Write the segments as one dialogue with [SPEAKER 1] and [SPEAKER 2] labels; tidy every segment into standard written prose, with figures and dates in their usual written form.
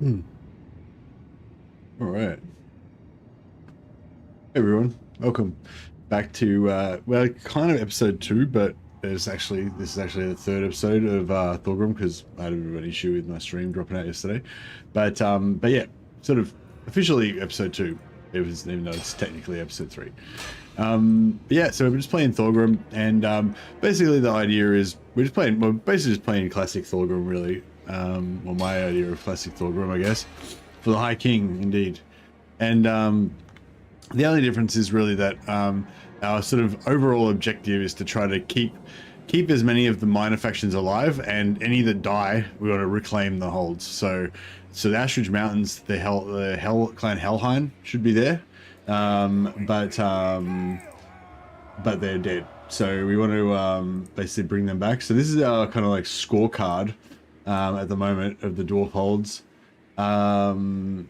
[SPEAKER 1] Hmm. All right. Hey everyone, welcome back to well, kind of episode 2, but this is actually the third episode of Thorgrim because I had a bit of an issue with my stream dropping out yesterday. But yeah, sort of officially episode 2. It was, even though it's technically episode 3. But yeah, so we're just playing Thorgrim, and basically the idea is we're basically just playing classic Thorgrim, really. Well, my idea of classic Thorgrim, I guess, for the High King, indeed. And the only difference is really that our sort of overall objective is to try to keep as many of the minor factions alive, and any that die, we want to reclaim the holds. So the Ashridge Mountains, the Hell Clan Helheim should be there, but they're dead. So we want to basically bring them back. So this is our kind of like scorecard at the moment of the dwarf holds, and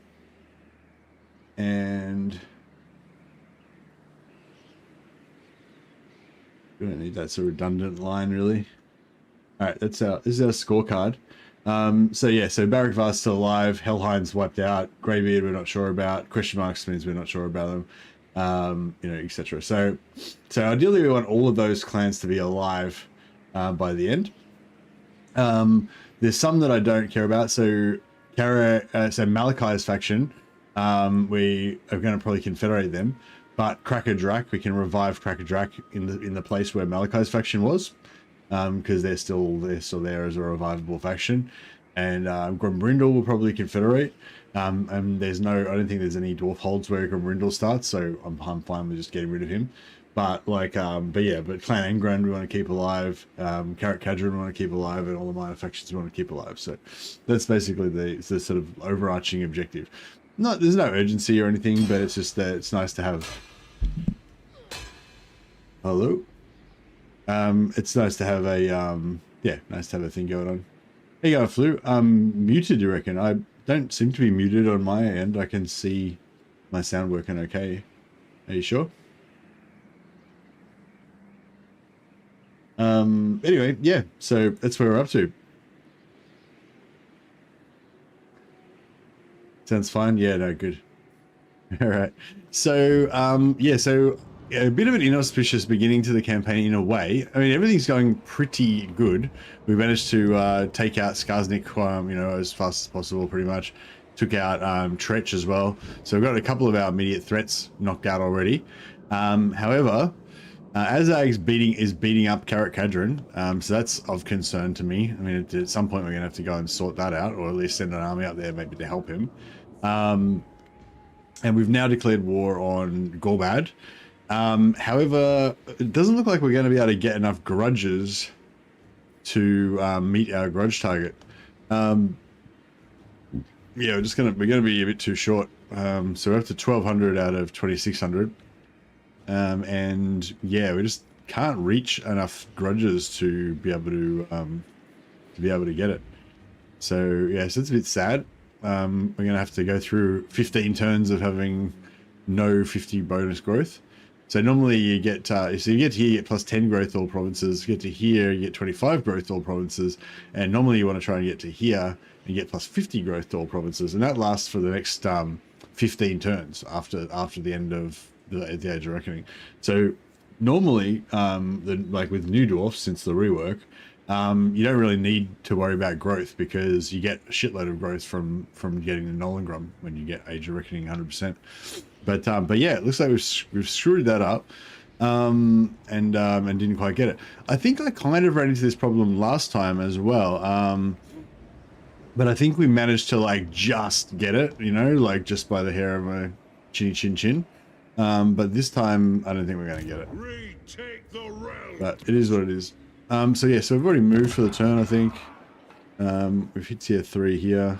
[SPEAKER 1] we don't need that sort of redundant line, really. All right, this is our scorecard. So yeah, so Barrack Var's still alive, Helheim's wiped out, Greybeard we're not sure about, question marks means we're not sure about them, you know, etc. So ideally we want all of those clans to be alive by the end. There's some that I don't care about. So Malachi's faction, we are going to probably confederate them. But Cracker Drak, we can revive Cracker Drak in the place where Malachi's faction was, because they're still there as a revivable faction. And Grombrindle will probably confederate. And I don't think there's any dwarf holds where Grombrindle starts, so I'm fine with just getting rid of him. But like, but Clan Engran we want to keep alive. Carrot Cadron we want to keep alive, and all the minor factions we want to keep alive. So that's basically the sort of overarching objective. There's no urgency or anything, but it's just that it's nice to have. Hello. It's nice to have a nice to have a thing going on. Hey, you go, Flu. Muted, you reckon? I don't seem to be muted on my end. I can see my sound working okay. Are you sure? Anyway, yeah. So that's where we're up to. Sounds fine. Yeah, no, good. All right. So, yeah, so a bit of an inauspicious beginning to the campaign in a way. I mean, everything's going pretty good. We managed to take out Skarsnik, you know, as fast as possible, pretty much. Took out Tretch as well. So we've got a couple of our immediate threats knocked out already. However, Azag's beating up Carrot Cadron, so that's of concern to me. I mean, at some point we're going to have to go and sort that out, or at least send an army out there maybe to help him. And we've now declared war on Gorbad. However, it doesn't look like we're going to be able to get enough grudges to meet our grudge target. Yeah, we're going to be a bit too short. So we're up to 1,200 out of 2,600. And yeah, we just can't reach enough grudges to be able to get it. So yeah, so it's a bit sad. We're gonna have to go through 15 turns of having no 50 bonus growth. So normally you get so you get here, you get plus 10 growth all provinces. You get to here, you get 25 growth all provinces, and normally you want to try and get to here and get plus 50 growth to all provinces, and that lasts for the next 15 turns after the end of the Age of Reckoning. So normally, like with New Dwarfs, since the rework, you don't really need to worry about growth because you get a shitload of growth from getting the Nolengrum when you get Age of Reckoning 100%. But yeah, it looks like we've screwed that up, and didn't quite get it. I think I kind of ran into this problem last time as well. But I think we managed to like just get it, you know, like just by the hair of my chinny chin chin. But this time I don't think we're going to get it. But it is what it is. So yeah, so we've already moved for the turn, I think. We've hit tier 3 here.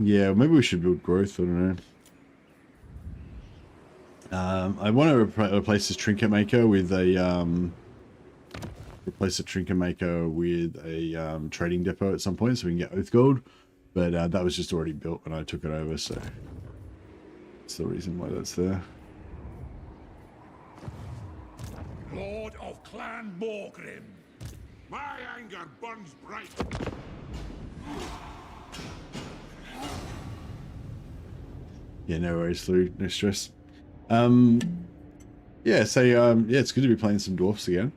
[SPEAKER 1] Yeah, maybe we should build growth, I don't know. I want to replace this Trinket Maker with a trading depot at some point so we can get Oath Gold. But that was just already built when I took it over, so that's the reason why that's there.
[SPEAKER 2] Lord of Clan Thorgrim. My anger burns bright.
[SPEAKER 1] Yeah, no worries, Lou. No stress. Yeah, so yeah, it's good to be playing some dwarfs again.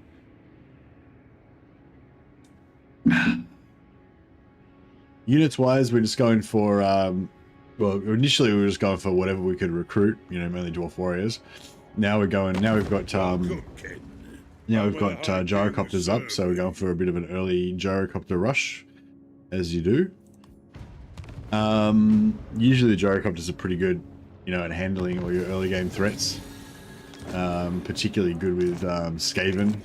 [SPEAKER 1] Units wise, we're just going for well, initially we were just going for whatever we could recruit, you know, mainly dwarf warriors. Now we're going, now we've got gyrocopters up, so we're going for a bit of an early gyrocopter rush, as you do. Usually the gyrocopters are pretty good, you know, at handling all your early game threats. Particularly good with Skaven.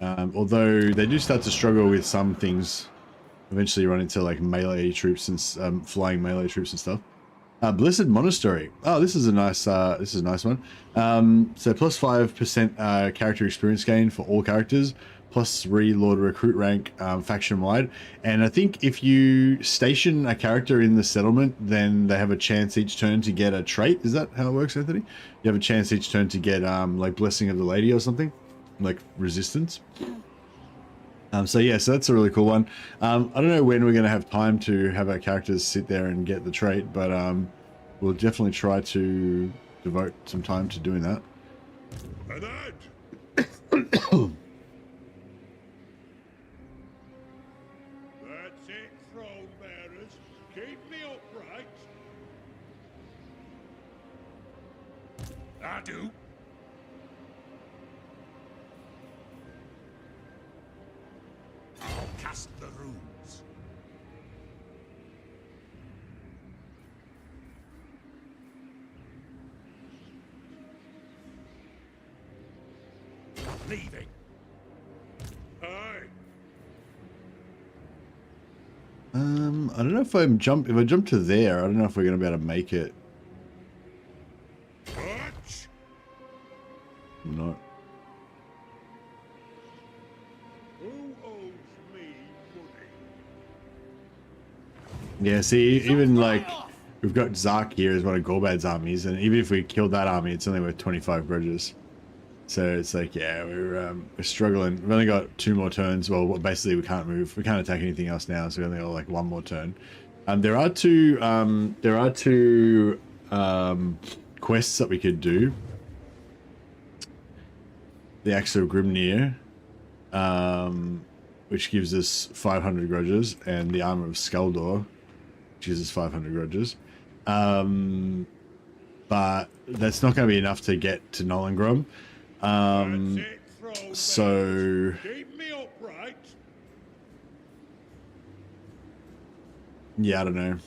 [SPEAKER 1] Although they do start to struggle with some things. Eventually run into like melee troops and flying melee troops and stuff. Blessed Monastery. Oh, this is a nice one. So plus 5% character experience gain for all characters, plus 3 Lord Recruit rank faction wide. And I think if you station a character in the settlement, then they have a chance each turn to get a trait. Is that how it works, Anthony? You have a chance each turn to get like Blessing of the Lady or something, like resistance. So yeah, so that's a really cool one. I don't know when we're going to have time to have our characters sit there and get the trait, but we'll definitely try to devote some time to doing that.
[SPEAKER 2] That's it, throne bearers. Keep me upright. I do. I'll cast the runes. Leaving. Aye.
[SPEAKER 1] I don't know if I jump to there, I don't know if we're gonna be able to make it.
[SPEAKER 2] Watch.
[SPEAKER 1] Not.
[SPEAKER 2] Who owes me money?
[SPEAKER 1] Yeah, see, even like we've got Zark here as one of Gorbad's armies, and even if we killed that army, it's only worth 25 grudges. So it's like, yeah, we're struggling. We've only got 2 more turns. Well, basically we can't move. We can't attack anything else now, so we only got like 1 more turn. There are two quests that we could do. The Axe of Grimnir, which gives us 500 grudges, and the Armor of Skaldor, which gives us 500 grudges. But that's not going to be enough to get to Nollengrum. So
[SPEAKER 2] Keep me upright.
[SPEAKER 1] yeah, I don't know.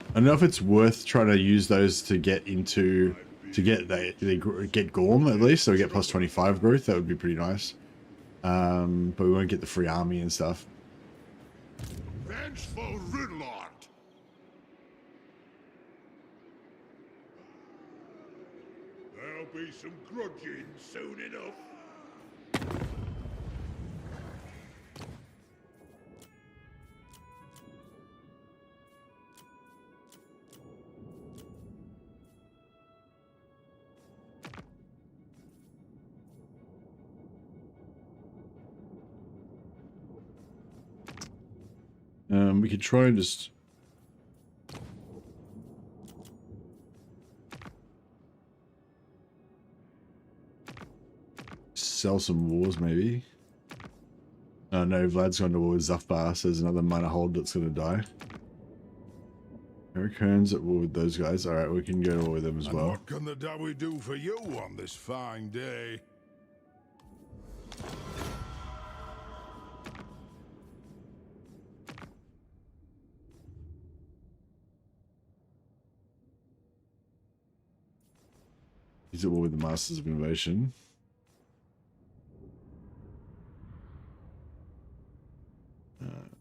[SPEAKER 1] I don't know if it's worth trying to use those to get into get Gorm at least, so we get plus 25 growth. That would be pretty nice. But we won't get the free army and stuff.
[SPEAKER 2] Vengeful Riddlord. There'll be some grudging soon enough.
[SPEAKER 1] We could try and just sell some wars, maybe. Oh no, Vlad's gone to war with Zufbar, so there's another minor hold that's going to die. Eric Hearn's at war with those guys. Alright, we can go to war with them as well.
[SPEAKER 2] What can the Dawi do for you on this fine day?
[SPEAKER 1] He's at war with the Masters of Innovation.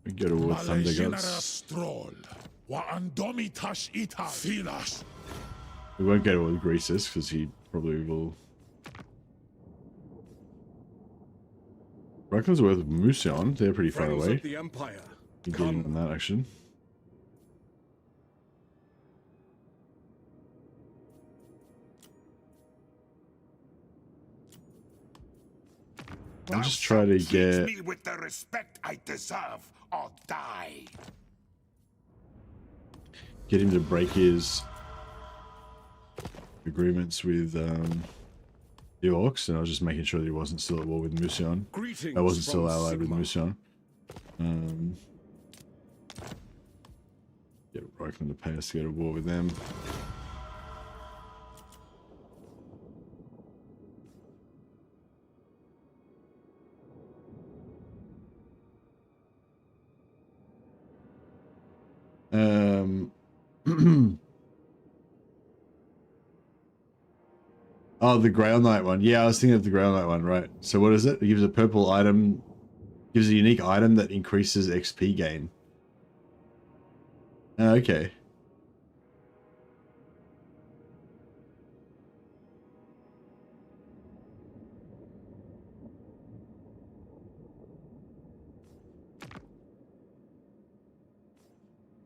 [SPEAKER 1] We go to war with Thunder Gods. We won't go to war with Greasus because he probably will. Reckons with Musion, they're pretty far away.
[SPEAKER 3] The Empire,
[SPEAKER 1] Getting on that action. I'll just try to get
[SPEAKER 2] me with the respect I deserve or die.
[SPEAKER 1] Get him to break his agreements with the orcs, and I was just making sure that he wasn't still at war with Musion. I wasn't still allied with Musion. Get Reichman to pay us to go to war with them. Oh, the Grail Knight one. Yeah, I was thinking of the Grail Knight one, right. So what is it? It gives a purple item, gives a unique item that increases XP gain. Okay.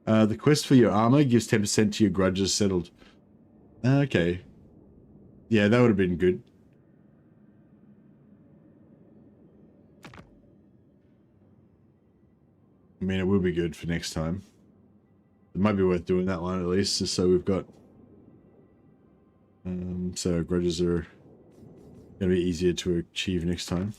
[SPEAKER 1] The quest for your armor gives 10% to your grudges settled. Okay. Yeah, that would have been good. I mean, it will be good for next time. It might be worth doing that one at least, just so we've got... so grudges are going to be easier to achieve next time.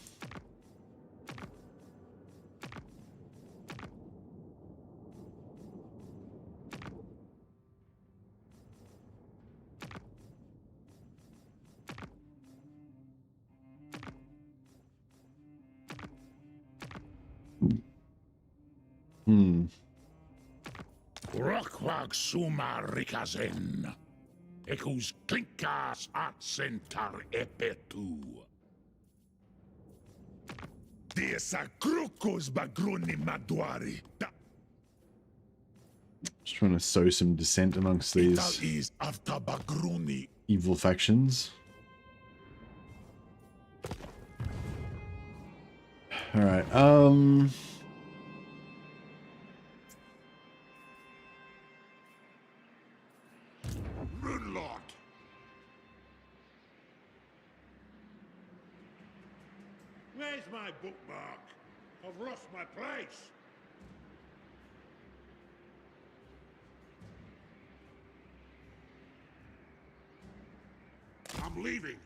[SPEAKER 2] Rockwag suma rikazen. Ekus klinkas at centar epetu. Desa krukos bagruni maduari.
[SPEAKER 1] Just trying to sow some dissent amongst these evil factions. All right.
[SPEAKER 2] Runelord. Where's my bookmark? I've lost my place. I'm leaving.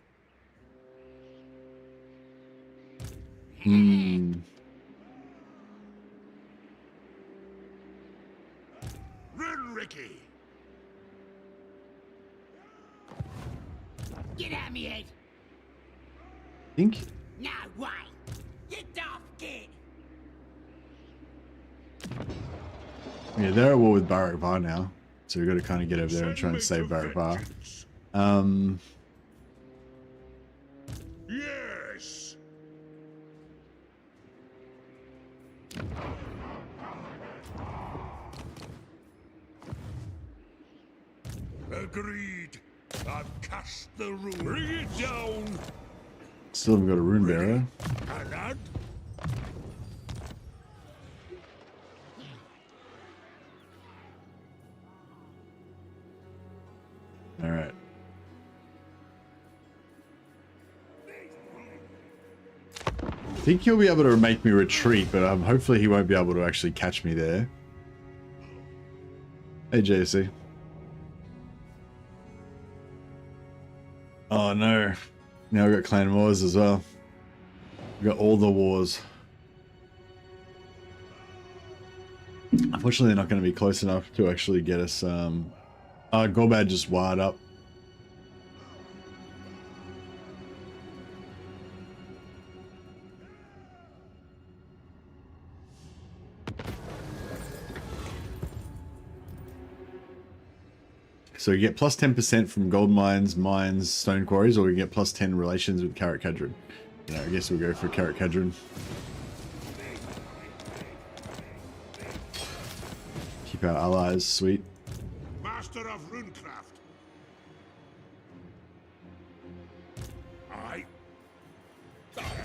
[SPEAKER 2] Run, Ricky.
[SPEAKER 3] Get at me, Ed.
[SPEAKER 1] Think?
[SPEAKER 3] No way. Get off, kid.
[SPEAKER 1] Yeah, they're at war with Barak Var now, so we've got to kind of get over there and try and save Barak Var.
[SPEAKER 2] Yes. Agreed. I've cast the rune. Bring it down.
[SPEAKER 1] Still haven't got a rune bearer.
[SPEAKER 2] Alad.
[SPEAKER 1] All right. I think he'll be able to make me retreat, but hopefully he won't be able to actually catch me there. Hey, JC. Oh no. Now we've got clan wars as well. We've got all the wars. Unfortunately, they're not going to be close enough to actually get us. Gorbad just wired up. So you get plus 10% from gold mines, stone quarries, or we get plus 10 relations with Carrot Cadron. You know, I guess we'll go for Carrot Cadron. Keep our allies sweet.
[SPEAKER 2] Master of runecraft. I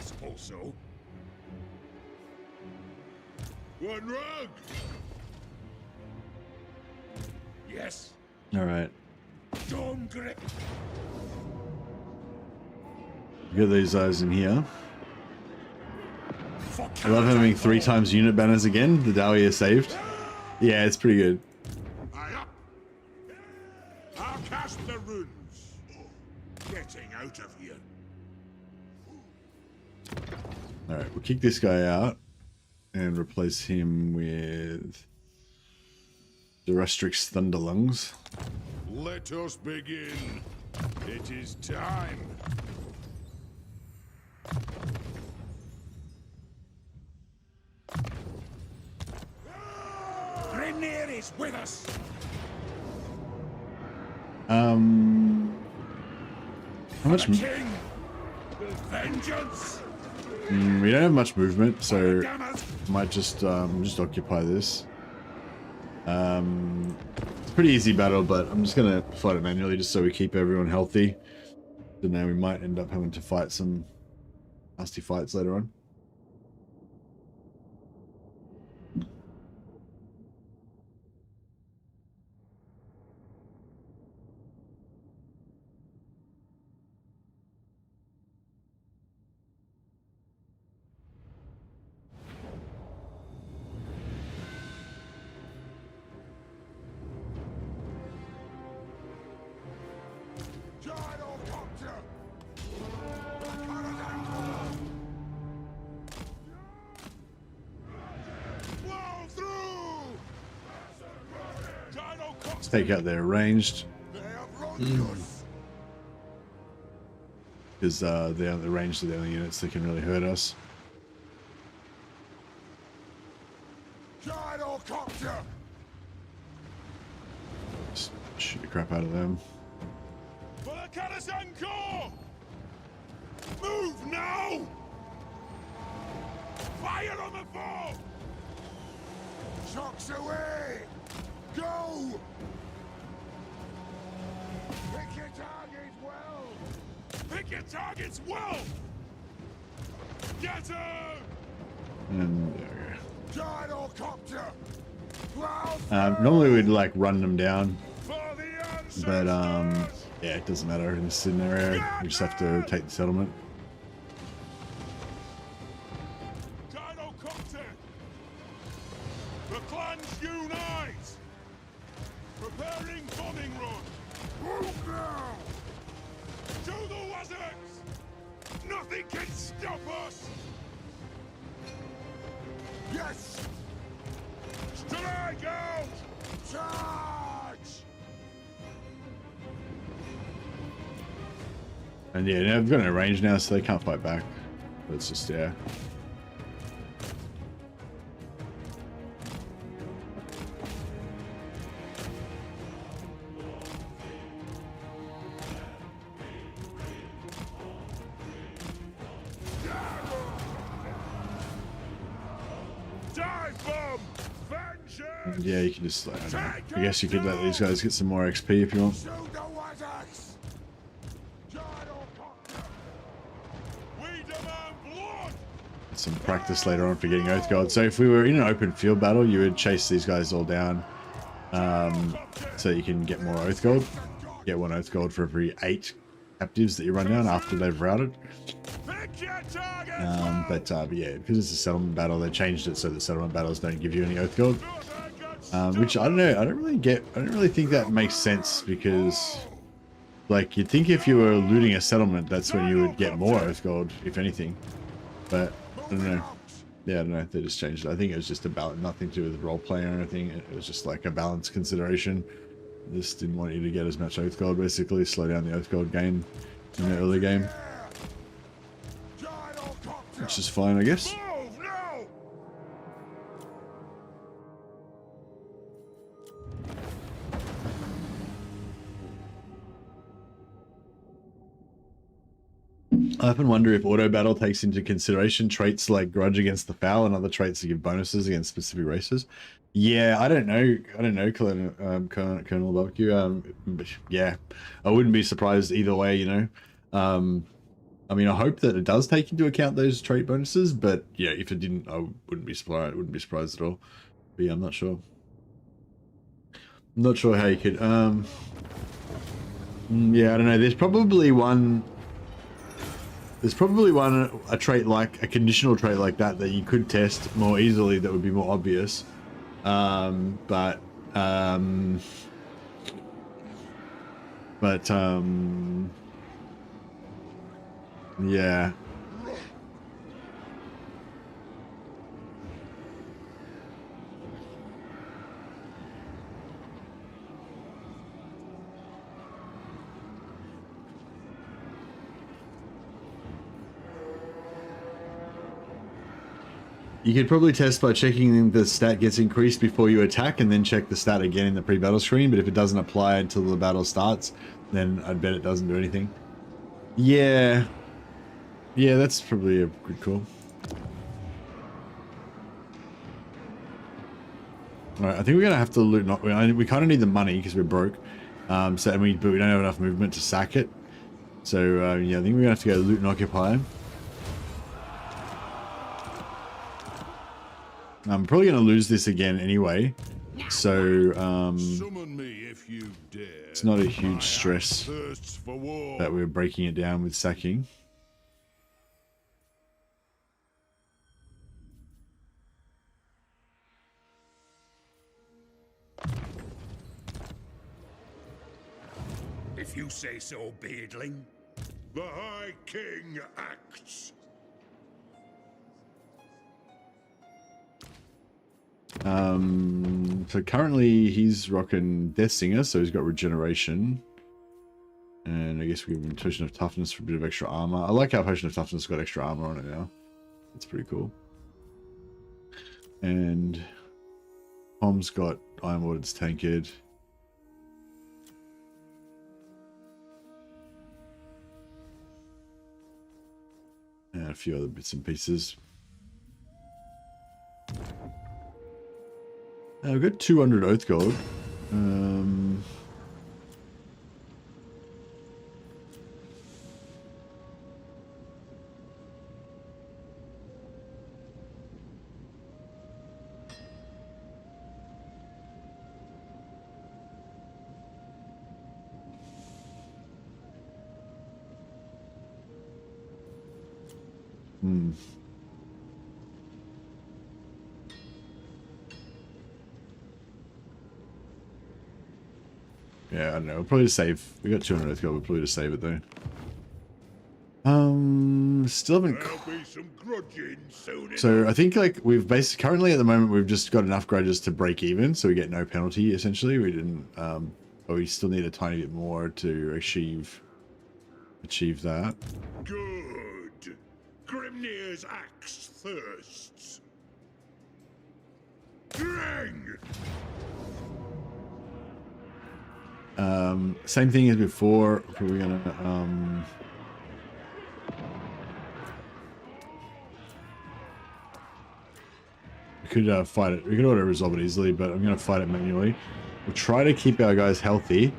[SPEAKER 2] suppose so. One rug. Yes.
[SPEAKER 1] All right.
[SPEAKER 2] Thorgrim.
[SPEAKER 1] Get these guys in here.
[SPEAKER 2] For
[SPEAKER 1] I love having 3 times unit banners again. The Dahlia saved. Yeah, it's pretty good.
[SPEAKER 2] Aye up. I'll cast the runes. Getting out of here.
[SPEAKER 1] All right, we'll kick this guy out and replace him with the Restrix Thunderlungs.
[SPEAKER 2] Let us begin. It is time. Grenadier is with us.
[SPEAKER 1] How much?
[SPEAKER 2] The king. Vengeance.
[SPEAKER 1] We don't have much movement, so
[SPEAKER 2] Gammas.
[SPEAKER 1] might just occupy this. It's a pretty easy battle, but I'm just gonna fight it manually just so we keep everyone healthy. So now we might end up having to fight some nasty fights later on. Let's take out their ranged, because the ranged are the only units that can really hurt us. Just shoot the crap out of them.
[SPEAKER 2] Move now! Fire on the foe! Shocks away! Go! Pick your target well! Pick your targets well! Get him!
[SPEAKER 1] And there we
[SPEAKER 2] Gyrocopter!
[SPEAKER 1] go. Normally we'd like run them down,
[SPEAKER 2] For the ancestors!
[SPEAKER 1] but yeah, it doesn't matter in this scenario. We just have to take the settlement.
[SPEAKER 2] Gyrocopter! The clans unite! Preparing bombing run! Move now! To the Wazards! Nothing can stop us! Yes! Strike out! Charge!
[SPEAKER 1] And yeah, they've got no range now, so they can't fight back. But it's just, yeah.
[SPEAKER 2] Dive bomb! Vengeance!
[SPEAKER 1] And yeah, you can just, like, I don't know. I guess you could let these guys get some more XP if you want.
[SPEAKER 2] Shoot the Wazards! Gyrocopter! We demand blood!
[SPEAKER 1] Some practice later on for getting Oath Gold. So if we were in an open field battle, you would chase these guys all down, so you can get more Oath Gold. Get 1 Oath Gold for every 8 captives that you run down after they've routed.
[SPEAKER 2] Pick your target!
[SPEAKER 1] But yeah, because it's a settlement battle, they changed it so that settlement battles don't give you any Oath Gold. Which I don't know, I don't really think that makes sense, because like you'd think if you were looting a settlement, that's when you would get more Oath Gold, if anything. But I don't know. Yeah, I don't know. They just changed it. I think it was just about nothing to do with role playing or anything. It was just like a balance consideration. They just didn't want you to get as much Oath Gold, basically. Slow down the Oath Gold gain in the early game. Which is fine, I guess.
[SPEAKER 2] Move now!
[SPEAKER 1] I often wonder if auto battle takes into consideration traits like grudge against the foul and other traits that give bonuses against specific races. Yeah, I don't know, Colonel Barbecue. Yeah, I wouldn't be surprised either way, you know. I mean, I hope that it does take into account those trait bonuses, but yeah, if it didn't, I wouldn't be surprised. Wouldn't be surprised at all. But yeah, I'm not sure. I'm not sure how you could. Yeah, I don't know. There's probably one. There's probably a trait like a conditional trait like that that you could test more easily. That would be more obvious. But yeah. You could probably test by checking the stat gets increased before you attack and then check the stat again in the pre-battle screen, but if it doesn't apply until the battle starts, then I'd bet it doesn't do anything. Yeah. Yeah, that's probably a good call. Alright, I think we're going to have to loot... we kind of need the money because we're broke. But we don't have enough movement to sack it. So, yeah, I think we're going to have to go loot and occupy. I'm probably going to lose this again anyway, so
[SPEAKER 2] Summon me if you dare.
[SPEAKER 1] It's not a huge stress
[SPEAKER 2] For war.
[SPEAKER 1] that we're breaking it down with sacking.
[SPEAKER 2] If you say so, beardling. The High King acts.
[SPEAKER 1] So currently he's rocking Death Singer, so he's got regeneration. And I guess we give him Potion of Toughness for a bit of extra armor. I like how Potion of Toughness got extra armor on it now. That's pretty cool. And Tom's got Iron Wardens Tankard. And a few other bits and pieces. We've got 200 Oath Gold. Yeah, I don't know. We'll probably just save. We got 200 Earth Gold. We'll probably just save it though. Still haven't.
[SPEAKER 2] There'll be some grudging soon
[SPEAKER 1] So I think like we've basically currently at the moment we've just got enough grudges to break even, so we get no penalty essentially. We didn't, but we still need a tiny bit more to achieve that.
[SPEAKER 2] Good. Grimnir's axe thirsts. Drang!
[SPEAKER 1] Same thing as before. We're gonna we could fight it. We could auto resolve it easily, but I'm gonna fight it manually. We'll try to keep our guys healthy.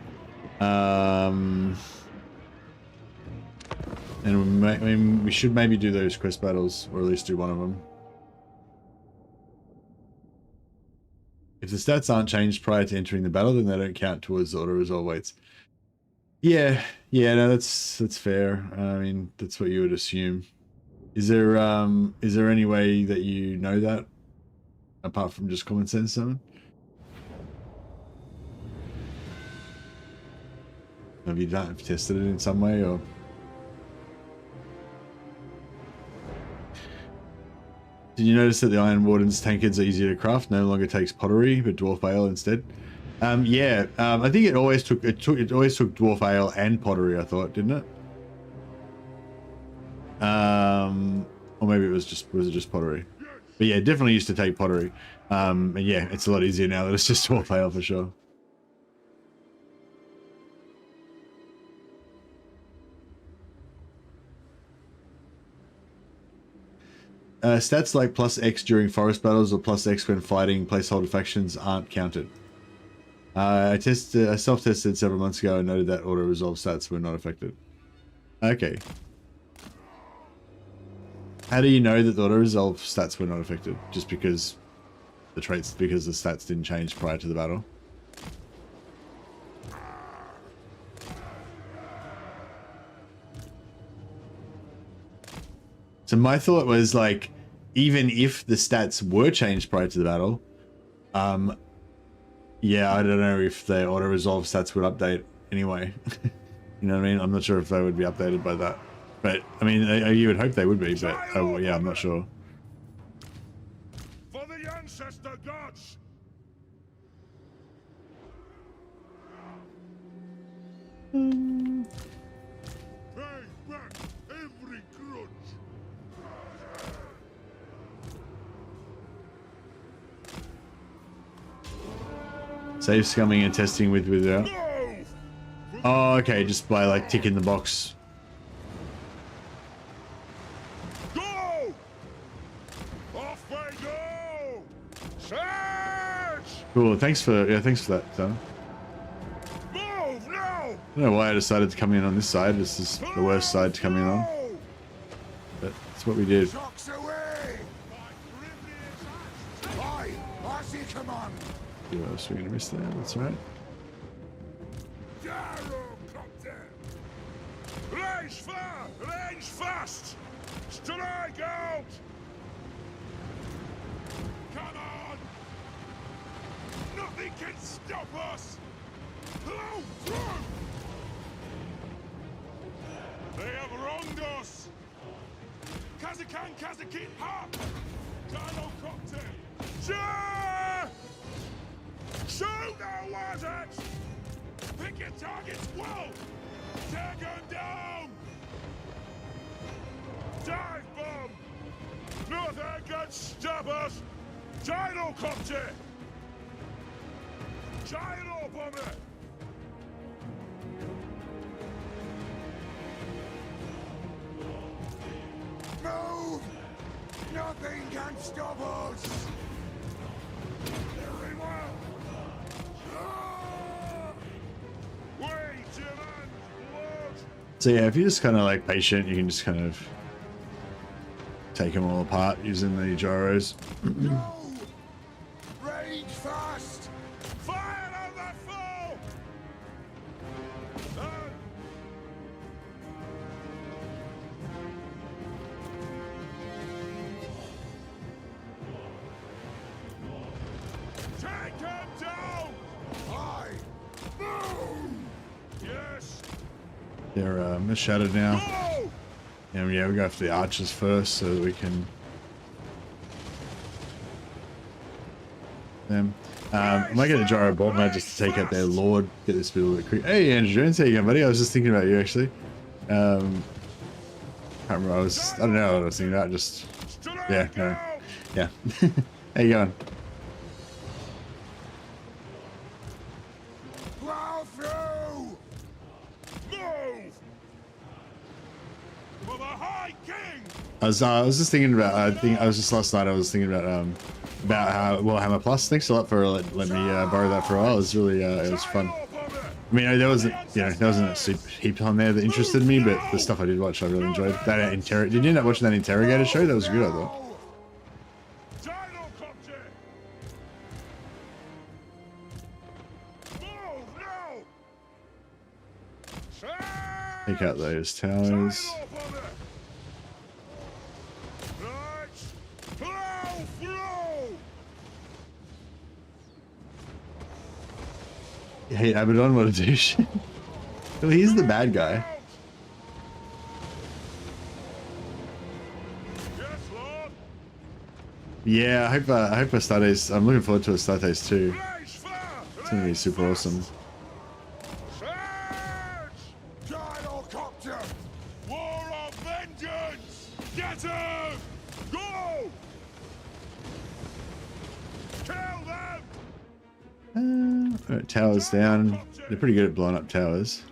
[SPEAKER 1] And we should maybe do those quest battles, or at least do one of them. If the stats aren't changed prior to entering the battle, then they don't count towards the auto-resolve weights. Yeah, no, that's fair. I mean, that's what you would assume. Is there any way that you know that, apart from just common sense, Simon? Have you tested it in some way, or? Did you notice that the Iron Warden's tankards are easier to craft? No longer takes pottery, but dwarf ale instead. Yeah, I think it always took dwarf ale and pottery. I thought, didn't it? Or maybe it was just pottery. But yeah, it definitely used to take pottery. And yeah, it's a lot easier now that it's just dwarf ale for sure. Stats like plus X during forest battles or plus X when fighting placeholder factions aren't counted. I self-tested several months ago and noted that auto-resolve stats were not affected. Okay. How do you know that the auto resolve stats were not affected? Just because the traits, because the stats didn't change prior to the battle? So my thought was like, even if the stats were changed prior to the battle, yeah, I don't know if the auto resolve stats would update anyway. You know what I mean? I'm not sure if they would be updated by that. But I mean, you would hope they would be, but yeah, I'm not sure.
[SPEAKER 2] For the ancestor gods. Pay back every grudge.
[SPEAKER 1] Save scumming and testing with without.
[SPEAKER 2] No!
[SPEAKER 1] Oh, okay, just by like ticking the box.
[SPEAKER 2] Go! Off they go! Search!
[SPEAKER 1] Cool. Thanks for that, son.
[SPEAKER 2] Move now!
[SPEAKER 1] I don't know why I decided to come in on this side. This is the worst side to come in on, but that's what we did.
[SPEAKER 2] Shocks away! Aye, I see command.
[SPEAKER 1] You were gonna miss there. That's right.
[SPEAKER 2] Range fast! Strike out! Come on! Nothing can stop us! Blow through! They have wronged us! Kazakin, hop! Gyrocopter! Shoot the wizards! Pick your targets well! Take them down! Dive bomb! Nothing can stop us! Gyrocopter! Gyro bomber! Move! Nothing can stop us! Very well! Wait, German! Blood!
[SPEAKER 1] So yeah, if you're just kind of like patient, you can just kind of take them all apart using the gyros.
[SPEAKER 2] Go! Rage fast! Fire on the foe! Take him down! Aye! Boom! Yes!
[SPEAKER 1] They're shattered now.
[SPEAKER 2] Go!
[SPEAKER 1] And yeah, we go after the archers first so that we can them. I might get a gyro bomber just to take out their lord, get this bit a little bit quick. Hey Andrew Jones, how you going, buddy? I was just thinking about you actually. Can't remember, I don't know what I was thinking about, just yeah, no. Yeah. How you going?
[SPEAKER 2] Plow through! Move! For the High King!
[SPEAKER 1] I was just thinking about, I was just last night I was thinking about how Warhammer Plus. Thanks a lot for letting me borrow that for a while. It was really it was fun. I mean, there wasn't a super heap on there that interested me, but the stuff I did watch I really enjoyed. That did you end up watching that interrogator show? That was good, I thought. Take out those towers. Hey, Abaddon, what a douche. Well, he's the bad guy. Yeah, I hope Astartes. I'm looking forward to Astartes too. It's gonna be super awesome.
[SPEAKER 2] Gyrocopter! War of vengeance! Get him! Go! Kill them!
[SPEAKER 1] Alright, towers down. They're pretty good at blowing up towers.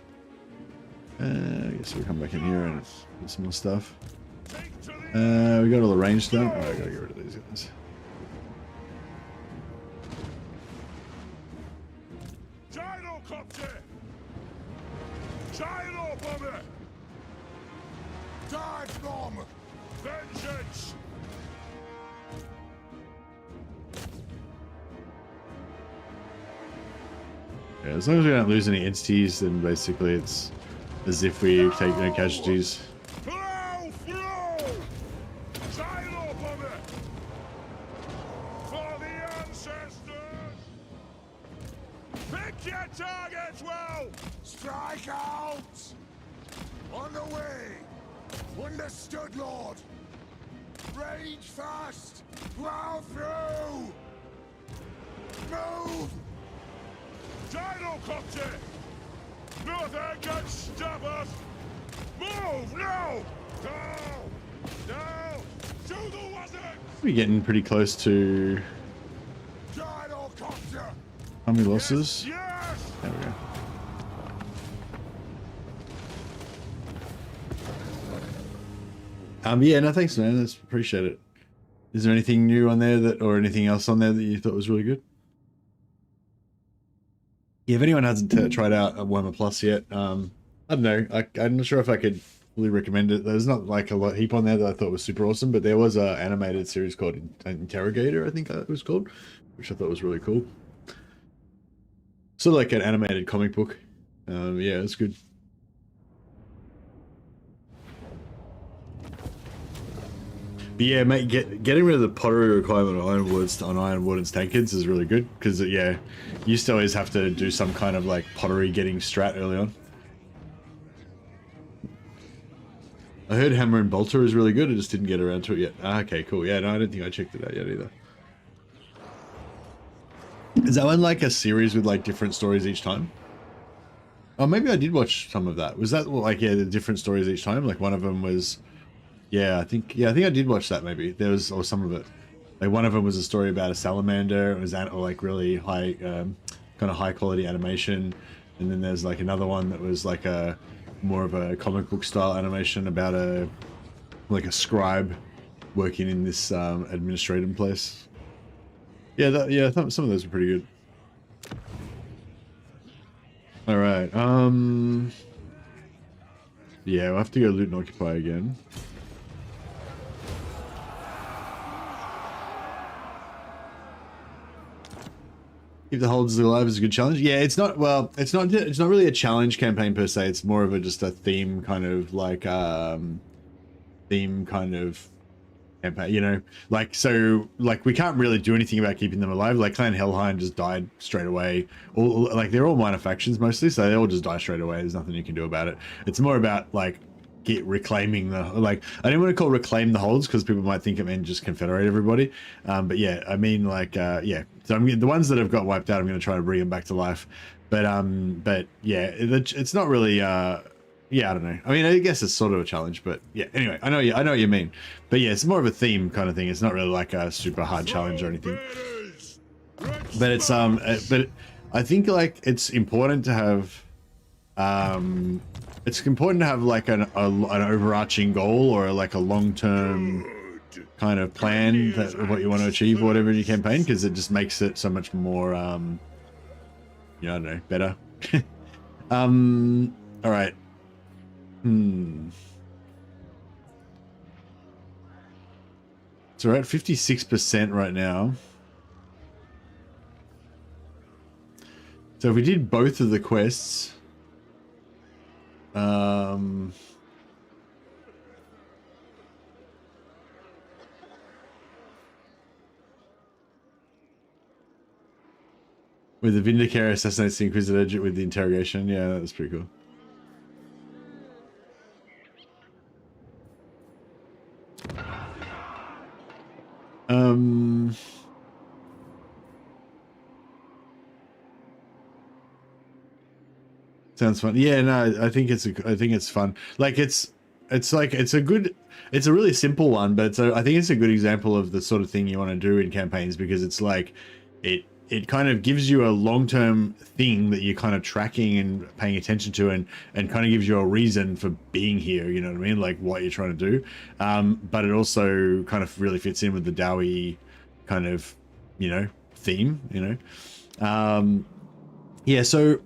[SPEAKER 1] I guess we'll come back in here and do some more stuff. We got all the range done. Oh, I gotta get rid of these guys.
[SPEAKER 2] Gyrocopter! Gyro bomber! Dive bomb! Vengeance!
[SPEAKER 1] Yeah, as long as we don't lose any entities, then basically it's as if we take no casualties.
[SPEAKER 2] Plow through! Sign up on it! For the ancestors! Pick your targets well! Strike out! On the way! Understood, Lord! Rage fast! Plow through! Move! Tidal copter! Nothing can stop us! Move now! No! No! To the wizard!
[SPEAKER 1] We're getting pretty close to
[SPEAKER 2] Tidal copter!
[SPEAKER 1] how many losses?
[SPEAKER 2] Yes!
[SPEAKER 1] There we go. Yeah, no, thanks, man. That's appreciate it. Is there anything new on there that, or anything else on there that you thought was really good? Yeah, if anyone hasn't tried out Warhammer Plus yet, I don't know. I'm not sure if I could fully recommend it. There's not like a heap on there that I thought was super awesome, but there was an animated series called Interrogator, I think it was called, which I thought was really cool. Sort of like an animated comic book. Yeah, it's good. But yeah, mate, getting rid of the pottery requirement on Iron Warden's tankards is really good, because yeah, you used to always have to do some kind of like pottery getting strat early on. I heard Hammer and Bolter is really good, I just didn't get around to it yet. Ah, okay, cool. Yeah, no, I don't think I checked it out yet either. Is that one like a series with like different stories each time? Oh, maybe I did watch some of that. Was that like, yeah, the different stories each time? Like one of them was... Yeah, I think I did watch that. Maybe there was, or some of it. Like one of them was a story about a salamander. It was like really high, kind of high quality animation, and then there's like another one that was like a more of a comic book style animation about a scribe working in this administrative place. Yeah, I thought some of those were pretty good. All right. Yeah, we'll have to go loot and occupy again. Keep the holds alive is a good challenge. Yeah, it's not, well, it's not really a challenge campaign per se. It's more of a just a theme kind of like campaign, you know, like, so like we can't really do anything about keeping them alive. Like Clan Hellhind just died straight away. All like they're all minor factions mostly, so they all just die straight away. There's nothing you can do about it. It's more about like reclaiming the, like, I didn't want to call reclaim the holds because people might think it meant just confederate everybody, but yeah, I mean like yeah, so I'm the ones that have got wiped out, I'm going to try to bring them back to life, but yeah, it's not really yeah, I don't know, I mean I guess it's sort of a challenge, but yeah, anyway, I know what you mean, but yeah, it's more of a theme kind of thing. It's not really like a super hard challenge or anything, but it's but I think like it's important to have like an overarching goal, or like a long-term kind of plan that what you want to achieve or whatever in your campaign, because it just makes it so much more you know, I don't know, better. All right. So we're at 56% right now. So if we did both of the quests, with the Vindicator assassinates the Inquisitor with the interrogation. Yeah, that was pretty cool. Sounds fun. Yeah, no, I think it's fun. Like it's a really simple one, but I think it's a good example of the sort of thing you want to do in campaigns, because it's like it kind of gives you a long-term thing that you're kind of tracking and paying attention to, and kind of gives you a reason for being here, you know what I mean, like what you're trying to do, but it also kind of really fits in with the Dowie kind of, you know, theme, you know. Yeah, so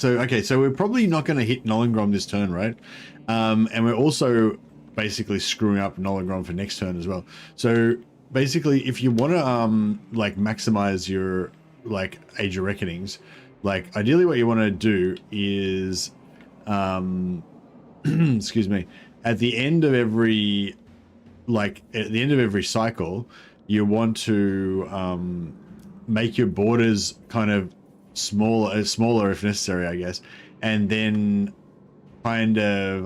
[SPEAKER 1] okay, so we're probably not going to hit Nollengrom this turn, right? And we're also basically screwing up Nollagron for next turn as well. So basically, if you want to like maximize your like Age of Reckonings, like ideally what you want to do is excuse me, at the end of every cycle, you want to make your borders kind of smaller if necessary, I guess, and then kind of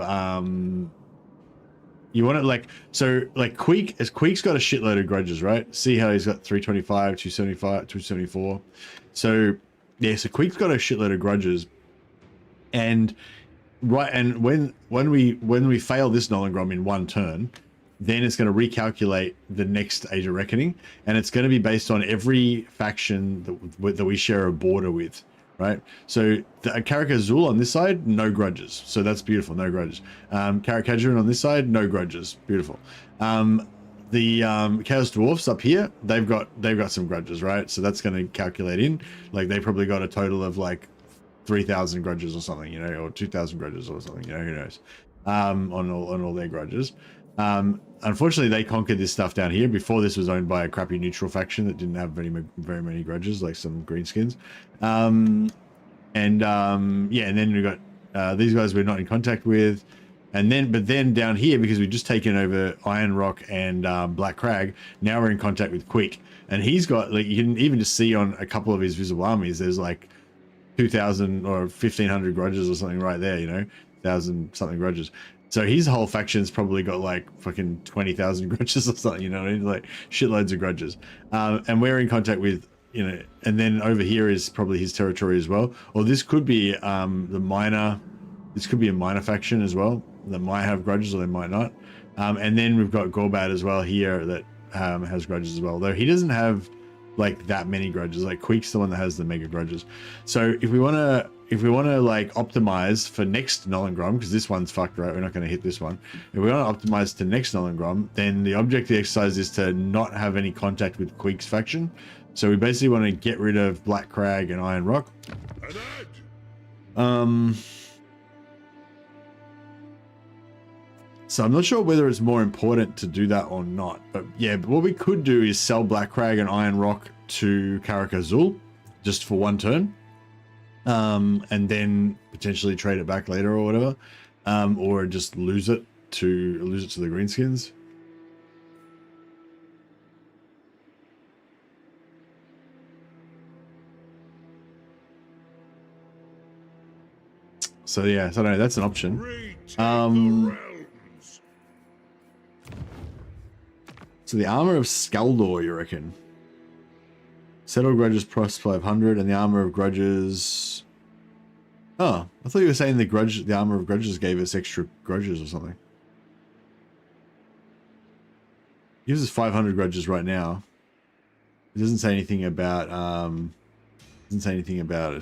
[SPEAKER 1] you want it like, so like Queek's got a shitload of grudges, right? See how he's got 325, 275, 274. So yeah, so Queek's got a shitload of grudges, and right, and when we fail this Nollagron in one turn, then it's going to recalculate the next Age of Reckoning, and it's going to be based on every faction that we share a border with, right? So the Karak Azul on this side, no grudges, so that's beautiful, no grudges. Karak Hadron on this side, no grudges, beautiful. The Chaos Dwarfs up here, they've got some grudges, right? So that's going to calculate in, like they probably got a total of like 3,000 grudges or something, you know, or 2,000 grudges or something, you know, who knows, on all their grudges. Unfortunately, they conquered this stuff down here before this was owned by a crappy neutral faction that didn't have very many grudges, like some greenskins. Yeah, and then we got these guys we're not in contact with, but then down here, because we've just taken over Iron Rock and Black Crag, now we're in contact with Quick, and he's got, like, you can even just see on a couple of his visible armies, there's like 2,000 or 1,500 grudges or something right there, you know, 1,000 something grudges. So his whole faction's probably got like fucking 20,000 grudges or something, you know what I mean? Like shitloads of grudges. And we're in contact with, you know, and then over here is probably his territory as well. Or this could be this could be a minor faction as well that might have grudges, or they might not. And then we've got Gorbad as well here that has grudges as well, though he doesn't have like that many grudges. Like Queek's the one that has the mega grudges. So if we want to like optimize for next Nollagron, because this one's fucked, right? We're not going to hit this one. If we want to optimize to next Nollagron, then the object of the exercise is to not have any contact with Queek's faction. So we basically want to get rid of Black Crag and Iron Rock. So I'm not sure whether it's more important to do that or not, but yeah, but what we could do is sell Black Crag and Iron Rock to Karak Azul just for one turn, and then potentially trade it back later or whatever, or just lose it to the greenskins. So yeah, so I don't know, that's an option. So the armor of Skaldor, you reckon? Settle grudges plus 500, and the armor of grudges. Oh, I thought you were saying the armor of grudges gave us extra grudges or something. It gives us 500 grudges right now. It doesn't say anything about us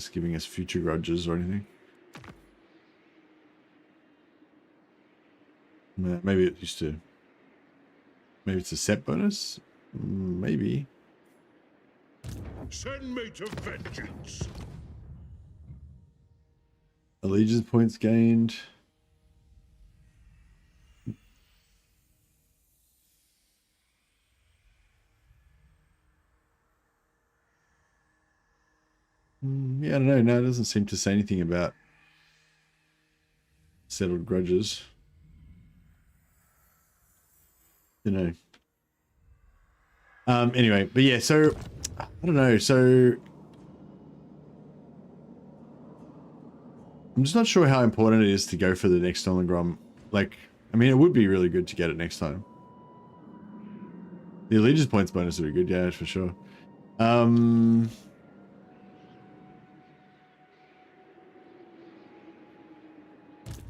[SPEAKER 1] giving us future grudges or anything. Maybe it used to. Maybe it's a set bonus? Maybe.
[SPEAKER 2] Send me to vengeance.
[SPEAKER 1] Allegiance points gained. Yeah, I don't know. No, it doesn't seem to say anything about settled grudges. You know. Anyway, but yeah, so I don't know. So I'm just not sure how important it is to go for the next Nollagron. Like, I mean, it would be really good to get it next time. The allegiance points bonus would be good, yeah, for sure.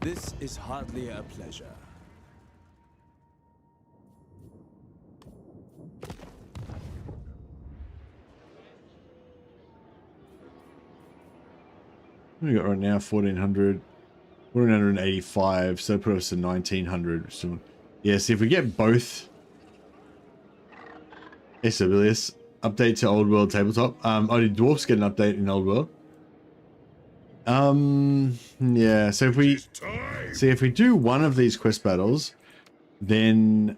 [SPEAKER 4] This is hardly a pleasure.
[SPEAKER 1] What do we got right now? 1,400, 1,485. So put us to 1,900. So, yeah, see if we get both. Esabilius update to Old World tabletop. Oh, did dwarfs get an update in Old World? Yeah. So if we do one of these quest battles, then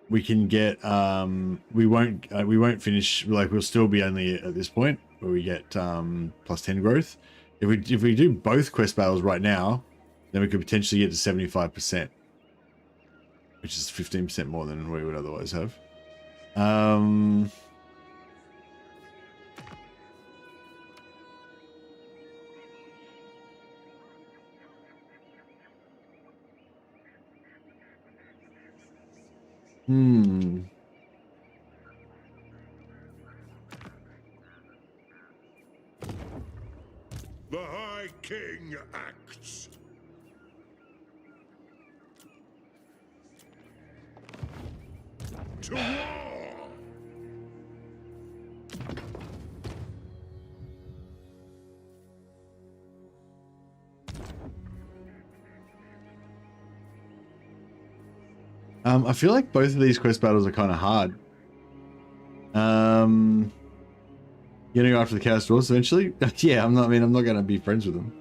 [SPEAKER 1] we can get we won't finish, like we'll still be only at this point where we get plus 10 growth. If we do both quest battles right now, then we could potentially get to 75%, which is 15% more than we would otherwise have.
[SPEAKER 2] The High King acts. To war!
[SPEAKER 1] I feel like both of these quest battles are kind of hard. Gonna go after the Chaos Dwarfs eventually. Yeah, I'm not gonna be friends with them.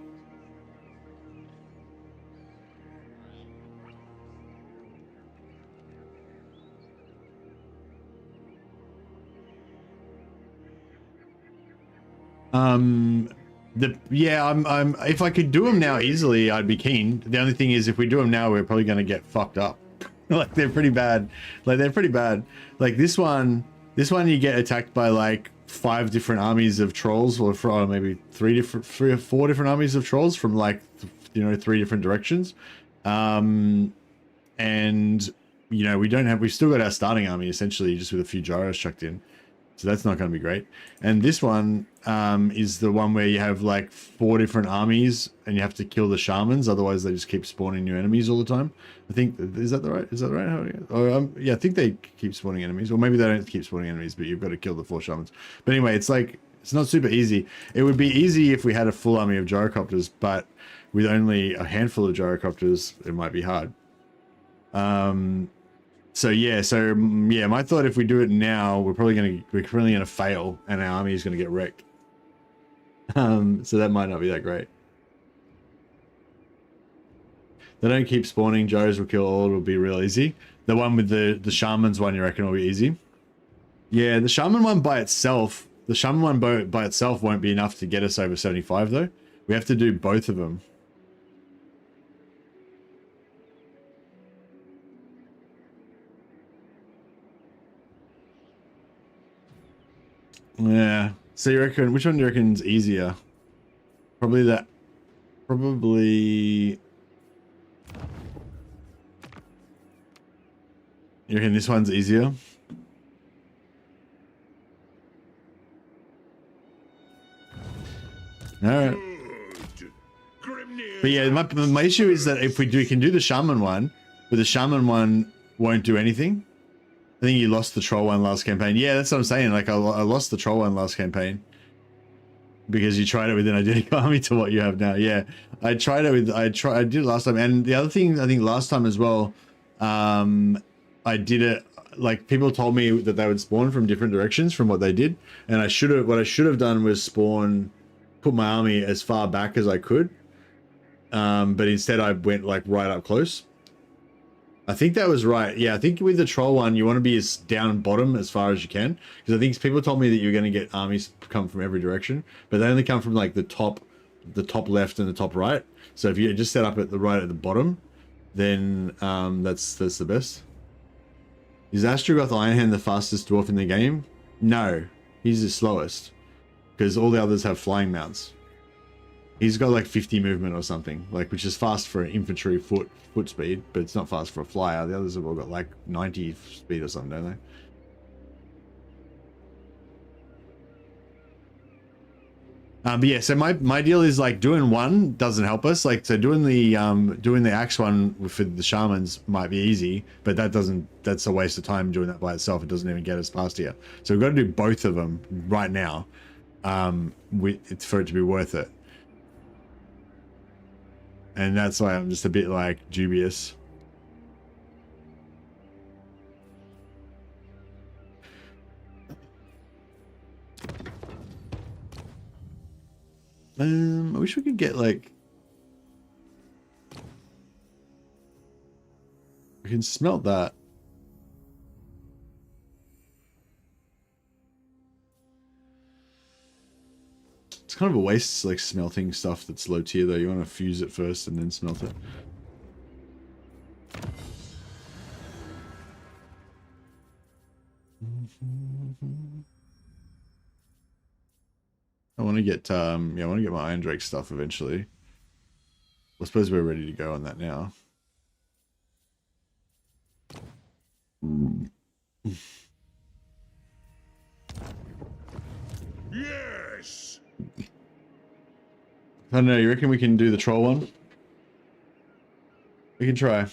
[SPEAKER 1] I'm if I could do them now easily, I'd be keen. The only thing is, if we do them now, we're probably gonna get fucked up. Like they're pretty bad. Like this one you get attacked by like 5 different armies of trolls, or maybe 3 or 4 different armies of trolls from like 3 different directions. And we've still got our starting army essentially just with a few gyros chucked in. So that's not going to be great. And this one is the one where you have like 4 different armies and you have to kill the shamans, otherwise they just keep spawning new enemies all the time. I think, is that right? Yeah, I think they keep spawning enemies, or maybe they don't keep spawning enemies, but you've got to kill the 4 shamans. But anyway, it's like, it's not super easy. It would be easy if we had a full army of gyrocopters, but with only a handful of gyrocopters, it might be hard. So yeah, my thought, if we do it now, we're probably gonna fail, and our army is gonna get wrecked. So that might not be that great. They don't keep spawning. Gyros will kill all. It'll be real easy. The one with the shamans one, you reckon will be easy? Yeah, the shaman one by itself, won't be enough to get us over 75 though. We have to do both of them. Yeah. So you reckon, which one do you reckon is easier? Probably that. Probably. You reckon this one's easier? Alright. But yeah, my issue is that if we can do the shaman one, but the shaman one won't do anything. I think you lost the troll one last campaign. Yeah, that's what I'm saying. Like I lost the troll one last campaign because you tried it with an identical army to what you have now. Yeah, I did it last time. And the other thing, I think last time as well, I did it like people told me that they would spawn from different directions from what they did, and what I should have done was put my army as far back as I could, but instead I went like right up close. I think that was right. Yeah, I think with the troll one, you want to be as down bottom as far as you can, because I think people told me that you're going to get armies come from every direction, but they only come from like the top left and the top right. So if you just set up at the bottom, then that's the best. Is Astrogoth Ironhand the fastest dwarf in the game? No, he's the slowest, because all the others have flying mounts. He's got like 50 movement or something, like, which is fast for an infantry foot speed, but it's not fast for a flyer. The others have all got like 90 speed or something, don't they? But yeah, so my deal is like doing one doesn't help us. Like, so doing the axe one for the shamans might be easy, but that's a waste of time doing that by itself. It doesn't even get us past here. So we've got to do both of them right now, for it to be worth it. And that's why I'm just a bit like dubious. I wish we could get like, we can smelt that. It's kind of a waste, like smelting stuff that's low tier though. You want to fuse it first and then smelt it. I want to get yeah, I want to get my Iron Drake stuff eventually. I suppose we're ready to go on that now.
[SPEAKER 2] Yes.
[SPEAKER 1] I don't know, you reckon we can do the troll one? We can try.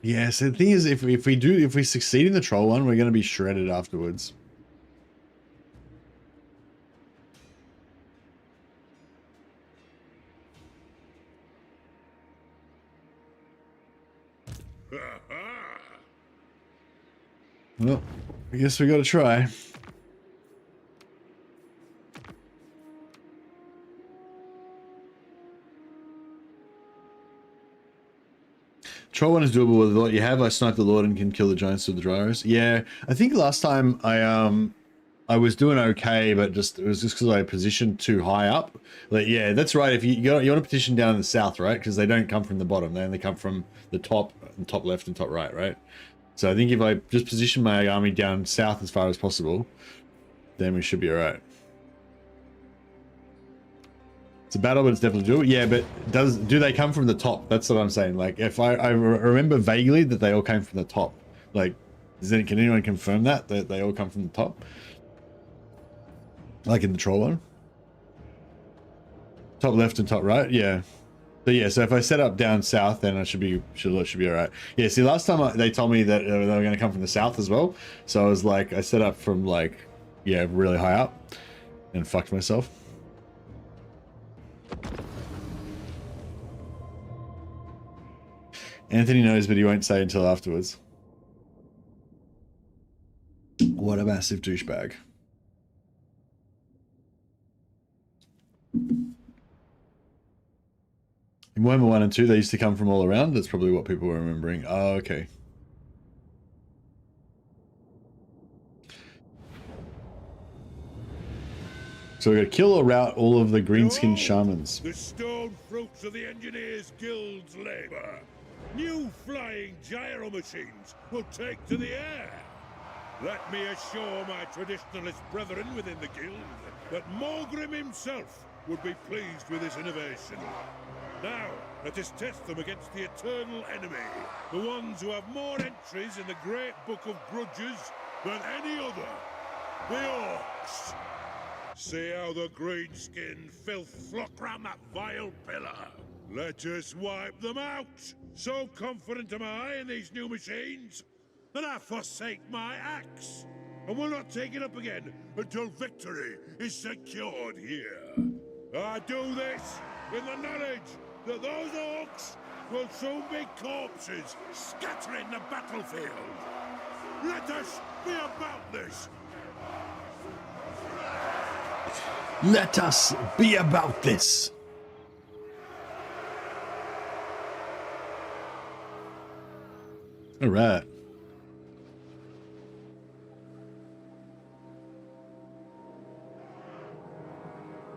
[SPEAKER 1] Yeah, so the thing is, if we succeed in the troll one, we're going to be shredded afterwards. Well, I guess we got to try. Troll one is doable with what you have. I sniped the Lord and can kill the giants with the dry arrows. Yeah, I think last time I was doing okay, but it was just because I positioned too high up. Like, yeah, that's right. If you want to position down in the south, right? Because they don't come from the bottom; they only come from the top, and top left, and top right, right? So I think if I just position my army down south as far as possible, then we should be all right. It's a battle, but it's definitely doable. Yeah, but do they come from the top? That's what I'm saying. Like, if I remember vaguely that they all came from the top. Like, can anyone confirm that they all come from the top? Like in the troll one? Top left and top right? Yeah. So yeah, so if I set up down south, then I should be all right. Yeah, see, last time they told me that they were going to come from the south as well. So I was like, I set up from like, yeah, really high up and fucked myself. Anthony knows, but he won't say until afterwards. What a massive douchebag. In Warhammer 1 and 2, they used to come from all around. That's probably what people were remembering. Oh, okay. So we got to kill or rout all of the greenskin shamans.
[SPEAKER 2] The stone fruits of the Engineers Guild's labor. New flying gyro machines will take to the air. Let me assure my traditionalist brethren within the guild that Thorgrim himself would be pleased with this innovation. Now, let us test them against the eternal enemy, the ones who have more entries in the great book of grudges than any other, the orcs. See how the green-skinned filth flock round that vile pillar. Let us wipe them out. So confident am I in these new machines that I forsake my axe, and will not take it up again until victory is secured here. I do this in the knowledge that those orcs will soon be corpses scattering the battlefield. Let us be about this.
[SPEAKER 1] Let us be about this. All right.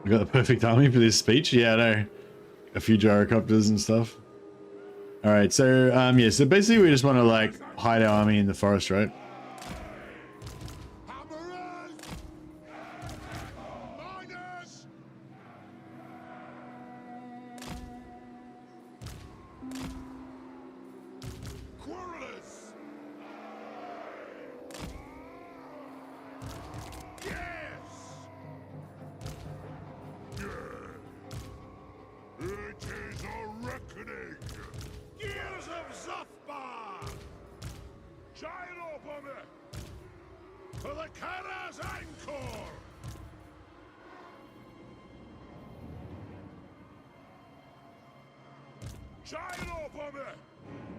[SPEAKER 1] We got the perfect army for this speech. Yeah, I know. A few gyrocopters and stuff. All right, so yeah, so basically we just want to like hide our army in the forest, right?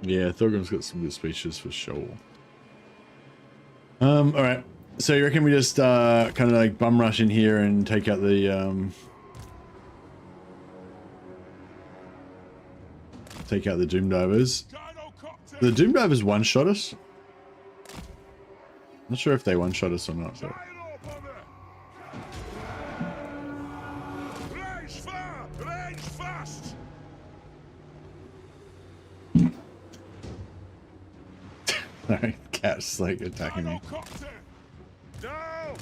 [SPEAKER 1] Yeah, Thorgrim's got some good speeches for sure. All right. So you reckon we just kind of like bum rush in here and take out the take out the Doom Divers.
[SPEAKER 2] Gyrocopter.
[SPEAKER 1] The Doom Divers one-shot us. Not sure if they one-shot us or not. But...
[SPEAKER 2] Gyro bomber. Range far. Range fast.
[SPEAKER 1] Alright, cat's like attacking me.
[SPEAKER 2] Gyrocopter. Down.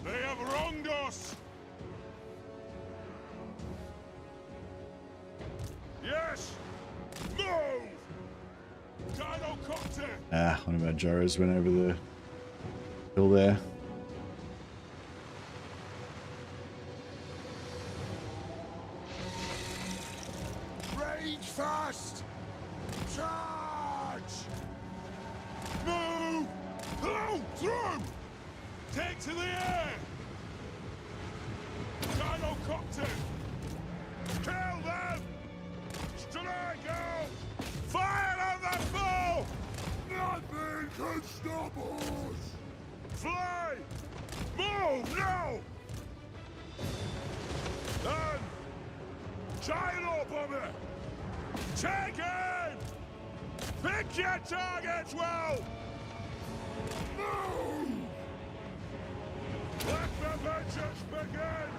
[SPEAKER 2] They have wronged us. Yes. Move. Gyrocopter.
[SPEAKER 1] Ah, one of our gyros went over the hill there.
[SPEAKER 2] Rage fast. Charge. Move. Blow through. Take to the air. Gyrocopter. Kill them. Strike out. Fire on the foe. Nothing can stop us. Fly. Move now. Done. Gyro bomber. Taken. Pick your targets well. Move. Let the vengeance begin.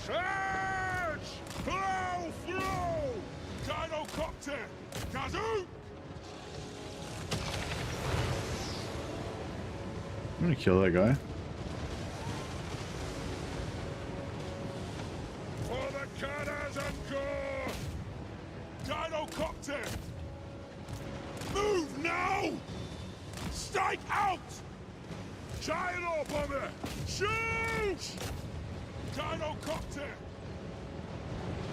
[SPEAKER 2] Charge. Blow through. Gyrocopter. Kazoo.
[SPEAKER 1] I'm gonna kill that guy.
[SPEAKER 2] For the cannons and gore! Gyrocopter! Move now! Strike out! Gyro bomber! Shoot! Gyrocopter!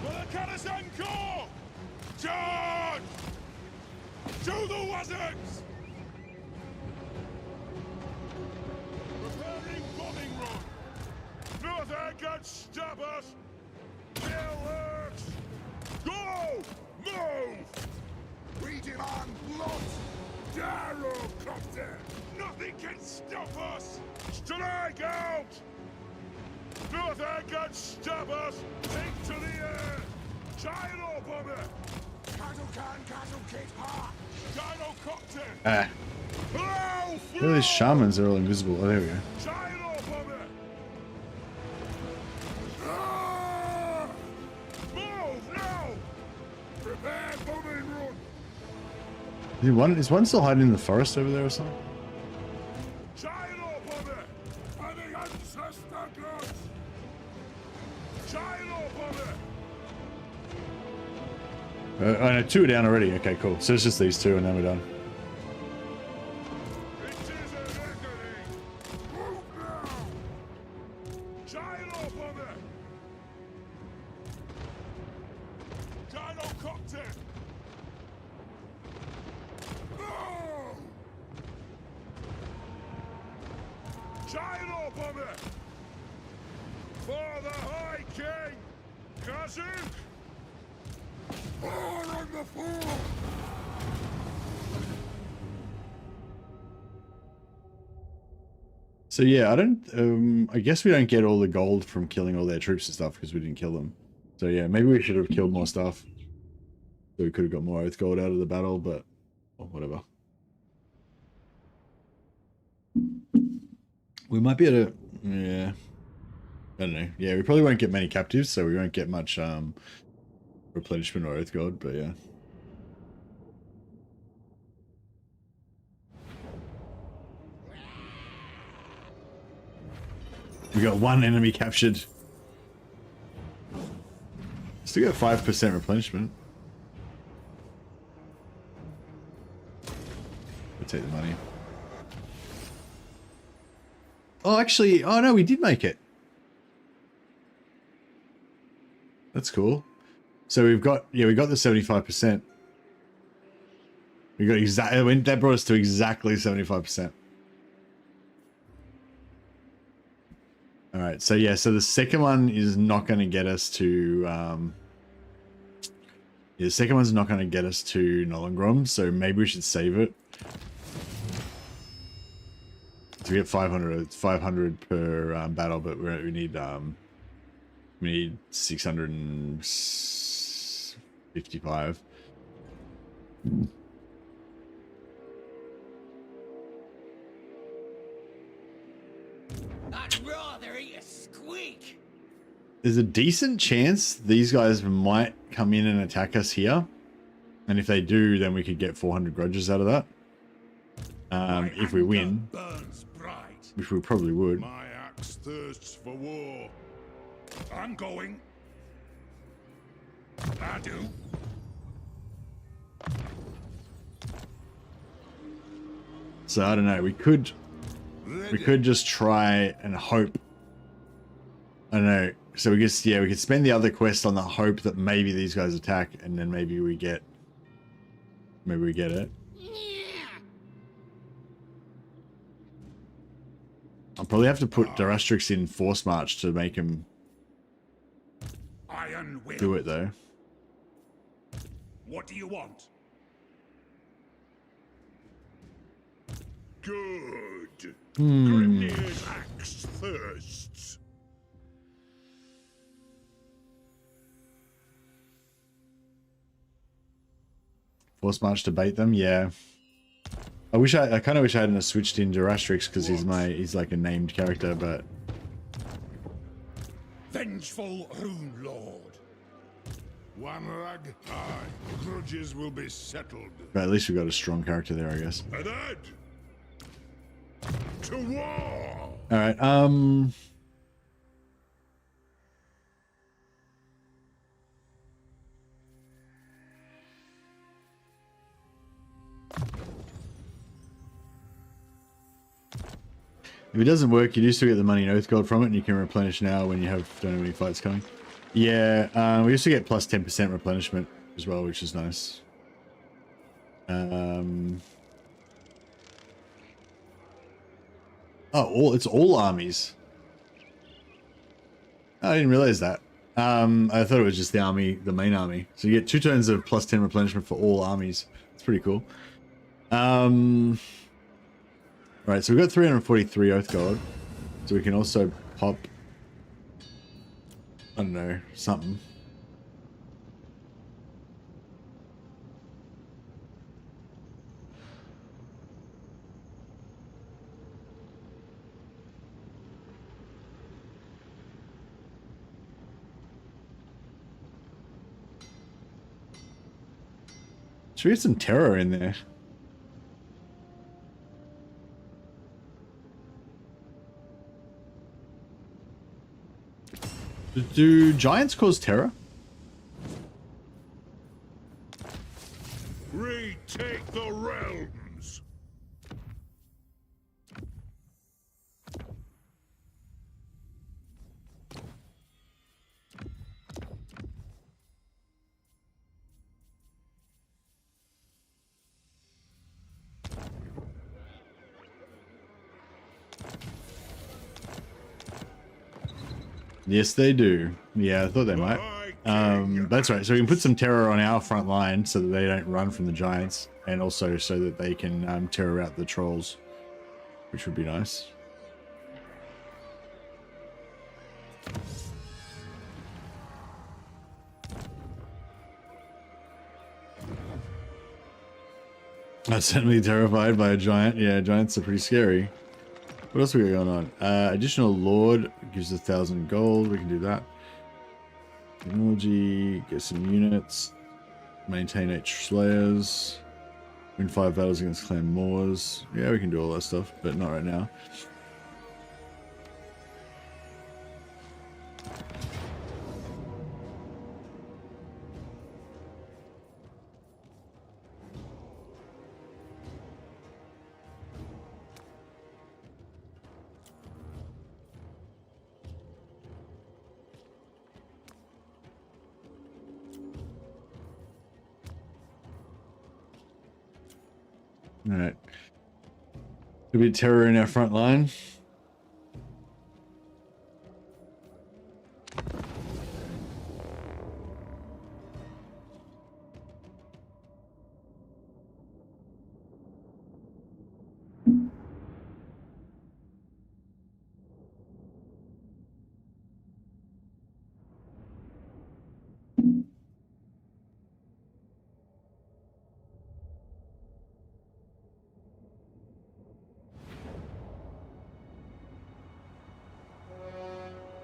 [SPEAKER 2] For the cannons and gore! Charge! To the wizards! Preparing bombing run! Nothing can stop us! Fireworks! Go! Move! We demand blood! Gyrocopter! Nothing can stop us! Strike out! Nothing can stop us! Take to the air! Gyro bomber! Cattle can, cattle kit hard! Gyrocopter!
[SPEAKER 1] Ah,
[SPEAKER 2] Blow
[SPEAKER 1] look at these
[SPEAKER 2] through!
[SPEAKER 1] shamans are all invisible. Oh, there we go.
[SPEAKER 2] Gyro bomber! Ah! Move now! Prepare bombing run!
[SPEAKER 1] Is one still hiding in the forest over there or something?
[SPEAKER 2] Gyro bomber! Having ancestor gods! Gyro bomber!
[SPEAKER 1] Oh no, two are down already. Okay, cool. So it's just these two and then we're done.
[SPEAKER 2] It is a reckoning! Move now! Gyro bomber! Gyrocopter! No! Gyro bomber! For the High King! Kazuk! Pour on the floor!
[SPEAKER 1] So yeah, I guess we don't get all the gold from killing all their troops and stuff because we didn't kill them. So yeah, maybe we should have killed more stuff. So we could have got more oath gold out of the battle, but well, whatever. We might be able to, yeah. I don't know. Yeah, we probably won't get many captives, so we won't get much replenishment or oath gold, but yeah. We got one enemy captured. Still got 5% replenishment. We'll take the money. Oh, actually, oh no, we did make it. That's cool. So we've got, yeah, we got the 75%. We got exactly, that brought us to exactly 75%. All right, so yeah, so the second one is not going to get us to, yeah, the second one's not going to get us to Nollengrom, so maybe we should save it. So we get 500 per battle, but we need 650 55.
[SPEAKER 3] I'd rather eat a squeak.
[SPEAKER 1] There's a decent chance these guys might come in and attack us here. And if they do, then we could get 400 grudges out of that. If we win,
[SPEAKER 2] Burns bright.
[SPEAKER 1] which we probably would.
[SPEAKER 2] My axe thirsts for war. I'm going. I do.
[SPEAKER 1] So I don't know. We could just try and hope. I don't know. So we just, yeah, we could spend the other quest on the hope that maybe these guys attack, and then maybe we get it. I'll probably have to put Darastrix in Force March to make him
[SPEAKER 2] Iron will.
[SPEAKER 1] do it, though.
[SPEAKER 2] What do you want? Good. Grimnir's axe thirsts.
[SPEAKER 1] Force March to bait them, yeah. I kind of wish I hadn't switched in Darastrix because he's like a named character, but
[SPEAKER 2] Vengeful Rune Lord. One rag high. Grudges will be settled.
[SPEAKER 1] at least we got a strong character there, I guess.
[SPEAKER 2] Ahead. To war.
[SPEAKER 1] All right. If it doesn't work, you do still get the money and oath gold from it, and you can replenish now when you don't have any fights coming. Yeah, we also get plus 10% replenishment as well, which is nice. Oh, it's all armies. I didn't realize that. I thought it was just the main army. So you get 2 turns of plus 10 replenishment for all armies. It's pretty cool. Right, so we've got 343 Oath Gold. So we can also pop, I don't know, something. Should we get some terror in there? Do giants cause terror?
[SPEAKER 2] Retake the realms.
[SPEAKER 1] Yes, they do. Yeah, I thought they might. That's right. So we can put some terror on our front line so that they don't run from the giants, and also so that they can terror out the trolls, which would be nice. I'm certainly terrified by a giant. Yeah, giants are pretty scary. What else we got going on? Additional Lord gives 1,000 gold. We can do that. Technology, get some units. Maintain 8 Slayers. Win 5 battles against Clan Moors. Yeah, we can do all that stuff, but not right now. Alright. Could be terror in our front line.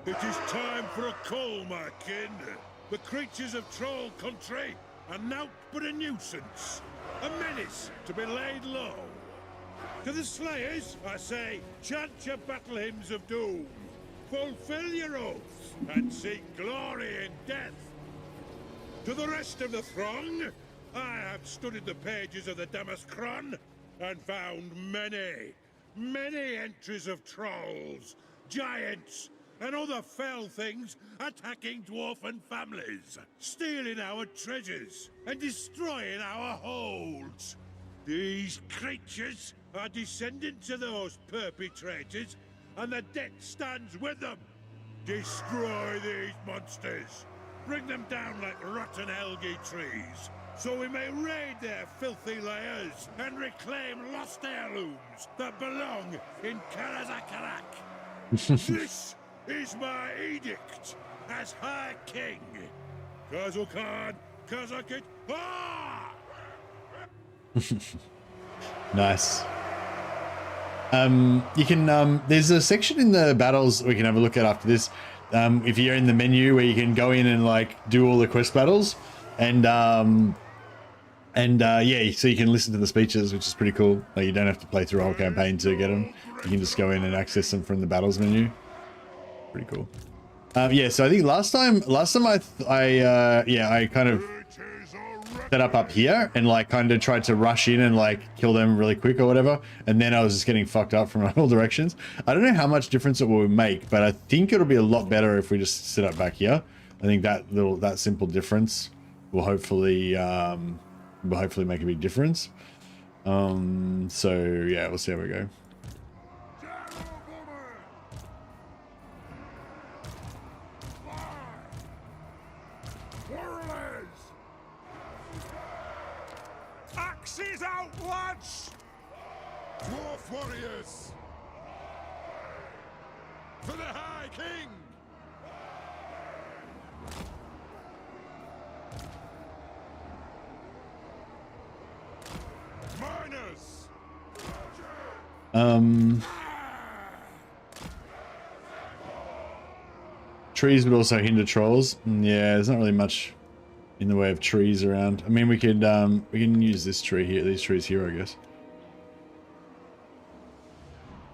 [SPEAKER 2] It is time for a call, my kin. The creatures of Troll Country are naught but a nuisance, a menace to be laid low. To the slayers, I say, chant your battle hymns of doom, fulfill your oaths, and seek glory in death. To the rest of the throng, I have studied the pages of the Damaskron and found many, many entries of trolls, giants, and other fell things attacking dwarfen families, stealing our treasures, and destroying our holds. These creatures are descendants of those perpetrators, and the debt stands with them. Destroy these monsters. Bring them down like rotten algae trees, so we may raid their filthy lairs and reclaim lost heirlooms that belong in Karazakarak. This is my edict as High King. Kazukhan, Kazakit, ah!
[SPEAKER 1] Nice. You can there's a section in the battles we can have a look at after this. If you're in the menu where you can go in and like do all the quest battles, and yeah, so you can listen to the speeches, which is pretty cool. Like, you don't have to play through a whole campaign to get them. You can just go in and access them from the battles menu. Pretty cool. Yeah, so I think last time I kind of set up here and like kind of tried to rush in and like kill them really quick or whatever, and then I was just getting fucked up from all directions. I don't know how much difference it will make, but I think it'll be a lot better if we just sit up back here. I think that simple difference will hopefully make a big difference. So yeah, we'll see how we go.
[SPEAKER 2] Axes out, lads! Dwarf warriors! For the High King! Miners!
[SPEAKER 1] Trees would also hinder trolls. Yeah, there's not really much in the way of trees around. I mean, we can use this tree here, these trees here, I guess.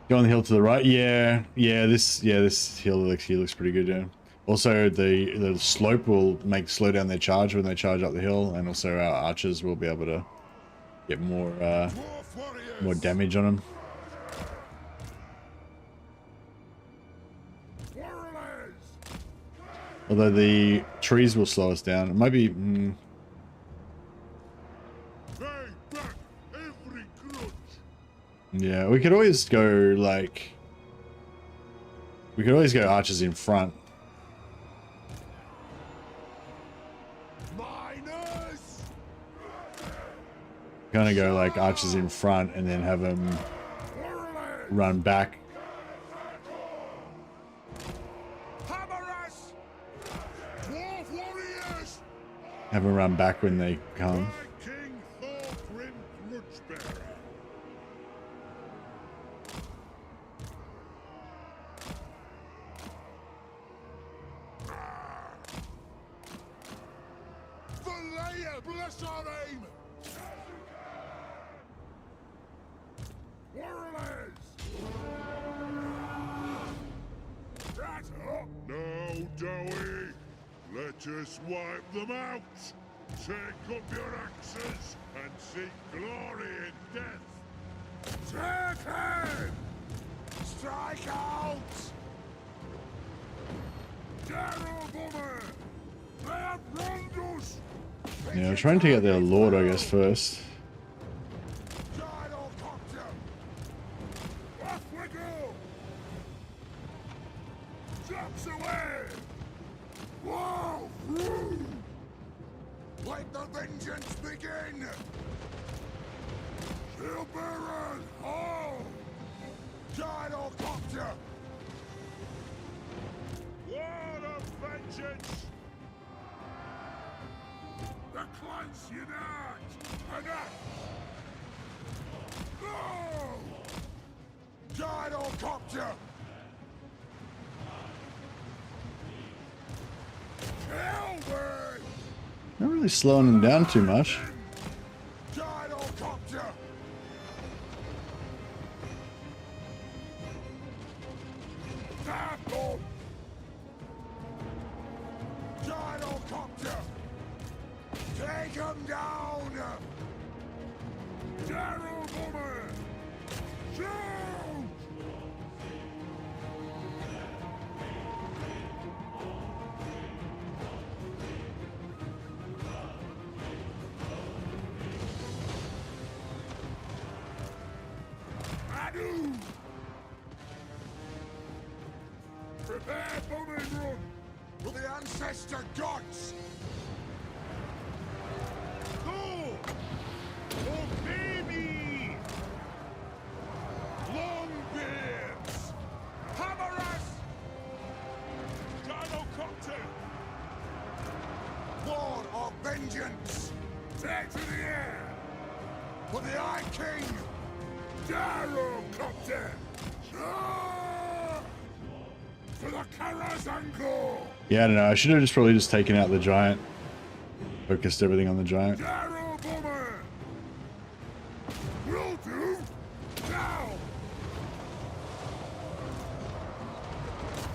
[SPEAKER 1] Go on the hill to the right. Yeah, this hill looks pretty good. Yeah. Also, the slope will slow down their charge when they charge up the hill, and also our archers will be able to get more damage on them. Although the trees will slow us down. It might be... Yeah, we could always go, like... We could always go archers in front. Kind of go, like, archers in front and then have them run back. Have them run back when they come.
[SPEAKER 2] King Thorgrim Grudgebearer. The layer, bless our aim! Warriors! Right up! No, Dowie! Let us wipe them out! Take up your axes and seek glory in death! Take him! Strike out! Darrow-Bummer! They have wronged us!
[SPEAKER 1] Yeah, I'm trying to get their lord, I guess, first.
[SPEAKER 2] Off we go! Drops away! Whoa! Through! Let the vengeance begin! Shield bearers, hold! Gyrocopter! Wall of vengeance! The clans unite! Enough! No! Gyrocopter!
[SPEAKER 1] Probably slowing them down too much.
[SPEAKER 2] Gyrocopter! Tackle! Gyrocopter! Take him down! Gyro bomber! Shoot! Adu! Prepare bombing run for the ancestor gods! Go! Obey me! Longbeards! Hammer us! Gyrocopter! War of vengeance! Take to the air! For the Eye King! Gyrocopter! Ah! For the Karazanko!
[SPEAKER 1] Yeah, I don't know. I should have just probably just taken out the giant. Focused everything on the giant.
[SPEAKER 2] Gyro bomber! Will do! Now!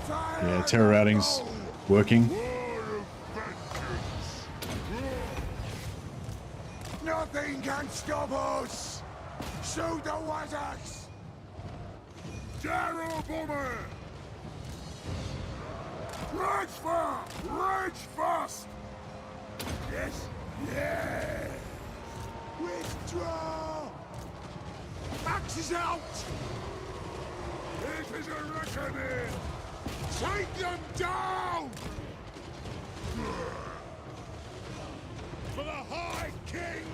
[SPEAKER 1] Yeah, terror routing's working.
[SPEAKER 2] War of vengeance! Nothing can stop us! Shoot the Wazax! Gyro bomber! Rage fire! Rage fast! Yes! Yes! Withdraw! Axe is out! It is a reckoning! Take them down! For the High King!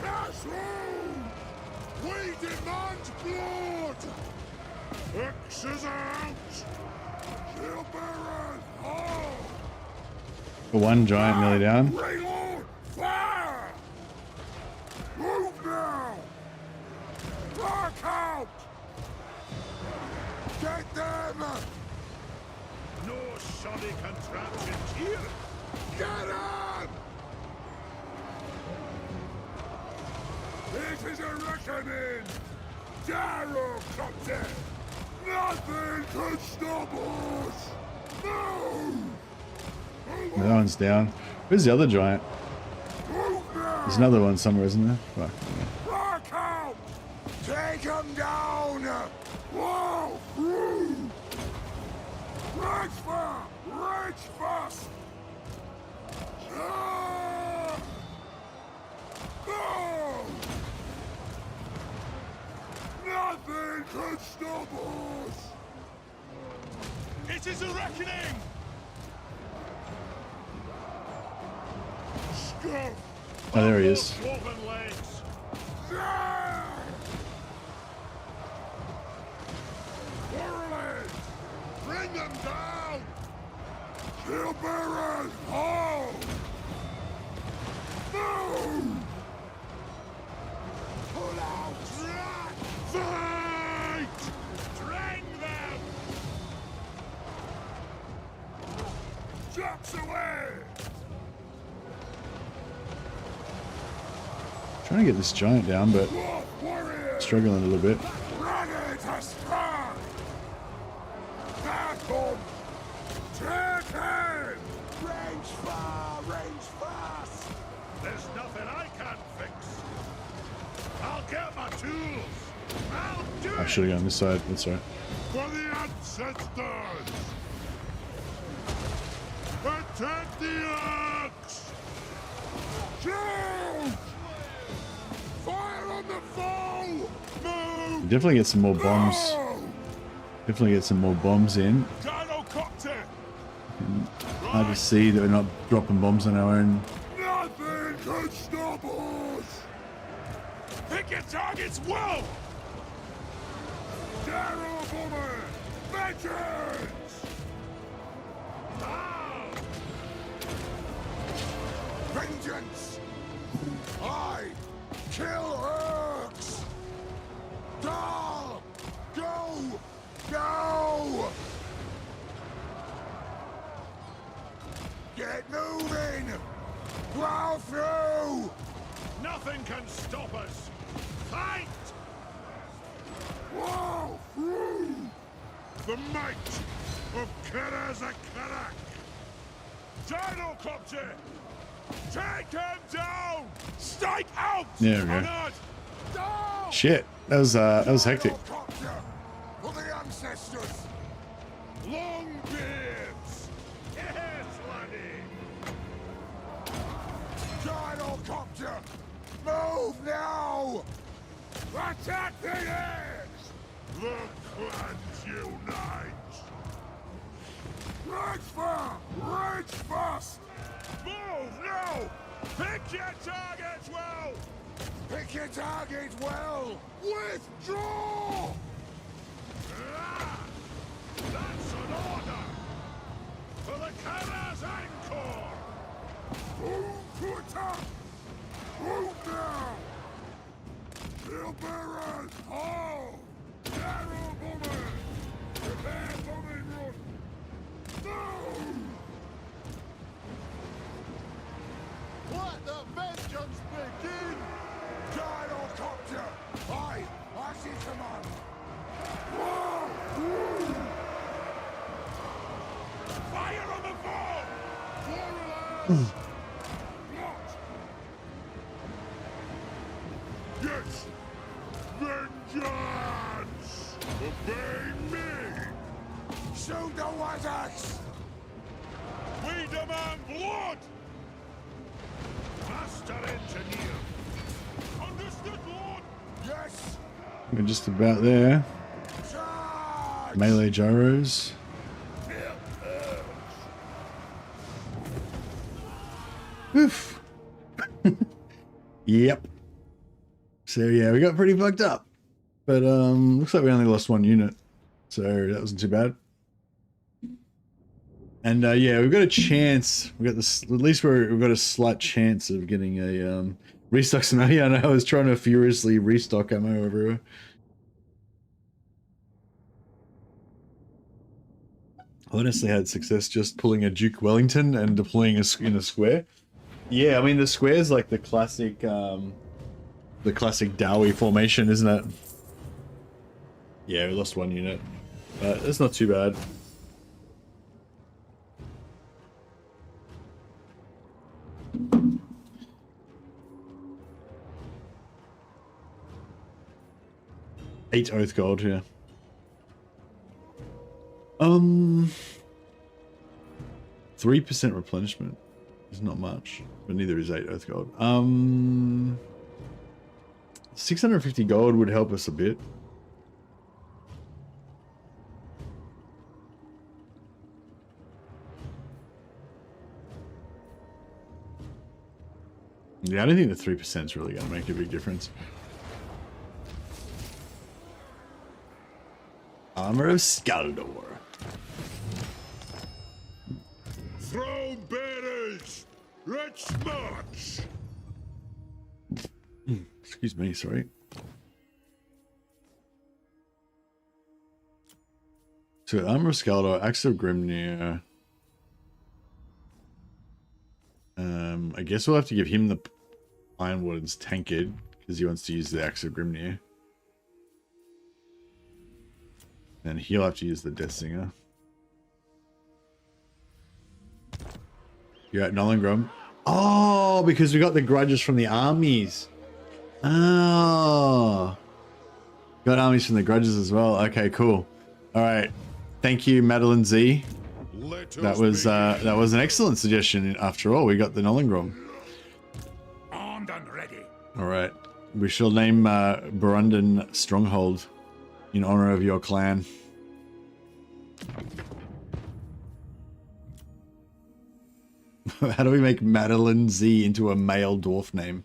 [SPEAKER 2] Pass through! We demand blood! Axe is out! Shield bearers, hold!
[SPEAKER 1] The one giant nearly down.
[SPEAKER 2] Reload! Fire! Move now! Mark out! Get them! No shoddy contraptions here! Get them! This is a reckoning! Gyrocopter! Nothing can stop us! No!
[SPEAKER 1] That one's down. Where's the other giant?
[SPEAKER 2] Move now!
[SPEAKER 1] There's another one somewhere, isn't there? Fuck. Yeah.
[SPEAKER 2] Rock out! Take him down! Whoa! Through! Rage fire! Rage fast! Ah! No! Nothing can stop us! It is a reckoning! Scum!
[SPEAKER 1] Oh, there he is.
[SPEAKER 2] Woven legs! Ah! Warlords! Bring them down! Shield bearers, hold! Move! Pull out! Fight! Drag them! Jumps away!
[SPEAKER 1] Trying to get this giant down, but
[SPEAKER 2] Warrior!
[SPEAKER 1] struggling a little bit.
[SPEAKER 2] Ready to strike! Battle! Take aim! Range far! Range fast! There's nothing I can't fix! I'll get my tools! I'll do
[SPEAKER 1] I should have gone this side. That's right.
[SPEAKER 2] for the ancestors! Attack the axe! Shoot! Fire on the foe! Move!
[SPEAKER 1] Definitely get some more bombs.
[SPEAKER 2] No!
[SPEAKER 1] Definitely get some more bombs in.
[SPEAKER 2] Gyrocopter!
[SPEAKER 1] Hard to see that we're not dropping bombs on our own.
[SPEAKER 2] Nothing can stop us! Pick your targets well! Gyro bomber! Vengeance! Ah! Vengeance! I kill Urks! Dahl! Go! Go! Get moving! the might of Karazakarak! Gyrocopter! Take him down! Strike out!
[SPEAKER 1] There we go.
[SPEAKER 2] Honored! Down!
[SPEAKER 1] Shit, that was hectic.
[SPEAKER 2] Gyrocopter for the ancestors! Longbeards! Yes, laddie! Gyrocopter! Move now! Attack the eggs! The clans unite! Reach fast! Move now! Pick your targets well! Pick your targets well! Withdraw! Ah! That's an order! For the Karaz Angkor! Move to attack! Move now! Steel bearers! Hold! Arrow bombers! Prepare bombing run! Move! Let the vengeance begin! Gyrocopter! Aye! As you command! Fire on the ball! Warriors! What? Yes! Vengeance! Obey me! Shoot the Wazax! We demand blood! Master Engineer! Understood, Lord! Yes!
[SPEAKER 1] We're just about there.
[SPEAKER 2] Charge!
[SPEAKER 1] Melee gyros. Oof. Yep. So yeah, we got pretty fucked up. But looks like we only lost one unit. So that wasn't too bad. And yeah, we've got a chance. We got this. At least we've got a slight chance of getting a restock some ammo. Yeah, I know. I was trying to furiously restock ammo everywhere. I honestly had success just pulling a Duke Wellington and deploying in a square. Yeah, I mean the square is like the classic Dowie formation, isn't it? Yeah, we lost one unit, but it's not too bad. Eight oath gold here. 3% replenishment is not much, but neither is 8 oath gold. 650 gold would help us a bit. Yeah, I don't think the 3% is really going to make a big difference. Armor of Skaldor.
[SPEAKER 2] Throne bearers! Let's march!
[SPEAKER 1] Excuse me, sorry. So Armor of Skaldor, Axe of Grimnir. I guess we'll have to give him the Ironwood's tankard because he wants to use the Axe of Grimnir. And he'll have to use the Death Singer. You're at Nollengrom. Oh, because we got the grudges from the armies. Oh. Got armies from the grudges as well. Okay, cool. All right. Thank you, Madeline Z. That was an excellent suggestion after all. We got the Nollengrom.
[SPEAKER 2] Armed and ready.
[SPEAKER 1] All right. We shall name Burundan Stronghold in honor of your clan. How do we make Madeline Z into a male dwarf name?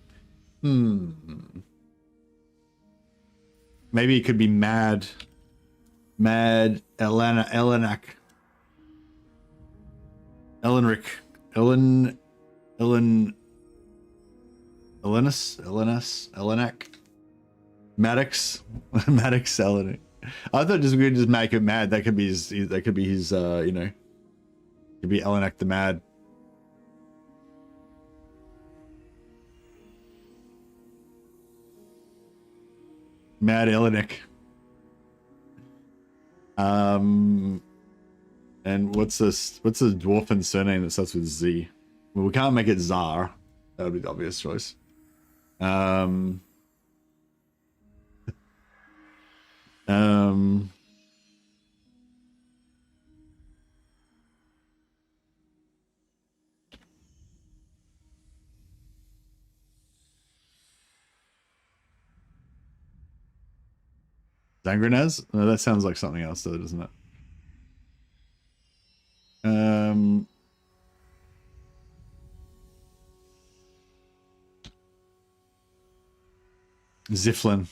[SPEAKER 1] Maybe it could be Mad Elenak. Elenric. Elenak. Maddox. Maddox Elenak. I thought we could just make it Mad. That could be his, you know, could be Elenak the Mad. Mad Elenak. And what's this? What's the dwarfen surname that starts with Z? Well, we can't make it Czar. That would be the obvious choice. Zangranaz? No, that sounds like something else though, doesn't it? Ziflin.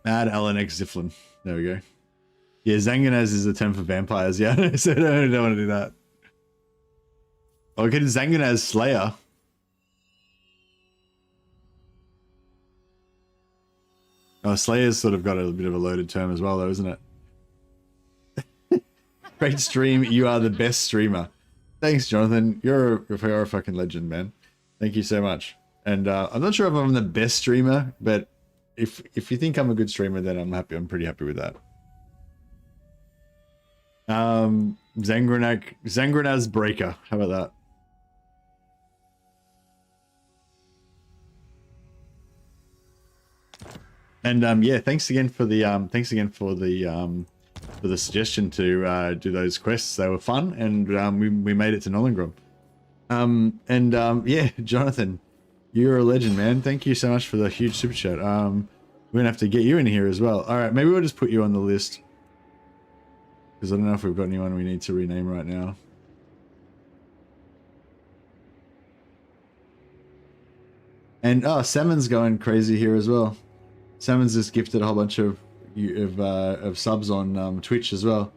[SPEAKER 1] Add Alenex Ziflin. There we go. Yeah, Zanganaz is a term for vampires. Yeah, so I don't want to do that. Okay, Zanganaz Slayer. Oh, Slayer's sort of got a bit of a loaded term as well, though, isn't it? Great stream. You are the best streamer. Thanks, Jonathan. You're a fucking legend, man. Thank you so much. And I'm not sure if I'm the best streamer, but if you think I'm a good streamer, then I'm happy. I'm pretty happy with that. Zangranaz Breaker. How about that? And yeah, thanks again for the suggestion to do those quests. They were fun, and we made it to Nollengrom. Yeah, Jonathan, you're a legend, man. Thank you so much for the huge super chat. We're gonna have to get you in here as well. All right, maybe we'll just put you on the list because I don't know if we've got anyone we need to rename right now. And oh, Salmon's going crazy here as well. Salmon's just gifted a whole bunch of subs on Twitch as well.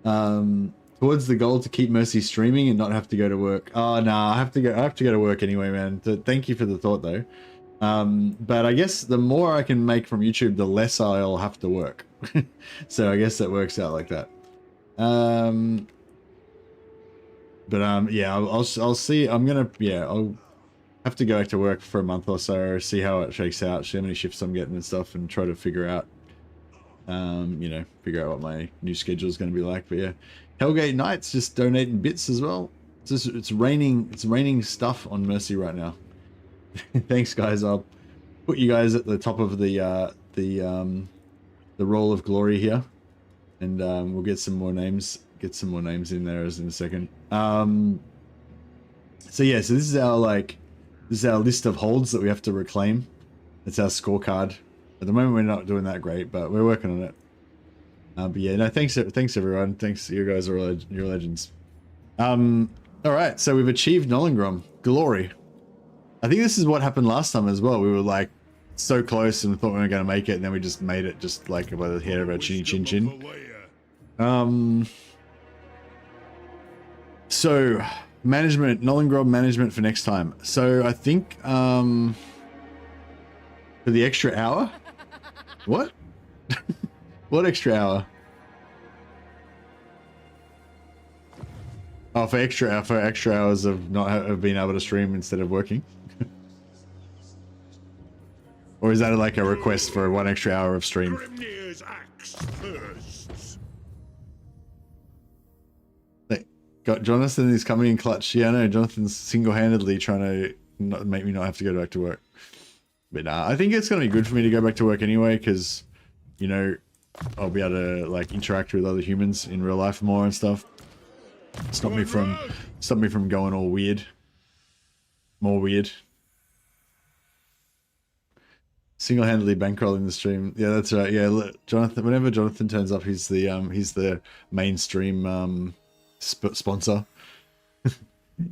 [SPEAKER 1] Towards the goal to keep Mercy streaming and not have to go to work. Oh no, I have to go to work anyway, man. Thank you for the thought though. But I guess the more I can make from YouTube, the less I'll have to work. So I guess that works out like that. Yeah, I'll see. I'll have to go back to work for a month or so, see how it shakes out, see how many shifts I'm getting and stuff, and try to figure out, figure out what my new schedule is going to be like. But yeah, Hellgate Knights just donating bits as well. It's raining stuff on Mercy right now. Thanks, guys. I'll put you guys at the top of the roll of glory here, and we'll get some more names. Get some more names in there in a second. So yeah, so this is our list of holds that we have to reclaim. It's our scorecard. At the moment, we're not doing that great, but we're working on it. But yeah, no, thanks everyone. Thanks, you guys are you're legends. All right, so we've achieved Nollengrom glory. I think this is what happened last time as well. We were like so close and thought we were going to make it, and then we just made it just like by the hair of our chinny chin chin. So management, Nollengrom management for next time. So I think for the extra hour. What? What extra hour? Oh, for extra hours of of being able to stream instead of working. Or is that like a request for 1 extra hour of stream?
[SPEAKER 2] Grimnir's axe first.
[SPEAKER 1] Got Jonathan is coming in clutch. Yeah, I know Jonathan's single-handedly trying to make me not have to go back to work. But nah, I think it's going to be good for me to go back to work anyway, because, you know, I'll be able to like interact with other humans in real life more and stuff. Stop me from going all weird. More weird. Single-handedly bankrolling the stream. Yeah, that's right. Yeah, Jonathan. Whenever Jonathan turns up, he's the mainstream sponsor.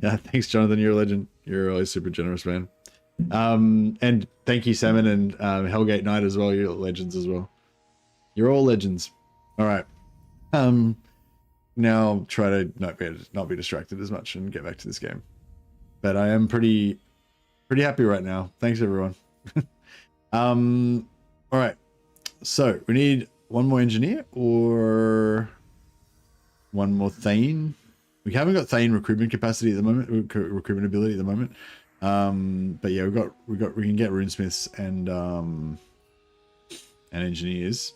[SPEAKER 1] Yeah, thanks, Jonathan. You're a legend. You're always super generous, man. And thank you, Salmon and Hellgate Knight as well. You're legends as well. You're all legends. All right. Now I'll try to not be distracted as much and get back to this game. But I am pretty happy right now. Thanks, everyone. All right. So we need one more engineer or one more Thane. We haven't got Thane recruitment capacity at the moment, recruitment ability at the moment. But yeah, we can get runesmiths and engineers.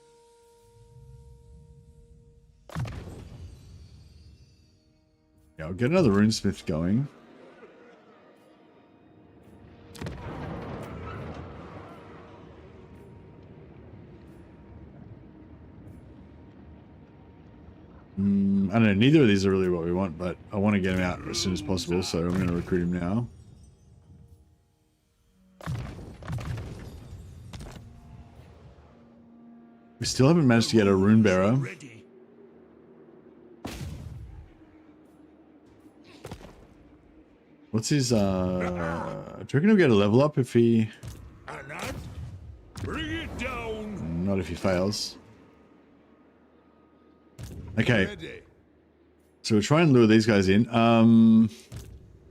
[SPEAKER 1] Yeah, I'll get another runesmith going. I don't know, neither of these are really what we want, but I want to get him out as soon as possible, so I'm going to recruit him now. We still haven't managed to get a rune bearer. What's his, do you reckon he'll get a level up if he...
[SPEAKER 2] Bring it down.
[SPEAKER 1] Not if he fails. Okay. So we'll try and lure these guys in.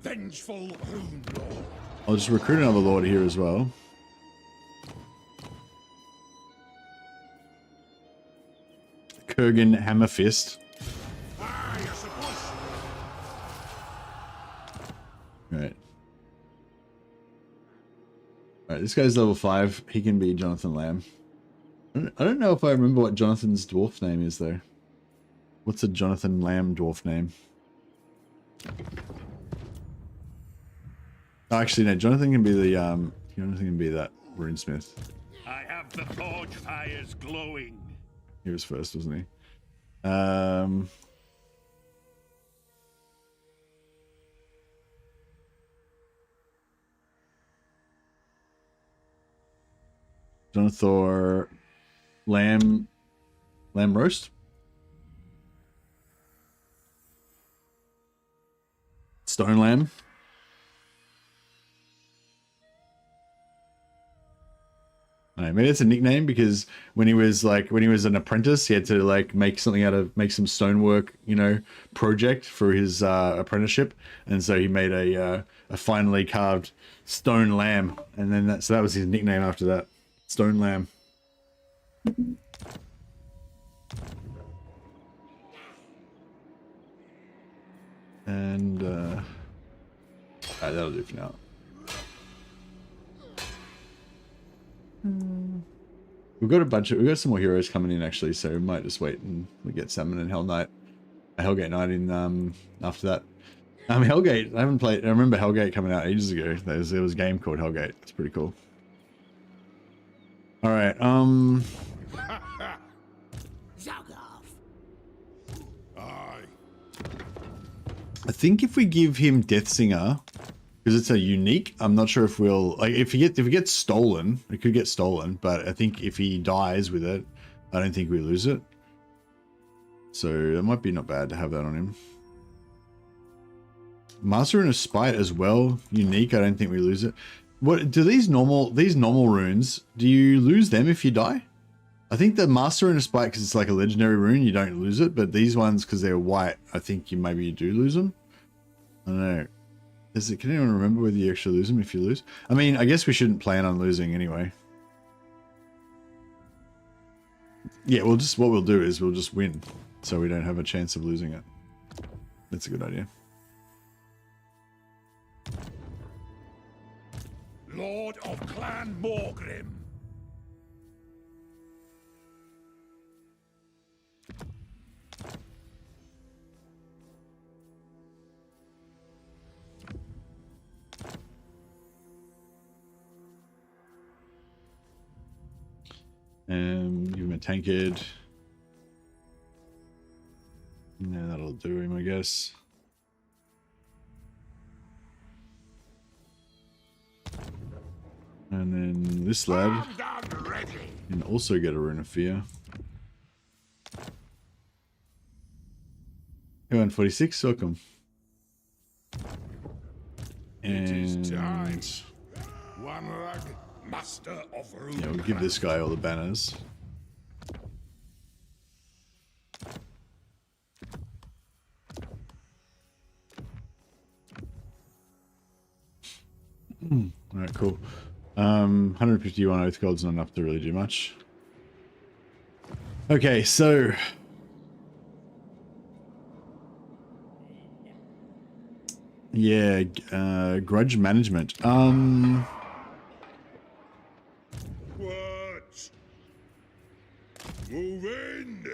[SPEAKER 2] Vengeful Rune Lord.
[SPEAKER 1] I'll just recruit another lord here as well. Kurgan Hammerfist. Right. Alright, this guy's level 5. He can be Jonathan Lamb. I don't know if I remember what Jonathan's dwarf name is, though. What's a Jonathan Lamb dwarf name? Oh, actually, no. Jonathan can be the Jonathan can be that runesmith.
[SPEAKER 2] I have the forge fires glowing.
[SPEAKER 1] He was first, wasn't he? Jonathan Lamb roast. Stone lamb. I don't know, maybe it's a nickname because when he was an apprentice, he had to like make some stonework, you know, project for his apprenticeship, and so he made a finely carved stone lamb, and then that was his nickname after that, Stone Lamb. And alright, that'll do for now. We've got some more heroes coming in actually, so we might just wait and we get Salmon and Hellgate Knight in after that. Hellgate, I haven't played. I remember Hellgate coming out ages ago. There was a game called Hellgate. It's pretty cool. All right. I think if we give him Deathsinger, because it's a unique, I'm not sure if we'll like if it gets stolen, it could get stolen, but I think if he dies with it, I don't think we lose it. So that might be not bad to have that on him. Master in a Spite as well, unique. I don't think we lose it. What do these normal runes? Do you lose them if you die? I think the Master in a Spite, because it's like a legendary rune, you don't lose it. But these ones, because they're white, I think maybe you do lose them. I don't know. Can anyone remember whether you actually lose them if you lose? I mean, I guess we shouldn't plan on losing anyway. Yeah, what we'll do is we'll just win, so we don't have a chance of losing it. That's a good idea.
[SPEAKER 2] Lord of Clan Thorgrim.
[SPEAKER 1] Give him a tankard. Yeah, that'll do him, I guess. And then this lad can also get a Rune of Fear. 146, welcome. And
[SPEAKER 2] One rag, master of rune.
[SPEAKER 1] yeah, we'll give this guy all the banners. Alright, cool. 151 Oath Gold's not enough to really do much. Okay, so Yeah, grudge management.
[SPEAKER 2] What? Move in.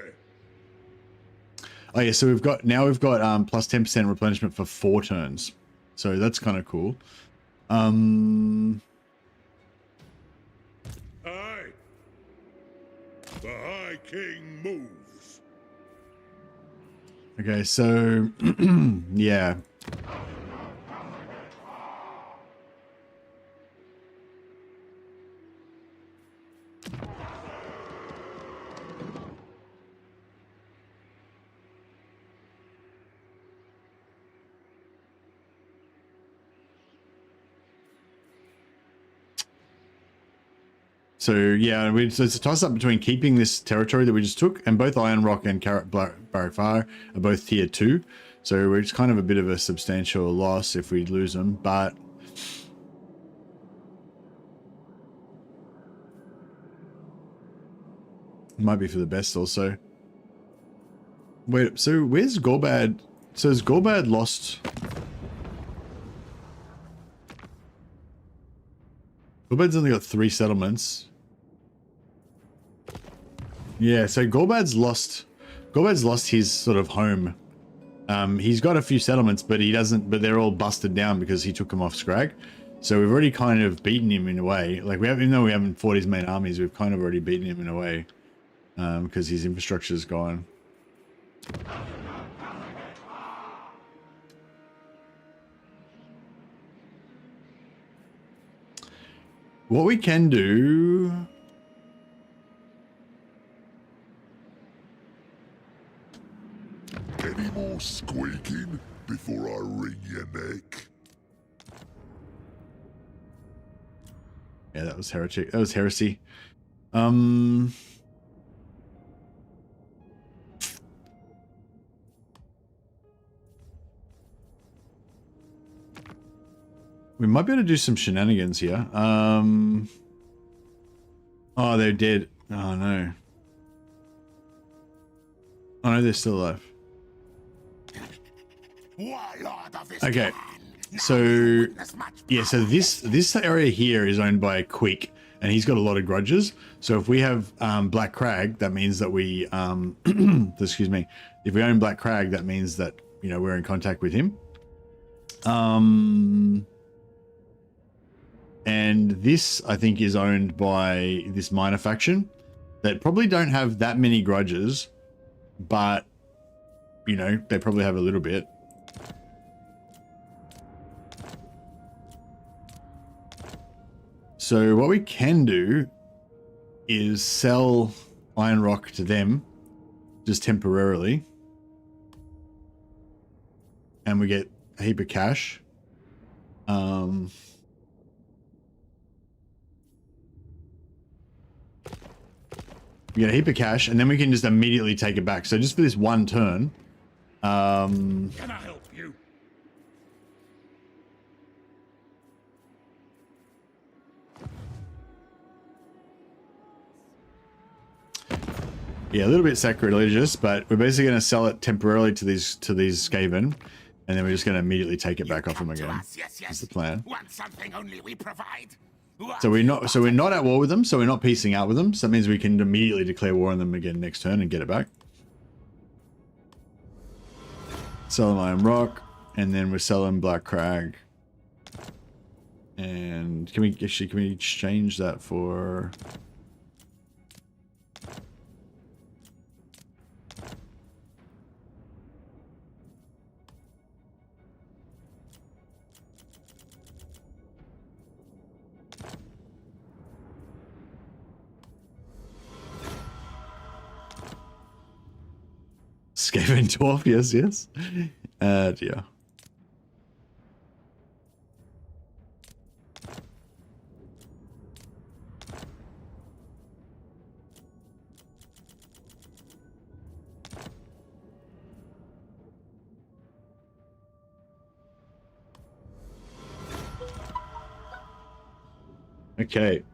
[SPEAKER 1] Oh yeah, so we've got plus 10% replenishment for 4 turns. So that's kind of cool.
[SPEAKER 2] Aye. The High King moves.
[SPEAKER 1] Okay, so yeah. So yeah, so it's a toss up between keeping this territory that we just took, and both Iron Rock and Barrack Fire are both tier 2. So it's kind of a bit of a substantial loss if we lose them, but it might be for the best also. Wait, so where's Gorbad? So has Gorbad lost? Gorbad's only got 3 settlements. Yeah, so Gorbad's lost his sort of home. He's got a few settlements, but he doesn't. But they're all busted down because he took them off Scrag. So we've already kind of beaten him in a way. Like even though we haven't fought his main armies, we've kind of already beaten him in a way because his infrastructure is gone. What we can do.
[SPEAKER 2] Any more squeaking before I wring your neck?
[SPEAKER 1] Yeah, that was heretic. That was heresy. We might be able to do some shenanigans here. Oh, they're dead. Oh no. Oh no, they're still alive. Okay, so yeah, so this area here is owned by Quick, and he's got a lot of grudges. So if we have Black Crag, that means that we excuse me. If we own Black Crag, that means that we're in contact with him. And this I think is owned by this minor faction that probably don't have that many grudges, but they probably have a little bit. So what we can do is sell Iron Rock to them just temporarily, and we get a heap of cash. We get a heap of cash, and then we can just immediately take it back. So just for this one turn.
[SPEAKER 2] Can I help you?
[SPEAKER 1] Yeah, a little bit sacrilegious, but we're basically going to sell it temporarily to these Skaven, and then we're just going to immediately take it back off them again. That's the plan.
[SPEAKER 3] Want something only we provide?
[SPEAKER 1] So we're not at war with them, so we're not piecing out with them. So that means we can immediately declare war on them again next turn and get it back. Sell them Iron Rock, and then we're selling Black Crag. And can we exchange that for? Skaven Dwarf, yes. Dear. Okay.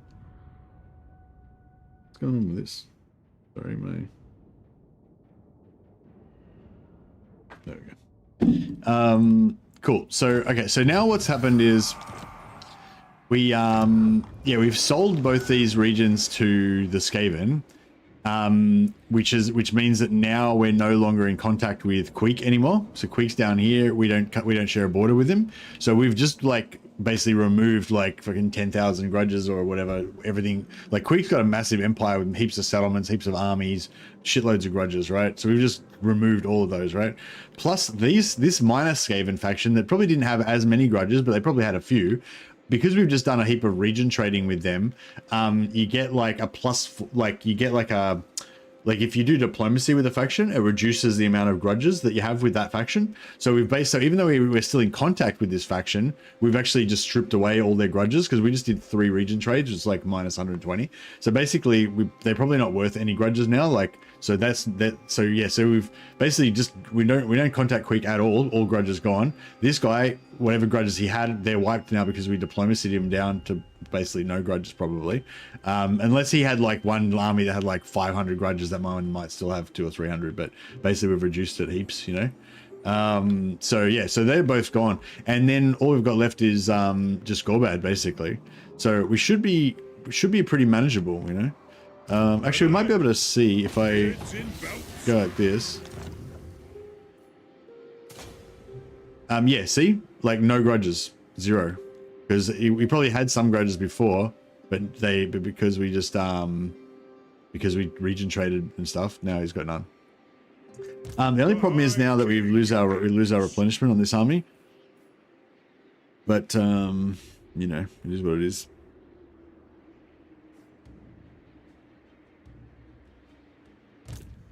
[SPEAKER 1] What's going on with this? Sorry, my... There we go. cool. So, okay, so now what's happened is we, we've sold both these regions to the Skaven, which means that now we're no longer in contact with Queek anymore. So Queek's down here. We don't share a border with him. So we've just like basically removed like fucking 10,000 grudges or whatever. Everything like Queek's got a massive empire with heaps of settlements, heaps of armies, shitloads of grudges, right? So we've just removed all of those, right? Plus this minor Skaven faction that probably didn't have as many grudges, but they probably had a few. Because we've just done a heap of region trading with them, you get like a plus, like you get like a, like if you do diplomacy with a faction, it reduces the amount of grudges that you have with that faction. So so even though we're still in contact with this faction, we've actually just stripped away all their grudges because we just did 3 region trades, which is like minus 120. So basically they're probably not worth any grudges now. Like, so that's that. So yeah, so we've basically just, we don't contact Queek at all grudges gone. This guy, whatever grudges he had, they're wiped now because we diplomacied him down to basically no grudges probably. Unless he had like one army that had like 500 grudges, that one might still have 200 or 300, but basically we've reduced it heaps, you know. So yeah, so they're both gone. And then all we've got left is just Gorbad basically. So we should be pretty manageable, you know. Actually, we might be able to see if I go like this. Yeah, see? Like no grudges, 0. Because we probably had some grudges before, but because we just because we region traded and stuff, now he's got none. The only problem is now that we lose our replenishment on this army. But you know, it is what it is.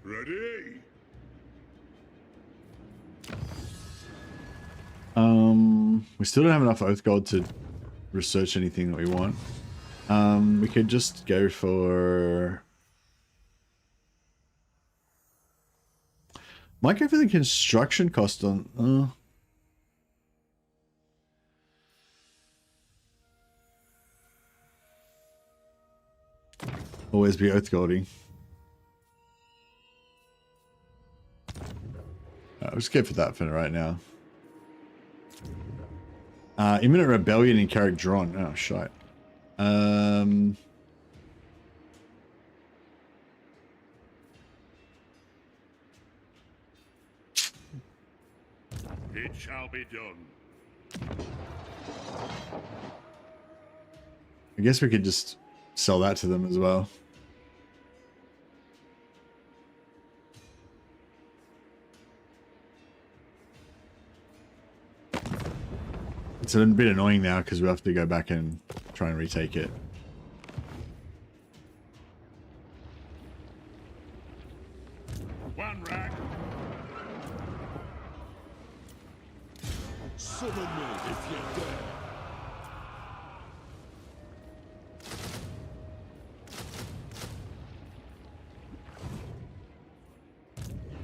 [SPEAKER 2] Ready?
[SPEAKER 1] We still don't have enough Oath Gold to research anything that we want. We could just go for... Might go for the construction cost on... Always be Oath Golding. I'll just go for that for right now. Imminent Rebellion in Carrick Drawn. Oh, shite.
[SPEAKER 2] It shall be done.
[SPEAKER 1] I guess we could just sell that to them as well. It's a bit annoying now because we have to go back and try and retake it.
[SPEAKER 2] One rack. Summon me if you dare.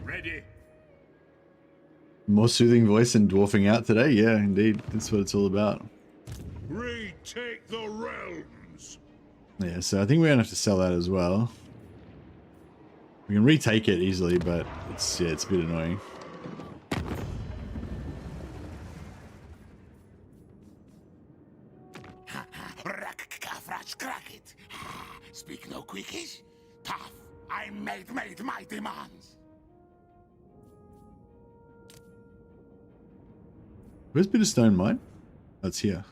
[SPEAKER 2] Ready.
[SPEAKER 1] More soothing voice and dwarfing out today? Yeah, indeed. That's what it's all about.
[SPEAKER 2] Retake the realms.
[SPEAKER 1] Yeah, so I think we're going to have to sell that as well. We can retake it easily, but it's, yeah, it's a bit annoying.
[SPEAKER 3] Speak no quickish. Tough. I made my demands.
[SPEAKER 1] Where's Bitterstone Mine? That's here.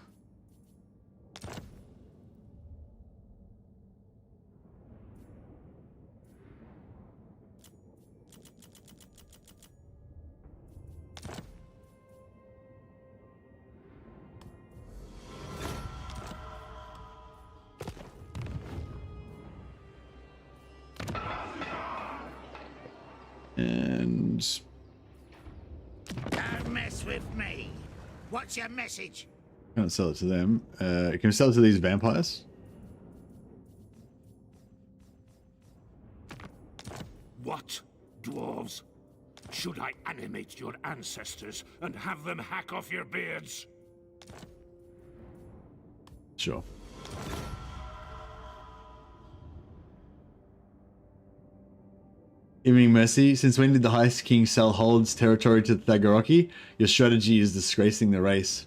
[SPEAKER 1] And
[SPEAKER 3] Don't mess with me. What's your message?
[SPEAKER 1] can't sell it to them. Can we sell it to these vampires?
[SPEAKER 2] What? Dwarves? Should I animate your ancestors and have them hack off your beards?
[SPEAKER 1] Sure. Evening Mercy. Since when did the High King sell Hold's territory to the Thagoroki? Your strategy is disgracing the race.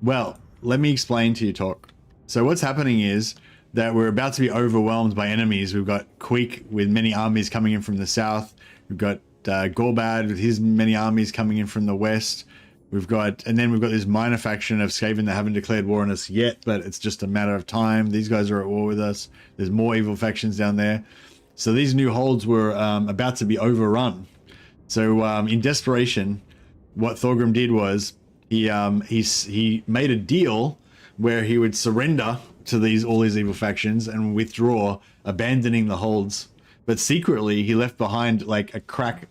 [SPEAKER 1] Well, let me explain to you, Talk. So what's happening is that we're about to be overwhelmed by enemies. We've got Queek with many armies coming in from the south. We've got Gorbad with his many armies coming in from the west. And then we've got this minor faction of Skaven that haven't declared war on us yet, but it's just a matter of time. These guys are at war with us. There's more evil factions down there. So these new holds were about to be overrun. So in desperation, what Thorgrim did was he made a deal where he would surrender to all these evil factions and withdraw, abandoning the holds. But secretly, he left behind like a crack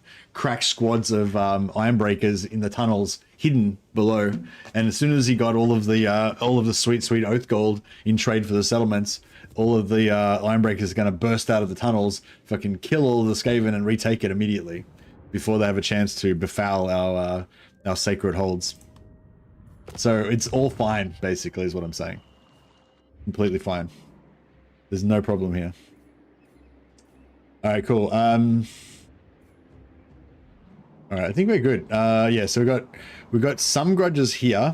[SPEAKER 1] squads of Ironbreakers in the tunnels, hidden below. And as soon as he got all of the sweet oath gold in trade for the settlements, all of the Ironbreakers are going to burst out of the tunnels, fucking kill all of the Skaven and retake it immediately before they have a chance to befoul our sacred holds. So it's all fine, basically, is what I'm saying. Completely fine. There's no problem here. All right, cool. All right, I think we're good. Yeah, so we got some grudges here.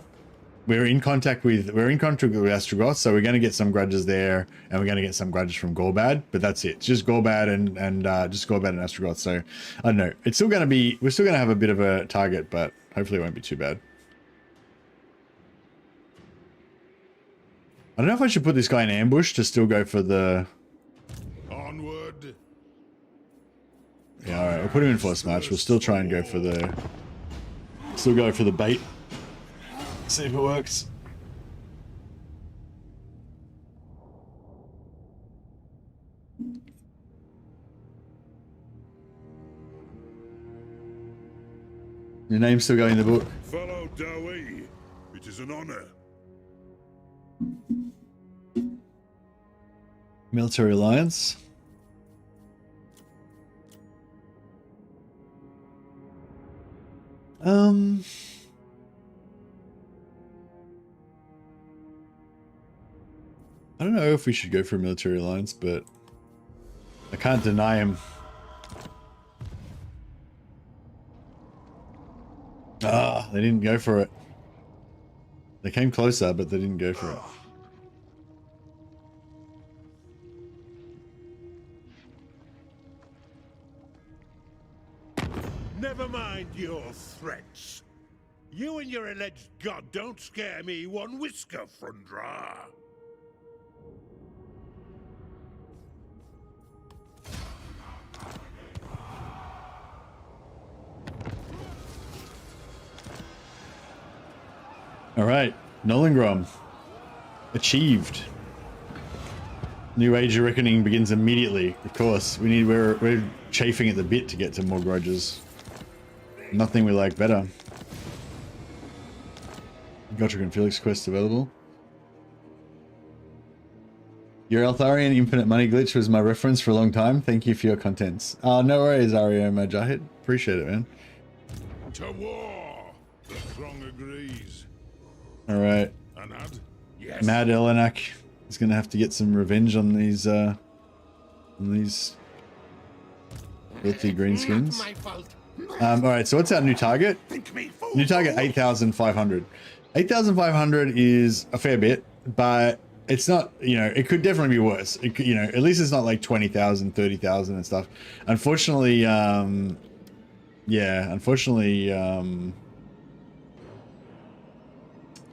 [SPEAKER 1] We're in contact with Ostrogoth, so we're going to get some grudges there, and we're going to get some grudges from Gorbad. But that's it. It's just Gorbad and just Gorbad and Ostrogoth. So I don't know. It's still going to be. We're still going to have a bit of a target, but hopefully it won't be too bad. I don't know if I should put this guy in ambush to still go for the.
[SPEAKER 2] Onward.
[SPEAKER 1] Yeah, all right. We'll put him in force march. We'll still try and go for the. Still go for the bait. See if it works. Your name's still going in the book.
[SPEAKER 2] Fellow Dowie, it is an honor.
[SPEAKER 1] Military alliance. I don't know if we should go for a military alliance, but I can't deny him. Ah, they didn't go for it. They came closer, but they didn't go for it.
[SPEAKER 2] Never mind your threats. You and your alleged god don't scare me one whisker, Frundra.
[SPEAKER 1] All right, Nolengrom achieved. New Age of Reckoning begins immediately. Of course, we're chafing at the bit to get to more grudges. Nothing we like better. Gotrek and Felix quest available. Your Altharian infinite money glitch was my reference for a long time. Thank you for your contents. Oh, no worries, Ario Majahid. Appreciate it, man.
[SPEAKER 2] To war. The throng agrees.
[SPEAKER 1] All right.
[SPEAKER 2] Anad? Yes.
[SPEAKER 1] Mad Elenak is going to have to get some revenge on these filthy greenskins. All right, so what's our new target? New target 8,500. 8,500 is a fair bit, but it's not, you know, it could definitely be worse. It could, you know, at least it's not like 20,000, 30,000 and stuff. Unfortunately, yeah, unfortunately,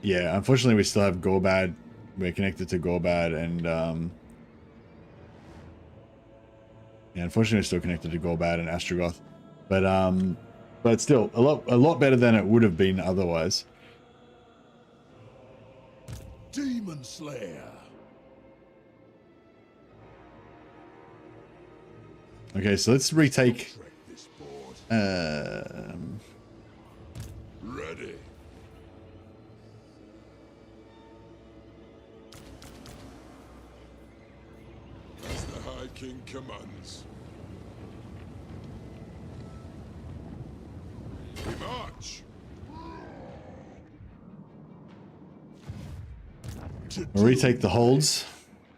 [SPEAKER 1] unfortunately we still have Gorbad. We're connected to Gorbad, and yeah, unfortunately we're still connected to Gorbad and Ostrogoth. But still a lot better than it would have been otherwise.
[SPEAKER 2] Demon Slayer.
[SPEAKER 1] Okay, so let's retake.
[SPEAKER 2] Ready. As the High King commands. We march.
[SPEAKER 1] We'll retake the holds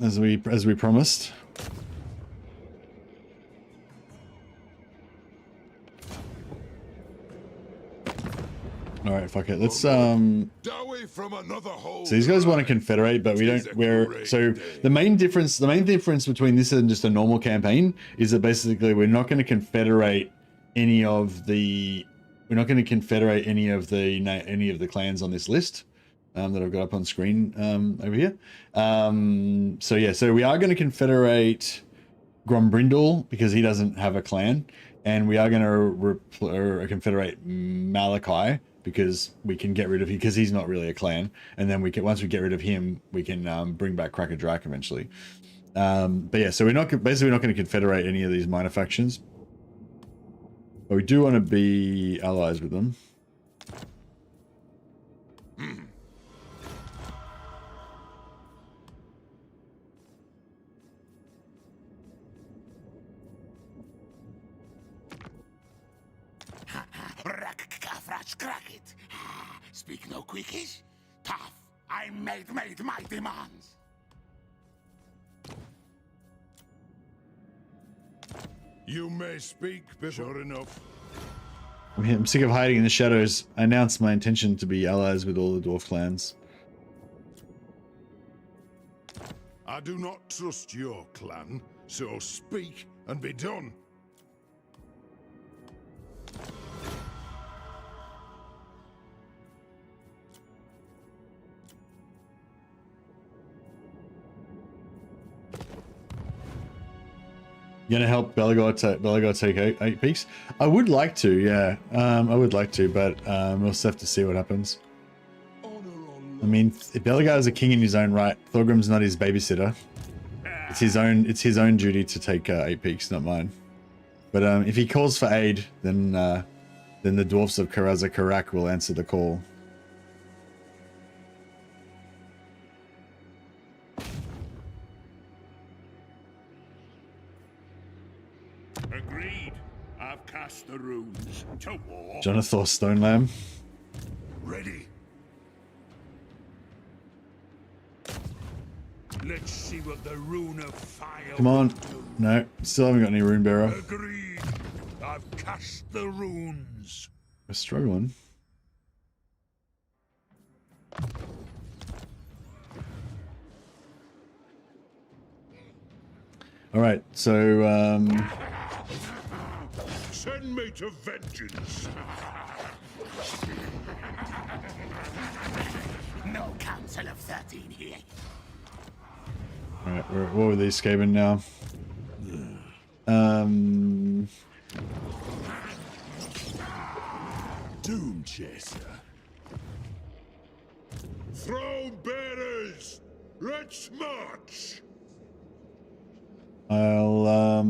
[SPEAKER 1] as we promised. All right, fuck it. Let's
[SPEAKER 3] Dowie from another hole.
[SPEAKER 1] So these guys want to confederate, but we don't. So the main difference between this and just a normal campaign is that basically we're not going to confederate any of the clans on this list that I've got up on screen over here. So yeah, so we are going to confederate Grombrindal because he doesn't have a clan, and we are going to confederate Malachi because we can get rid of him because he's not really a clan, and then once we get rid of him, we can bring back Cracker Drak eventually. But yeah, so we're not going to confederate any of these minor factions, but we do want to be allies with them.
[SPEAKER 3] Speak no quickies. Tough. I made my demands.
[SPEAKER 2] You may speak, sure enough.
[SPEAKER 1] I'm sick of hiding in the shadows. I announced my intention to be allies with all the dwarf clans.
[SPEAKER 2] I do not trust your clan, so speak and be done.
[SPEAKER 1] You gonna help Belagor take eight peaks? I would like to, yeah. I would like to, but we'll just have to see what happens. I mean, if Belagor is a king in his own right, Thorgrim's not his babysitter. It's his own duty to take 8 peaks, not mine. But if he calls for aid, then the dwarfs of Karaza Karak will answer the call.
[SPEAKER 2] Agreed. I've cast the runes to war.
[SPEAKER 1] Jonathan Stonelam.
[SPEAKER 2] Ready. Let's see what the rune of fire.
[SPEAKER 1] Come on. No, still haven't got any rune bearer.
[SPEAKER 2] Agreed. I've cast the runes.
[SPEAKER 1] We're struggling. All right, so
[SPEAKER 2] Send me to vengeance.
[SPEAKER 3] No council of 13 here.
[SPEAKER 1] all right, what were these Skaven now?
[SPEAKER 2] Doom chaser. Throne bearers, let's march.
[SPEAKER 1] I'll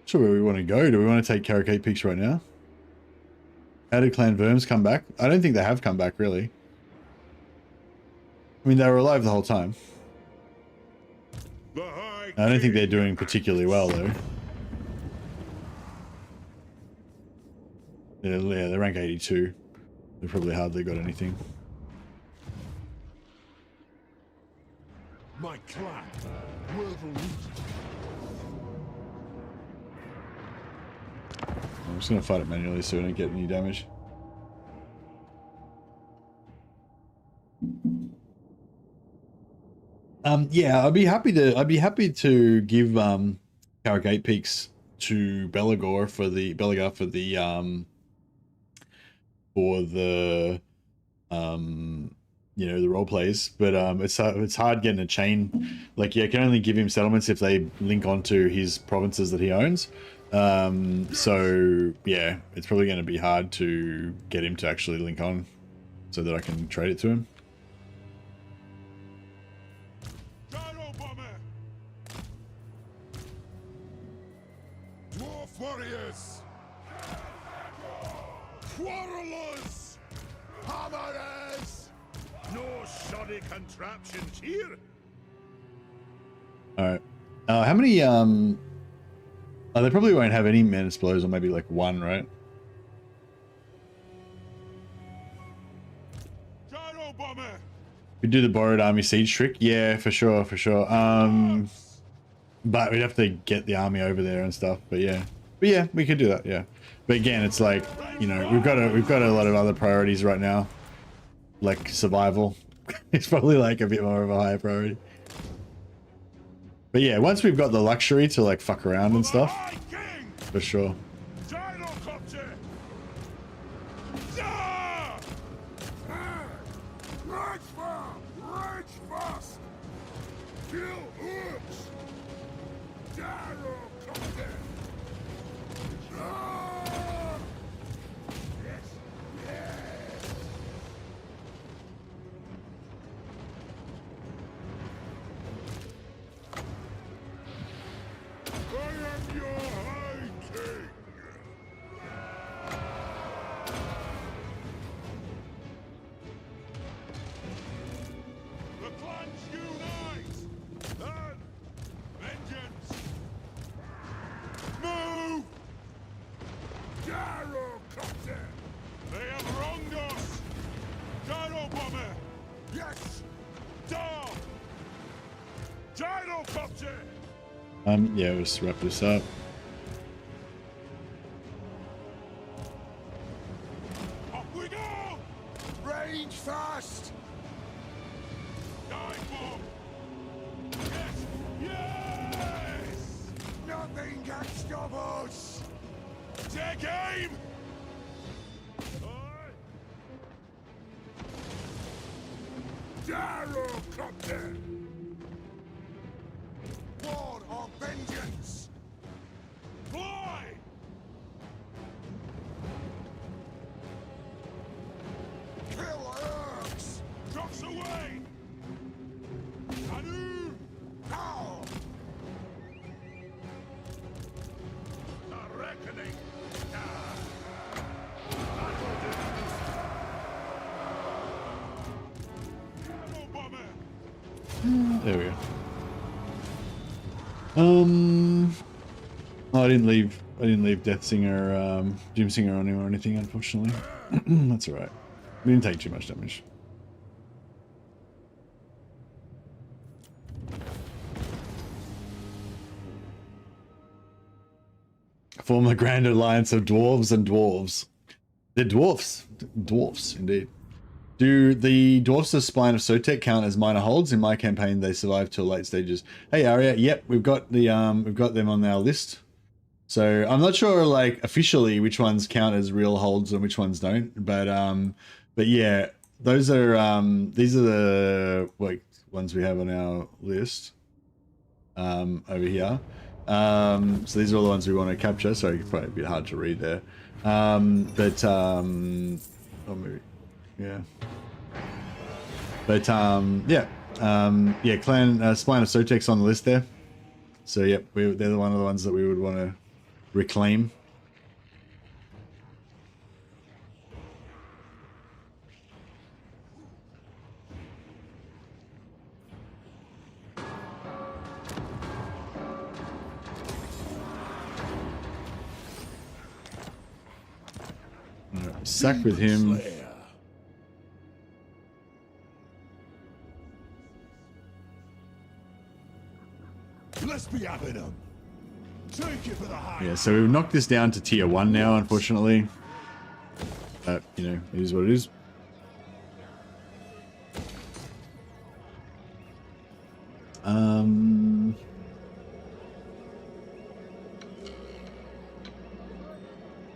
[SPEAKER 1] sure where we want to go. Do we want to take Karakate Peaks right now? How did Clan Verms come back? I don't think they have come back, really. I mean, they were alive the whole time. I don't think they're doing particularly well, though. Yeah, they're rank 82. They probably hardly got anything.
[SPEAKER 2] My clan, Wervel.
[SPEAKER 1] I'm just going to fight it manually so we don't get any damage. Yeah, I'd be happy to give Karakate Peaks to Belagor for the you know, the role plays, but it's hard getting a chain. Like, you can only give him settlements if they link onto his provinces that he owns. So yeah, it's probably going to be hard to get him to actually link on so that I can trade it to him.
[SPEAKER 2] Dwarf warriors, quarrelers, hammerers, no shoddy contraptions here.
[SPEAKER 1] All right. How many? Oh, they probably won't have any menace blows, or maybe like one, right?
[SPEAKER 2] Gyro bomber.
[SPEAKER 1] We do the borrowed army siege trick, yeah, for sure. But we'd have to get the army over there and stuff. But yeah, But yeah, we could do that. Yeah, but again, it's like, you know, we've got a lot of other priorities right now, like survival. It's probably like a bit more of a higher priority. But yeah, once we've got the luxury to like fuck around and stuff, for sure. Yeah, let's wrap this up.
[SPEAKER 3] Up we go! Range fast! Dive bomb! Yes! Yes! Nothing can stop us! Take aim! Gyrocopter! War of vengeance! Fly! Kill Urks! Drops away! Anu! Now! The reckoning!
[SPEAKER 1] There we go. Oh, I didn't leave Death Singer, Doom Singer on him or anything, unfortunately. That's alright. We didn't take too much damage. Form a grand alliance of dwarves and dwarves. They're dwarfs. Dwarfs, indeed. Do the Dwarfs of Spine of Sotek count as minor holds? In my campaign, they survive till late stages. Hey, Arya. Yep, we've got them on our list. So I'm not sure, like, officially which ones count as real holds and which ones don't. But yeah, those are these are the ones we have on our list over here. So these are all the ones we want to capture. Sorry, it's probably a bit hard to read there. Oh, maybe. Yeah. But yeah, clan Spine of Sotek's on the list there. So yep, they're one of the ones that we would want to reclaim. Sack with him.
[SPEAKER 3] Let's be having them. Take it for the high.
[SPEAKER 1] Yeah, so we've knocked this down to tier 1 now, unfortunately. But, you know, it is what it is.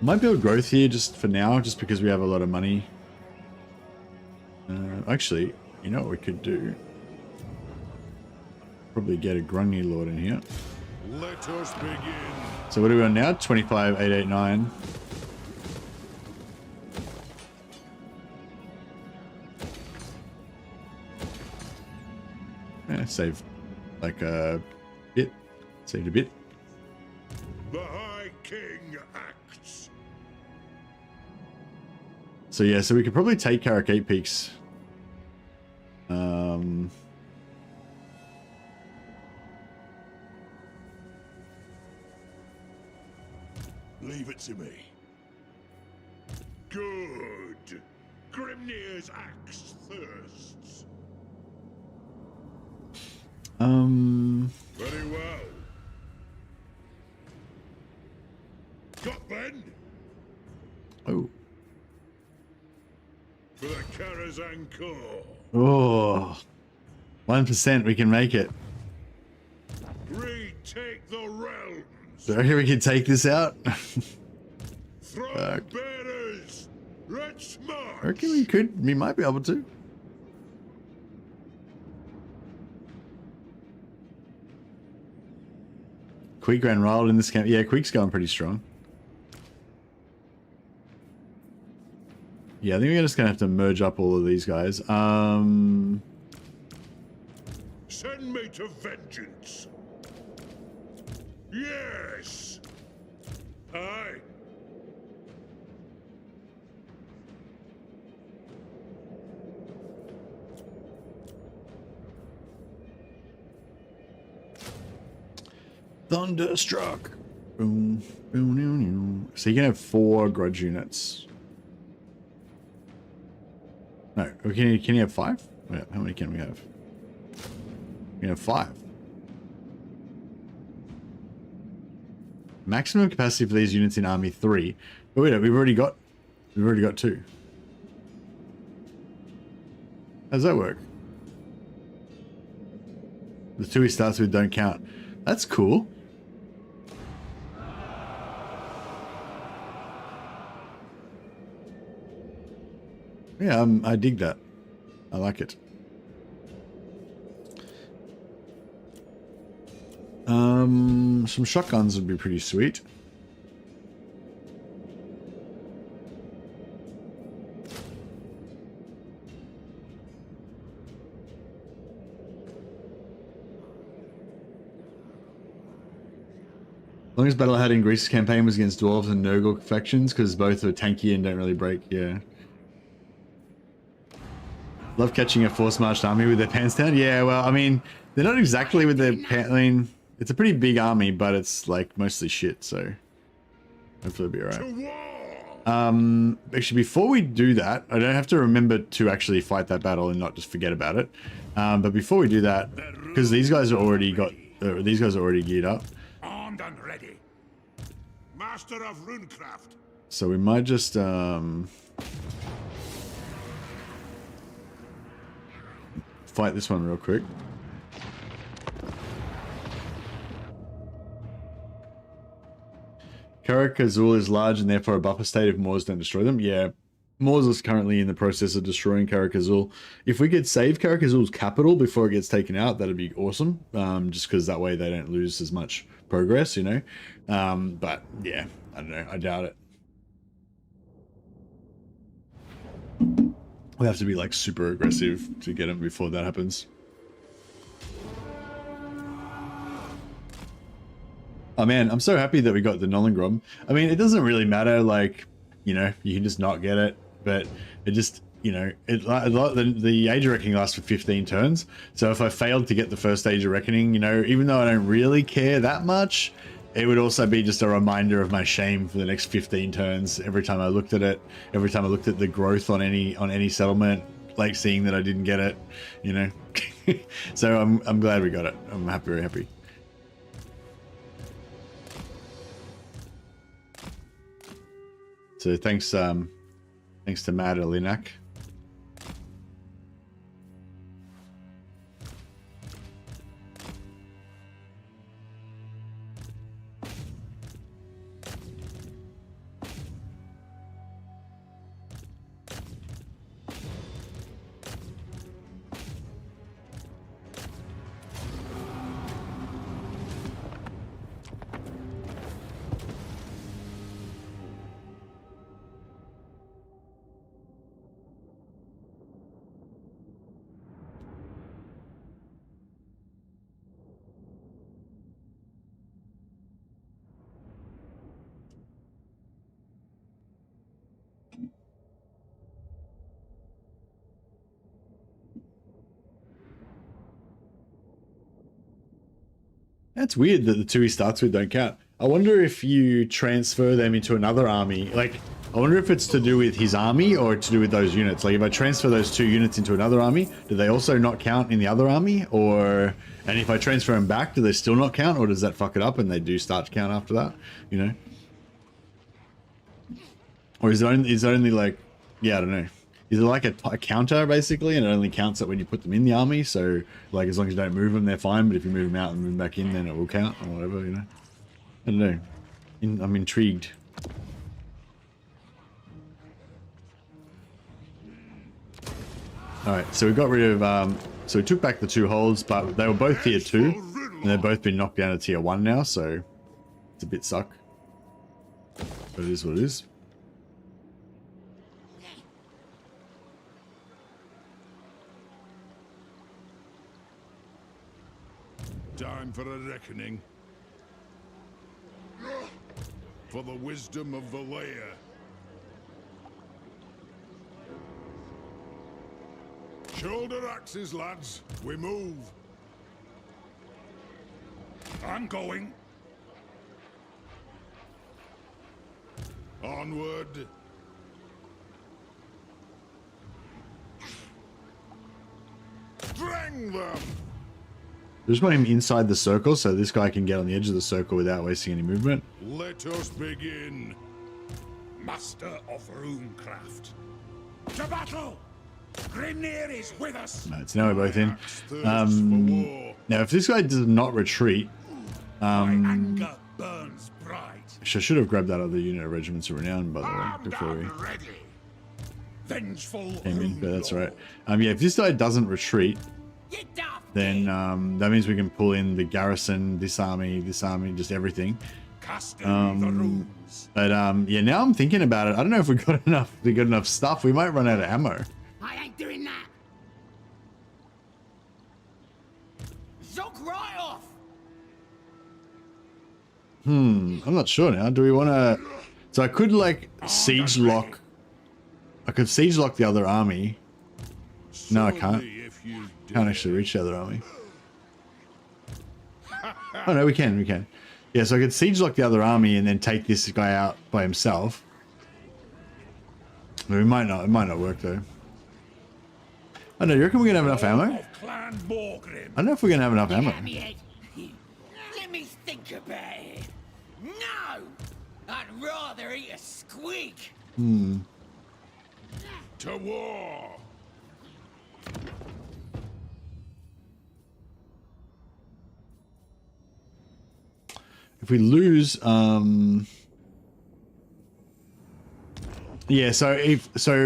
[SPEAKER 1] Might build growth here just for now, just because we have a lot of money. Actually, you know what we could do? Probably get a Grungy Lord in here.
[SPEAKER 2] Let us begin.
[SPEAKER 1] So what are we on now? 25,889. Yeah, saved like a bit. Saved a bit.
[SPEAKER 2] The High King acts.
[SPEAKER 1] So yeah, so we could probably take Karakate Peaks.
[SPEAKER 2] Leave it to me. Good. Grimnir's axe thirsts. Very well. then?
[SPEAKER 1] Oh.
[SPEAKER 2] For the Karazhan Corps.
[SPEAKER 1] Oh. 1%, we can make it.
[SPEAKER 2] Retake the realms.
[SPEAKER 1] So I reckon we can take this out.
[SPEAKER 2] Throne bearers. Let's march.
[SPEAKER 1] I reckon we might be able to. Queek ran wild in this camp. Yeah, Queek's going pretty strong. Yeah, I think we're just gonna have to merge up all of these guys.
[SPEAKER 2] Send me to vengeance. Yes. Aye.
[SPEAKER 1] Thunderstruck. Boom, boom, boom, boom. So you can have 4 grudge units. No, can you have 5? Wait, how many can we have? We have 5. Maximum capacity for these units in Army 3. But wait, we've already got 2. How does that work? The 2 he starts with don't count. That's cool. Yeah, I dig that. I like it. Some shotguns would be pretty sweet. Longest battle I had in Greece's campaign was against dwarves and Nurgle factions because both are tanky and don't really break. Yeah. Love catching a force-marched army with their pants down. Yeah, well, I mean, they're not exactly with their pants. I mean, it's a pretty big army, but it's like mostly shit, so hopefully it'll be alright. Actually, before we do that, I don't have to remember to actually fight that battle and not just forget about it. But before we do that, because these guys are already geared up.
[SPEAKER 3] Armed and ready.
[SPEAKER 2] Master of runecraft.
[SPEAKER 1] So we might just fight this one real quick. Karak Azul is large and therefore a buffer state if Moors don't destroy them. Yeah, Moors is currently in the process of destroying Karak Azul. If we could save Karak Azul's capital before it gets taken out, that'd be awesome. Just because that way they don't lose as much progress, you know. But yeah, I don't know. I doubt it. We have to be like super aggressive to get them before that happens. Oh man, I'm so happy that we got the Nollengrom. I mean, it doesn't really matter, like, you know, you can just not get it, but it just, you know, the Age of Reckoning lasts for 15 turns. So if I failed to get the first Age of Reckoning, you know, even though I don't really care that much, it would also be just a reminder of my shame for the next 15 turns. Every time I looked at it, every time I looked at the growth on any settlement, like seeing that I didn't get it, you know. So I'm glad we got it. I'm happy, very happy. So thanks to Matt Alinak. That's weird that the 2 he starts with don't count. I wonder if you transfer them into another army. Like, I wonder if it's to do with his army or to do with those units. Like, if I transfer those 2 units into another army, do they also not count in the other army? Or, and if I transfer them back, do they still not count? Or does that fuck it up and they do start to count after that? You know? Or is it only like, yeah, I don't know. Is it like a counter basically, and it only counts it when you put them in the army? So like as long as you don't move them, they're fine. But if you move them out and move them back in, then it will count or whatever, you know. I don't know. I'm intrigued. All right, so we got rid of. So we took back the 2 holds, but they were both tier 2, and they've both been knocked down to tier 1 now. So it's a bit suck. But it is what it is.
[SPEAKER 2] Time for a reckoning. For the wisdom of Valea. Shoulder axes, lads. We move. I'm going. Onward. Drang them.
[SPEAKER 1] I just want him inside the circle so this guy can get on the edge of the circle without wasting any movement.
[SPEAKER 2] Let us begin. Master of runecraft. To battle! Grimnir is with us.
[SPEAKER 1] Right, so now we're both in. Now, if this guy does not retreat,
[SPEAKER 2] My anger burns bright.
[SPEAKER 1] I should have grabbed that other unit of Regiments of Renown, by the way, before we
[SPEAKER 2] Ready. Vengeful
[SPEAKER 1] came in, but that's all right. Yeah, if this guy doesn't retreat, then that means we can pull in the garrison, this army, just everything.
[SPEAKER 2] Casting the runes.
[SPEAKER 1] But yeah, now I'm thinking about it. I don't know if we got enough stuff. We might run out of ammo.
[SPEAKER 3] I ain't doing that. Zook right off.
[SPEAKER 1] I'm not sure now. Do we want to? So I could like siege lock. I could siege lock the other army. No, I can't. Can't actually reach the other army. Oh no, we can. Yeah, so I could siege lock the other army and then take this guy out by himself. But it might not work though. I don't know, you reckon we're gonna have enough ammo? I don't know if we're gonna have enough ammo.
[SPEAKER 3] Let me think about it. No! I'd rather eat a squeak.
[SPEAKER 2] To war.
[SPEAKER 1] If we lose, yeah, so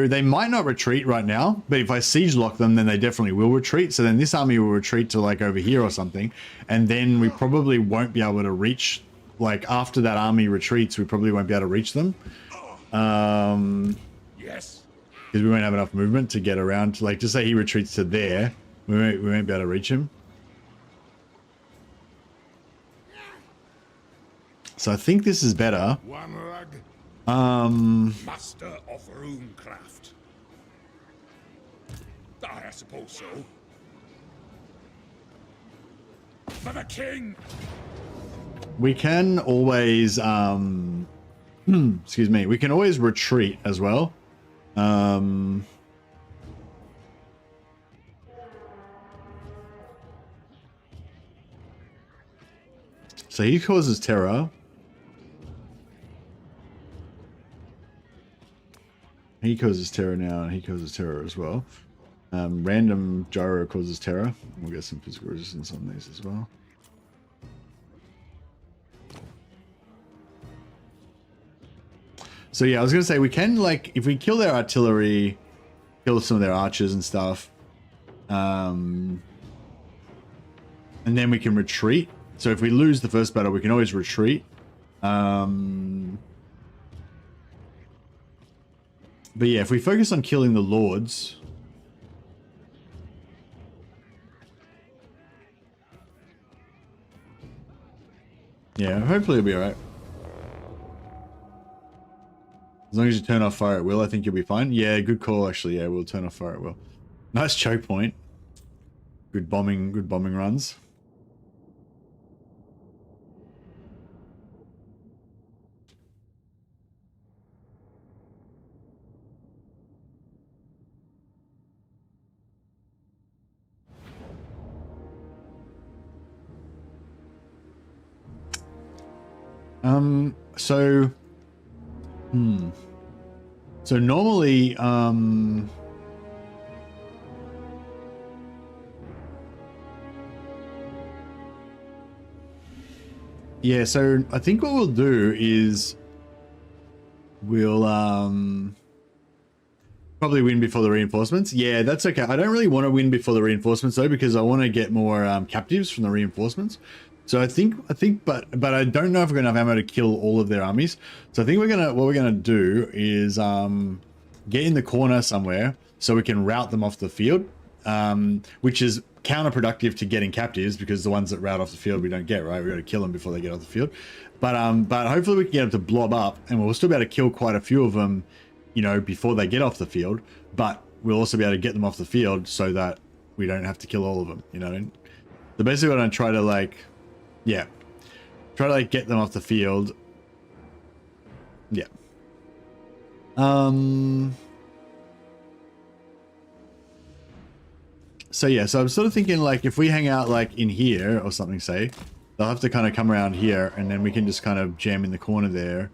[SPEAKER 1] they might not retreat right now, but if I siege lock them, then they definitely will retreat. So then this army will retreat to like over here or something, and then we probably won't be able to reach. Like after that army retreats, we probably won't be able to reach them.
[SPEAKER 2] Yes.
[SPEAKER 1] Because we won't have enough movement to get around. Like, just say he retreats to there, we won't be able to reach him. So I think this is better.
[SPEAKER 2] One rag.
[SPEAKER 3] Master of runecraft. I suppose so. For the king.
[SPEAKER 1] We can always, excuse me, we can always retreat as well. So he causes terror. He causes terror now, and he causes terror as well. Random gyro causes terror. We'll get some physical resistance on these as well. So yeah, I was gonna say we can, like, if we kill their artillery, kill some of their archers and stuff, and then we can retreat. So if we lose the first battle, we can always retreat. But yeah, if we focus on killing the lords, yeah, hopefully it'll be alright. As long as you turn off fire at will, I think you'll be fine. Yeah, good call actually. Yeah, we'll turn off fire at will. Nice choke point. Good bombing runs. So, So normally, yeah, so I think what we'll do is we'll probably win before the reinforcements. Yeah, that's okay. I don't really want to win before the reinforcements though, because I want to get more captives from the reinforcements. So I think, but I don't know if we're gonna have ammo to kill all of their armies. So I think what we're gonna do is get in the corner somewhere so we can rout them off the field, which is counterproductive to getting captives because the ones that rout off the field we don't get, right? We got to kill them before they get off the field. But hopefully we can get them to blob up, and we'll still be able to kill quite a few of them, you know, before they get off the field. But we'll also be able to get them off the field so that we don't have to kill all of them, you know. So basically what I'm trying to like, yeah, try to like get them off the field. Yeah. So yeah, so I'm sort of thinking like if we hang out like in here or something, say, they'll have to kind of come around here, and then we can just kind of jam in the corner there,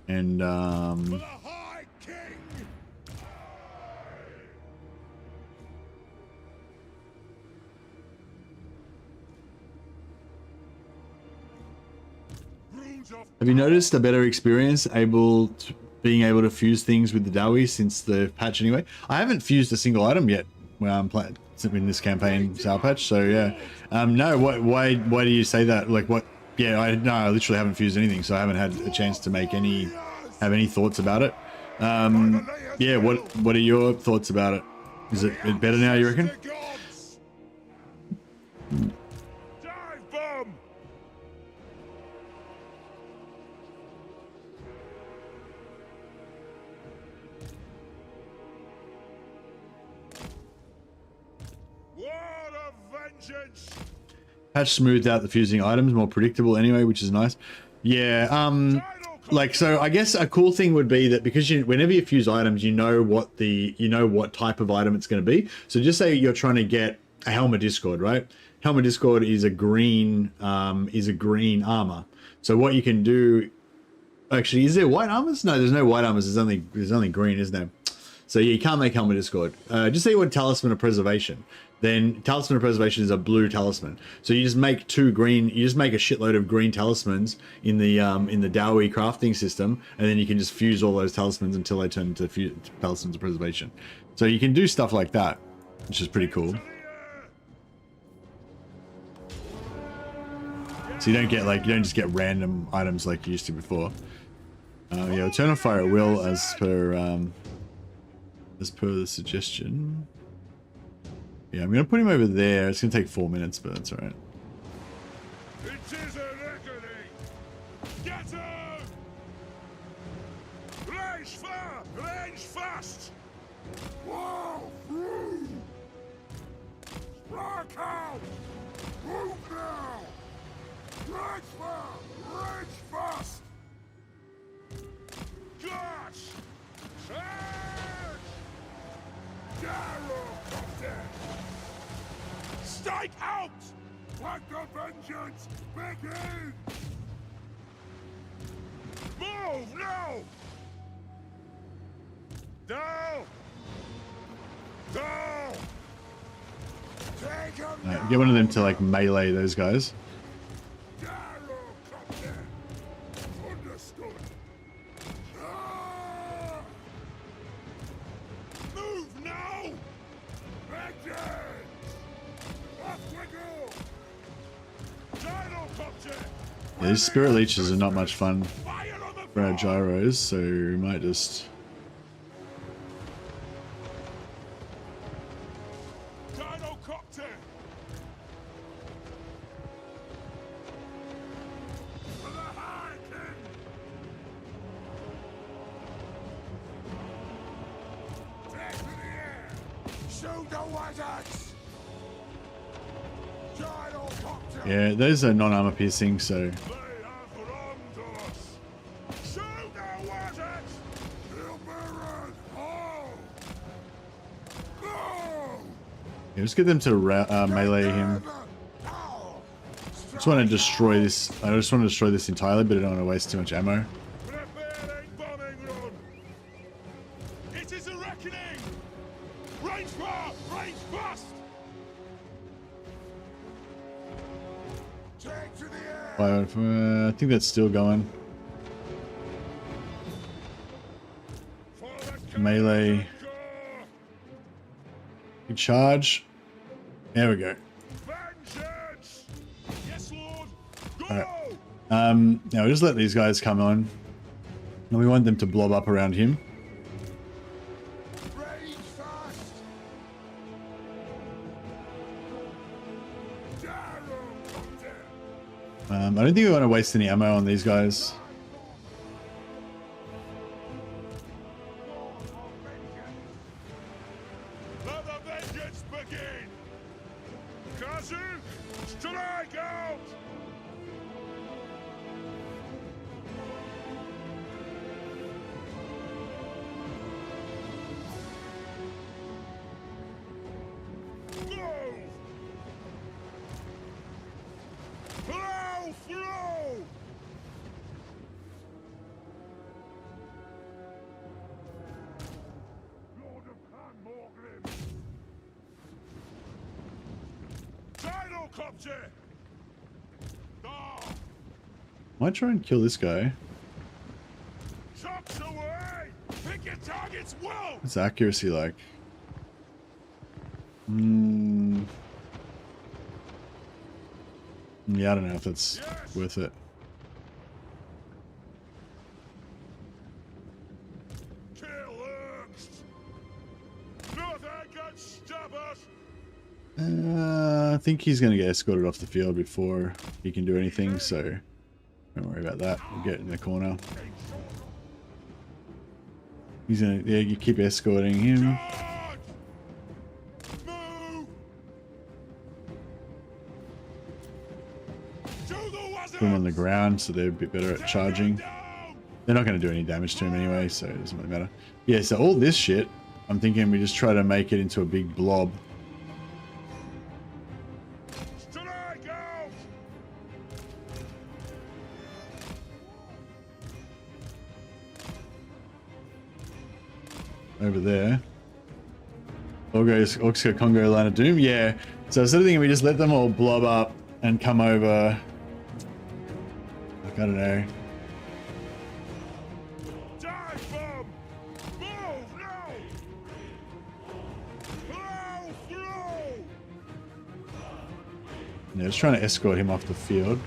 [SPEAKER 1] and
[SPEAKER 2] For the High King!
[SPEAKER 1] have you noticed a better experience being able to fuse things with the Dowie since the patch anyway? I haven't fused a single item yet when I'm playing in this campaign sale patch, so yeah. No, why do you say that? Like what? Yeah, I literally haven't fused anything, so I haven't had a chance to have any thoughts about it. Yeah, what are your thoughts about it? Is it better now, you reckon?
[SPEAKER 2] Dive bomb! Word of vengeance!
[SPEAKER 1] Patch smoothed out the fusing items, more predictable anyway, which is nice. Yeah, like, so I guess a cool thing would be that because whenever you fuse items, you know what type of item it's going to be. So just say you're trying to get a Helm of Discord, right? Helm of Discord is a green armor. So what you can do, actually, is there white armors? No, there's no white armors. There's only green, isn't there? So yeah, you can't make Helm of Discord. Just say you want Talisman of Preservation. Then Talisman of Preservation is a blue talisman. So you just make a shitload of green talismans in the Dowie crafting system, and then you can just fuse all those talismans until they turn into Talismans of Preservation. So you can do stuff like that, which is pretty cool. So you don't just get random items like you used to before. Yeah, turn on fire at will as per the suggestion. Yeah, I'm gonna put him over there. It's gonna take 4 minutes, but that's all right.
[SPEAKER 2] It is a reckoning! Get him! Range fast! Whoa! Through! Spark out! Move now! Range fast! Gosh! Charge! Gyrocopter! Strike out! Let the vengeance begin! Move now! Down! Down! Take him!
[SPEAKER 1] Get one of them to like melee those guys.
[SPEAKER 2] Gyrocopter! Understood! Ah! Move now! Vengeance! Off we go! Gyrocopter!
[SPEAKER 1] Yeah, these spirit leeches are not much fun
[SPEAKER 2] Fire on the
[SPEAKER 1] for our gyros, so we might just.
[SPEAKER 2] Gyrocopter! For the High King! Take to the air! Shoot the wizards! Gyrocopter!
[SPEAKER 1] Yeah, those are non-armor piercing, so
[SPEAKER 2] They have wronged us! Shoot the wizards! Ilberan, ho! Go!
[SPEAKER 1] yeah, just get them to melee him. I just want to destroy this. I just want to destroy this entirely, but I don't want to waste too much ammo.
[SPEAKER 2] Preparing bombing run! Range far! Range fast! Take to the air!
[SPEAKER 1] I think that's still going.
[SPEAKER 2] For the
[SPEAKER 1] Melee. Good charge. There we go.
[SPEAKER 2] vengeance! Yes, Lord! Go!
[SPEAKER 1] Alright. Now we just let these guys come on. And we want them to blob up around him.
[SPEAKER 2] Range fast!
[SPEAKER 1] I don't think we want to waste any ammo on these guys.
[SPEAKER 2] Let the vengeance begin! Cousin, strike out! Go! Flow, flow! Lord of Clan Thorgrim! Tidal copter! Oh,
[SPEAKER 1] Might try and kill this guy.
[SPEAKER 2] chucks away! Pick your targets well!
[SPEAKER 1] What's accuracy like? Yeah, I don't know if that's worth it.
[SPEAKER 2] Kill lurks! Nothing can stop us!
[SPEAKER 1] I think he's going to get escorted off the field before he can do anything, so don't worry about that. We'll get in the corner. He's going to, yeah, you keep escorting him.
[SPEAKER 2] Charge! Move! To the wizard!
[SPEAKER 1] Put him on the ground so they're a bit better at charging. They're not going to do any damage to him anyway, so it doesn't really matter. Yeah, so all this shit, I'm thinking we just try to make it into a big blob.
[SPEAKER 2] Strike out!
[SPEAKER 1] Over there. Orcs Congo Line of Doom? Yeah. So instead of thinking we just let them all blob up and come over. Like, I don't know.
[SPEAKER 2] Dive bomb! Move now! Flow, flow!
[SPEAKER 1] Yeah, just trying to escort him off the field.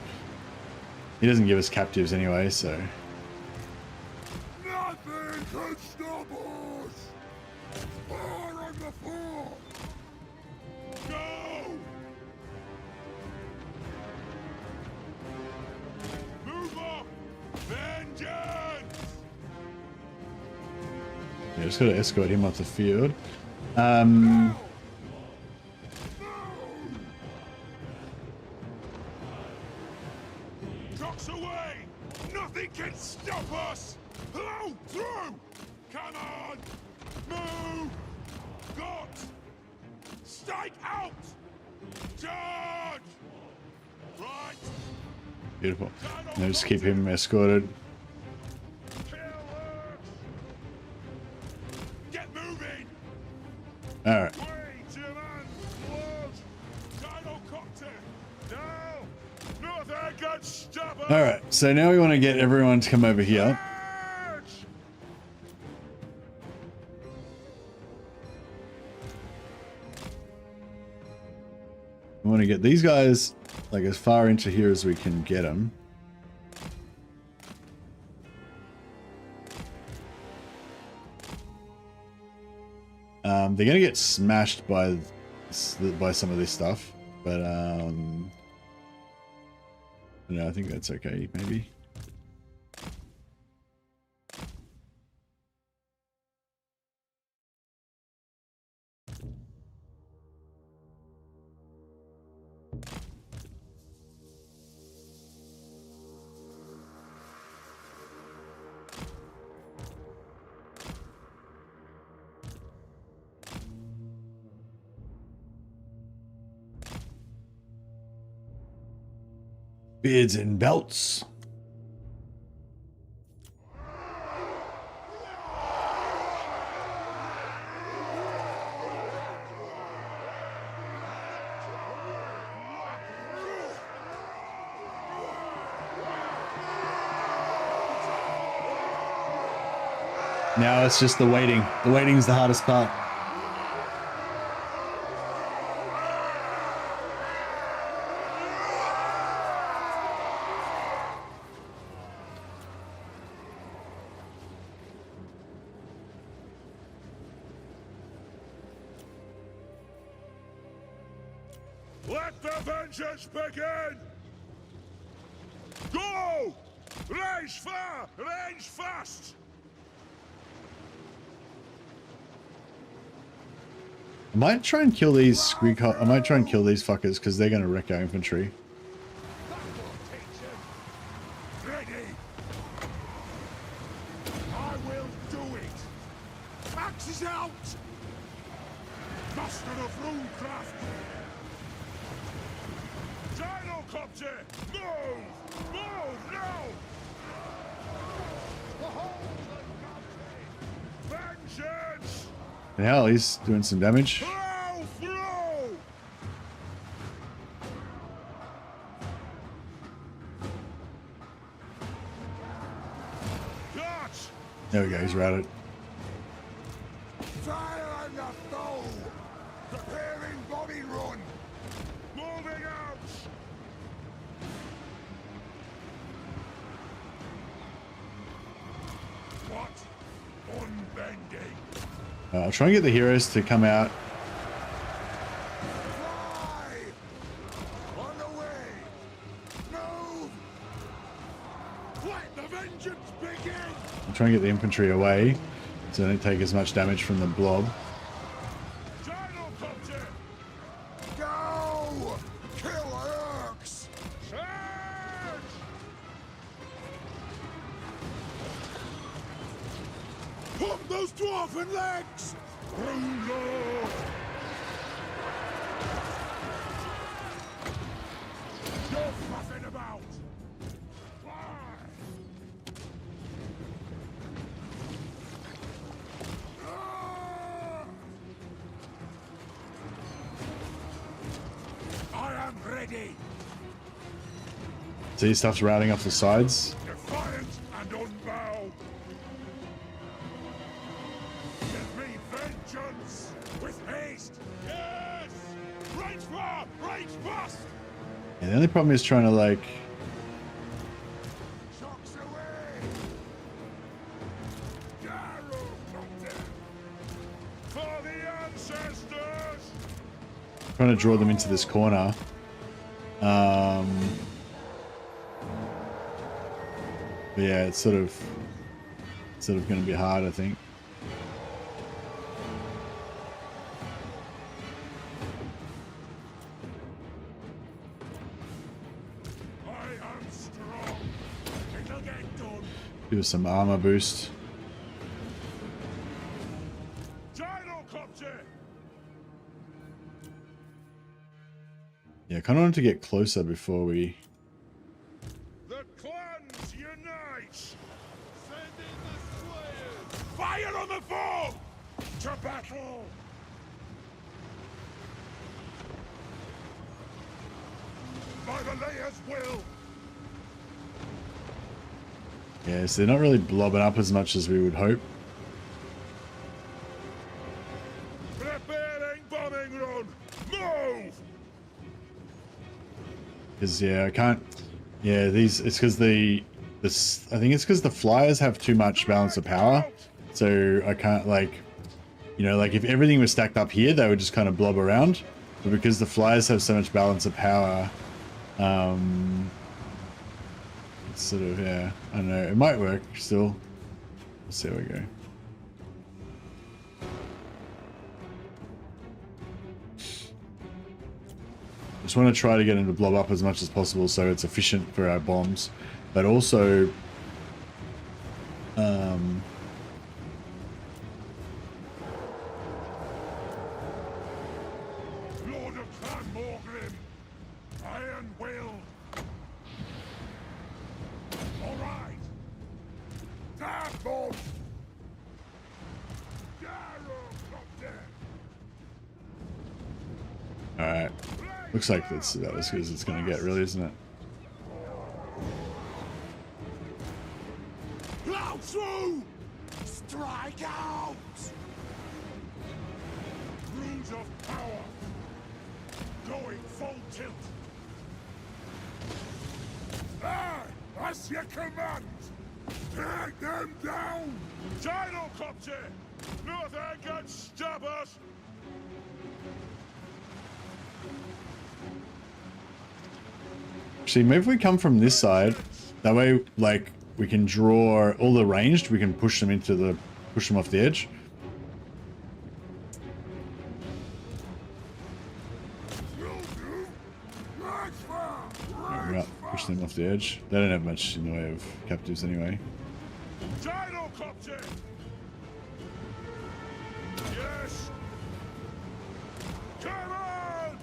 [SPEAKER 1] He doesn't give us captives anyway, so.
[SPEAKER 2] Nothing can stop us! Fire on the floor! Go! Move up! Vengeance!
[SPEAKER 1] Yeah, just gotta escort him off the field.
[SPEAKER 2] Trucks away! Nothing can stop us! Blow through! Come on! Move! Got! Strike out! Charge! Right!
[SPEAKER 1] Beautiful. Now just keep him escorted.
[SPEAKER 2] Kill her! Get moving!
[SPEAKER 1] Alright.
[SPEAKER 2] Way to man! Blood! Tidal copter! Now! Nothing can stop us!
[SPEAKER 1] Alright, so now we want to get everyone to come over here.
[SPEAKER 2] March!
[SPEAKER 1] We want to get these guys like as far into here as we can get them. They're gonna get smashed by some of this stuff, but no, I think that's okay. Maybe. Beards and belts. Now it's just the waiting. The waiting's the hardest part.
[SPEAKER 2] Let the vengeance begin! Go! Range far! Range fast!
[SPEAKER 1] I might try and kill these squeak. I might try and kill these fuckers because they're gonna wreck our infantry.
[SPEAKER 2] Ready! I will do it! Axes out! Master of runecraft! Gyrocopter! Move! Move now! The whole country! Vengeance!
[SPEAKER 1] Hell, he's doing some damage.
[SPEAKER 2] Flow! Flow! Catch!
[SPEAKER 1] There we go, he's routed.
[SPEAKER 2] Fire on the foe! Preparing bombing run! Moving out! What? Unbending!
[SPEAKER 1] I'll try and get the heroes to come out.
[SPEAKER 2] Fly! On the way! Move! Let the vengeance begin!
[SPEAKER 1] I'll try and get the infantry away so they don't take as much damage from the blob.
[SPEAKER 2] Gyrocopter! Go! Kill Urks! Charge! Pump those dwarven legs! Bruno! You're fluffing about! Fly! I am ready!
[SPEAKER 1] See, stuff's routing off the sides.
[SPEAKER 2] Defiant and unbowed! Give me vengeance! With haste! Yes! Range far! Range fast!
[SPEAKER 1] And the only problem is trying to like...
[SPEAKER 2] Shocks away! Gyrocopter! For the ancestors!
[SPEAKER 1] trying to draw them into this corner. But yeah, it's sort of going to be hard, I think.
[SPEAKER 2] I am strong. It'll get done.
[SPEAKER 1] Do some armor boost.
[SPEAKER 2] Gyrocopter!
[SPEAKER 1] Yeah, kind of wanted to get closer before we...
[SPEAKER 2] The clans unite! Send in the slayers! Fire on the foe! To battle! By the layers will!
[SPEAKER 1] Yeah, so they're not really blobbing up as much as we would hope.
[SPEAKER 2] Preparing bombing run! Move!
[SPEAKER 1] Because, yeah, I can't... Yeah, these... It's because I think it's because the flyers have too much balance of power. So I can't, like... You know, like, if everything was stacked up here, they would just kind of blob around. But because the flyers have so much balance of power... it's sort of, yeah... I don't know. It might work still. Let's see how we go. Just want to try to get him to blob up as much as possible so it's efficient for our bombs, but also
[SPEAKER 2] Lord of Clan Thorgrim! Iron will! Alright! That bomb! Gyrocopter!
[SPEAKER 1] alright. Looks like that's about as good as it's going to get, really, isn't it?
[SPEAKER 2] Plow through! Strike! tilt. Aye, that's your command. Take them down. Gyrocopter! Nothing can stop us.
[SPEAKER 1] See, maybe if we come from this side, that way, like, we can draw all the ranged. We can push them off the edge. Yeah, push them off the edge. They don't have much in the way of captives anyway.
[SPEAKER 2] Gyrocopter! Yes! Come on!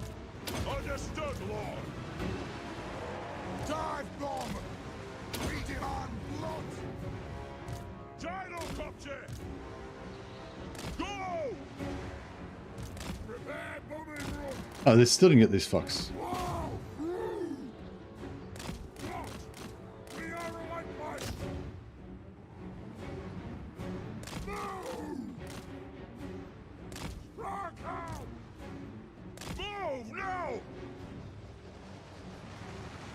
[SPEAKER 2] Understood, Lord! Dive bomb! We demand blood! Gyrocopter! Go! Prepare bombing run!
[SPEAKER 1] Oh, they still didn't get these fucks.
[SPEAKER 2] We are relentless! Move! Rock out! Move now!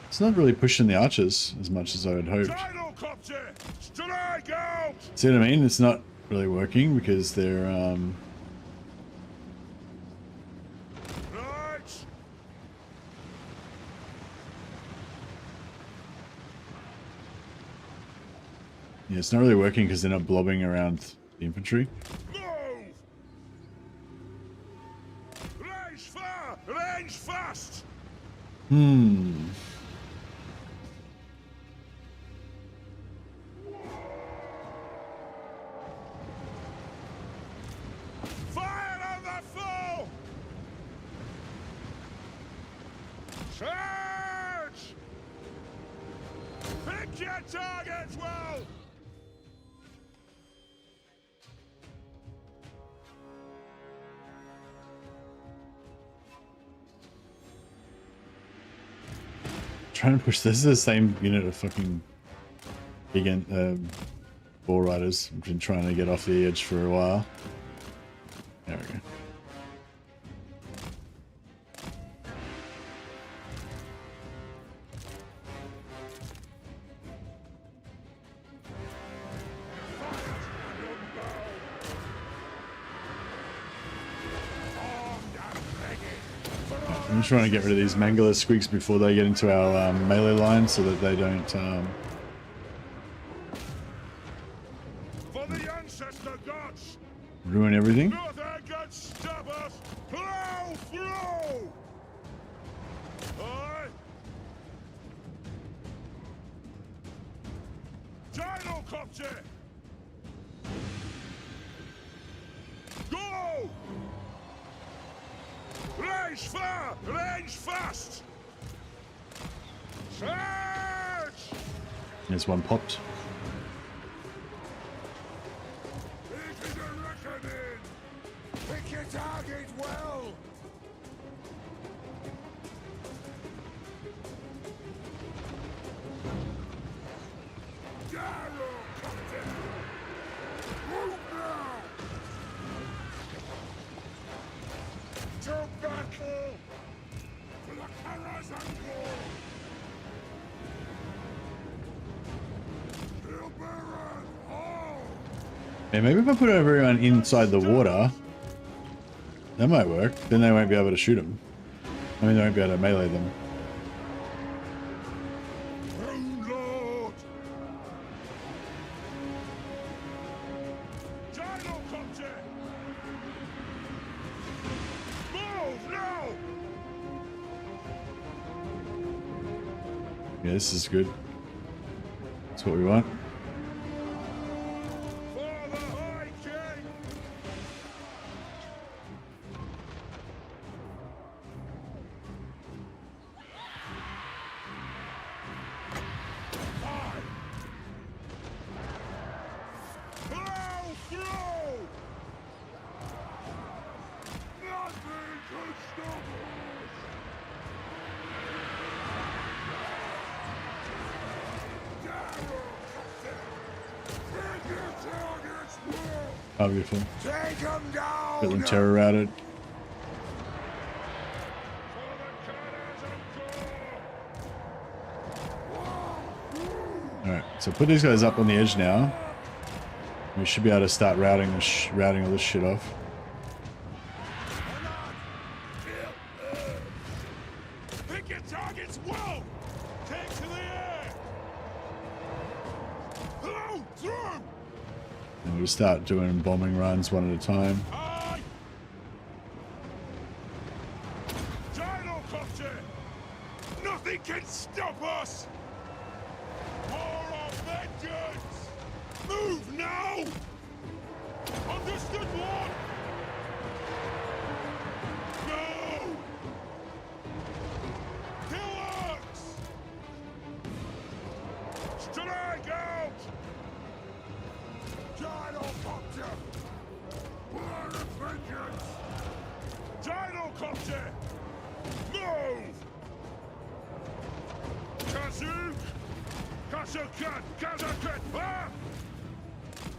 [SPEAKER 1] It's not really pushing the archers as much as I would hope.
[SPEAKER 2] Gyrocopter! Strike out!
[SPEAKER 1] See what I mean? It's not really working because they're
[SPEAKER 2] Right!
[SPEAKER 1] yeah, it's not really working because they're not blobbing around the infantry.
[SPEAKER 2] Move! Range far! Range fast! Fire on the foe! Charge! Pick your targets well!
[SPEAKER 1] Trying to push. This is the same unit of fucking big ball riders. I've been trying to get off the edge for a while. There we go. I'm trying to get rid of these Mangler squigs before they get into our melee line so that they don't
[SPEAKER 2] For the ancestor gods!
[SPEAKER 1] ruin everything.
[SPEAKER 2] Nothing can stop us! Plow through! Aye! Gyrocopter! Go! Range far! Range fast! Charge!
[SPEAKER 1] There's one popped.
[SPEAKER 2] This is a reckoning! Pick your target well! Gyrocopter! Move now! To battle! To the Karazanko! Tilbaran, all!
[SPEAKER 1] Yeah, maybe if I put everyone inside the water, that might work. Then they won't be able to shoot them. I mean, they won't be able to melee them.
[SPEAKER 2] Lord! Gyrocopter! Move now!
[SPEAKER 1] Yeah, this is good. That's what we want.
[SPEAKER 2] For the High King! Aye! Plow through! Nothing can stop us! Gyrocopter! Pick your targets well!
[SPEAKER 1] Oh, beautiful.
[SPEAKER 2] Take them down!
[SPEAKER 1] Get them terror routed.
[SPEAKER 2] For the
[SPEAKER 1] So put these guys up on the edge now. We should be able to start routing all this shit off.
[SPEAKER 2] Pick your targets well! Take to the air! Hello! Through!
[SPEAKER 1] And we'll start doing bombing runs one at a time.
[SPEAKER 2] Aye! Gyrocopter! Nothing can stop us! More of vengeance! Move now! Understood, Lord! No! Hillocks! Strike out! Gyrocopter! War of vengeance! Gyrocopter! Move! Kazoo! Kazukat! Kazakat! Ah!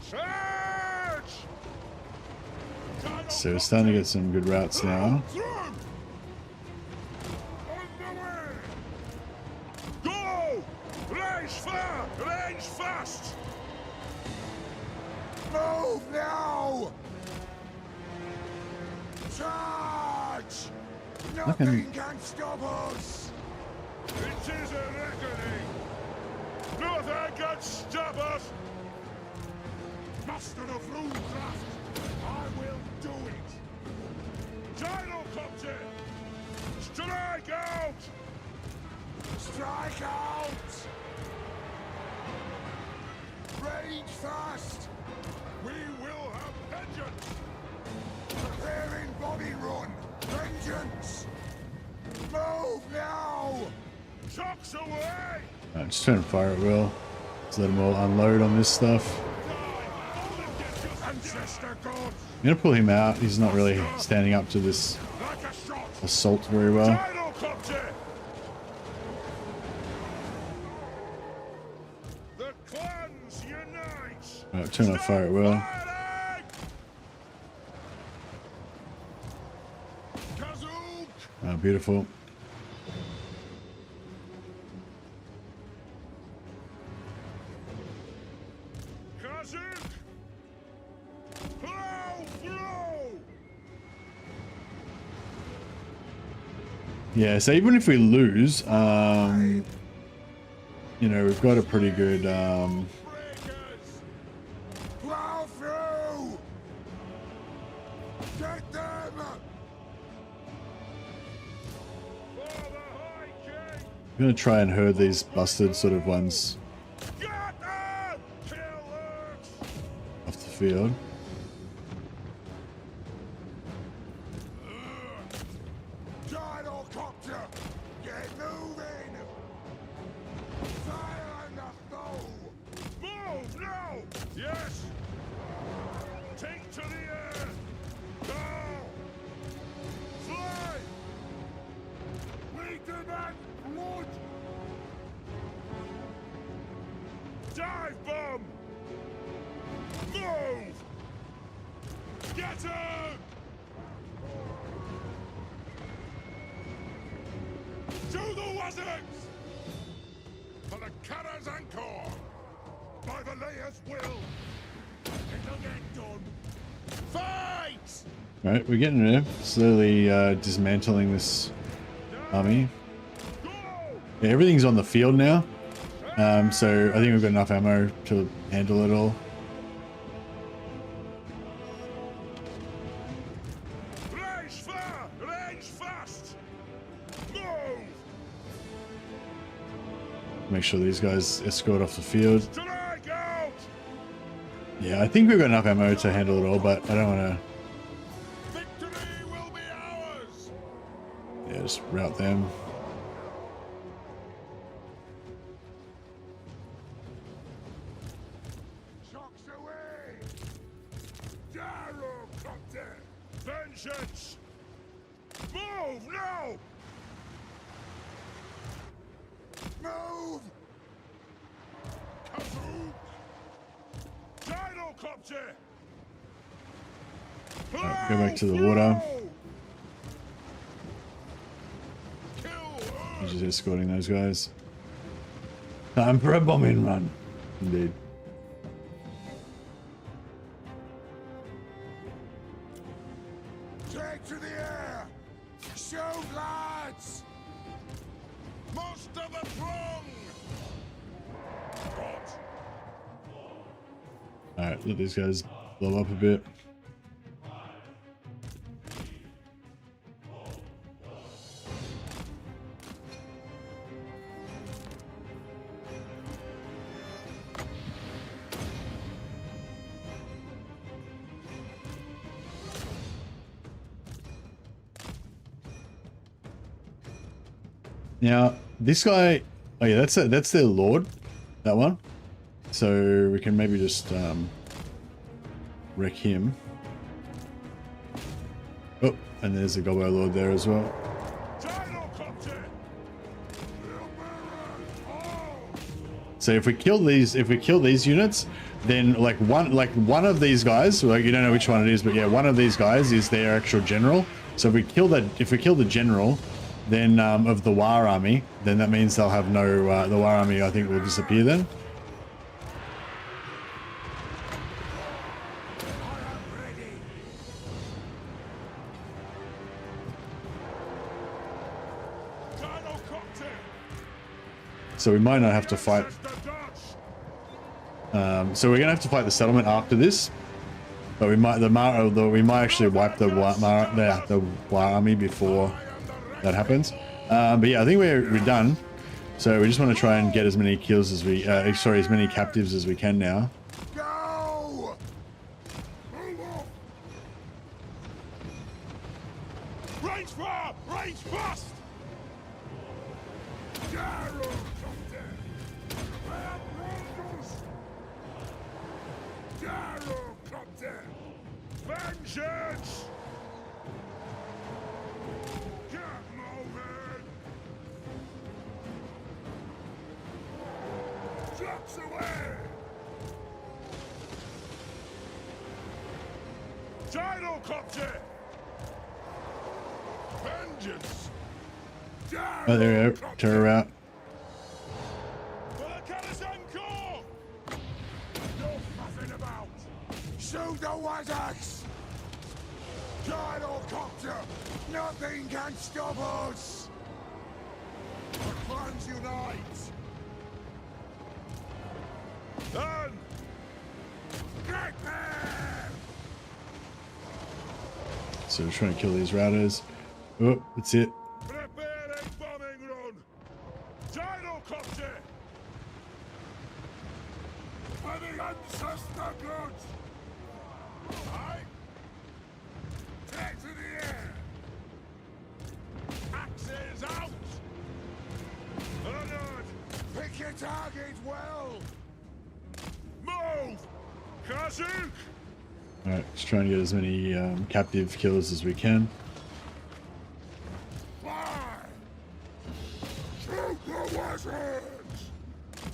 [SPEAKER 2] Charge!
[SPEAKER 1] So we're starting to get some good routes now.
[SPEAKER 2] Through! On the way! Go! Range far! Range fast! Move now! Charge! Nothing can stop us! It is a reckoning! Nothing can stop us! Master of Runecraft, I will do it! Gyrocopter! Strike out! Strike out! Rage fast! We will have vengeance! Preparing body run! Vengeance! Move now! Shocks away!
[SPEAKER 1] Alright, just turn and fire at will. Just let them all unload on this stuff.
[SPEAKER 2] Ancestor gods!
[SPEAKER 1] I'm gonna pull him out. He's not really standing up to this
[SPEAKER 2] Like a shot!
[SPEAKER 1] assault very well.
[SPEAKER 2] Gyrocopter! The clans unite!
[SPEAKER 1] Alright, turn on fire at will.
[SPEAKER 2] Firing! Kazook!
[SPEAKER 1] Oh, beautiful.
[SPEAKER 2] Kazook! Blow! Blow!
[SPEAKER 1] Yeah, so even if we lose, you know, we've got a pretty good,
[SPEAKER 2] Breakers! Plow through! Get them! For the High King!
[SPEAKER 1] I'm gonna try and herd these busted sort of ones
[SPEAKER 2] Get them! Killers!
[SPEAKER 1] off the field.
[SPEAKER 2] Gyrocopter! Get moving! Fire on the foe! Move now! Yes! Take to the air! Go! Fly! We demand blood! Dive bomb! Move! Get him! To the wizards! For the Kara's Anchor! By the Layer's will! It'll get done! Fight!
[SPEAKER 1] Right, we're getting there. Slowly dismantling this army.
[SPEAKER 2] Go!
[SPEAKER 1] Yeah, everything's on the field now. So I think we've got enough ammo to handle it all.
[SPEAKER 2] Range far! Range fast! Move!
[SPEAKER 1] Make sure these guys escort off the field.
[SPEAKER 2] Strike out!
[SPEAKER 1] Yeah, I think we've got enough ammo to handle it all, but I don't want
[SPEAKER 2] Victory will be ours!
[SPEAKER 1] to, yeah, just rout them.
[SPEAKER 2] Shocks away! Gyrocopter! Vengeance! Move now! Move! Kazook! Gyrocopter!
[SPEAKER 1] Alright, go back to the water.
[SPEAKER 2] Kill her!
[SPEAKER 1] He's just escorting those guys. Time for a bombing run. Indeed.
[SPEAKER 2] Take to the air! Shoot, lads! Most of the throng! What?
[SPEAKER 1] Alright, let these guys blow up a bit. Now, this guy, oh yeah, that's their lord, that one. So we can maybe just wreck him. Oh, and there's the Gobbo Lord there as well. So if we kill these units, then like one of these guys, like you don't know which one it is, but yeah, one of these guys is their actual general. So if we kill the general, then of the War Army, then that means they'll have no, the War Army I think will disappear then. So we might not have to fight. So we're gonna have to fight the settlement after this, but we might actually wipe the War Army before that happens. But yeah, I think we're done. So we just want to try and get as many kills as we, as many captives as we can now.
[SPEAKER 2] Go! Move off! Range fire! Range fast! Vengeance! Get moving! Trucks away! Gyrocopter! Vengeance!
[SPEAKER 1] Oh, there we go. Turn around.
[SPEAKER 2] Shoot the wizards! Gyrocopter! Nothing can stop us! The clans unite! Then! Get them!
[SPEAKER 1] So we're trying to kill these routers. Oh, that's it.
[SPEAKER 2] Prepare a bombing run! Gyrocopter! For the ancestor gods! Aye! Take to the air! Axes out! Honored! Pick your target well! Move! Kazuk!
[SPEAKER 1] Alright, just trying to get as many captive kills as we can.
[SPEAKER 2] Fire! Shoot the wizards!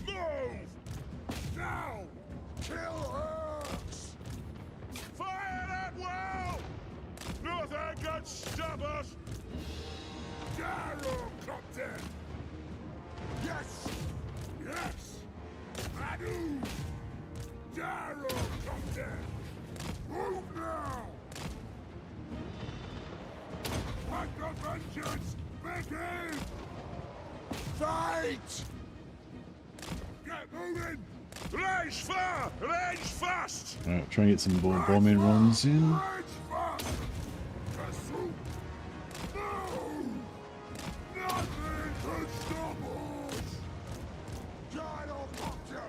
[SPEAKER 2] Move! Now! Kill Urks! Fire at will! Nothing can stop us! Gyrocopter! Yes! Yes! I do! Gyrocopter! Move now! Let the vengeance begin! Fight! Get moving! Range far! Range fast!
[SPEAKER 1] Alright, try and get some bombing runs in.
[SPEAKER 2] Range fast! Pursue! Move! Nothing can stop us! Gyrocopter!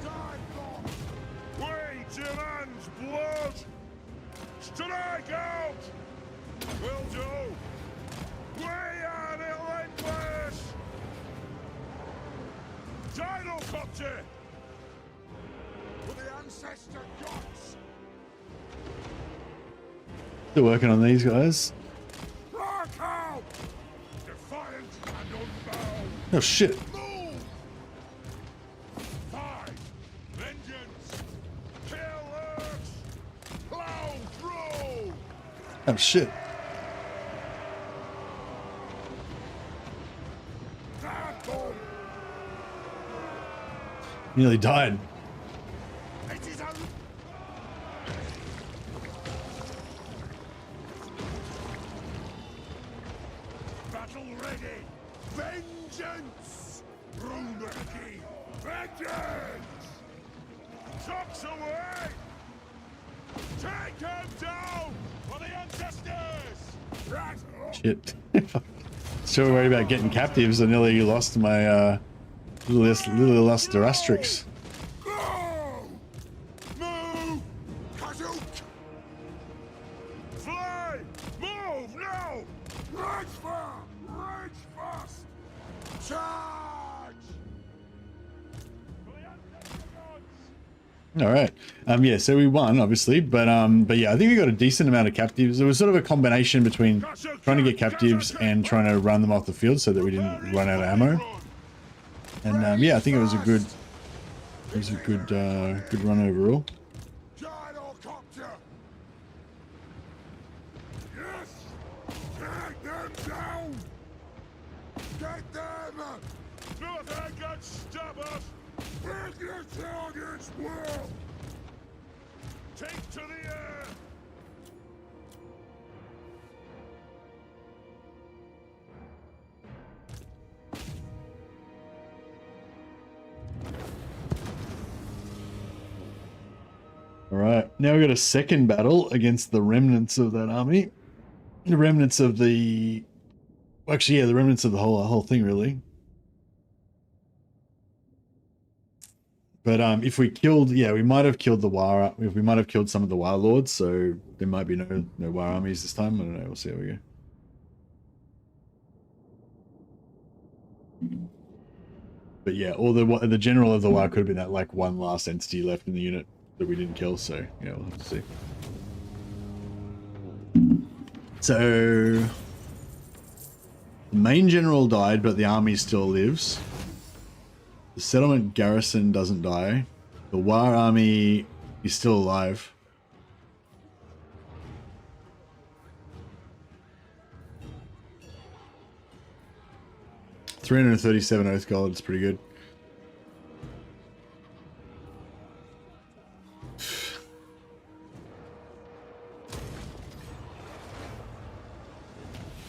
[SPEAKER 2] Die bomb! We demand blood! Strike out! Will do! We are relentless! Gyrocopter! For the ancestor gods!
[SPEAKER 1] Still working on these guys.
[SPEAKER 2] Rock out! Defiant and unbound!
[SPEAKER 1] Oh shit.
[SPEAKER 2] Move! Fight! Vengeance! Kill Urks! Plow through!
[SPEAKER 1] Oh shit. Nearly died.
[SPEAKER 2] It is a battle ready. Vengeance. Runaki. Vengeance. Trucks away. Take him down for the ancestors. Right.
[SPEAKER 1] Shit. So worried about getting captives. I nearly lost my little lost the Asterix.
[SPEAKER 2] Go! Move! Kazook! Fly! Move now! Rage fire! Rage fast! Charge!
[SPEAKER 1] All right. Yeah, so we won obviously, but yeah, I think we got a decent amount of captives. It was sort of a combination between trying to get captives and trying to run them off the field so that we didn't run out of ammo. And yeah, I think it was a good good run overall.
[SPEAKER 2] Gyrocopter! Yes! Take them down! Get them! Nothing can stop us! Pick your targets well! Take to the air!
[SPEAKER 1] All right, now we got a second battle against the remnants of that army. The remnants of the, actually, yeah, the remnants of the whole thing, really. But if we killed, yeah, we might have killed the War. We might have killed some of the warlords, so there might be no War armies this time. I don't know. We'll see how we go. But yeah, or the general of the War could have been that like one last entity left in the unit that we didn't kill. So yeah, we'll have to see. So the main general died, but the army still lives. The settlement garrison doesn't die. The War army is still alive. $337 oath gold is pretty good.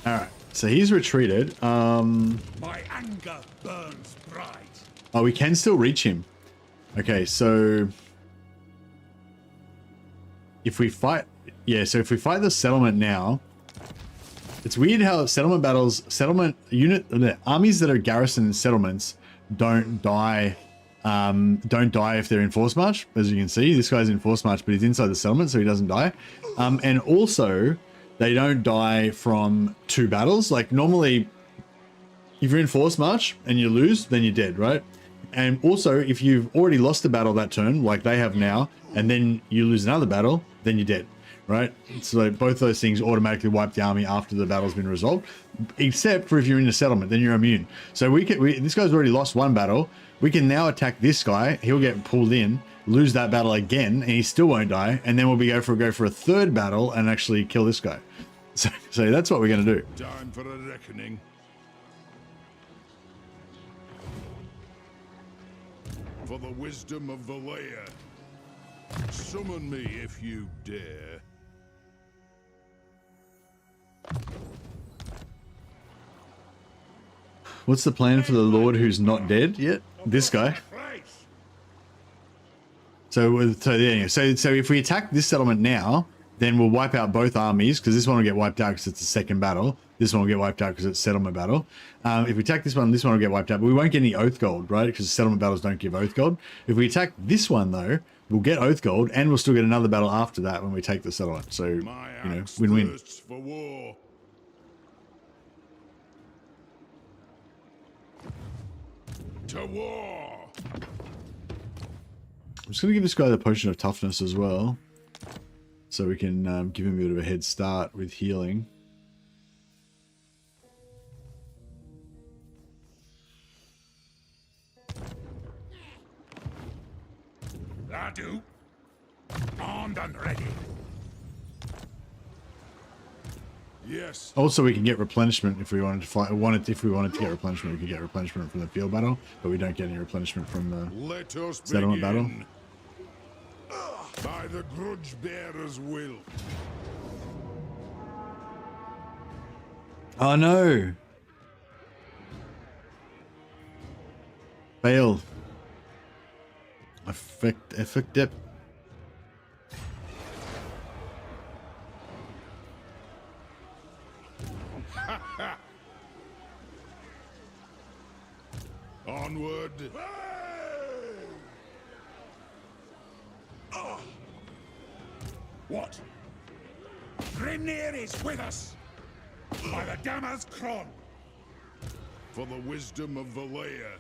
[SPEAKER 1] All right, so he's retreated.
[SPEAKER 2] My anger burns bright.
[SPEAKER 1] Oh, we can still reach him. Okay, so if we fight, yeah, so if we fight the settlement now, it's weird how settlement battles, the armies that are garrisoned in settlements don't die if they're in force march. As you can see, this guy's in force march, but he's inside the settlement, so he doesn't die. And also, they don't die from 2 battles. Like normally, if you're in force march and you lose, then you're dead, right? And also, if you've already lost a battle that turn, like they have now, and then you lose another battle, then you're dead, right? So both those things automatically wipe the army after the battle's been resolved, except for if you're in the settlement, then you're immune. So this guy's already lost 1 battle. We can now attack this guy. He'll get pulled in, lose that battle again, and he still won't die. And then we'll go for a 3rd battle and actually kill this guy. So that's what we're going to do.
[SPEAKER 2] Time for a reckoning. For the wisdom of the layer, summon me if you dare.
[SPEAKER 1] What's the plan for the Lord who's not dead yet? This guy. So if we attack this settlement now, then we'll wipe out both armies, because this one will get wiped out because it's the 2nd battle. This one will get wiped out because it's settlement battle. If we attack this one will get wiped out, but we won't get any oath gold, right? Because settlement battles don't give oath gold. If we attack this one though, we'll get oath gold, and we'll still get another battle after that when we take the settlement. So, you know, win-win.
[SPEAKER 2] For war. To war.
[SPEAKER 1] I'm just going to give this guy the potion of toughness as well, so we can give him a bit of a head start with healing.
[SPEAKER 2] Ladu, armed and ready. Yes.
[SPEAKER 1] Also, we can get replenishment if we wanted to fight. If we wanted to get replenishment, we could get replenishment from the field battle, but we don't get any replenishment from the
[SPEAKER 2] Let us
[SPEAKER 1] settlement battle.
[SPEAKER 2] begin. By the grudge bearer's will.
[SPEAKER 1] Oh no! Fail. Effect dip.
[SPEAKER 2] Onward. What? Grimnir is with us. By the Dammer's Cron. For the wisdom of Valea.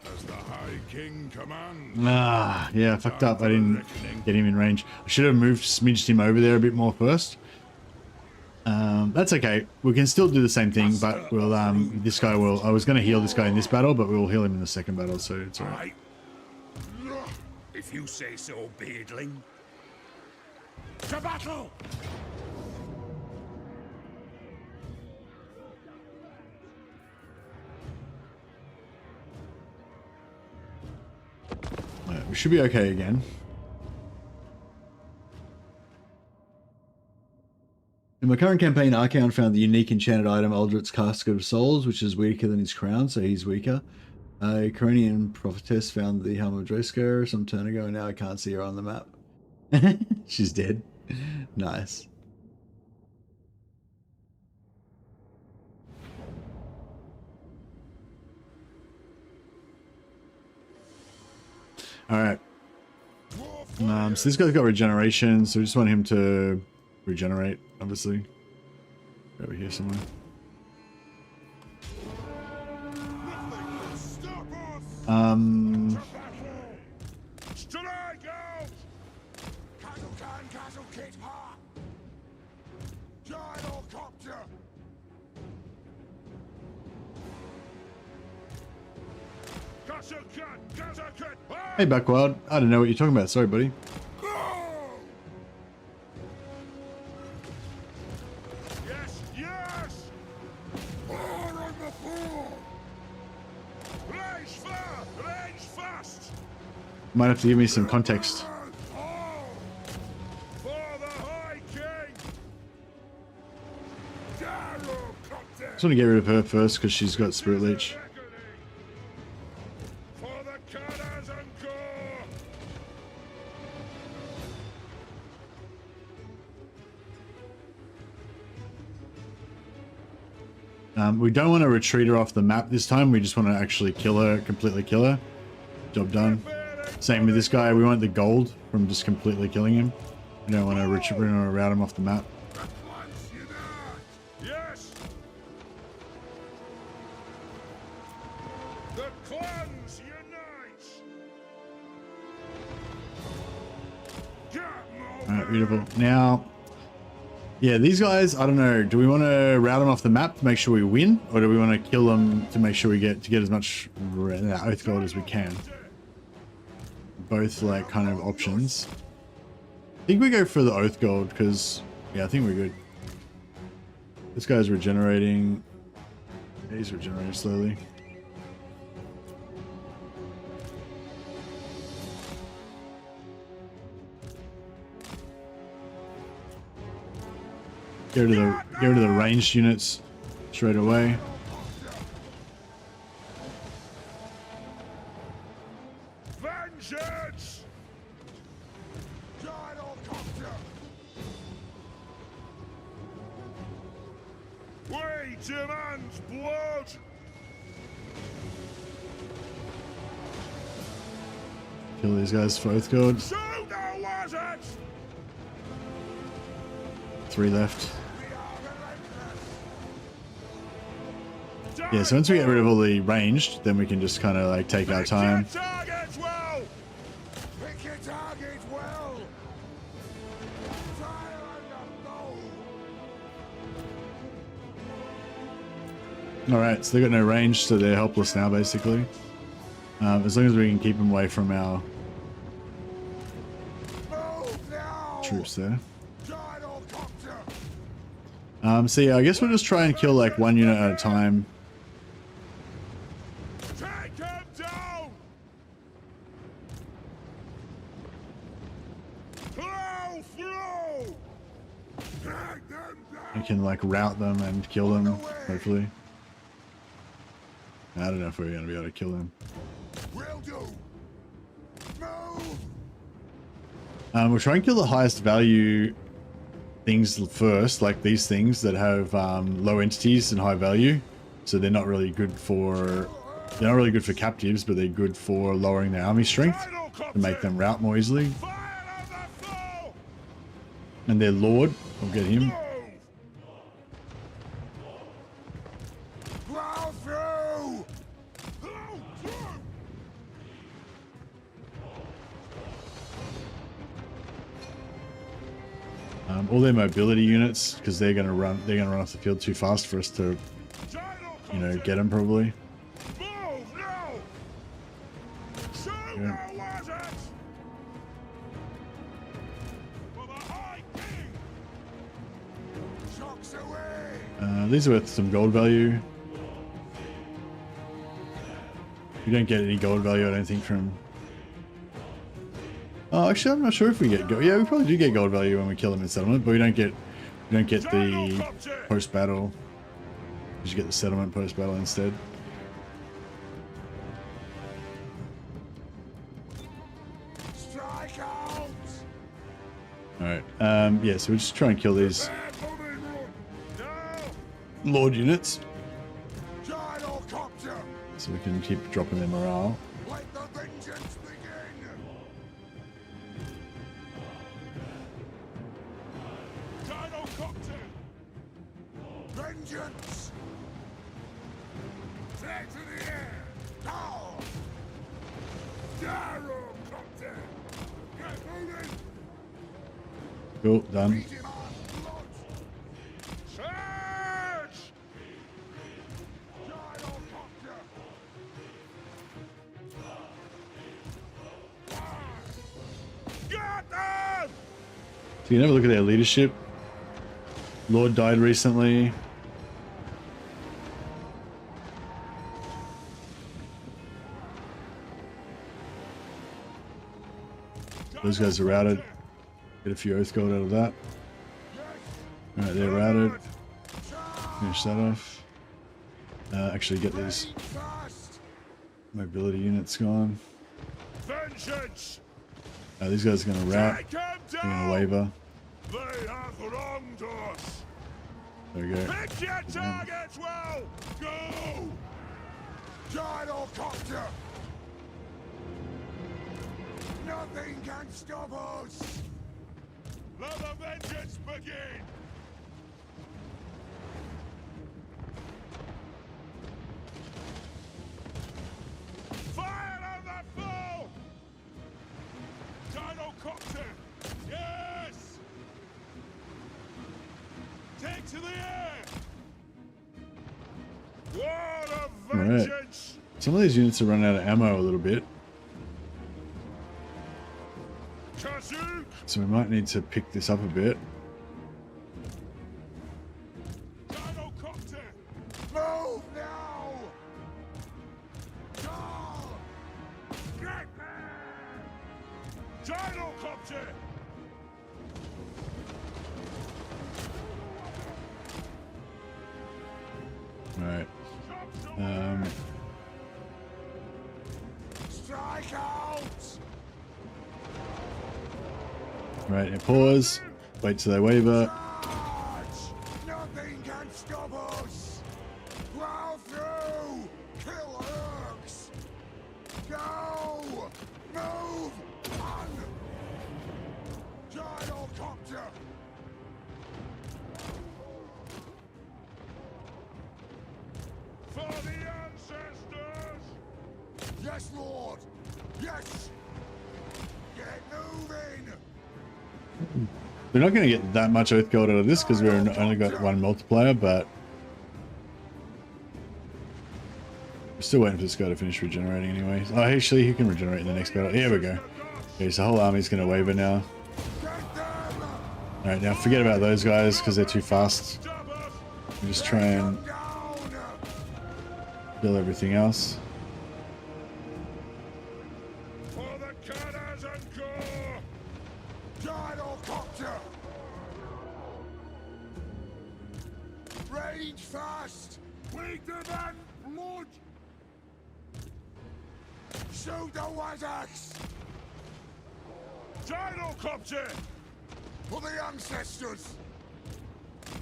[SPEAKER 2] As the High King commands.
[SPEAKER 1] Ah, yeah, I fucked up. I didn't get him in range. I should have smidged him over there a bit more first. That's okay. We can still do the same thing, but we'll, this guy will, I was going to heal this guy in this battle, but we'll heal him in the second battle, so it's alright.
[SPEAKER 2] If you say so, beardling. To battle!
[SPEAKER 1] Alright, we should be okay again. In my current campaign, Archaon found the unique enchanted item, Aldrich's Casket of Souls, which is weaker than his crown, so he's weaker. A Coronian prophetess found the helm of Drayscar some time ago, and now I can't see her on the map. She's dead. Nice. Alright. So this guy's got regeneration, so we just want him to regenerate, obviously. Over here somewhere. Hey, Backwild. I don't know what you're talking about. Sorry, buddy.
[SPEAKER 2] Yes, yes! Range fast!
[SPEAKER 1] Might have to give me some context.
[SPEAKER 2] For the High King!
[SPEAKER 1] Just want to get rid of her first because she's got Spirit Leech.
[SPEAKER 2] For the Cannons and Gore!
[SPEAKER 1] We don't want to retreat her off the map this time. We just want to actually kill her, completely kill her. Job done. Same with this guy. We want the gold from just completely killing him. We don't want to retreat or route him off the map.
[SPEAKER 2] Yes! The clans unite!
[SPEAKER 1] Alright, beautiful. Now, yeah, these guys, I don't know. Do we want to route them off the map to make sure we win? Or do we want to kill them to make sure we get as much oath gold as we can? Both, like, kind of options. I think we go for the oath gold because, yeah, I think we're good. This guy's regenerating. Yeah, he's regenerating slowly. Get rid of the ranged units straight away.
[SPEAKER 2] Vengeance! We demand blood!
[SPEAKER 1] Kill these guys for oath gold.
[SPEAKER 2] So now was it!
[SPEAKER 1] 3 left. Yeah, so once we get rid of all the ranged, then we can just kind of like take our time.
[SPEAKER 2] Pick your targets well! Pick your targets well! Fire and go!
[SPEAKER 1] Alright, so they got no range, so they're helpless now, basically. As long as we can keep them away from our troops there. So yeah, I guess we'll just try and kill like one unit at a time.
[SPEAKER 2] Take him down! Plow through! Take them
[SPEAKER 1] We
[SPEAKER 2] down!
[SPEAKER 1] can like rout them and kill them, hopefully. I don't know if we're going to be able to kill them.
[SPEAKER 2] Will do! Move!
[SPEAKER 1] We'll try and kill the highest value things first, like these things that have low entities and high value. So they're not really good for captives, but they're good for lowering their army strength to make them rout more easily.
[SPEAKER 2] Fire on the foe!
[SPEAKER 1] And their lord, we'll get him.
[SPEAKER 2] Move! Plow through! Plow through!
[SPEAKER 1] All their mobility units, because they're going to run off the field too fast for us to, you know, get them probably.
[SPEAKER 2] Move now! Shoot
[SPEAKER 1] Yeah.
[SPEAKER 2] now, wizards! For the High King! Shocks away!
[SPEAKER 1] These are worth some gold value. We don't get any gold value, I don't think, from... Oh, actually, I'm not sure if we get gold. Yeah, we probably do get gold value when we kill them in settlement, but we don't get the post-battle. We just get the settlement post-battle instead.
[SPEAKER 2] Strike out!
[SPEAKER 1] Alright, yeah, so we'll just try and kill these
[SPEAKER 2] Bad woman run! Now!
[SPEAKER 1] Lord units,
[SPEAKER 2] Gyrocopter!
[SPEAKER 1] so we can keep dropping their morale.
[SPEAKER 2] Let the vengeance begin! Gyrocopter! Vengeance! Take to the air! Down! Gyrocopter! Get moving!
[SPEAKER 1] Cool, done.
[SPEAKER 2] Beat him on blood! Charge! Gyrocopter! Got them!
[SPEAKER 1] So you can have a look at their leadership. Lord died recently. Those guys are routed. Get a few oath gold out of that. Alright, they're routed. Finish that off. Actually get these
[SPEAKER 2] Fast!
[SPEAKER 1] mobility units gone.
[SPEAKER 2] Vengeance!
[SPEAKER 1] These guys are going to rout.
[SPEAKER 2] Take him
[SPEAKER 1] They're going to
[SPEAKER 2] down!
[SPEAKER 1] waver.
[SPEAKER 2] They have wronged us!
[SPEAKER 1] There we go.
[SPEAKER 2] Pick your targets well! Go! Gyrocopter! Nothing can stop us! Let the vengeance begin! Fire on the foe! Gyrocopter! Yes! Take to the air! What a
[SPEAKER 1] Alright.
[SPEAKER 2] vengeance!
[SPEAKER 1] Some of these units are running out of ammo a little bit,
[SPEAKER 2] Kazoo!
[SPEAKER 1] so we might need to pick this up a bit.
[SPEAKER 2] Gyrocopter! Move now! Go! Get there! Gyrocopter!
[SPEAKER 1] Alright.
[SPEAKER 2] Strike out!
[SPEAKER 1] Right, now pause. Wait till they waver.
[SPEAKER 2] Charge! Nothing can stop us! Plow through! Kill Urks! Go! Move! On! Gyrocopter! For the ancestors! Yes, Lord! Yes! Get moving!
[SPEAKER 1] We're not going to get that much oath gold out of this because we've only got one multiplier, but we're still waiting for this guy to finish regenerating anyway. Oh, actually, he can regenerate in the next battle. Here we go. Okay, so the whole army's going to waver now.
[SPEAKER 2] Get them!
[SPEAKER 1] Alright, now forget about those guys because they're too fast.
[SPEAKER 2] Stubborn!
[SPEAKER 1] Just try and kill everything else.
[SPEAKER 2] For the cannons and gore! Gyrocopter! Range fast! We demand blood! Shoot the Wazaks! Gyrocopter! For the ancestors!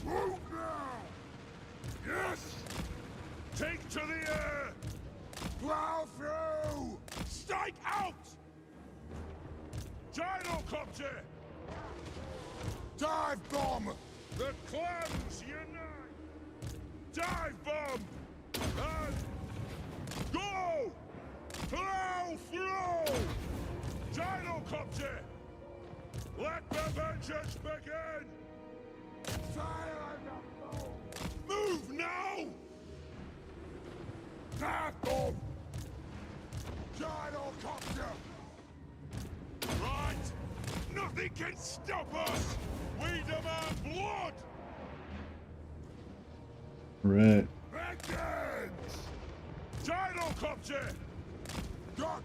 [SPEAKER 2] Move now! Yes! Take to the air! Plow through! Strike out! Gyrocopter! Dive bomb! The clans unite! Dive bomb! And go! Plow through! Gyrocopter! Let the vengeance begin! Fire the foe! Move now! Dive bomb! Gyrocopter! Right! Nothing can stop us! We demand blood!
[SPEAKER 1] Right.
[SPEAKER 2] Vengeance! Gyrocopter! Got!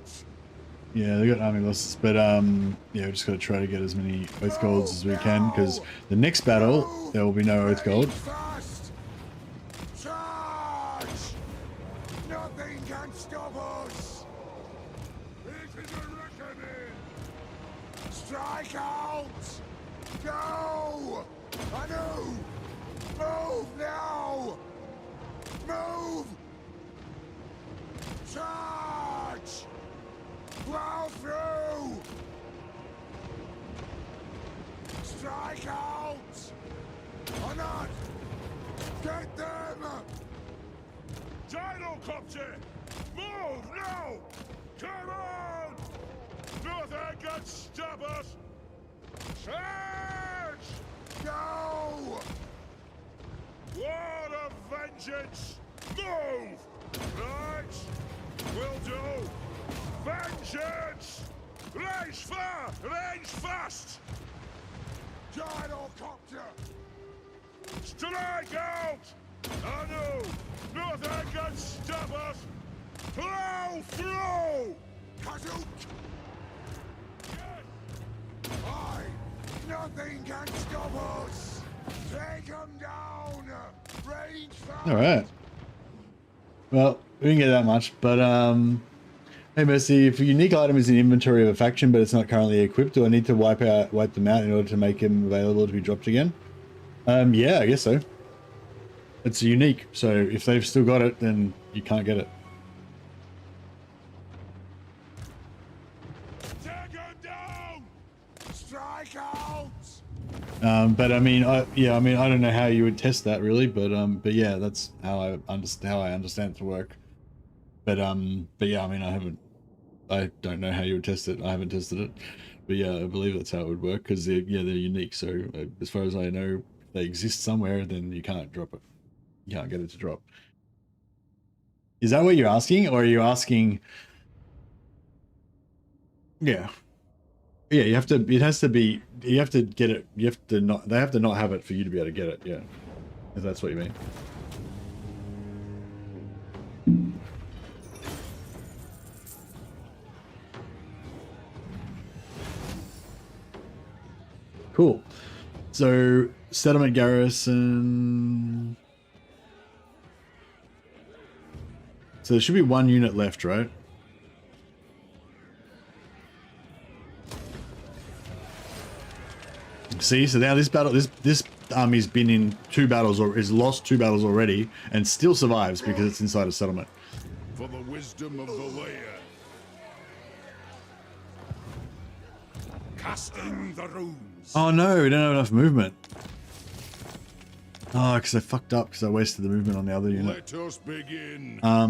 [SPEAKER 1] Yeah, they got army losses, but yeah, we just got to try to get as many oath golds as we can, because the next battle there will be no oath gold.
[SPEAKER 2] Fast! Charge! Nothing can stop us! It is a reckoning! Strike out! Go! Anu! Move now! Move! Charge! Plow through! Strike out! Or not! Get them! Gyrocopter! Move now! Come on! Nothing can stop us! Charge! Go! War of vengeance! Move! Right! Will do! Vengeance! Range far! Range fast! Gyrocopter! Strike out! Anu! Nothing can stop us! Plow through! Kazook! Yes! Aye! Nothing can stop us! Take them down! Range fast!
[SPEAKER 1] Alright. Well, we didn't get that much, but hey Mercy, if a unique item is in the inventory of a faction but it's not currently equipped, do I need to wipe them out in order to make them available to be dropped again? Yeah, I guess so. It's unique, so if they've still got it, then you can't get it.
[SPEAKER 2] Take them down! Strike out!
[SPEAKER 1] But I mean, I don't know how you would test that really, but yeah, that's how I understand it to work. But yeah, I mean, I don't know how you would test it. I haven't tested it, but yeah, I believe that's how it would work because they're unique. So as far as I know, if they exist somewhere, then you can't drop it. You can't get it to drop. Is that what you're asking, or are you asking? Yeah. Yeah, you have to. It has to be. You have to get it. You have to not. They have to not have it for you to be able to get it. Yeah, if that's what you mean. Cool. So settlement garrison. So there should be one unit left, right? See, so now this battle, this army's been in 2 battles or is lost 2 battles already, and still survives because it's inside a settlement.
[SPEAKER 2] For the wisdom of the layer. Casting the runes.
[SPEAKER 1] Oh no, we don't have enough movement. Oh, because I fucked up because I wasted the movement on the other unit.
[SPEAKER 2] Let us begin.
[SPEAKER 1] All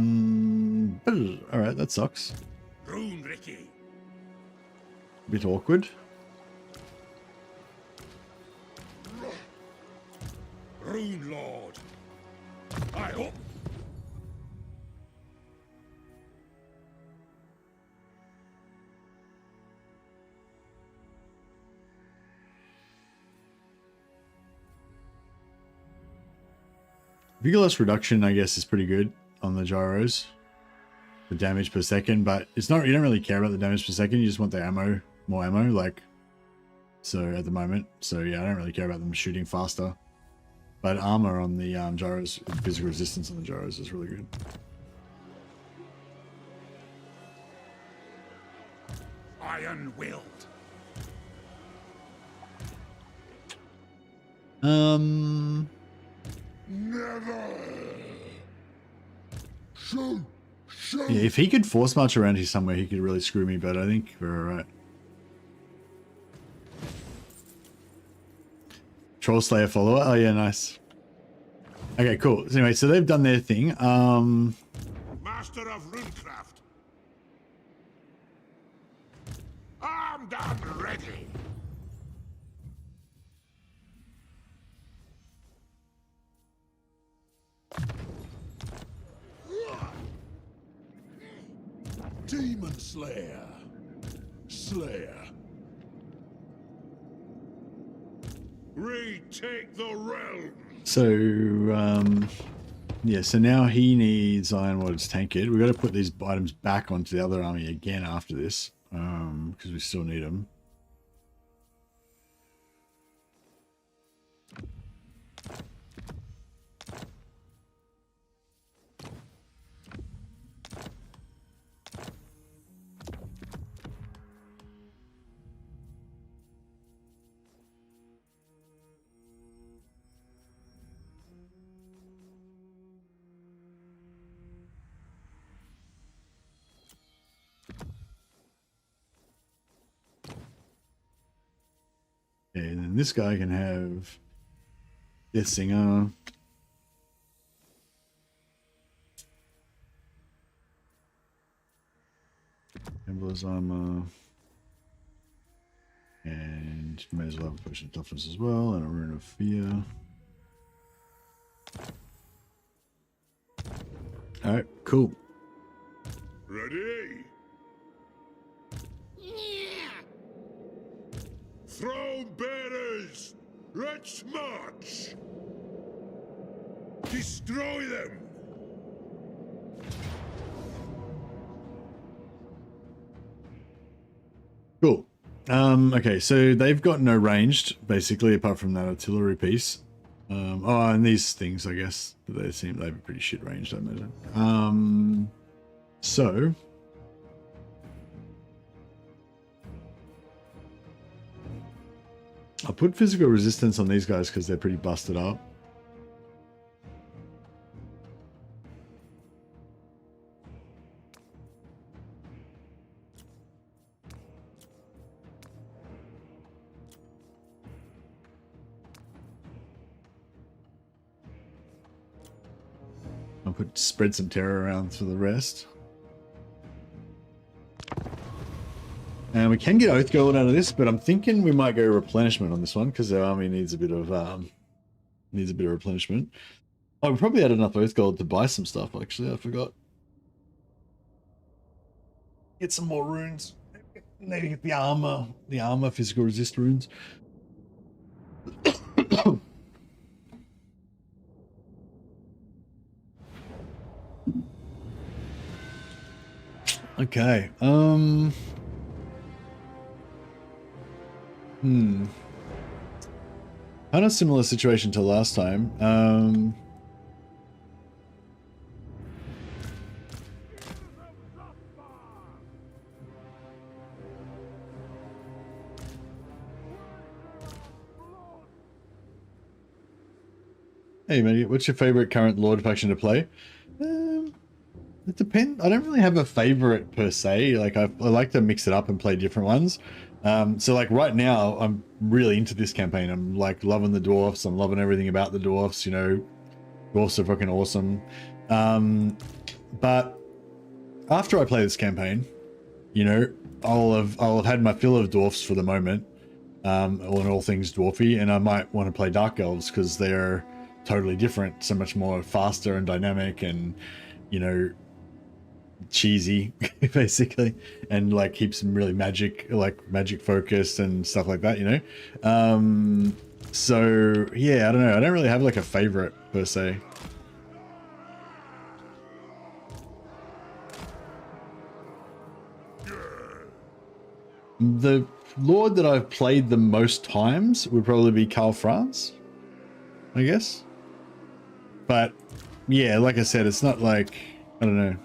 [SPEAKER 1] right, that sucks.
[SPEAKER 2] Rune Ricky.
[SPEAKER 1] Bit awkward.
[SPEAKER 2] Rune Lord. I hope.
[SPEAKER 1] Vigilance reduction, I guess, is pretty good on the gyros. The damage per second, but it's not, you don't really care about the damage per second, you just want the ammo, more ammo, like, so at the moment. So yeah, I don't really care about them shooting faster. But armor on the gyros, physical resistance on the gyros is really good.
[SPEAKER 2] Iron-willed. Never. Shoot.
[SPEAKER 1] Yeah, if he could force march around here somewhere, he could really screw me, but I think we're alright. Troll Slayer follower. Oh yeah, nice. Okay, cool. So anyway, so they've done their thing.
[SPEAKER 2] Master of runecraft. Armed and ready. Demon Slayer. Slayer. Retake the realm.
[SPEAKER 1] So, yeah, so now he needs Ironwood's tankard. We've got to put these items back onto the other army again after this, because we still need them. Okay, and then this guy can have Death Singer. Gambler's armor. And you may as well have a potion of toughness as well, and a rune of fear. Alright, cool.
[SPEAKER 2] Ready? Throne bearers, let's march! Destroy them!
[SPEAKER 1] Cool. Okay, so they've got no ranged, basically, apart from that artillery piece. Oh, and these things, I guess, they seem they have a pretty shit ranged, I imagine. So I'll put physical resistance on these guys because they're pretty busted up. I'll spread some terror around for the rest. And we can get Oath Gold out of this, but I'm thinking we might go replenishment on this one because our army needs a bit of replenishment. Oh, we probably had enough Oath Gold to buy some stuff. Actually, I forgot. Get some more runes. Maybe get the armor physical resist runes. Okay. Kind of similar situation to last time. Hey, mate, what's your favorite current Lord faction to play? It depends. I don't really have a favorite per se. Like I like to mix it up and play different ones. So like right now, I'm really into this campaign. I'm like loving the dwarfs. I'm loving everything about the dwarfs. You know, dwarfs are fucking awesome. But after I play this campaign, you know, I'll have had my fill of dwarfs for the moment, on all things dwarfy, and I might want to play dark elves because they're totally different, so much more faster and dynamic, and you know, cheesy basically, and like keeps them really magic focused and stuff like that, you know. So yeah, I don't know, I don't really have like a favorite per se. The Lord that I've played the most times would probably be Karl Franz, I guess. But yeah, like I said, it's not like, I don't know.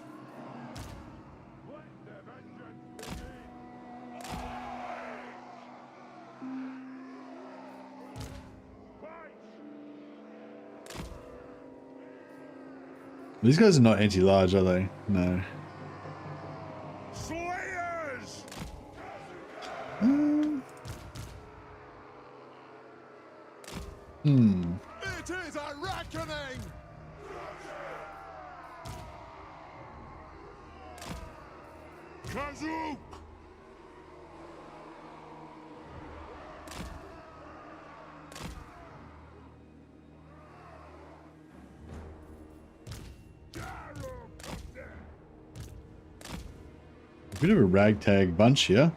[SPEAKER 1] These guys are not anti-large, are they? No.
[SPEAKER 2] Slayers! It is a reckoning! Kazook!
[SPEAKER 1] Bit of a ragtag bunch here.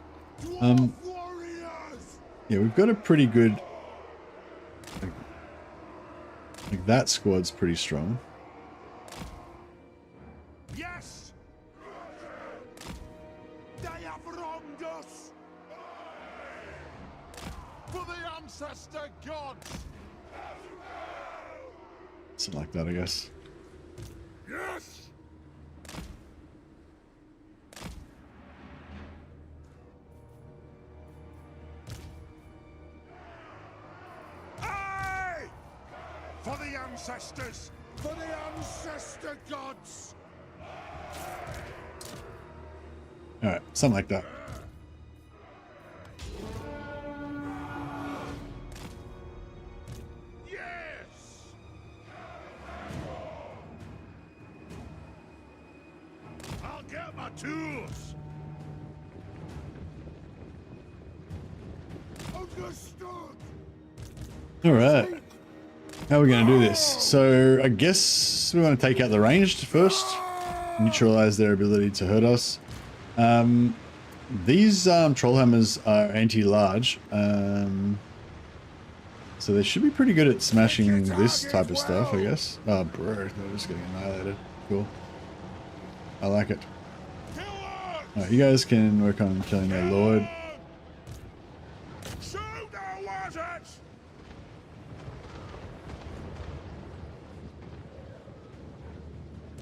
[SPEAKER 2] Warriors!
[SPEAKER 1] Yeah, we've got a pretty good... Like that squad's pretty strong.
[SPEAKER 2] Yes! They have wronged us! For the ancestor gods!
[SPEAKER 1] Something like that, I guess.
[SPEAKER 2] Yes! Aye! For the ancestors! For the ancestor gods!
[SPEAKER 1] Alright, something like that.
[SPEAKER 2] Yes! I'll get my tools! Understood!
[SPEAKER 1] Alright. How are we going to do this? So, I guess we want to take out the ranged first. Neutralize their ability to hurt us. These Trollhammers are anti-large. So they should be pretty good at smashing this type of stuff, I guess. Oh, bro. They're just getting annihilated. Cool. I like it. Alright, you guys can work on killing their lord.
[SPEAKER 2] Shoot the wizards!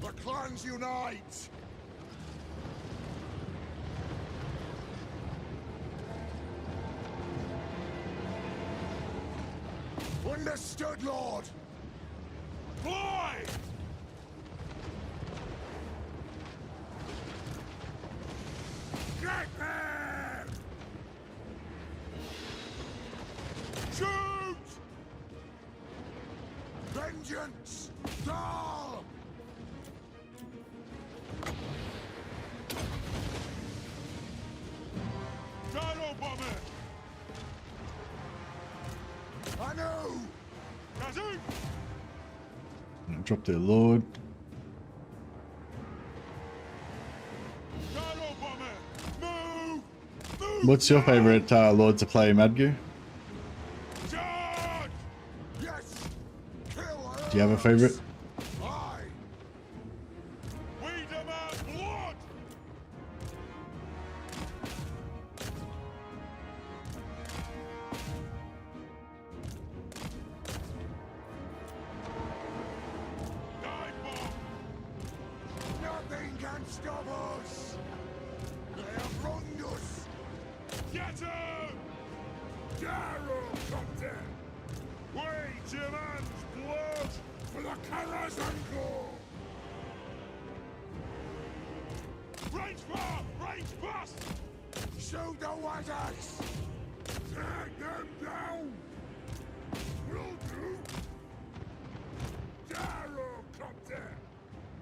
[SPEAKER 2] The clans unite! Understood, Lord! Boy! Get them! Shoot! Vengeance! Dahl! Gyro bomber! I know! Kazoo!
[SPEAKER 1] Drop their lord.
[SPEAKER 2] Gyro bomber! Move! Move!
[SPEAKER 1] What's your favorite lord to play, Madgu?
[SPEAKER 2] Charge! Yes! Kill
[SPEAKER 1] Do you have a favorite?
[SPEAKER 2] Aye! We demand blood! Dive bomb! Nothing can stop us! They have wronged us! Get him! Daryl Copter! We demand blood for the Karazanko! Range far! Range fast! Shoot the wizards! Take them down! Will do! Daryl Copter!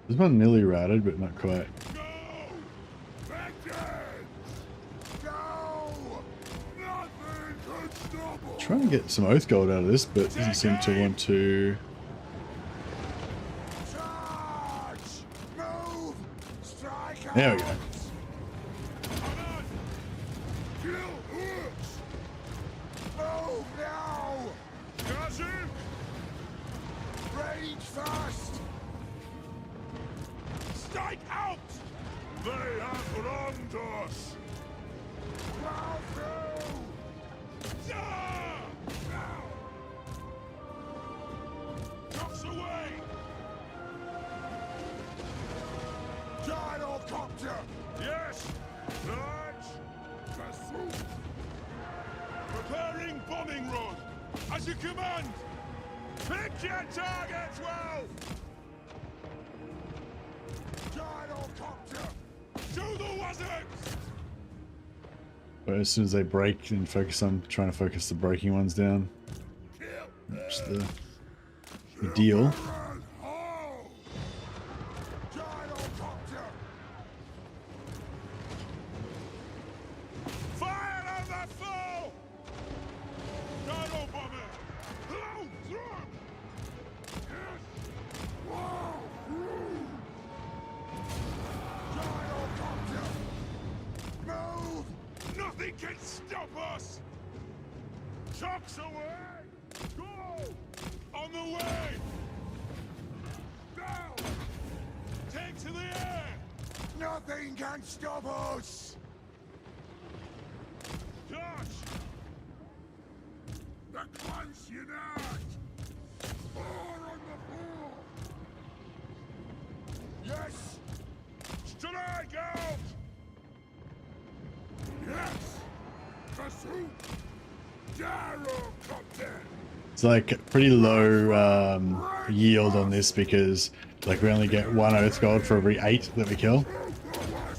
[SPEAKER 1] This one nearly routed, but not quite.
[SPEAKER 2] Go! Vengeance! Go! Nothing could stop us!
[SPEAKER 1] Trying to get some oath gold out of this, but doesn't seem to want to.
[SPEAKER 2] Charge! Move! Strike
[SPEAKER 1] There we go.
[SPEAKER 2] out! Kill hooks! Move now! Kazoo! Rage fast! Strike out! They have wronged us! Drops away! Gyrocopter! Yes! Large! Pursuit! Preparing bombing run! As you command! Pick your targets well! Gyrocopter! To the wizards!
[SPEAKER 1] But as soon as they break, then focus on trying to focus the breaking ones down. That's the deal.
[SPEAKER 2] Fire on the foe! Gyro bomber! Blow through! Yes! Wow! Gyrocopter! Move! Nothing can stop us! Chocks away! Go! On the way! Down! Take to the air! Nothing can stop us! Dodge! The clans unite! Four on the floor! Yes! Strike out! Yes! Pursuit! Gyrocopter!
[SPEAKER 1] It's like pretty low yield on this because like we only get 1 oath gold for every 8 that we kill.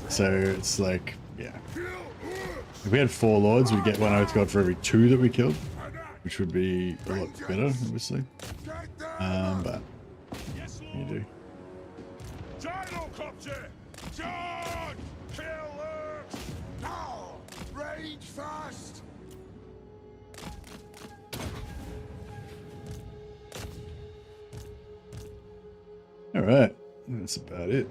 [SPEAKER 1] So it's like, yeah. If we had 4 lords, we'd get 1 oath gold for every 2 that we killed, which would be a lot better, obviously. But you do.
[SPEAKER 2] Gyrocopter! Charge! Killer! Now! Rage fast!
[SPEAKER 1] All right, that's about it.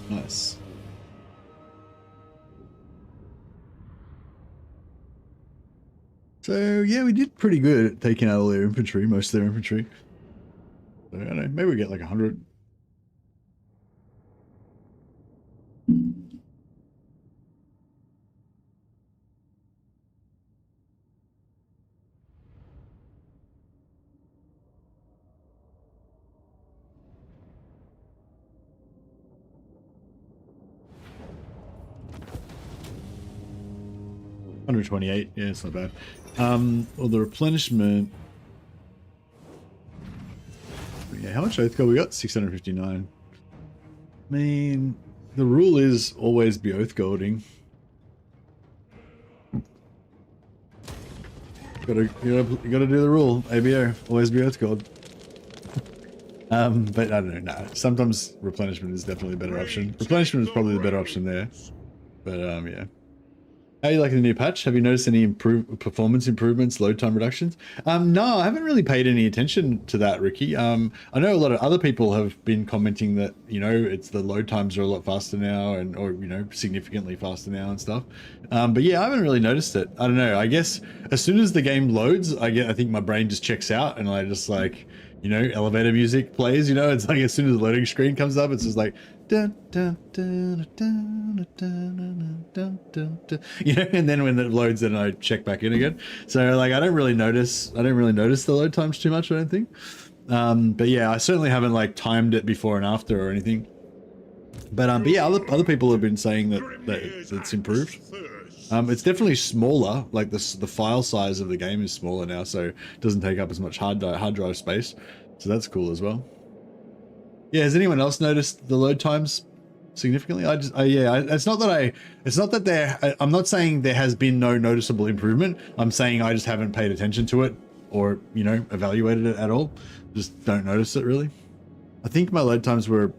[SPEAKER 1] Nice. So yeah, we did pretty good at taking out all their infantry, most of their infantry. So I don't know, maybe we get like 100. $128, yeah, it's not bad. Well, the replenishment. Yeah, how much oath gold we got? 659. I mean, the rule is always be oath golding. You gotta do the rule. ABO, always be oath gold. But I don't know. Nah, sometimes replenishment is definitely a better option. Replenishment is probably the better option there. But yeah. How are you liking the new patch? Have you noticed any performance improvements, load time reductions? No, I haven't really paid any attention to that, Ricky. I know a lot of other people have been commenting that, you know, it's the load times are a lot faster now or, you know, significantly faster now and stuff. But yeah, I haven't really noticed it. I don't know. I guess as soon as the game loads, I think my brain just checks out and I just like, you know, elevator music plays, you know, it's like as soon as the loading screen comes up, it's just like, dun, dun, dun, dun, dun, dun, dun, dun, you know, and then when it loads, then I check back in again. So like, I don't really notice the load times too much, I don't think. But yeah, I certainly haven't like timed it before and after or anything. But yeah, other people have been saying that it's improved. It's definitely smaller, like the file size of the game is smaller now, so it doesn't take up as much hard drive space. So that's cool as well. Yeah, has anyone else noticed the load times significantly? I'm not saying there has been no noticeable improvement. I'm saying I just haven't paid attention to it or, you know, evaluated it at all. Just don't notice it really. I think my load times were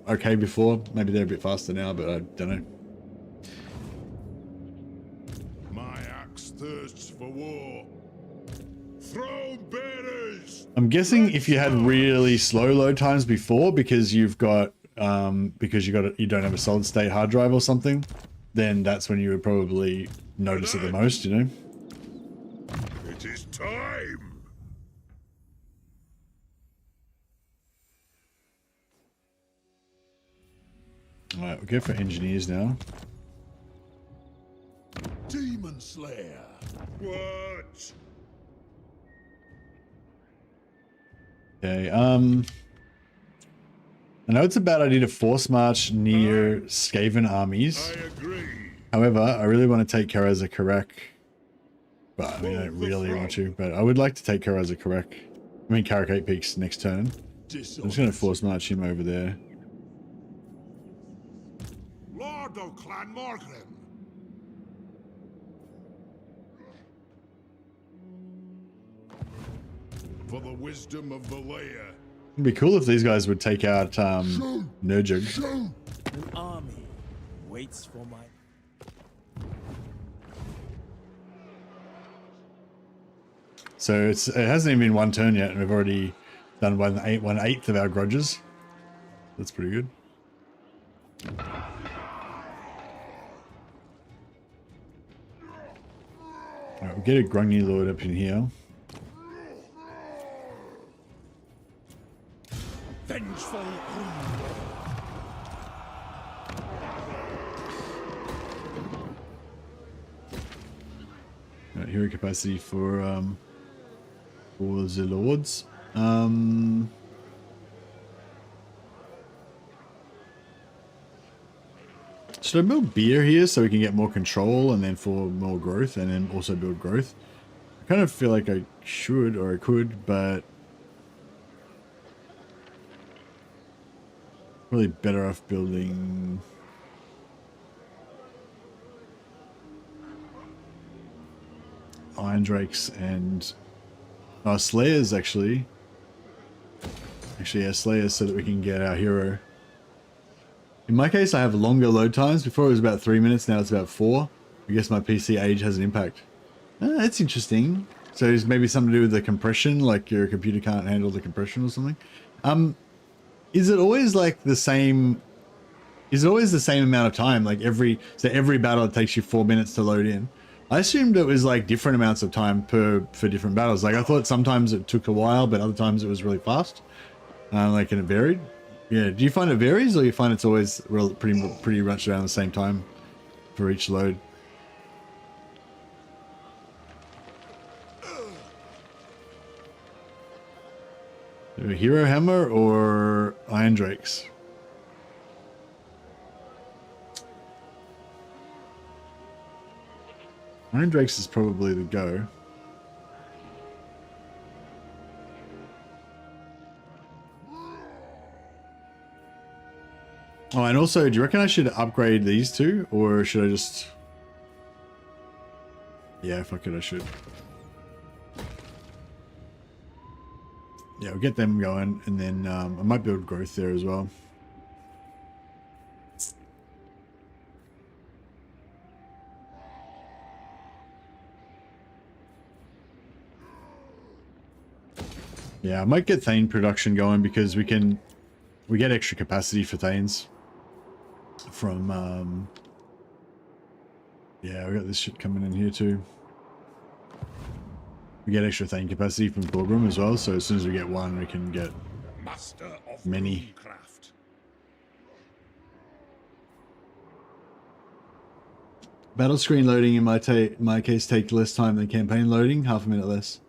[SPEAKER 1] okay before. Maybe they're a bit faster now, but I don't know.
[SPEAKER 2] My axe thirsts for war. Throne bearers!
[SPEAKER 1] I'm guessing if you had really slow load times before, because you've got you don't have a solid state hard drive or something, then that's when you would probably notice it the most, you know?
[SPEAKER 2] It is time!
[SPEAKER 1] Alright, we'll go for engineers now.
[SPEAKER 2] Demon Slayer! What?
[SPEAKER 1] Okay, I know it's a bad idea to force march near Skaven armies.
[SPEAKER 2] I agree.
[SPEAKER 1] However, I really want to take Karaz Karak. But I mean, I don't really want to, but I would like to take Karaz Karak. I mean, Karak 8 Peaks next turn. I'm just going to force march him over there.
[SPEAKER 2] Lord of Clan Morgrim. For the wisdom of the layer.
[SPEAKER 1] It'd be cool if these guys would take out Nurjug.
[SPEAKER 4] An army waits for my...
[SPEAKER 1] So it hasn't even been one turn yet, and we've already done 1/8 of our grudges. That's pretty good. Alright, we'll get a Grungy Lord up in here.
[SPEAKER 3] Vengeful
[SPEAKER 1] Right, hero capacity for the lords. Should I build beer here so we can get more control and then for more growth and then also build growth? I kind of feel like I should or I could, but really better off building Iron Drakes and Slayers actually. Yeah, Slayers so that we can get our hero. In my case, I have longer load times. Before it was about 3 minutes, now it's about 4. I guess my PC age has an impact. That's interesting. So it's maybe something to do with the compression, like your computer can't handle the compression or something. Is it always like the same? Is it always the same amount of time? Like every battle it takes you 4 minutes to load in. I assumed it was like different amounts of time for different battles. Like I thought sometimes it took a while, but other times it was really fast. Like and it varied. Yeah. Do you find it varies, or you find it's always pretty much around the same time for each load? Hero Hammer or Iron Drakes? Iron Drakes is probably the go. Oh, and also, do you reckon I should upgrade these two, or should I just... Yeah, fuck it, I should. Yeah, we'll get them going, and then I might build growth there as well. Yeah, I might get Thane production going because we get extra capacity for Thanes from yeah, we got this shit coming in here too. We get extra Thane capacity from Thorgrim as well, so as soon as we get one, we can get
[SPEAKER 2] Master of
[SPEAKER 1] many.
[SPEAKER 2] Runecraft.
[SPEAKER 1] Battle screen loading in my case take less time than campaign loading, half a minute less.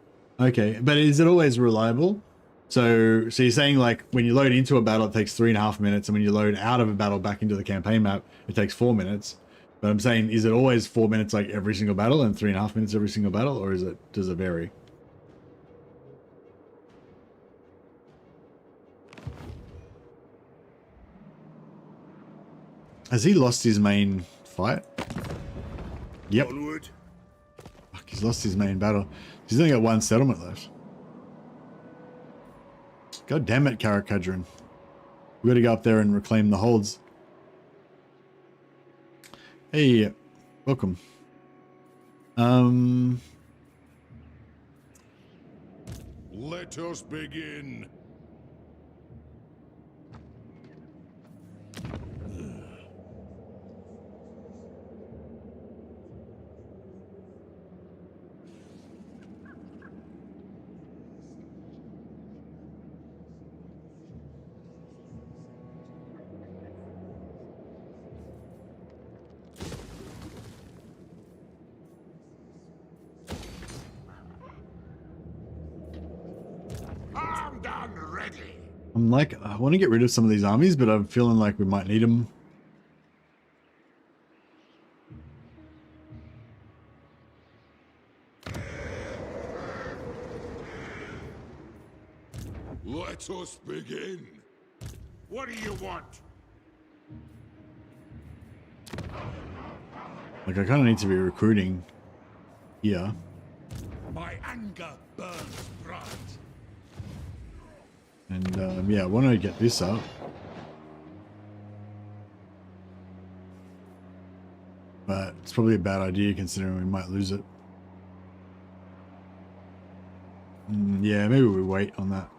[SPEAKER 1] Okay, but is it always reliable? So you're saying like when you load into a battle it takes 3.5 minutes, and when you load out of a battle back into the campaign map it takes 4 minutes. But I'm saying, is it always 4 minutes like every single battle and 3.5 minutes every single battle, or does it vary? Has he lost his main fight? Yep.
[SPEAKER 2] Onward.
[SPEAKER 1] Fuck, he's lost his main battle. He's only got one settlement left. God damn it, Karakudrin. We got to go up there and reclaim the holds. Hey, welcome.
[SPEAKER 2] Let us begin. Armed and ready.
[SPEAKER 1] I'm like, I want to get rid of some of these armies, but I'm feeling like we might need them.
[SPEAKER 2] Let us begin. What do you want?
[SPEAKER 1] Like, I kind of need to be recruiting here.
[SPEAKER 2] My anger burns bright.
[SPEAKER 1] And yeah, I want to get this up. But it's probably a bad idea considering we might lose it. Yeah, maybe we wait on that.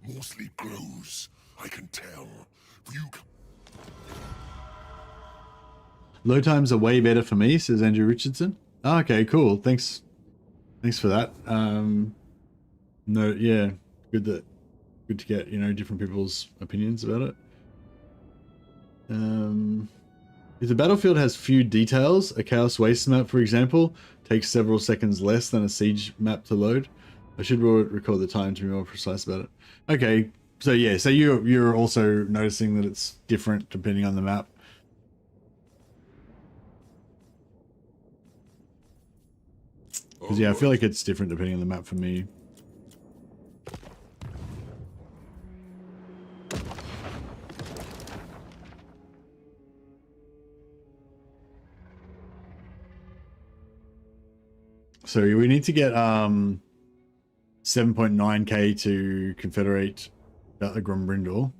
[SPEAKER 2] More sleep grows, I can tell. You
[SPEAKER 1] Low times are way better for me, says Andrew Richardson. Oh, okay, cool. Thanks for that. No, yeah, good to get, you know, different people's opinions about it. If the battlefield has few details, a Chaos Waste map, for example, takes several seconds less than a Siege map to load. I should record the time to be more precise about it. Okay, so yeah, so you're also noticing that it's different depending on the map. Because yeah, I feel like it's different depending on the map for me. So we need to get 7.9k to confederate the Grombrindal.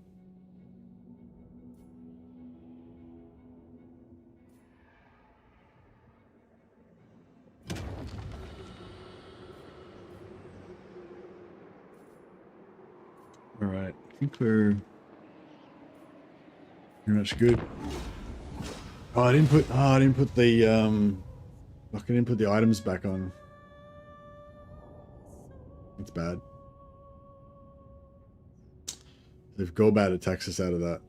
[SPEAKER 1] All right, I think we're pretty much good. Oh, I didn't put the I didn't put the items back on. That's bad. If Golbat attacks us out of that,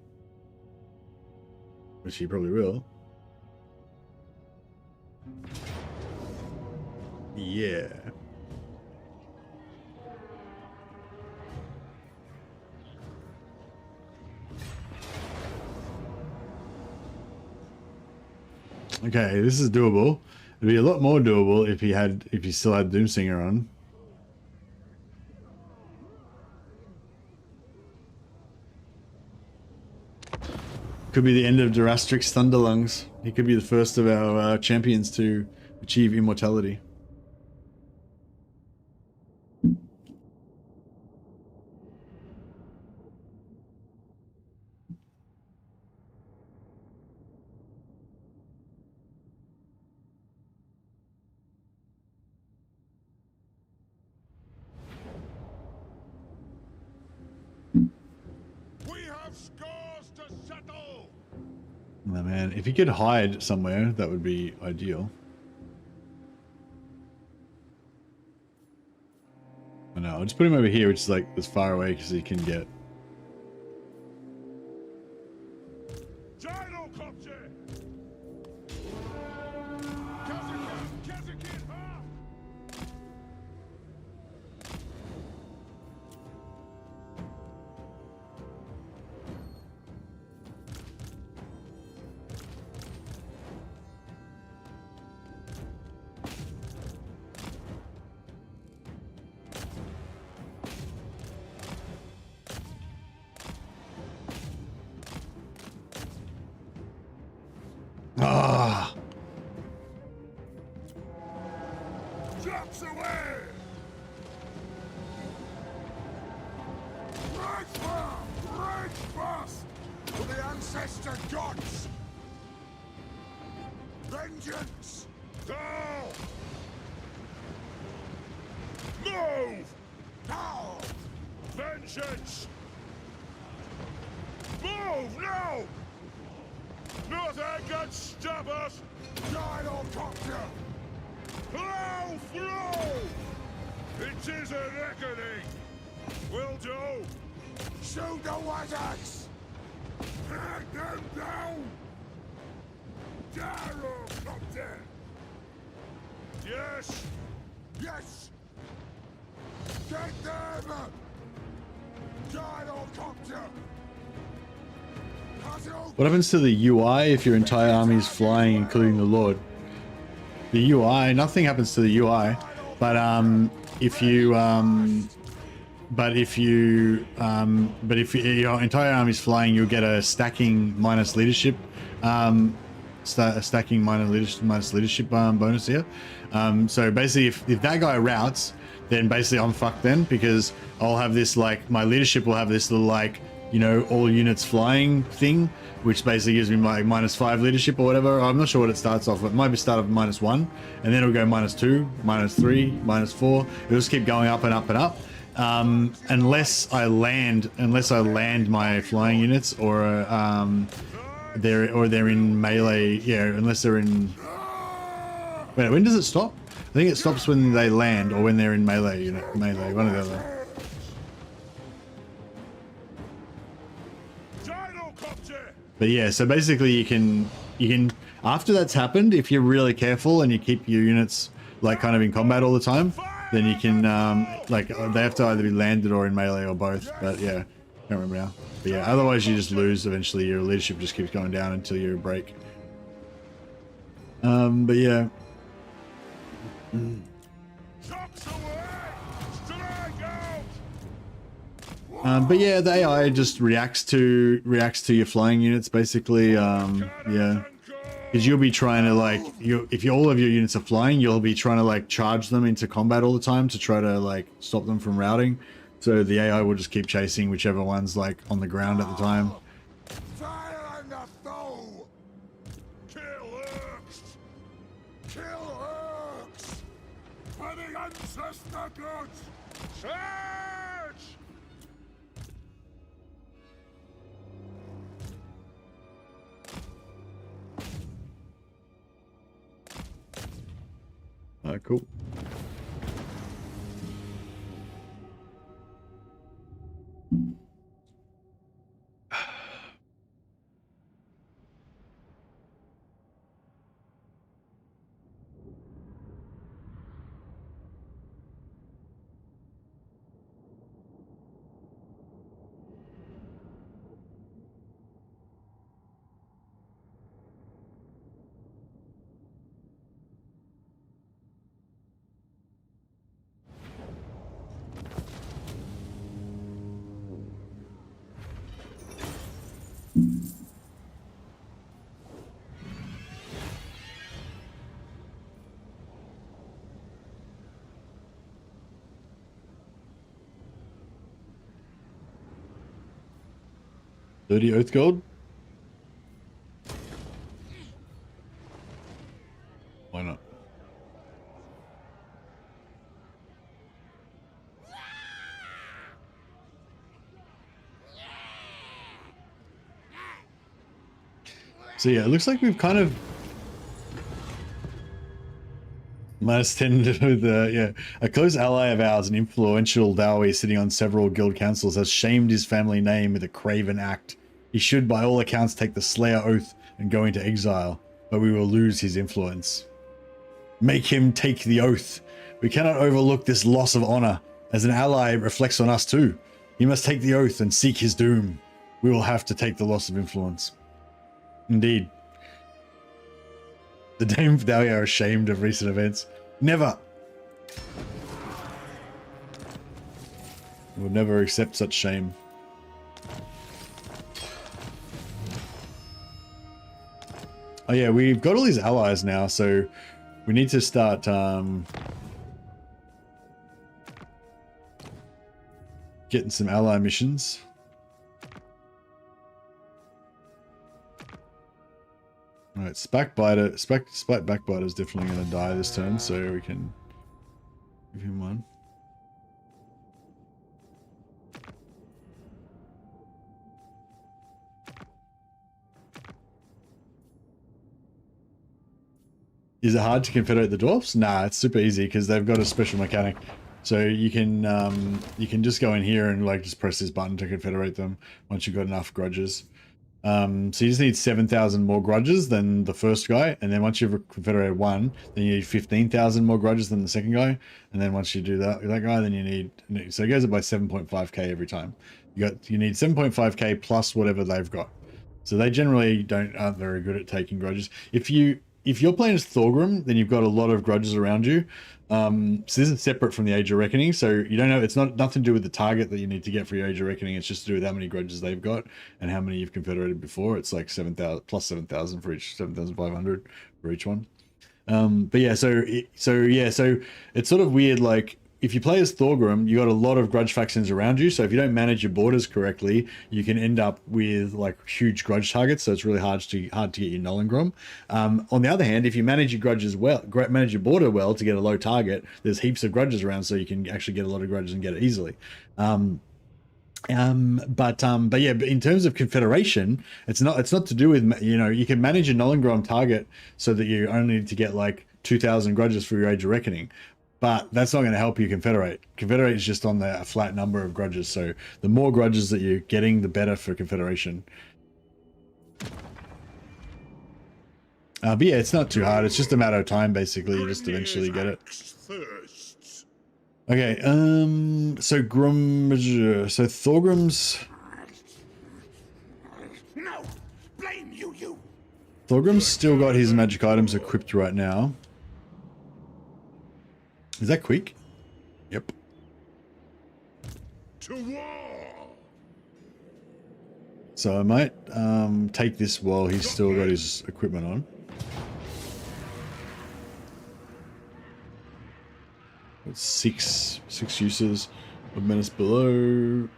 [SPEAKER 1] which he probably will. Yeah. Okay, this is doable. It'd be a lot more doable if he still had Doomsinger on. Could be the end of Durastrix Thunderlungs. He could be the first of our champions to achieve immortality. Oh man, if he could hide somewhere, that would be ideal. I know, I'll just put him over here, which is like as far away as he can get.
[SPEAKER 2] ancestor gods! Vengeance! Go! Move! Now! Vengeance! Move now! Nothing can stop us! Gyrocopter! Flow! Flow! It is a reckoning! Will do! Shoot the wizards! Drag them down! Gyrocopter! Yes! Yes! Get them! Gyrocopter!
[SPEAKER 1] What happens to the UI if your entire army is flying, including the Lord? The UI, nothing happens to the UI, but if your entire army is flying, you'll get a stacking minus leadership, stacking minus leadership bonus here. So basically, if that guy routes, then basically I'm fucked then, because I'll have this, like, my leadership will have this little, like, you know, all units flying thing, which basically gives me like -5 leadership or whatever. I'm not sure what it starts off with. It might be start off -1, and then it'll go -2, -3, -4. It'll just keep going up and up and up, unless I land my flying units, or they're in melee. Yeah, unless they're in. Wait, when does it stop? I think it stops when they land or when they're in melee. Melee, one or the other. But yeah, so basically you can after that's happened, if you're really careful and you keep your units like kind of in combat all the time, then you can like they have to either be landed or in melee or both. But yeah, I can't remember now. But yeah, otherwise you just lose eventually. Your leadership just keeps going down until you break. But yeah. But yeah, the AI just reacts to your flying units basically. Yeah, because you'll be trying to like if all of your units are flying, you'll be trying to like charge them into combat all the time to try to like stop them from routing. So the AI will just keep chasing whichever one's like on the ground at the time.
[SPEAKER 2] Fire on the foe! Kill Urks! Kill Urks! For the ancestor gods! Charge!
[SPEAKER 1] Cool. Dirty Oath Gold? Why not? So yeah, it looks like we've kind of -10 to the, yeah. A close ally of ours, an influential Dawi sitting on several guild councils, has shamed his family name with a craven act. He should by all accounts take the Slayer oath and go into exile, but we will lose his influence. Make him take the oath. We cannot overlook this loss of honor. As an ally, it reflects on us too. He must take the oath and seek his doom. We will have to take the loss of influence. Indeed. The Dame Dawi are ashamed of recent events. Never! We'll never accept such shame. Oh yeah, we've got all these allies now, so we need to start getting some ally missions. Alright, Spike Backbiter is definitely going to die this turn, so we can give him one. Is it hard to confederate the dwarfs? Nah, it's super easy because they've got a special mechanic. So you can just go in here and like just press this button to confederate them once you've got enough grudges. So you just need 7,000 more grudges than the first guy, and then once you've confederated one, then you need 15,000 more grudges than the second guy, and then once you do that guy, then you need, so it goes up by 7.5k every time. You need 7.5k plus whatever they've got. So they generally aren't very good at taking grudges. If you're playing as Thorgrim, then you've got a lot of grudges around you. So this is separate from the Age of Reckoning, so you don't know, it's nothing to do with the target that you need to get for your Age of Reckoning. It's just to do with how many grudges they've got and how many you've confederated before. It's like 7,000 plus 7,000 for each, 7,500 for each one. But yeah, so it's sort of weird. Like if you play as Thorgrim, you got a lot of grudge factions around you. So if you don't manage your borders correctly, you can end up with like huge grudge targets. So it's really hard to get your Nollengrom. On the other hand, if you manage your grudges well, manage your border well to get a low target, there's heaps of grudges around, so you can actually get a lot of grudges and get it easily. But yeah, but in terms of confederation, it's not to do with, you know, you can manage your Nollengrom target so that you only need to get like 2,000 grudges for your Age of Reckoning. But that's not going to help you confederate. Confederate is just on the flat number of grudges. So the more grudges that you're getting, the better for confederation. But yeah, it's not too hard. It's just a matter of time, basically. You just eventually get it. Okay, so Thorgrim's...
[SPEAKER 2] No, blame you.
[SPEAKER 1] Thorgrim's still got his magic items equipped right now. Is that quick? Yep.
[SPEAKER 2] To war.
[SPEAKER 1] So I might take this while he's still got his equipment on. Got six uses of Menace Below.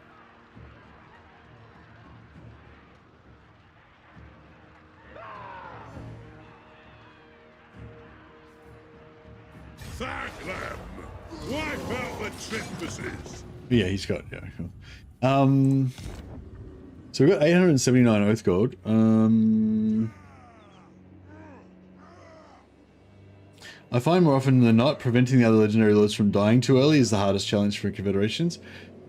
[SPEAKER 2] Thank them. Wipe out the trespassers.
[SPEAKER 1] Yeah, he's got, yeah, cool. So we've got 879 Oath Gold. I find more often than not, preventing the other legendary lords from dying too early is the hardest challenge for confederations.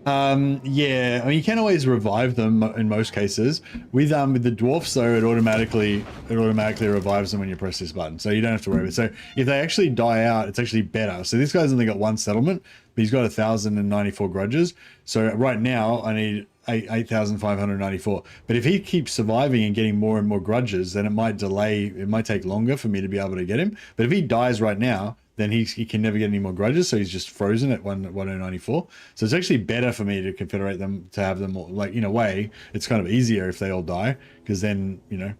[SPEAKER 1] Yeah, I mean, you can always revive them in most cases. With the dwarfs though, it automatically revives them when you press this button, so you don't have to worry about it. So if they actually die out, it's actually better. So this guy's only got one settlement, but he's got 1,094 grudges. So right now I need 8,594. But if he keeps surviving and getting more and more grudges, then it might delay. It might take longer for me to be able to get him. But if he dies right now, then he can never get any more grudges, so he's just frozen at 1094. So it's actually better for me to confederate them, to have them all, like, in a way, it's kind of easier if they all die, because then, you know,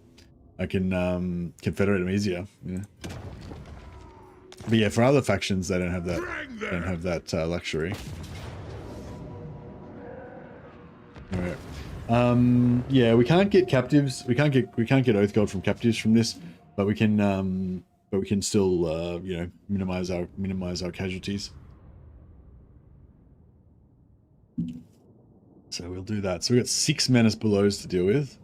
[SPEAKER 1] I can confederate them easier. Yeah. But yeah, for other factions, they don't have that. They don't have that luxury. All right. Yeah, we can't get captives. We can't get Oath Gold from captives from this, but we can. But we can still, you know, minimize our casualties. So we'll do that. So we've got 6 Menace Belows to deal with.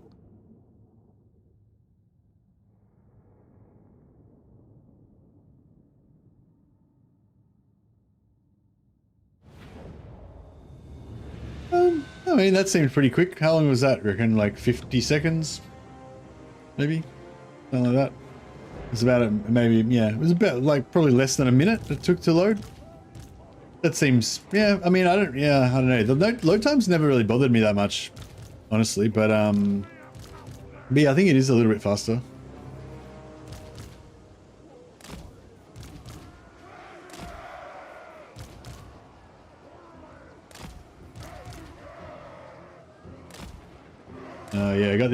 [SPEAKER 1] I mean, that seemed pretty quick. How long was that? I reckon like 50 seconds, maybe, something like that. It's about maybe, yeah, it was about like probably less than a minute it took to load. That seems, yeah, I mean, I don't know. The load times never really bothered me that much, honestly, but yeah, I think it is a little bit faster. Yeah, I got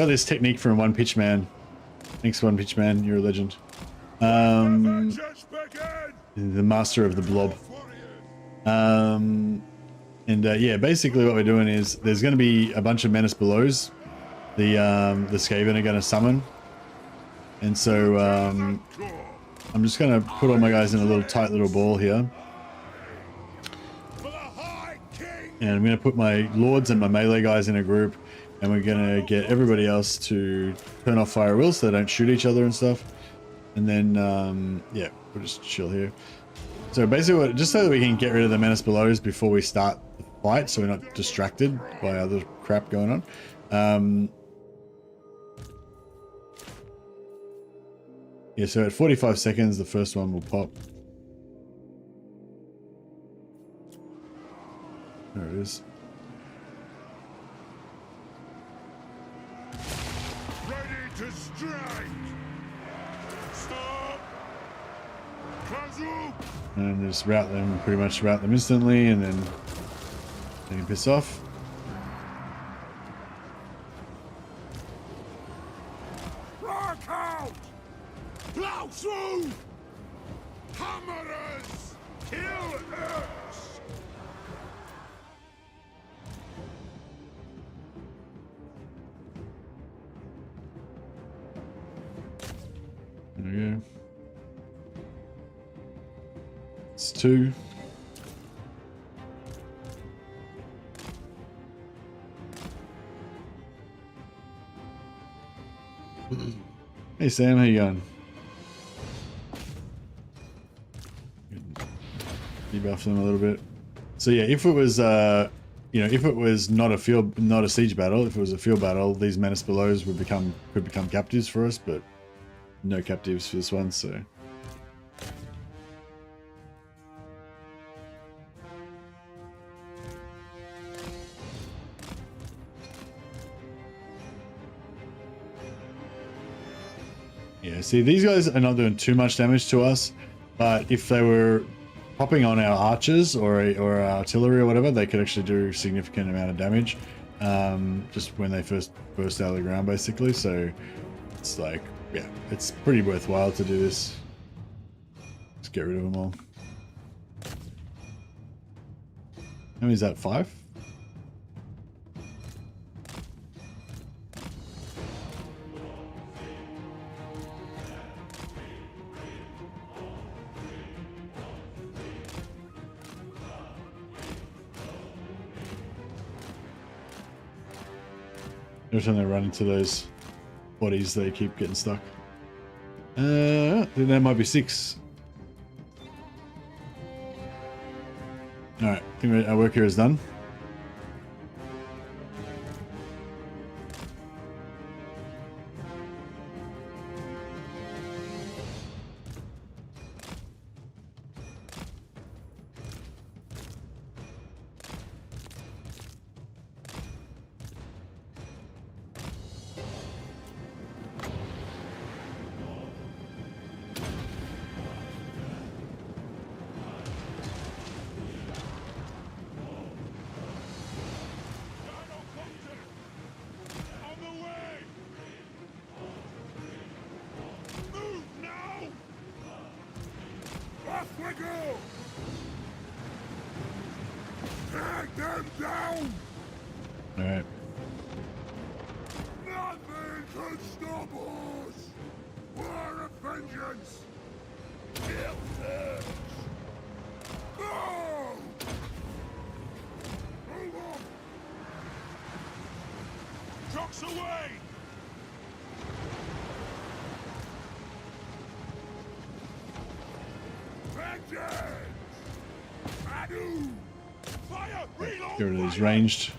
[SPEAKER 1] this technique from One Pitch Man. Thanks, One Pitch Man. You're a legend. The master of the blob. Yeah, basically what we're doing is there's going to be a bunch of Menace Belows. The Skaven are going to summon. And so I'm just going to put all my guys in a little tight little ball here. And I'm going to put my lords and my melee guys in a group. And we're going to get everybody else to turn off fire will so they don't shoot each other and stuff. And then, yeah, we'll just chill here. So basically, just so that we can get rid of the menace belows before we start the fight, so we're not distracted by other crap going on. Yeah, so at 45 seconds, the first one will pop. There it is.
[SPEAKER 2] Ready to strike. Stop. Cancel.
[SPEAKER 1] And just route them, pretty much route them instantly, and then they can piss off.
[SPEAKER 2] Rock out. Plow through. Hammerers. Kill Earth.
[SPEAKER 1] There we go. It's 2. Hey Sam, how you going? Debuff them a little bit. So yeah, if it was you know, if it was not a siege battle, if it was a field battle, these menace belows could become captives for us, but no captives for this one, so. Yeah, see, these guys are not doing too much damage to us, but if they were popping on our archers or our artillery or whatever, they could actually do a significant amount of damage just when they first burst out of the ground, basically. So it's like, yeah, it's pretty worthwhile to do this. Let's get rid of them all. How many is that? 5? Every time they run into those bodies, they keep getting stuck. Then that might be 6. Alright, I think our work here is done.
[SPEAKER 2] Take them down!
[SPEAKER 1] Alright.
[SPEAKER 2] Nothing can stop us! War of vengeance! Kill this! Go! Move on! Trucks away! Vengeance! Adu! Fire! Reload!
[SPEAKER 1] Get rid of these ranged.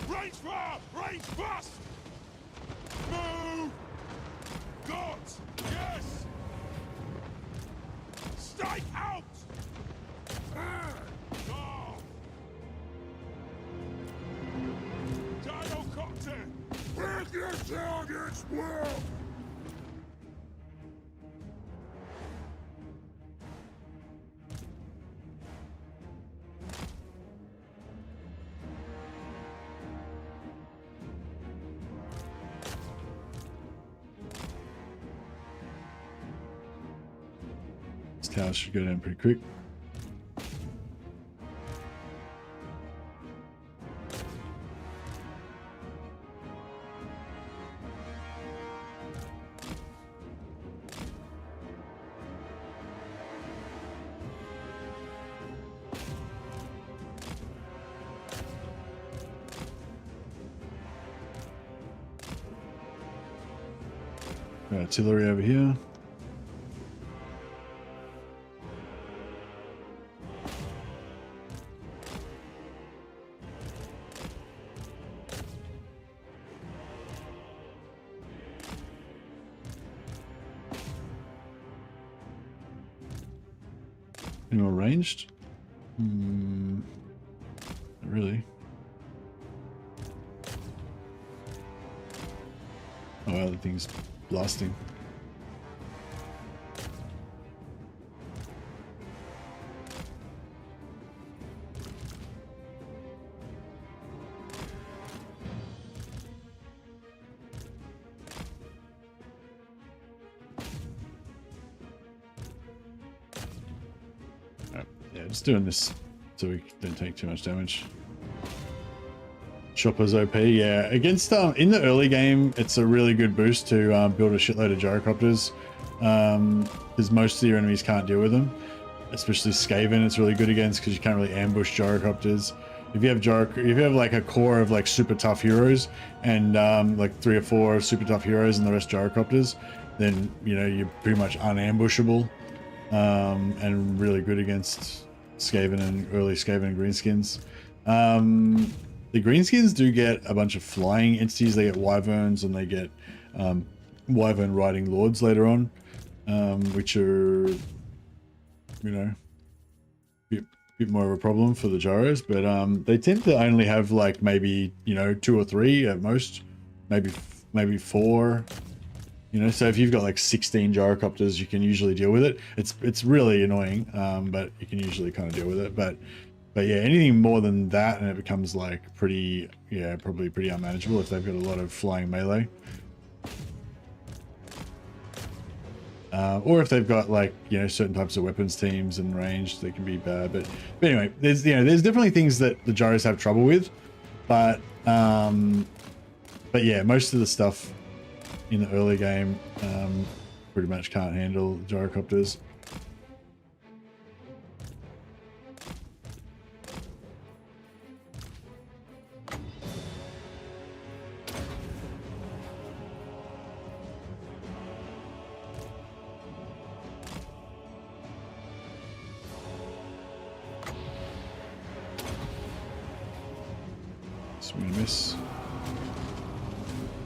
[SPEAKER 2] Range fire! Range fast! Move! Guards! Yes! Strike out! Go! Gyrocopter! Pick your targets well!
[SPEAKER 1] This tower should go down pretty quick. artillery over here. Any more ranged? Not really. Oh wow, the thing's blasting. Yeah, just doing this so we don't take too much damage. Chopper's OP, yeah. Against in the early game, it's a really good boost to build a shitload of gyrocopters, because most of your enemies can't deal with them. Especially Skaven, it's really good against because you can't really ambush gyrocopters. If you have like a core of like super tough heroes and like 3 or 4 super tough heroes and the rest gyrocopters, then you know you're pretty much unambushable, and really good against Skaven and early Skaven and Greenskins. The Greenskins do get a bunch of flying entities. They get wyverns and they get wyvern riding lords later on, which are, you know, a bit more of a problem for the gyros. But they tend to only have like maybe, you know, 2 or 3 at most, maybe 4. You know, so if you've got like 16 gyrocopters, you can usually deal with it. It's really annoying, but you can usually kind of deal with it. But yeah, anything more than that, and it becomes like pretty, yeah, probably pretty unmanageable if they've got a lot of flying melee. Or if they've got like, you know, certain types of weapons teams and ranged, they can be bad. But anyway, there's definitely things that the gyros have trouble with, but yeah, most of the stuff in the early game pretty much can't handle gyrocopters. Swing and miss.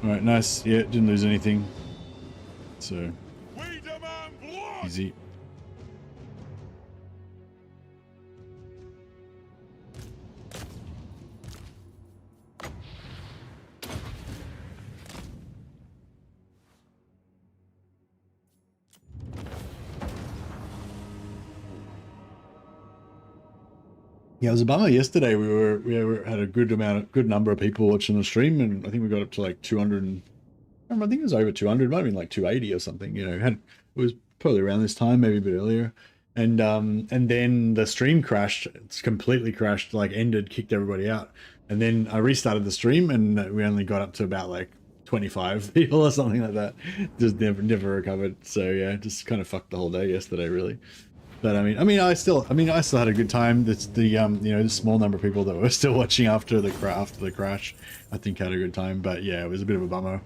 [SPEAKER 1] Alright, nice. Yeah, didn't lose anything. So, easy. Yeah, it was a bummer yesterday. We had a good number of people watching the stream, and I think we got up to like 200. I think it was over 200. Might have been like 280 or something. You know, it was probably around this time, maybe a bit earlier. And then the stream crashed. It's completely crashed. Like ended, kicked everybody out. And then I restarted the stream, and we only got up to about like 25 people or something like that. Just never recovered. So yeah, just kind of fucked the whole day yesterday, really. But I still had a good time. It's the you know, the small number of people that were still watching after the crash, I think had a good time. But yeah, it was a bit of a bummer.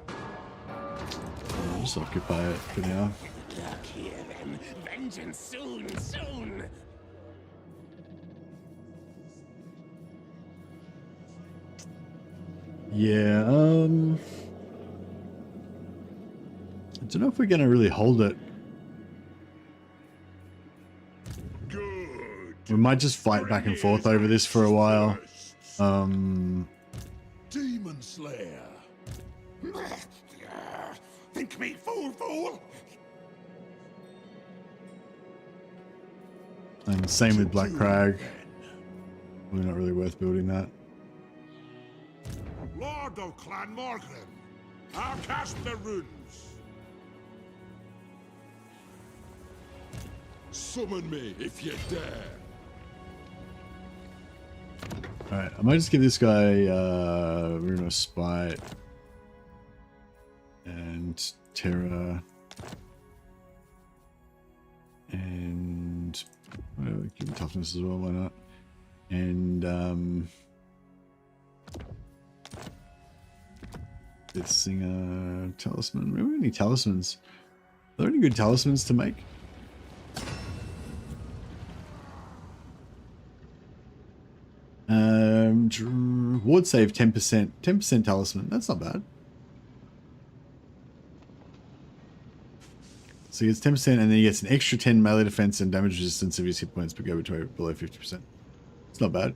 [SPEAKER 1] I'll just occupy it for now.
[SPEAKER 3] Look here, then. Vengeance soon.
[SPEAKER 1] Yeah, I don't know if we're gonna really hold it.
[SPEAKER 2] Good.
[SPEAKER 1] We might just fight back and forth over this for a while.
[SPEAKER 2] Demon Slayer.
[SPEAKER 3] Think me fool.
[SPEAKER 1] And same with Black Crag. Probably not really worth building that.
[SPEAKER 2] Lord of Clan Morgrim, I'll cast the runes. Summon me if you dare.
[SPEAKER 1] Alright, I might just give this guy Rune of Spite and Terror and give him toughness as well, why not? And let's sing a talisman. We don't have any talismans. Are there any good talismans to make? Ward save 10%. 10% talisman. That's not bad. So he gets 10% and then he gets an extra 10 melee defense and damage resistance if his hit points go below 50%. It's not bad.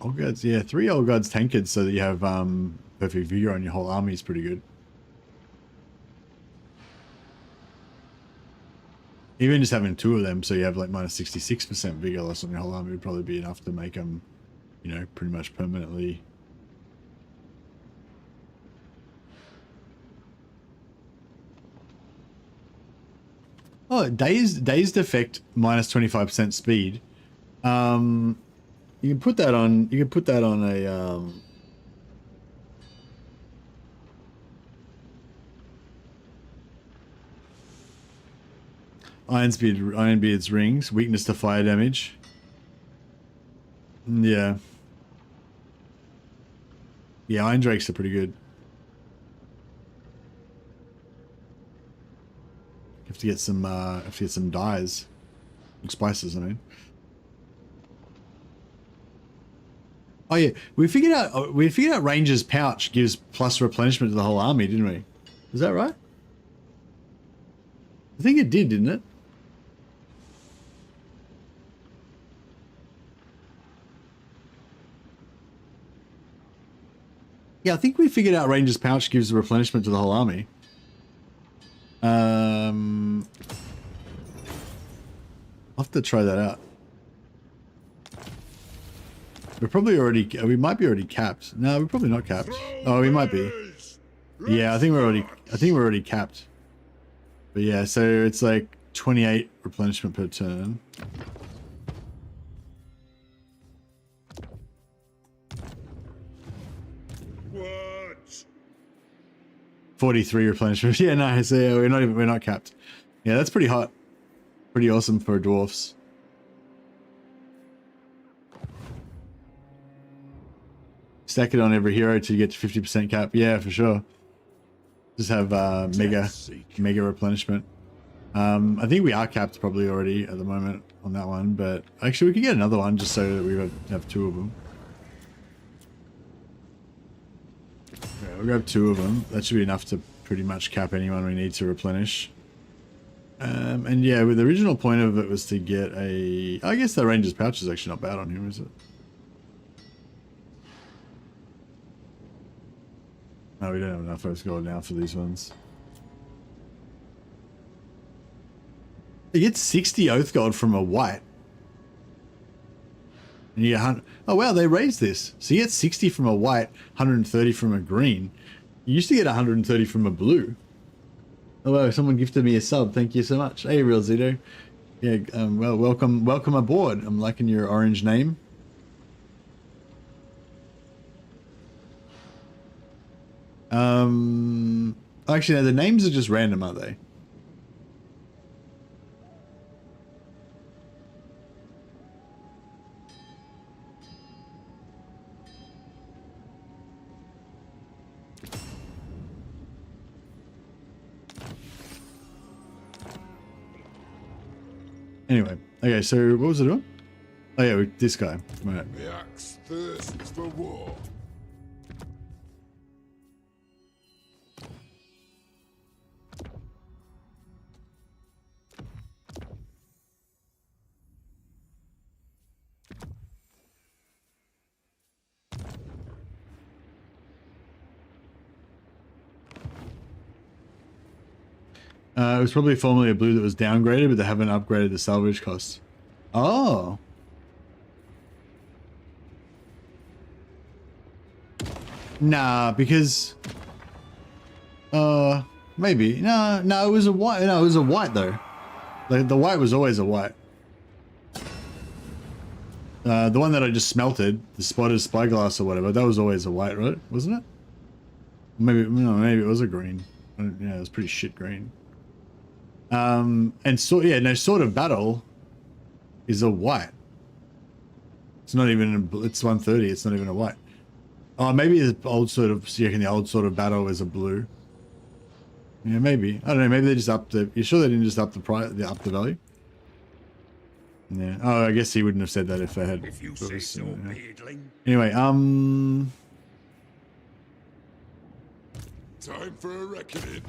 [SPEAKER 1] Old Guards, yeah, 3 Old Guards tankard so that you have perfect vigor on your whole army is pretty good. Even just having 2 of them, so you have like minus 66% vigor loss on your whole army would probably be enough to make them, you know, pretty much permanently. Oh, dazed effect minus 25% speed. You can put that on. You can put that on a. Ironbeard's rings, weakness to fire damage. Yeah. Yeah, Iron Drakes are pretty good. You have to get some dyes. Spices, I mean. Oh yeah, we figured out Ranger's pouch gives plus replenishment to the whole army, didn't we? Is that right? I think it did, didn't it? Yeah, I think we figured out Ranger's pouch gives replenishment to the whole army. I'll have to try that out. We're probably already, we might be already capped. No, we're probably not capped. Oh, we might be. Yeah, I think we're already capped. But yeah, so it's like 28 replenishment per turn.
[SPEAKER 2] What?
[SPEAKER 1] 43 replenishment. Yeah, no, so yeah, we're not capped. Yeah, that's pretty hot. Pretty awesome for dwarfs. Stack it on every hero to get to 50% cap. Yeah, for sure. Just have mega replenishment. I think we are capped probably already at the moment on that one, but actually we could get another one just so that we have 2 of them. Okay, we'll grab 2 of them. That should be enough to pretty much cap anyone we need to replenish. And yeah, the original point of it was to get a... I guess the Ranger's pouch is actually not bad on him, is it? No, we don't have enough Oath Gold now for these ones. You get 60 Oath Gold from a white. And you get oh wow, they raised this. So you get 60 from a white, 130 from a green. You used to get 130 from a blue. Oh wow, someone gifted me a sub. Thank you so much. Hey, Real Zito. Yeah, well, welcome aboard. I'm liking your orange name. Actually, no, the names are just random, aren't they? Anyway, okay, so what was it doing? Oh yeah, this guy. Right.
[SPEAKER 2] The axe thirsts for war.
[SPEAKER 1] It was probably formerly a blue that was downgraded, but they haven't upgraded the salvage cost. Oh. Nah, because... maybe. No, it was a white. No, it was a white, though. The white was always a white. The one that I just smelted, the spotted spyglass or whatever, that was always a white, right? Wasn't it? Maybe, no, maybe it was a green. Yeah, it was pretty shit green. And so yeah, no, Sword of Battle is a white. It's not even. It's 130. It's not even a white. Oh, maybe the old sort of. So you reckon the old Sword of Battle is a blue? Yeah, maybe. I don't know. Maybe they just upped the. You sure they didn't just up the price? They upped the value? Yeah. Oh, I guess he wouldn't have said that if they had.
[SPEAKER 2] If you say so,
[SPEAKER 1] yeah.
[SPEAKER 2] beardling.
[SPEAKER 1] Anyway,
[SPEAKER 2] Time for a reckoning.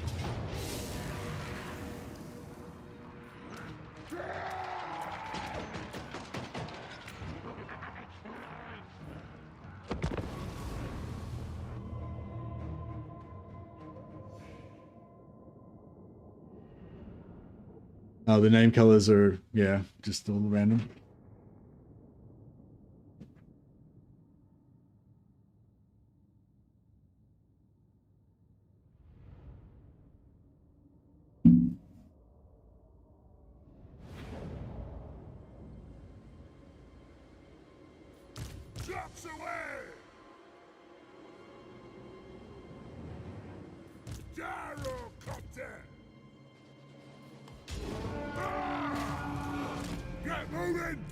[SPEAKER 1] oh, the name colors are yeah, just all random.
[SPEAKER 2] Drops away! Gyrocopter! Get moving!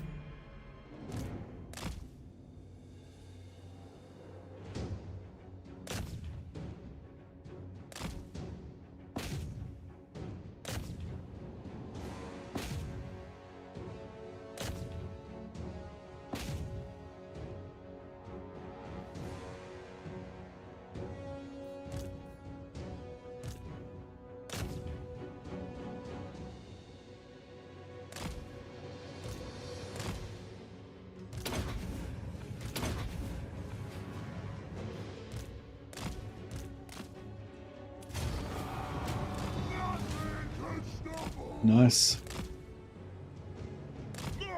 [SPEAKER 1] Nice.
[SPEAKER 2] Move!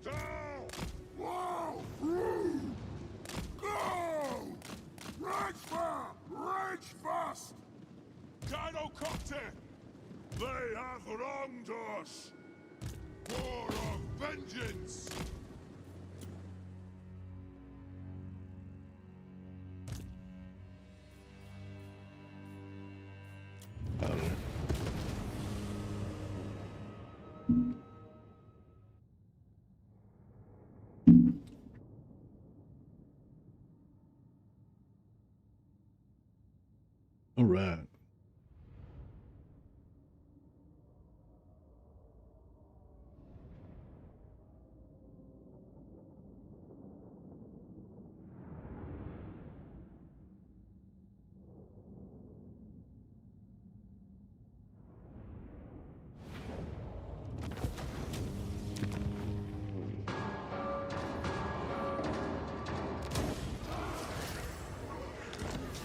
[SPEAKER 2] Down! Whoa! Through! Go! Rage fire! Rage fast! Gyrocopter! They have wronged us! War of vengeance!
[SPEAKER 1] All right.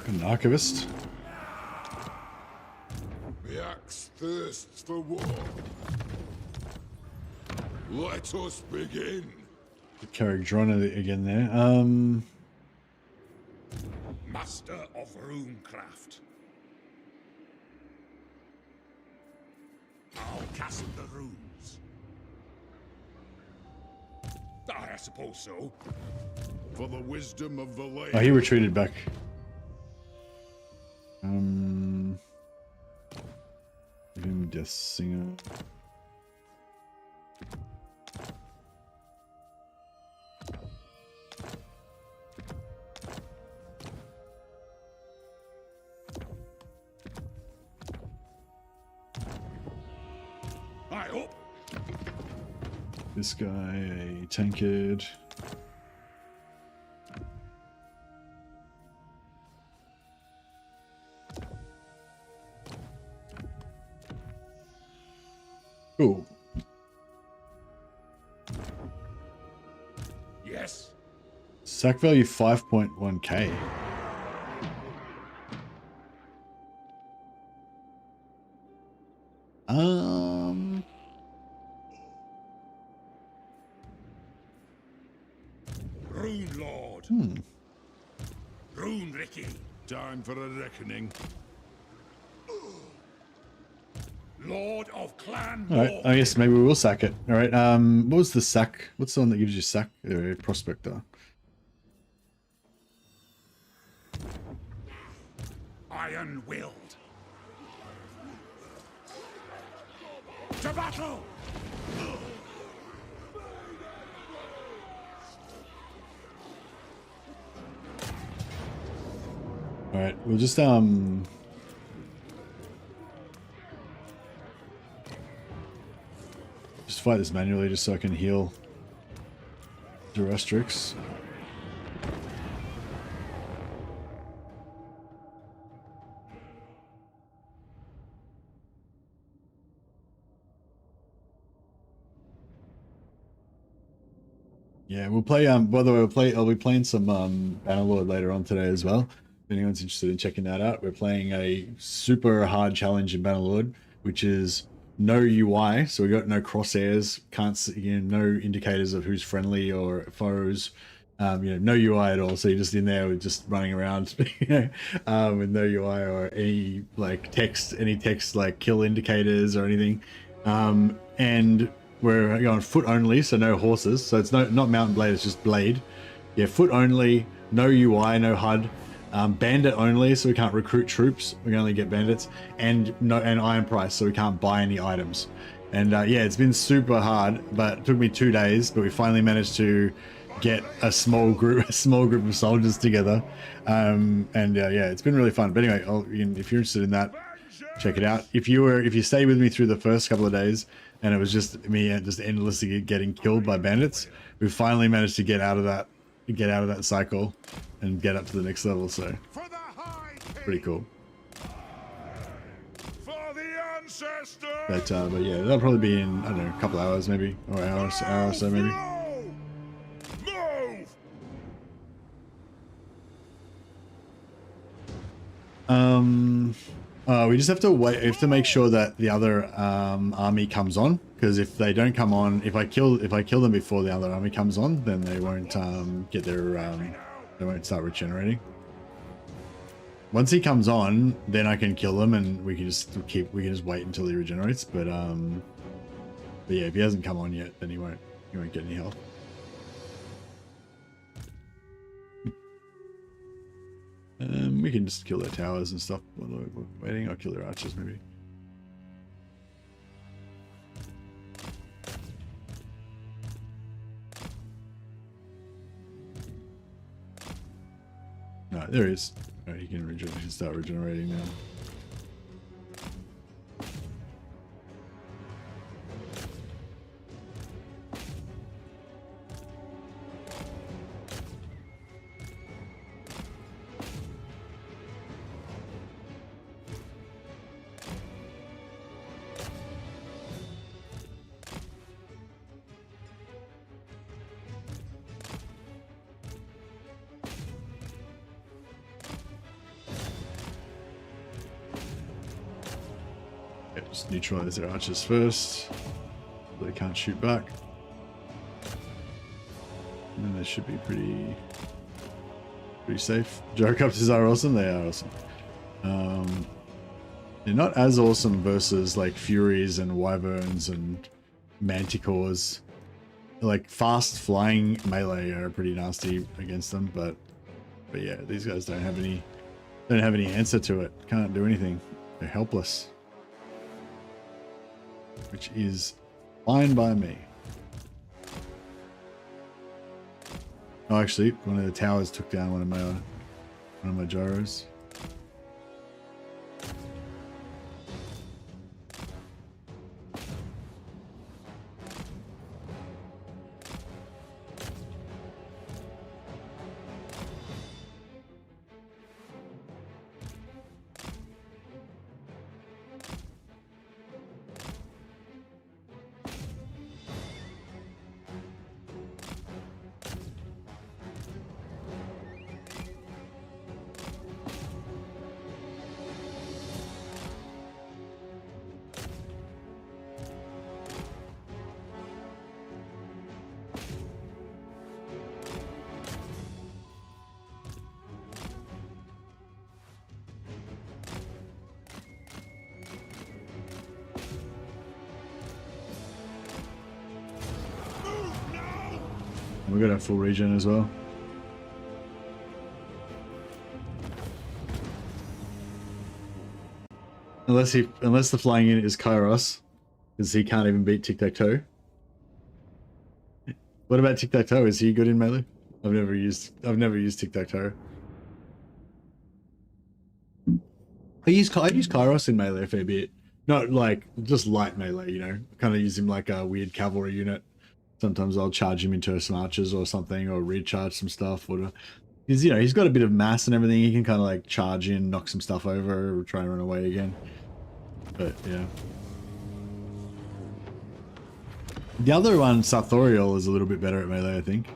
[SPEAKER 1] An archivist.
[SPEAKER 2] The axe thirsts for war. Let us begin.
[SPEAKER 1] Character on it again there.
[SPEAKER 2] Master of runecraft. I'll cast the runes. I suppose so. For the wisdom of the lady.
[SPEAKER 1] Oh, he retreated back. Give him Death Singer.
[SPEAKER 2] I hope.
[SPEAKER 1] This guy, a tankard. Cool.
[SPEAKER 2] Yes.
[SPEAKER 1] Sack value 5.1k.
[SPEAKER 2] Rune Lord. Rune Ricky. Time for a reckoning. Lord of Clan.
[SPEAKER 1] All right, I guess maybe we will sack it. All right. What was the sack? What's the one that gives you sack? Prospector.
[SPEAKER 2] Iron willed. to battle!
[SPEAKER 1] All right, we'll just fight this manually just so I can heal Durostrix. Yeah, we'll play. By the way, I'll be playing some Bannerlord later on today as well. If anyone's interested in checking that out, we're playing a super hard challenge in Bannerlord, which is no UI. So we got no crosshairs, can't see, you know, no indicators of who's friendly or foes. You know, no UI at all. So you're just in there with just running around, you know, with no UI or any like text, like kill indicators or anything. And we're going foot only, so no horses. So it's not mountain blade, it's just blade. Yeah, foot only, no UI, no HUD. Bandit only, so we can't recruit troops. We can only get bandits, and iron price, so we can't buy any items. And yeah, it's been super hard, but it took me 2 days. But we finally managed to get a small group of soldiers together. And yeah, it's been really fun. But anyway, if you're interested in that, check it out. If you stay with me through the first couple of days, and it was just me just endlessly getting killed by bandits, we finally managed to get out of that cycle and get up to the next level. So pretty cool.
[SPEAKER 2] For the ancestors!
[SPEAKER 1] But yeah, that'll probably be in, I don't know, a couple hours maybe, or an hour or so maybe.
[SPEAKER 2] Move!
[SPEAKER 1] We just have to wait. We have to make sure that the other army comes on, because if they don't come on, if I kill them before the other army comes on, then they won't get their they won't start regenerating. Once he comes on, then I can kill them, and we can just wait until he regenerates. But yeah, if he hasn't come on yet, then he won't get any health. We can just kill their towers and stuff while we're waiting. I'll kill their archers maybe. No, there he is. Right, he can start regenerating now. Just neutralize their archers first. They can't shoot back. And then they should be pretty safe. Gyrocopters are awesome. They are awesome. They're not as awesome versus like Furies and Wyverns and Manticores. Like fast flying melee are pretty nasty against them, but yeah, these guys don't have any answer to it. Can't do anything. They're helpless. Which is fine by me. Oh, actually, one of the towers took down one of my gyros. We're gonna have full regen as well. Unless the flying unit is Kairos, Because he can't even beat tic-tac-toe. What about tic-tac-toe? Is he good in melee? I've never used tic-tac-toe. I use Kairos in melee a fair bit. Not like just light melee, you know. Kind of use him like a weird cavalry unit. Sometimes I'll charge him into some archers or something, or recharge some stuff. Or he's, you know, he's got a bit of mass and everything. He can kind of like charge in, knock some stuff over, or try and run away again. But yeah. The other one, Sartorial, is a little bit better at melee, I think.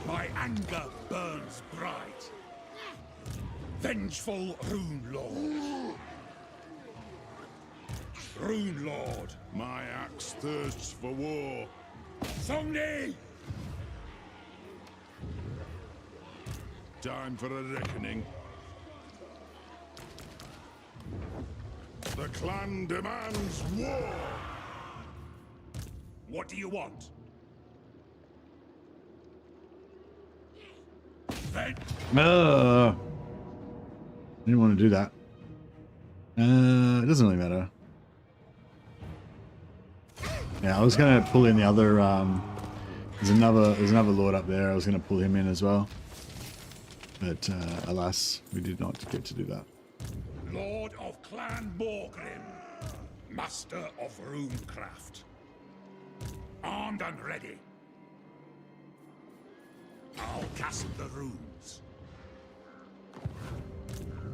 [SPEAKER 2] My anger burns bright. Vengeful Rune Lord. Rune Lord. My axe thirsts for war. Songni! Time for a reckoning. The clan demands war! What do you want? Then
[SPEAKER 1] I didn't want to do that. It doesn't really matter. Yeah, I was gonna pull in the other. There's another lord up there. I was gonna pull him in as well, but alas, we did not get to do that.
[SPEAKER 2] Lord of Clan Thorgrim, Master of Runecraft. Armed and ready. I'll cast the runes.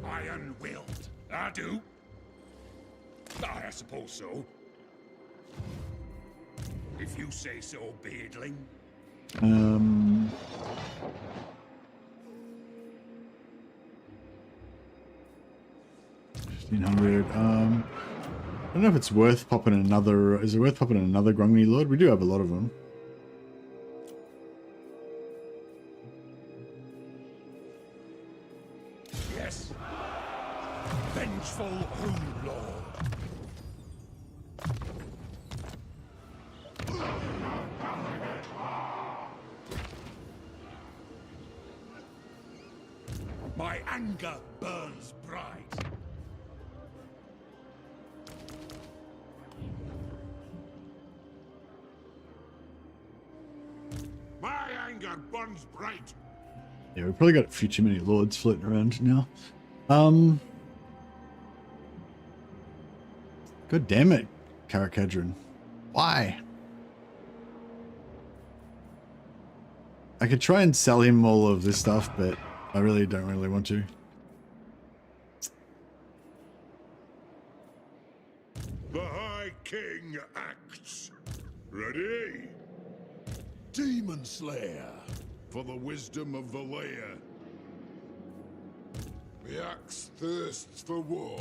[SPEAKER 2] Iron-willed. I do. I suppose so. If you say so, Beardling.
[SPEAKER 1] 1500. I don't know if it's worth popping another. Is it worth popping another Grungni Lord? We do have a lot of them.
[SPEAKER 2] Yes. Vengeful Rune Lord. My anger burns bright. My anger burns bright.
[SPEAKER 1] Yeah, we've probably got a few too many lords floating around now. God damn it, Karakadrin. Why? I could try and sell him all of this stuff, but I really don't really want to.
[SPEAKER 2] The High King acts. Ready? Demon Slayer, for the wisdom of the lair. The axe thirsts for war.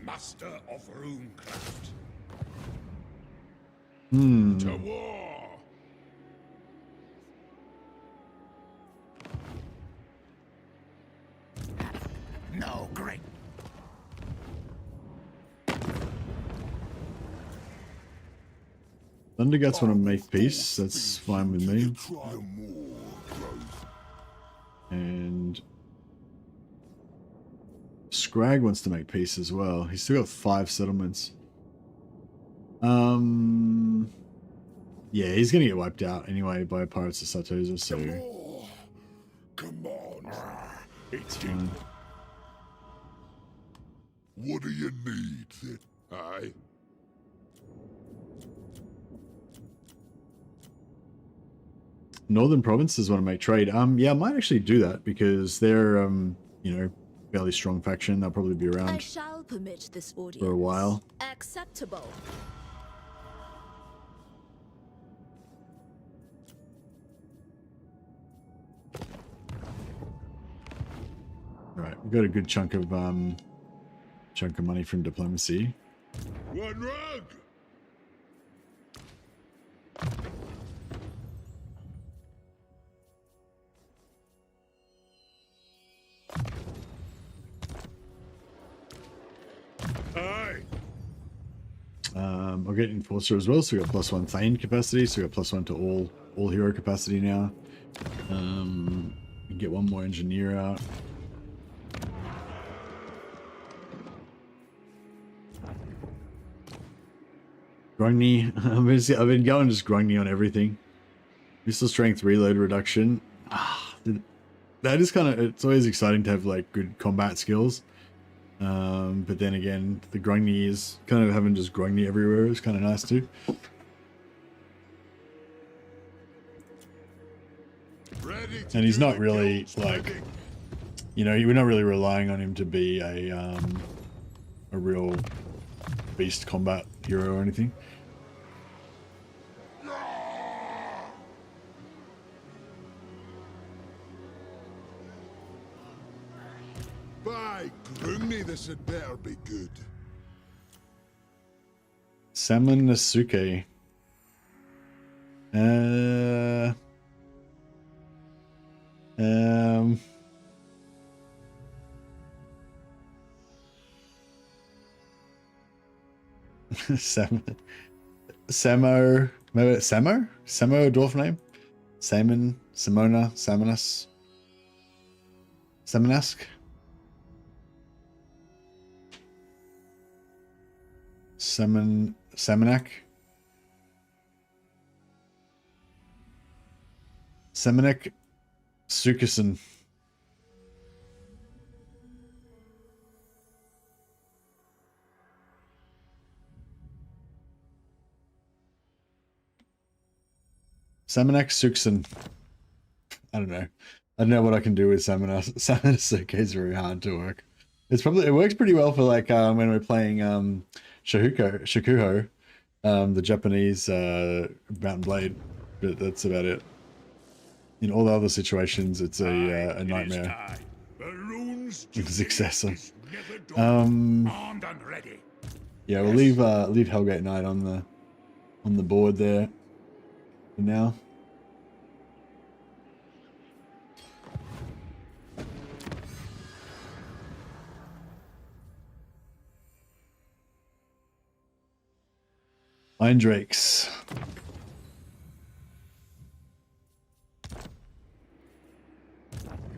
[SPEAKER 2] Master of Runecraft. To war! No, great.
[SPEAKER 1] Thunderguts want to make peace. That's fine with me. And Scrag wants to make peace as well. He's still got 5 settlements. Yeah, he's gonna get wiped out anyway by Pirates of Sartosa, so
[SPEAKER 2] Come on. It's
[SPEAKER 1] fine.
[SPEAKER 2] What do you need, then? Aye.
[SPEAKER 1] Northern provinces want to make trade. Yeah, I might actually do that because they're you know, fairly strong faction. They'll probably be
[SPEAKER 5] I
[SPEAKER 1] around
[SPEAKER 5] shall permit this audience.
[SPEAKER 1] for a while.
[SPEAKER 5] Acceptable.
[SPEAKER 1] All right, we've got a good chunk of money from diplomacy.
[SPEAKER 2] One rug. Aye.
[SPEAKER 1] I'll get Enforcer as well, so we got +1 Thane capacity, so we got +1 to all hero capacity now. We can get one more engineer out. Grogny. I've been going just Grogny on everything. Missile strength, reload reduction. That is kind of, it's always exciting to have like good combat skills. But then again, the Grogny is kind of having just Grogny everywhere is kind of nice too. And he's not really like, you know, we're not really relying on him to be a real beast combat hero or anything.
[SPEAKER 6] By Grummy, this had better be good.
[SPEAKER 1] Salmon Nasuke. Samo, dwarf name? Salmon, Simona, Samonas, Samonask. Samonak. Semenek Sukason. Samanak Sukson. I don't know. I don't know what I can do with Samanas. Samanas is very hard to work. It works pretty well for like when we're playing Shakuho, the Japanese Mountain Blade, but that's about it. In all the other situations, it's a nightmare. Successor. Yeah, we'll leave Hellgate Knight on the board there for now. Iron Drakes.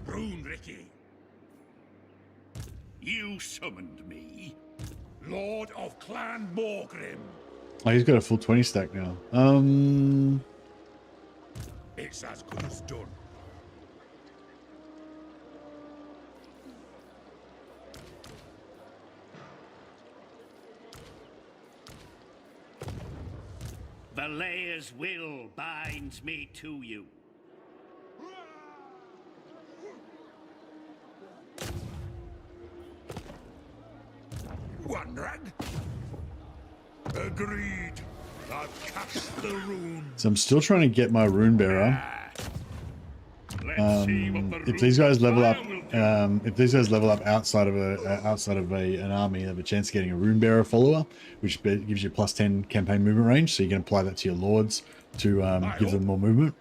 [SPEAKER 2] Rune Ricky, you summoned me, Lord of Clan Thorgrim.
[SPEAKER 1] Oh, he's got a full 20 stack now.
[SPEAKER 2] It's as good as done. Valea's will binds me to you. One rag. Agreed. I've cast the rune.
[SPEAKER 1] So I'm still trying to get my rune bearer. If these guys level up, outside of an army, they have a chance of getting a rune bearer follower, which gives you plus 10 campaign movement range. So you can apply that to your lords to give them more movement.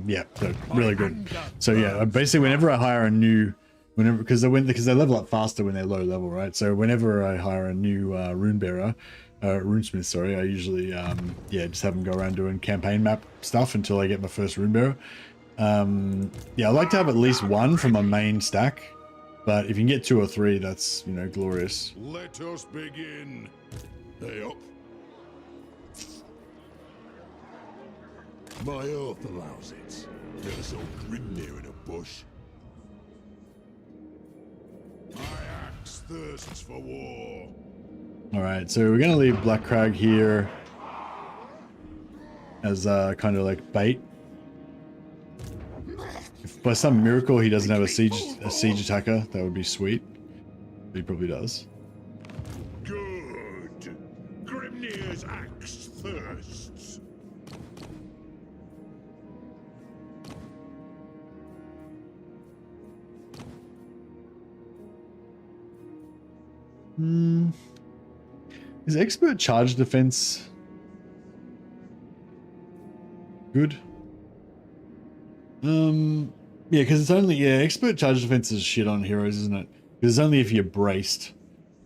[SPEAKER 1] Yeah, so really good. So yeah, basically whenever I hire a new, because they level up faster when they're low level, right? So whenever I hire a new rune bearer, runesmith, sorry, I usually just have them go around doing campaign map stuff until I get my first rune bearer. Yeah, I like to have at least one from my main stack, but if you can get 2 or 3, that's, you know, glorious.
[SPEAKER 6] Let us begin. Hey up. My oath allows it. Never so grim there in a bush. My axe thirsts for war.
[SPEAKER 1] Alright, so we're gonna leave Black Crag here as kind of like bait. If by some miracle he doesn't have a siege attacker, that would be sweet. He probably does.
[SPEAKER 2] Good. Grimnir's axe thirsts.
[SPEAKER 1] Is expert charge defense good? Yeah, because it's only expert charge defense is shit on heroes, isn't it? Because it's only if you're braced.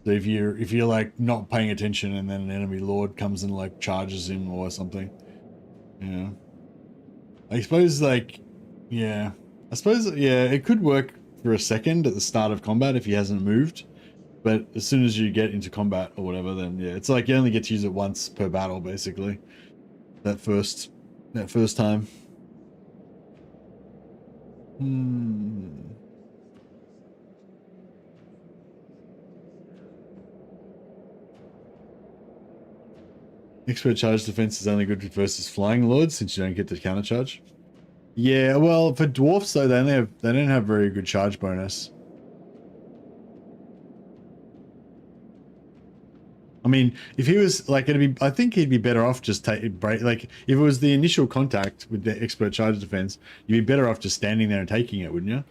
[SPEAKER 1] So if you're like not paying attention and then an enemy lord comes and like charges him or something. Yeah. I suppose like it could work for a second at the start of combat if he hasn't moved. But as soon as you get into combat or whatever, then yeah, it's like you only get to use it once per battle, basically. That first time. Expert charge defense is only good versus flying lords since you don't get the counter charge. Yeah, well, for dwarfs though, they don't have very good charge bonus. I mean, if he was like, I think he'd be better off just like if it was the initial contact with the expert charge defense, you'd be better off just standing there and taking it, wouldn't you?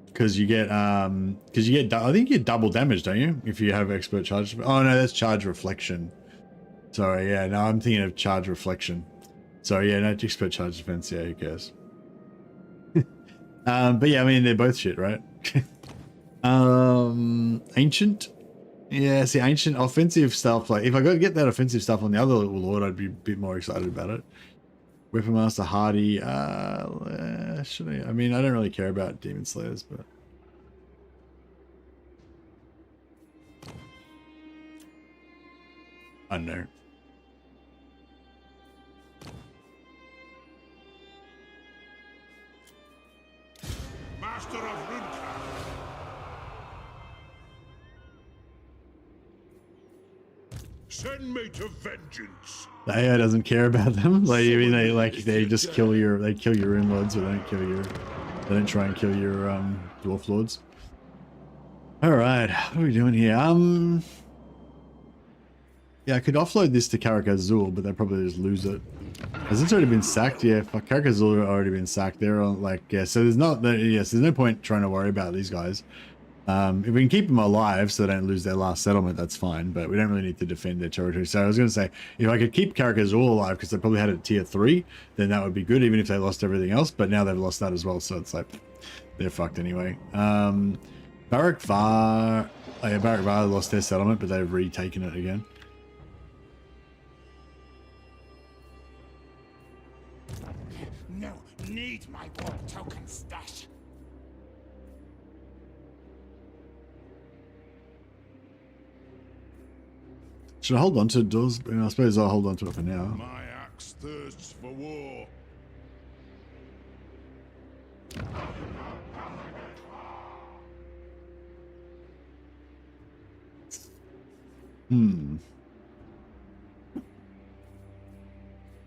[SPEAKER 1] Because you get, I think you get double damage, don't you? If you have expert charge. Oh no, that's charge reflection. Sorry, yeah, no, I'm thinking of charge reflection. So yeah, no, expert charge defense. Yeah, who cares? But yeah, I mean, they're both shit, right? Ancient. Yeah, see, ancient offensive stuff. Like, if I got to get that offensive stuff on the other little lord, I'd be a bit more excited about it. Weapon Master Hardy. Should I mean, I don't really care about Demon Slayers, but I don't know.
[SPEAKER 2] Master of Runecraft. Send me to vengeance.
[SPEAKER 1] The AI doesn't care about them. Like, I mean, they just kill your rune lords, or they don't try and kill your dwarf lords. All right, what are we doing here? Yeah, I could offload this to Karak Azul, but they'll probably just lose it. Has it already been sacked? Yeah, fuck, Karak Azul have already been sacked. They're on, like, yeah, so there's no point trying to worry about these guys. If we can keep them alive so they don't lose their last settlement, that's fine, but we don't really need to defend their territory. So I was going to say, if I could keep Karak Azul alive, because they probably had it at tier 3, then that would be good, even if they lost everything else, but now they've lost that as well, so it's like, they're fucked anyway. Barak Var, oh yeah, Barak Var lost their settlement, but they've retaken it again.
[SPEAKER 3] No, need my warp token stash.
[SPEAKER 1] Should I hold on to doors? I suppose I'll hold on to it for now.
[SPEAKER 2] My axe thirsts for war.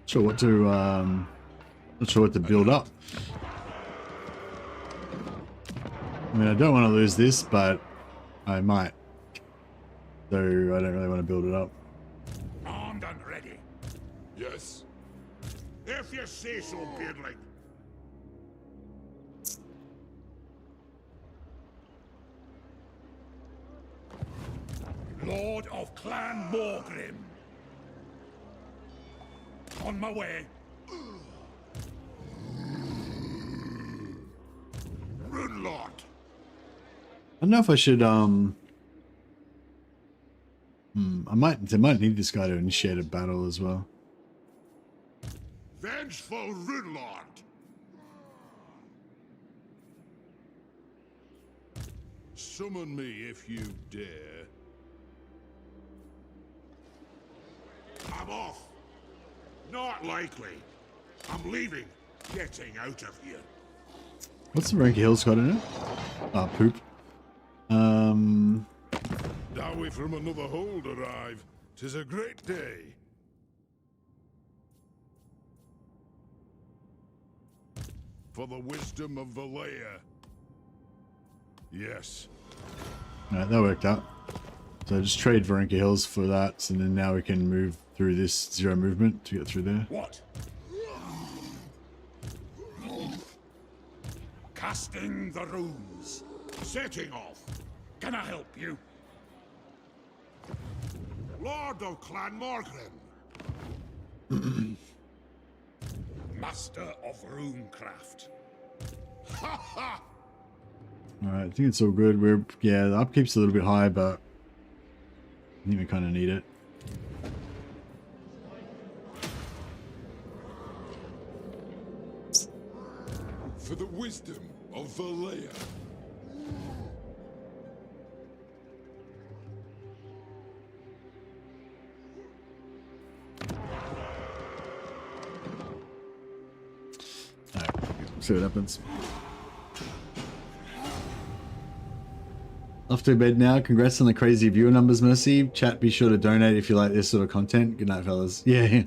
[SPEAKER 1] Sure what to not sure what to build up. I mean, I don't want to lose this, but I might. So I don't really want to build it up.
[SPEAKER 2] Armed and ready.
[SPEAKER 6] Yes.
[SPEAKER 2] If you say so, Beardling. Lord of Clan Thorgrim. On my way. Runelord.
[SPEAKER 1] I don't know if I should I might need this guy to initiate a battle as well.
[SPEAKER 2] Vengeful Runelord.
[SPEAKER 6] Summon me if you dare.
[SPEAKER 2] I'm off. Not likely. I'm leaving. Getting out of here.
[SPEAKER 1] What's the Ranky Hills got in it? Ah, poop.
[SPEAKER 6] Now we from another hold arrive. 'Tis a great day. For the wisdom of Valea. Yes.
[SPEAKER 1] Alright, that worked out. So just trade Varenka Hills for that, and then now we can move through this 0 movement to get through there.
[SPEAKER 2] What? Casting the runes. Setting off. Can I help you? Lord of Clan Thorgrim. Master of runecraft. Ha ha!
[SPEAKER 1] Alright, I think it's all good. Yeah, the upkeep's a little bit high, but I think we kind of need it.
[SPEAKER 6] For the wisdom of Valea.
[SPEAKER 1] See what happens. Off to bed now. Congrats on the crazy viewer numbers, Mercy. Chat, be sure to donate if you like this sort of content. Good night, fellas. Yeah.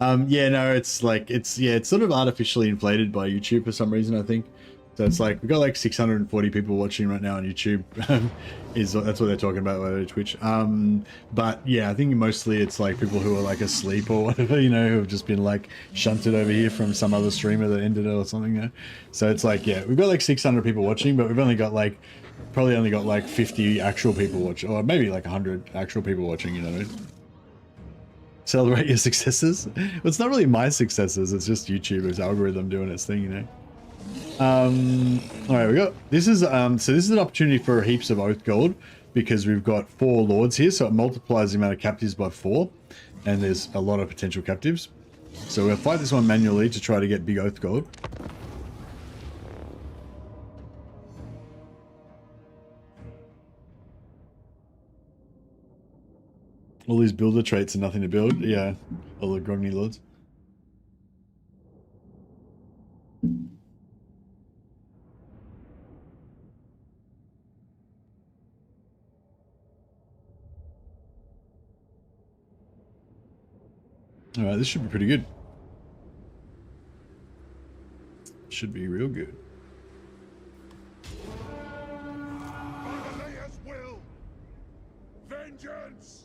[SPEAKER 1] Yeah, no, it's like, it's sort of artificially inflated by YouTube for some reason, I think. So it's like, we've got like 640 people watching right now on YouTube. That's what they're talking about on Twitch. But yeah, I think mostly it's like people who are like asleep or whatever, you know, who have just been like shunted over here from some other streamer that ended it or something, you know? So it's like, yeah, we've got like 600 people watching, but we've only got like, probably only got like 50 actual people watching, or maybe like 100 actual people watching, you know? Celebrate your successes. Well, it's not really my successes, it's just YouTube's algorithm doing its thing, you know? All right, we got this is so this is an opportunity for heaps of oath gold because we've got 4 lords here, so it multiplies the amount of captives by 4, and there's a lot of potential captives. So we'll fight this one manually to try to get big oath gold. All these builder traits and nothing to build. Yeah, all the Grogny lords. All right, this should be pretty good. Should be real good.
[SPEAKER 2] Himalayas will! Vengeance!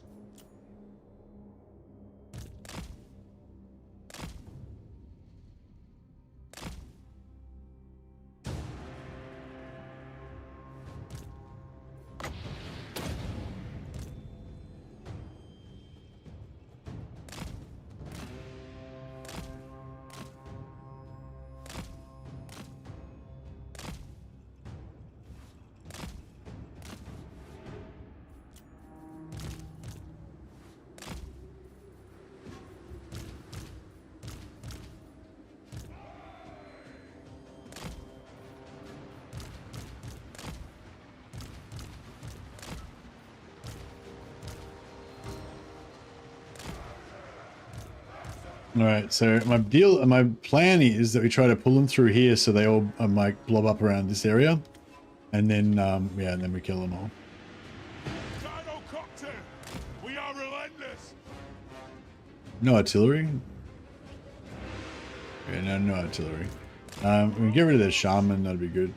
[SPEAKER 1] All right, so my plan is that we try to pull them through here so they all might blob up around this area, and then yeah, and then we kill them all.
[SPEAKER 2] We are relentless.
[SPEAKER 1] No artillery. Yeah, no artillery. We can get rid of their shaman. That'd be good.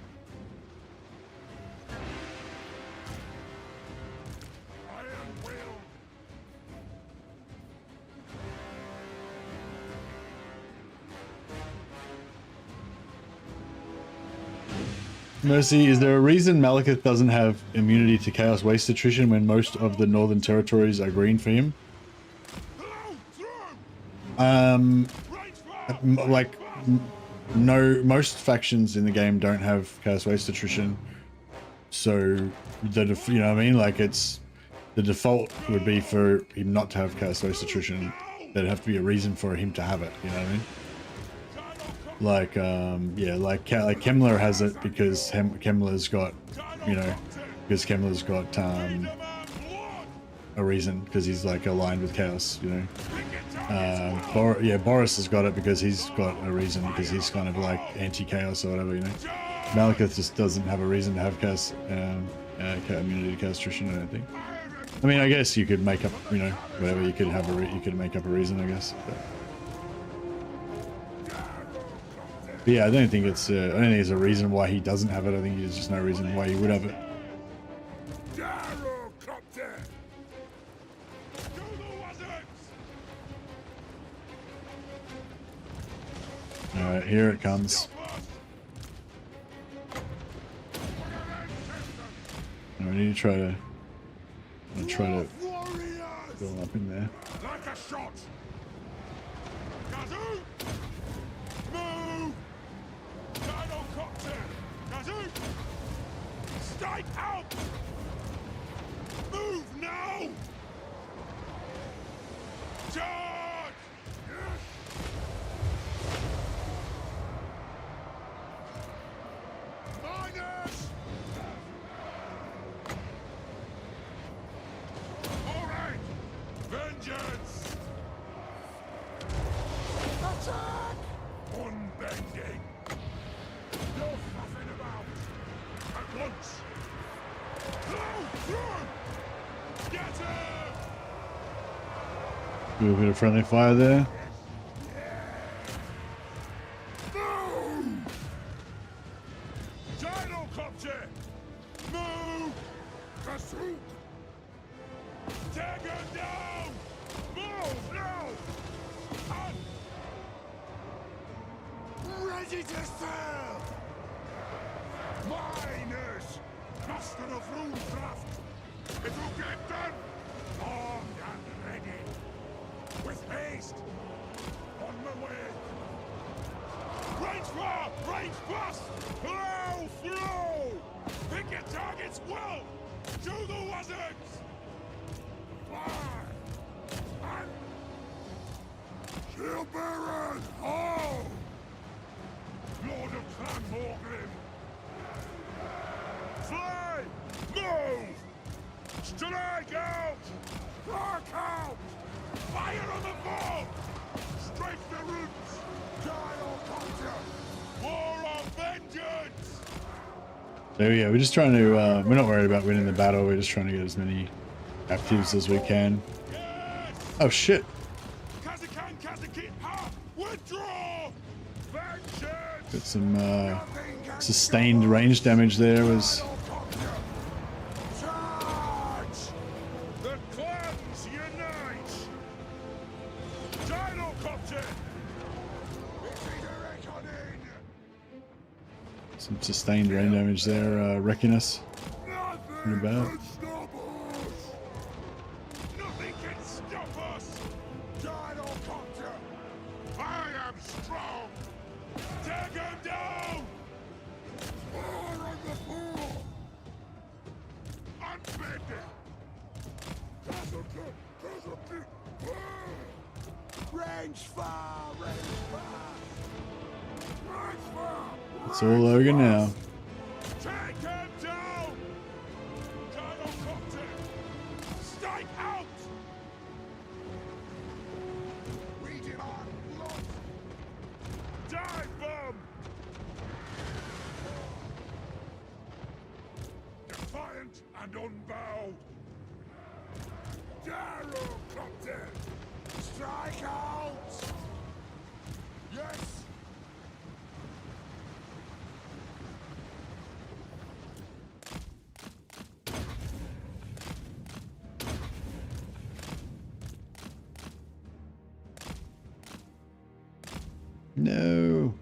[SPEAKER 1] Mercy, is there a reason Malekith doesn't have immunity to Chaos Waste Attrition when most of the Northern Territories are green for him? Like, no, most factions in the game don't have Chaos Waste Attrition, so you know what I mean? Like, it's the default would be for him not to have Chaos Waste Attrition. There'd have to be a reason for him to have it. You know what I mean? Like, yeah, like Kemmler has it because Kemmler's got, you know, because Kemmler's got a reason because he's like aligned with Chaos, you know. Yeah, Boris has got it because he's got a reason because he's kind of like anti-Chaos or whatever, you know. Malekith just doesn't have a reason to have Chaos immunity to Chaos attrition, I don't think. I mean, I guess you could make up, you know, whatever. You could have you could make up a reason, I guess. But yeah, I don't think it's there's a reason why he doesn't have it. I think there's just no reason why he would have it. All right, here it comes. I need to try to build up in there.
[SPEAKER 2] Like a shot. Kazoo! Move! Gyrocopter! Kazoo! Strike out! Move now! Charge! Minus! All right! Vengeance! Attack! Unbending!
[SPEAKER 1] Do a bit of friendly fire there.
[SPEAKER 2] Gyrocopter! Move! Pursuit! Take her down! Move now! Up! Ready to sail! Miners! Master of Runecraft! It'll get done! Armed and ready! With haste! On my way! Range fire! Range fast! Flow! Flow! Pick your targets well! To the wizards! Fire! And... Shield Baron! Ho! Lord of Clan Thorgrim! Fly! Move! Strike out! Rock out! Fire on the ball! Strike the roots! Gyrocopter! War of vengeance!
[SPEAKER 1] So yeah, we're just trying to, we're not worried about winning the battle, we're just trying to get as many captives as we can.
[SPEAKER 2] Yes!
[SPEAKER 1] Oh shit!
[SPEAKER 2] Kazakan, Kazakit, ha! Withdraw! Vengeance!
[SPEAKER 1] Got some sustained range damage there. Was
[SPEAKER 2] Charge! The clans unite! Gyrocopter!
[SPEAKER 1] some sustained range damage there, wrecking us. Pretty bad.
[SPEAKER 2] Nothing can stop us! Gyrocopter! I am strong! Take him down! More on the pool! Unbending! Range fire! Range fire! Range fire!
[SPEAKER 1] It's all over now.
[SPEAKER 2] Take him down! Gyrocopter! Strike out! Read it on, Lord! Dive bomb! Defiant and unbowed! Gyrocopter! Strike out! Yes!
[SPEAKER 1] No.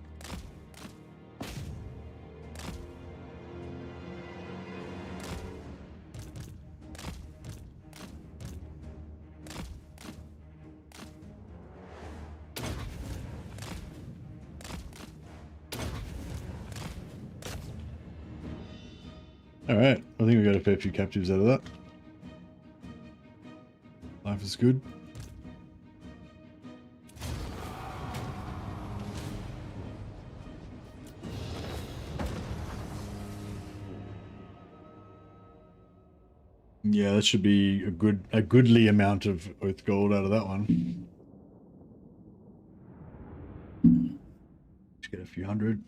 [SPEAKER 1] All right, I think we got a fair few captives out of that. Life is good. Yeah, that should be a goodly amount of oath gold out of that one. Let's get a few hundred.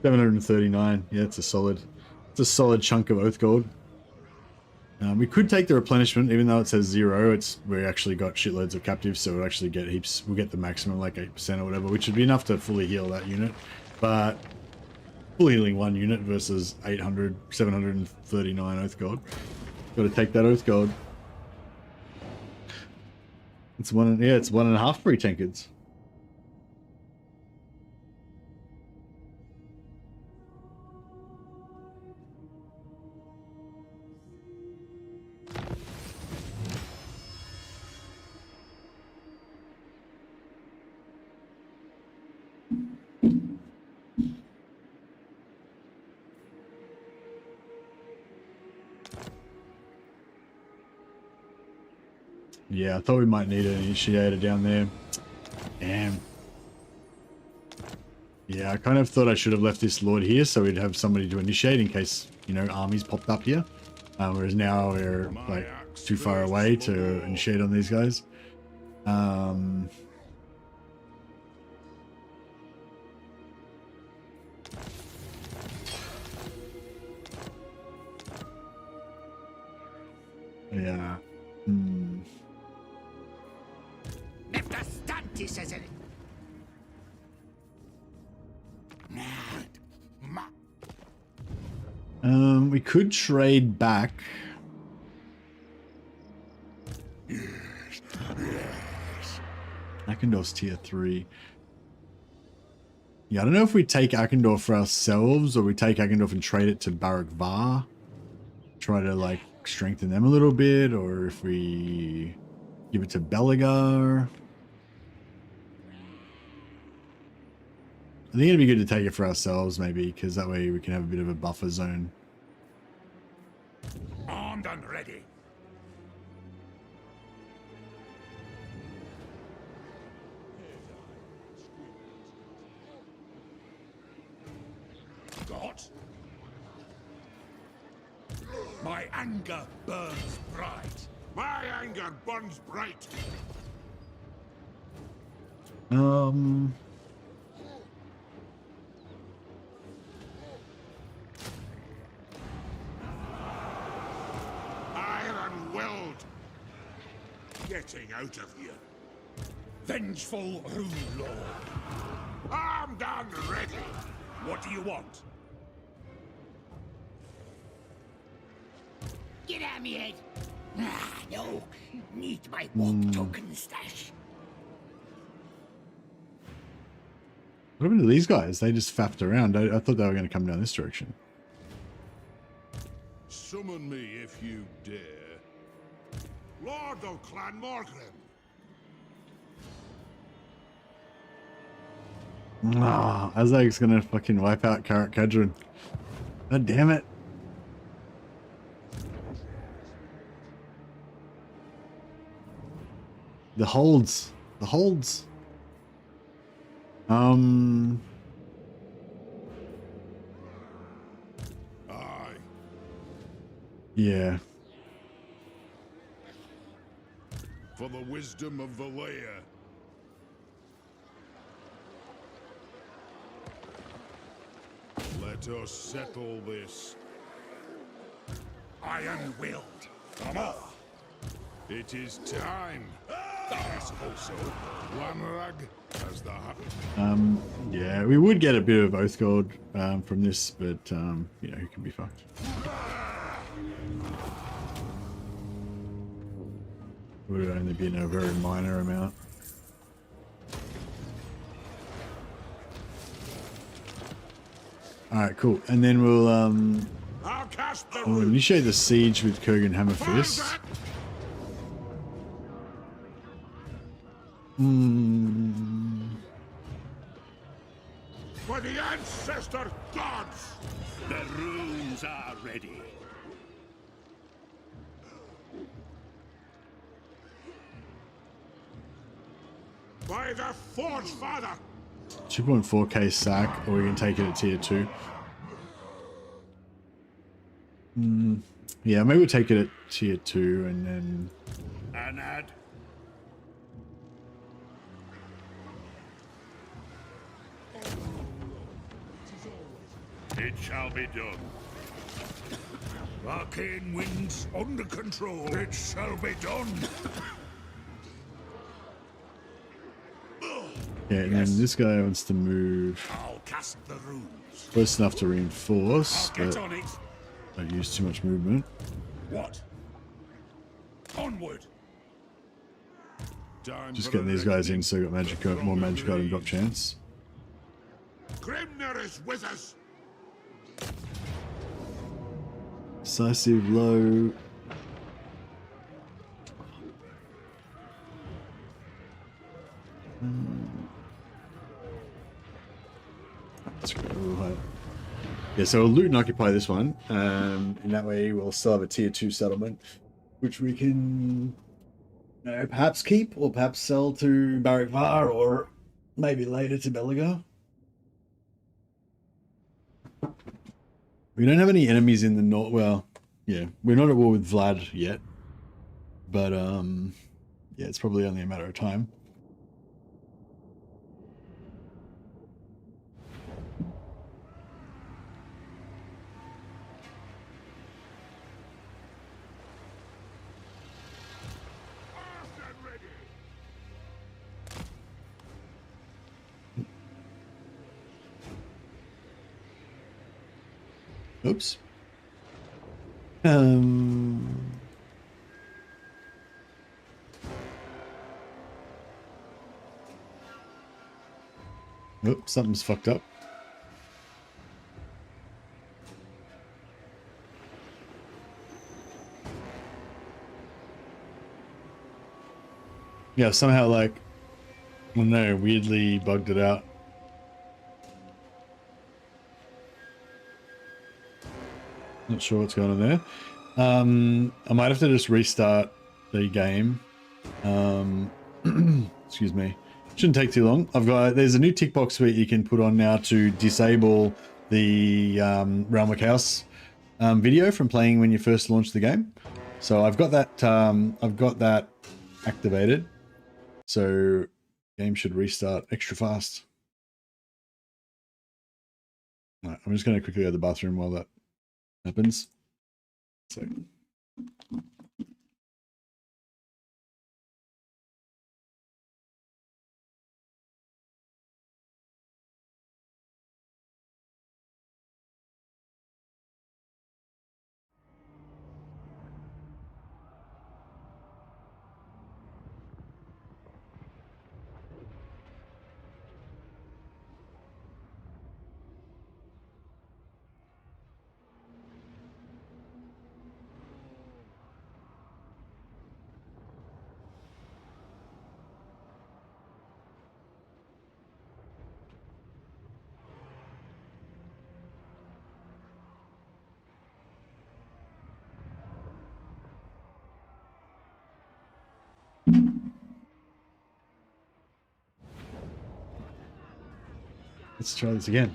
[SPEAKER 1] $739. Yeah, it's a solid chunk of oath gold. We could take the replenishment, even though it says 0. We actually got shitloads of captives, so we'll actually get heaps. We'll get the maximum, like 8% or whatever, which would be enough to fully heal that unit. But full healing one unit versus 739 oath gold. Got to take that oath gold. It's one. Yeah, it's 1.5 free tankards. Yeah, I thought we might need an initiator down there. Damn. Yeah, I kind of thought I should have left this lord here so we'd have somebody to initiate in case, you know, armies popped up here. Whereas now we're like too far away to initiate on these guys. Yeah. We could trade back. Akendorf's tier 3. Yeah, I don't know if we take Akendorf for ourselves or we take Akendorf and trade it to Barak Var. Try to like strengthen them a little bit, or if we give it to Belagar. I think it'd be good to take it for ourselves maybe, because that way we can have a bit of a buffer zone.
[SPEAKER 2] Armed and ready. Got. My anger burns bright. My anger burns bright. Iron-willed. Getting out of here. Vengeful Rune Lord. Armed and ready. What do you want?
[SPEAKER 3] Get out of me head! Ah, no. Need my warp token stash.
[SPEAKER 1] What happened to these guys? They just faffed around. I thought they were going to come down this direction.
[SPEAKER 6] Summon me if you dare.
[SPEAKER 2] Lord of Clan Morgrim.
[SPEAKER 1] Ah, Azag's going to fucking wipe out Karak Kadrin. God damn it. The holds. The holds.
[SPEAKER 6] Aye.
[SPEAKER 1] Yeah.
[SPEAKER 6] For the wisdom of Valea. Let us settle this.
[SPEAKER 2] Iron-willed. Come on.
[SPEAKER 6] It is time.
[SPEAKER 2] That's also.
[SPEAKER 6] One rag as the
[SPEAKER 1] Yeah, we would get a bit of Oath Gold from this, but, you know, who can be fucked. Would only be in a very minor amount. Alright, cool. And then we'll,
[SPEAKER 2] I'll cast the
[SPEAKER 1] we'll initiate the siege with Kurgan Hammerfist.
[SPEAKER 2] For the ancestor gods! The runes are ready. By the Forge Father!
[SPEAKER 1] 2.4k sack, or we can take it at tier 2. Yeah, maybe we'll take it at tier 2 and then...
[SPEAKER 2] Anad. It shall be done. Arcane winds under control. It shall be done.
[SPEAKER 1] Yeah, and then this guy wants to move
[SPEAKER 2] I'll cast the runes.
[SPEAKER 1] close enough to reinforce,
[SPEAKER 2] I'll get
[SPEAKER 1] but
[SPEAKER 2] on it.
[SPEAKER 1] don't use too much movement.
[SPEAKER 2] What? Onward.
[SPEAKER 6] time.
[SPEAKER 1] Just
[SPEAKER 6] for
[SPEAKER 1] getting
[SPEAKER 6] the
[SPEAKER 1] these guys in
[SPEAKER 6] reckoning.
[SPEAKER 1] so we got magic, more magic item drop chance.
[SPEAKER 2] Grimnir is with us.
[SPEAKER 1] Decisive low. Let's go. Yeah, so we'll loot and occupy this one. In that way, we'll still have a tier 2 settlement, which we can perhaps keep or perhaps sell to Barrack Var or maybe later to Belagar. We don't have any enemies in the north. Well, yeah, we're not at war with Vlad yet, but yeah, it's probably only a matter of time. Oops. Oh, something's fucked up. Yeah, somehow like, I don't know, weirdly bugged it out. Not sure what's going on there. I might have to just restart the game. Excuse me. Shouldn't take too long. There's a new tick box where you can put on now to disable the Realm of Chaos video from playing when you first launch the game. So I've got that activated. So game should restart extra fast. Right, I'm just going to quickly go to the bathroom while that happens. So. Let's try this again.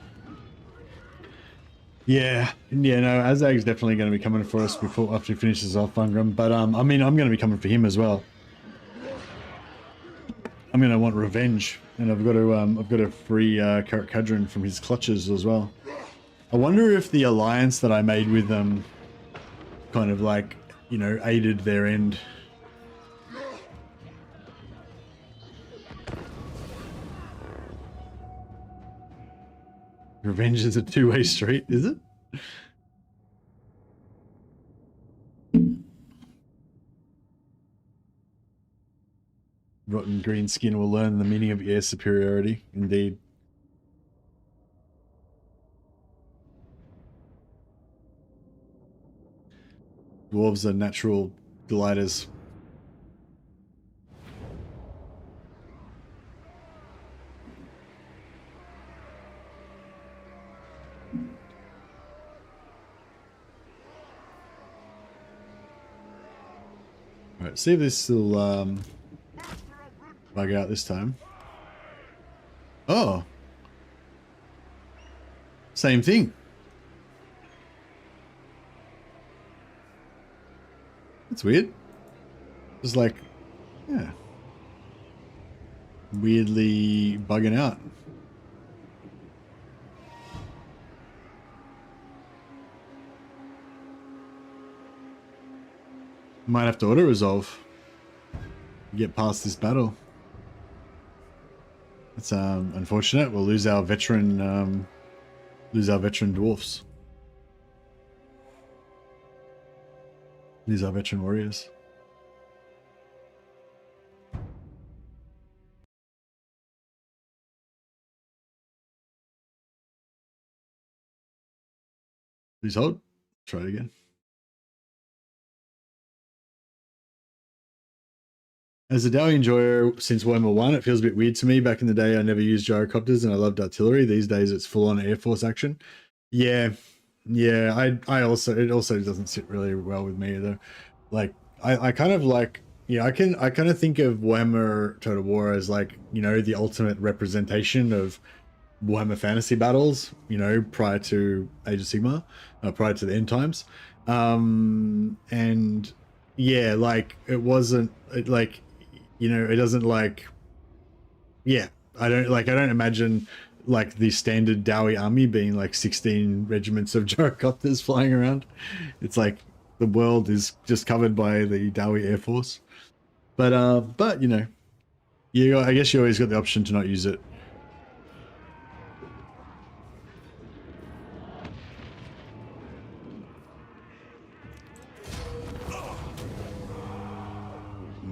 [SPEAKER 1] Yeah, no, Azag's definitely going to be coming for us after he finishes off Thorgrim, but I mean, I'm going to be coming for him as well. I'm going to want revenge, and I've got to free Karak Kadrin from his clutches as well. I wonder if the alliance that I made with them kind of like, you know, aided their end. Revenge is a two-way street, is it? Rotten green skin will learn the meaning of air superiority, indeed. Dwarves are natural gliders. Alright, see if this will bug out this time. Oh! Same thing. That's weird. It's like, yeah. Weirdly bugging out. Might have to auto-resolve. Get past this battle. That's unfortunate. We'll lose our veteran dwarfs. These are veteran warriors. Please hold. Try it again. As a Dowie enjoyer since Warhammer 1, it feels a bit weird to me. Back in the day, I never used gyrocopters and I loved artillery. These days, it's full-on Air Force action. Yeah. I also, it also doesn't sit really well with me either. Like, I kind of like Yeah, I kind of think of Warhammer Total War as like, you know, the ultimate representation of Warhammer Fantasy battles, you know, prior to Age of Sigmar, prior to the end times. And yeah, like it wasn't like, you know, it doesn't like, yeah, I don't imagine like the standard Dowie army being like 16 regiments of gyrocopters flying around. It's like the world is just covered by the Dowie Air Force. But you know, I guess you always got the option to not use it.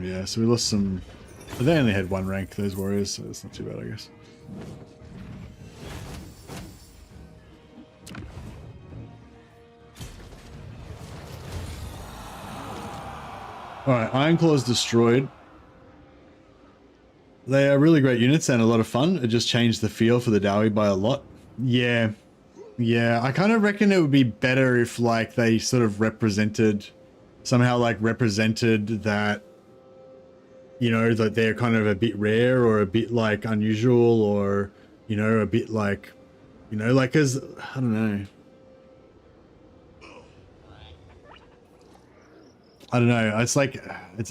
[SPEAKER 1] Yeah, so we lost some. They only had one rank, those warriors, so it's not too bad, I guess. Alright, Ironclaw's destroyed. They are really great units and a lot of fun. It just changed the feel for the Dowie by a lot. Yeah. Yeah, I kind of reckon it would be better if like they sort of somehow represented that, you know, that they're kind of a bit rare or a bit like unusual or, you know, a bit like, you know, like, cause I don't know. I don't know. It's like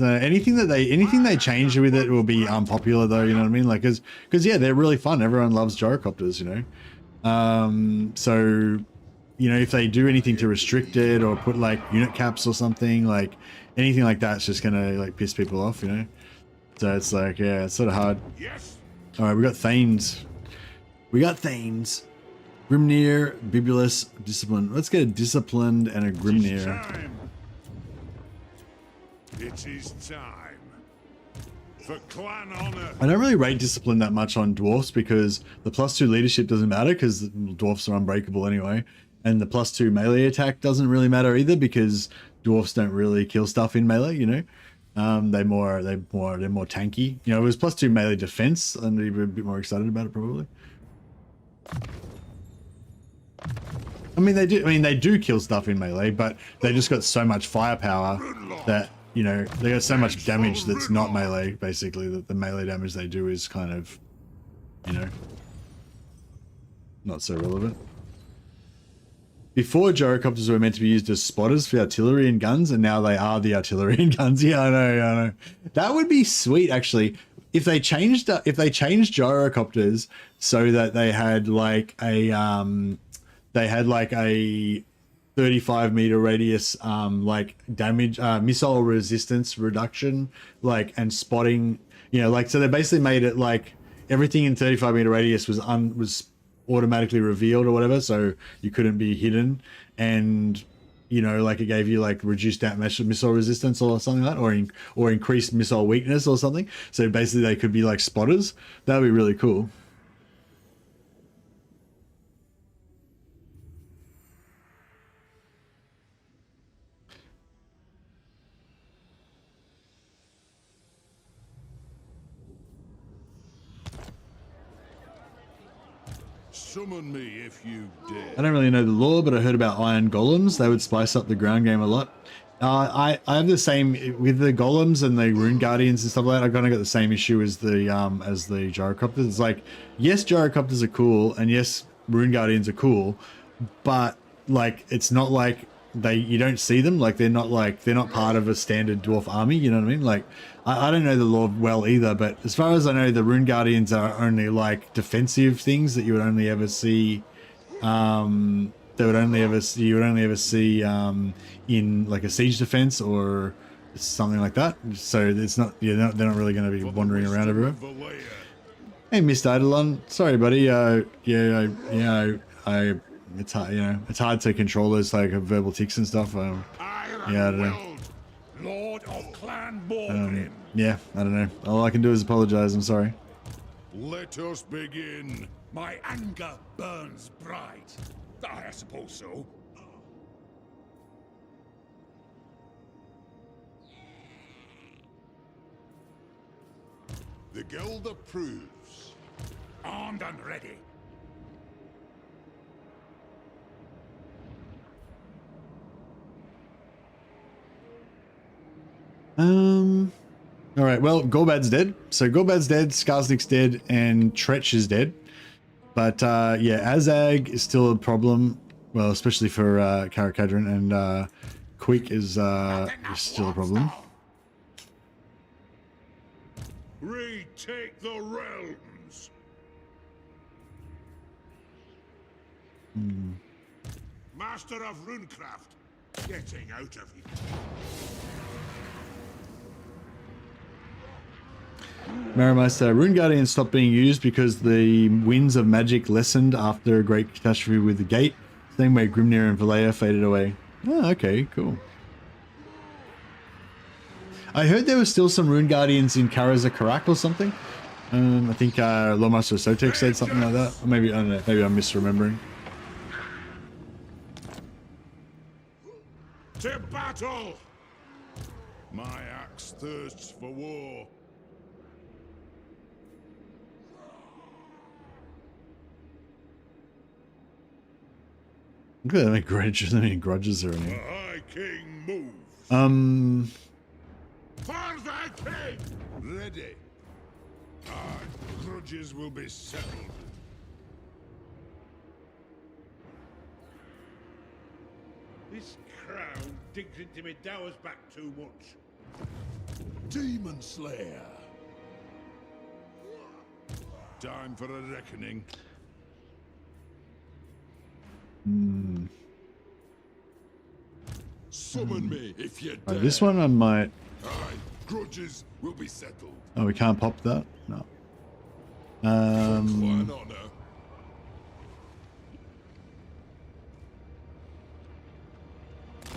[SPEAKER 1] anything they change with it will be unpopular though. You know what I mean? Like, cause yeah, they're really fun. Everyone loves gyrocopters, you know. So, you know, if they do anything to restrict it or put like unit caps or something, like anything like that's just gonna like piss people off, you know. So it's like, yeah, it's sort of hard.
[SPEAKER 2] Yes.
[SPEAKER 1] All right, we got Thanes. Grimnir, Bibulus, Discipline. Let's get a Disciplined and a Grimnir.
[SPEAKER 2] It is time. For clan honor.
[SPEAKER 1] I don't really rate Discipline that much on Dwarfs because the +2 leadership doesn't matter because Dwarfs are unbreakable anyway. And the +2 melee attack doesn't really matter either because Dwarfs don't really kill stuff in melee, you know? They're more tanky. You know, if it was +2 melee defense, I'd be a bit more excited about it probably. I mean, they do kill stuff in melee, but they just got so much firepower that, you know, they got so much damage that's not melee, basically, that the melee damage they do is kind of, you know, not so relevant. Before gyrocopters were meant to be used as spotters for artillery and guns, and now they are the artillery and guns. Yeah, I know. That would be sweet, actually. If they changed gyrocopters so that they had like a 35-meter radius like damage missile resistance reduction, like, and spotting, you know, like, so they basically made it like everything in 35-meter radius was automatically revealed or whatever, so you couldn't be hidden, and, you know, like it gave you like reduced missile resistance or something like that, or increased missile weakness or something, so basically they could be like spotters. That would be really cool.
[SPEAKER 2] Summon me if you dare.
[SPEAKER 1] I don't really know the lore, but I heard about iron golems. They would spice up the ground game a lot. I have the same with the golems and the rune guardians and stuff like that. I kind of got the same issue as the gyrocopters. It's like, yes, gyrocopters are cool, and yes, rune guardians are cool, but like it's not like you don't see them, like they're not part of a standard dwarf army, you know what I mean? Like I don't know the lore well either, but as far as I know, the rune guardians are only like defensive things that you would only ever see you would only ever see in like a siege defense or something like that. So it's not, they're not really going to be wandering around everywhere. Hey, Mr. Eidolon, sorry, buddy. It's hard, you know, it's hard to control those like verbal tics and stuff. Yeah, I don't know.
[SPEAKER 2] Lord of Clan Thorgrim.
[SPEAKER 1] Yeah, I don't know. All I can do is apologize. I'm sorry.
[SPEAKER 2] Let us begin. My anger burns bright. I suppose so.
[SPEAKER 6] The guild approves.
[SPEAKER 2] Armed and ready.
[SPEAKER 1] All right, well, Gorbad's dead. So Gorbad's dead, Skarsnik's dead, and Tretch is dead. But yeah, Azag is still a problem. Well, especially for Karakadrin, and Quick is still a problem.
[SPEAKER 2] Retake the realms. Master of runecraft, getting out of here.
[SPEAKER 1] Marimeister, Rune Guardian stopped being used because the winds of magic lessened after a great catastrophe with the gate. Same way Grimnir and Valleya faded away. Oh, okay, cool. I heard there were still some Rune Guardians in Karazakarak or something. I think Lomas or Sotek said something like that. Or maybe, I don't know, maybe I'm misremembering.
[SPEAKER 2] To battle! My axe thirsts for war.
[SPEAKER 1] Look at that many grudges are in
[SPEAKER 2] The
[SPEAKER 1] here.
[SPEAKER 2] High King moves. For the king! Ready. Aye, grudges will be settled. This crown digs into me dowers back too much. Demon Slayer. Time for a reckoning. Summon me if you dare.
[SPEAKER 1] This one I might...
[SPEAKER 2] Aye, grudges will be settled.
[SPEAKER 1] Oh, we can't pop that? No.
[SPEAKER 2] Clan honor.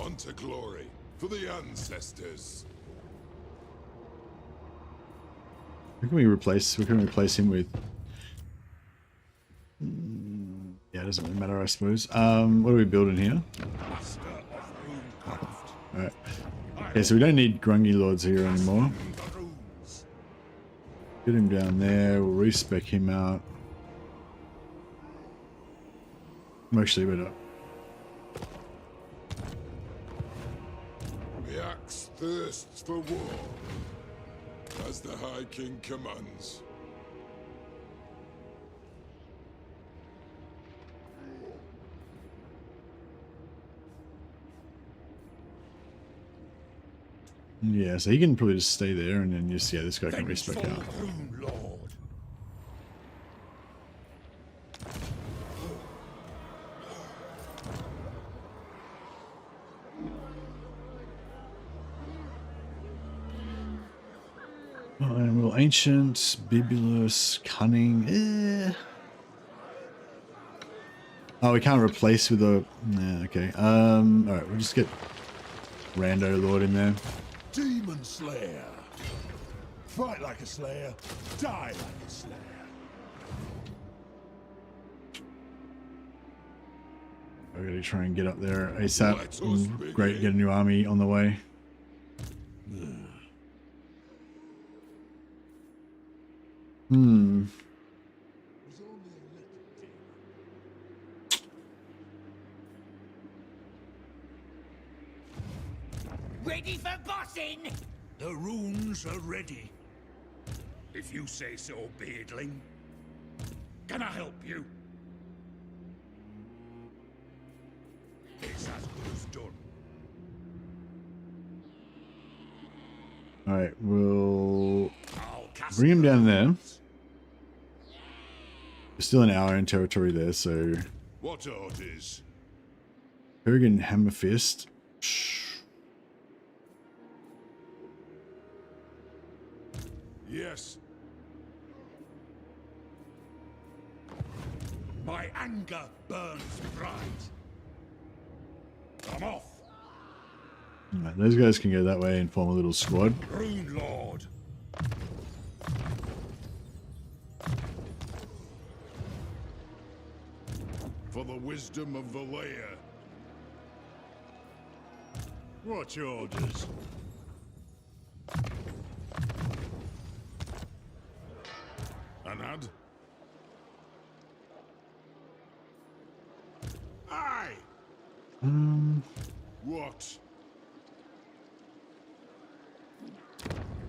[SPEAKER 2] On to glory for the ancestors.
[SPEAKER 1] Who can we replace? We can replace him with... Yeah, it doesn't really matter, I suppose. What are we building here?
[SPEAKER 2] Master of runecraft.
[SPEAKER 1] Alright. Okay, so we don't need Grungy Lords here anymore.
[SPEAKER 2] The runes.
[SPEAKER 1] Get him down there. We'll respec him out. Actually, we're not.
[SPEAKER 2] The axe thirsts for war, as the High King commands.
[SPEAKER 1] Yeah, so he can probably just stay there and then just, yeah, this guy can respec out.
[SPEAKER 2] Rune Lord.
[SPEAKER 1] And we'll ancient, bibulous, cunning. Oh, we can't replace with a. Nah, okay. All right, we'll just get Rando Lord in there.
[SPEAKER 2] Demon Slayer. Fight like a slayer, die like a slayer.
[SPEAKER 1] We're gonna try and get up there ASAP.
[SPEAKER 2] Let us begin.
[SPEAKER 1] Great, get a new army on the way.
[SPEAKER 3] Ready for bossing?
[SPEAKER 2] The runes are ready. If you say so, Beardling. Can I help you? It's as good as done.
[SPEAKER 1] All right, we'll
[SPEAKER 2] I'll cast
[SPEAKER 1] bring him down there.
[SPEAKER 2] runes.
[SPEAKER 1] We're still in our own territory there, so
[SPEAKER 2] What orders?
[SPEAKER 1] Kurgan Hammerfist.
[SPEAKER 2] Yes. My anger burns bright. I'm off.
[SPEAKER 1] Right, those guys can go that way and form a little squad.
[SPEAKER 2] Rune Lord. For the wisdom of Valleya. What's your orders? Anad? Aye! What?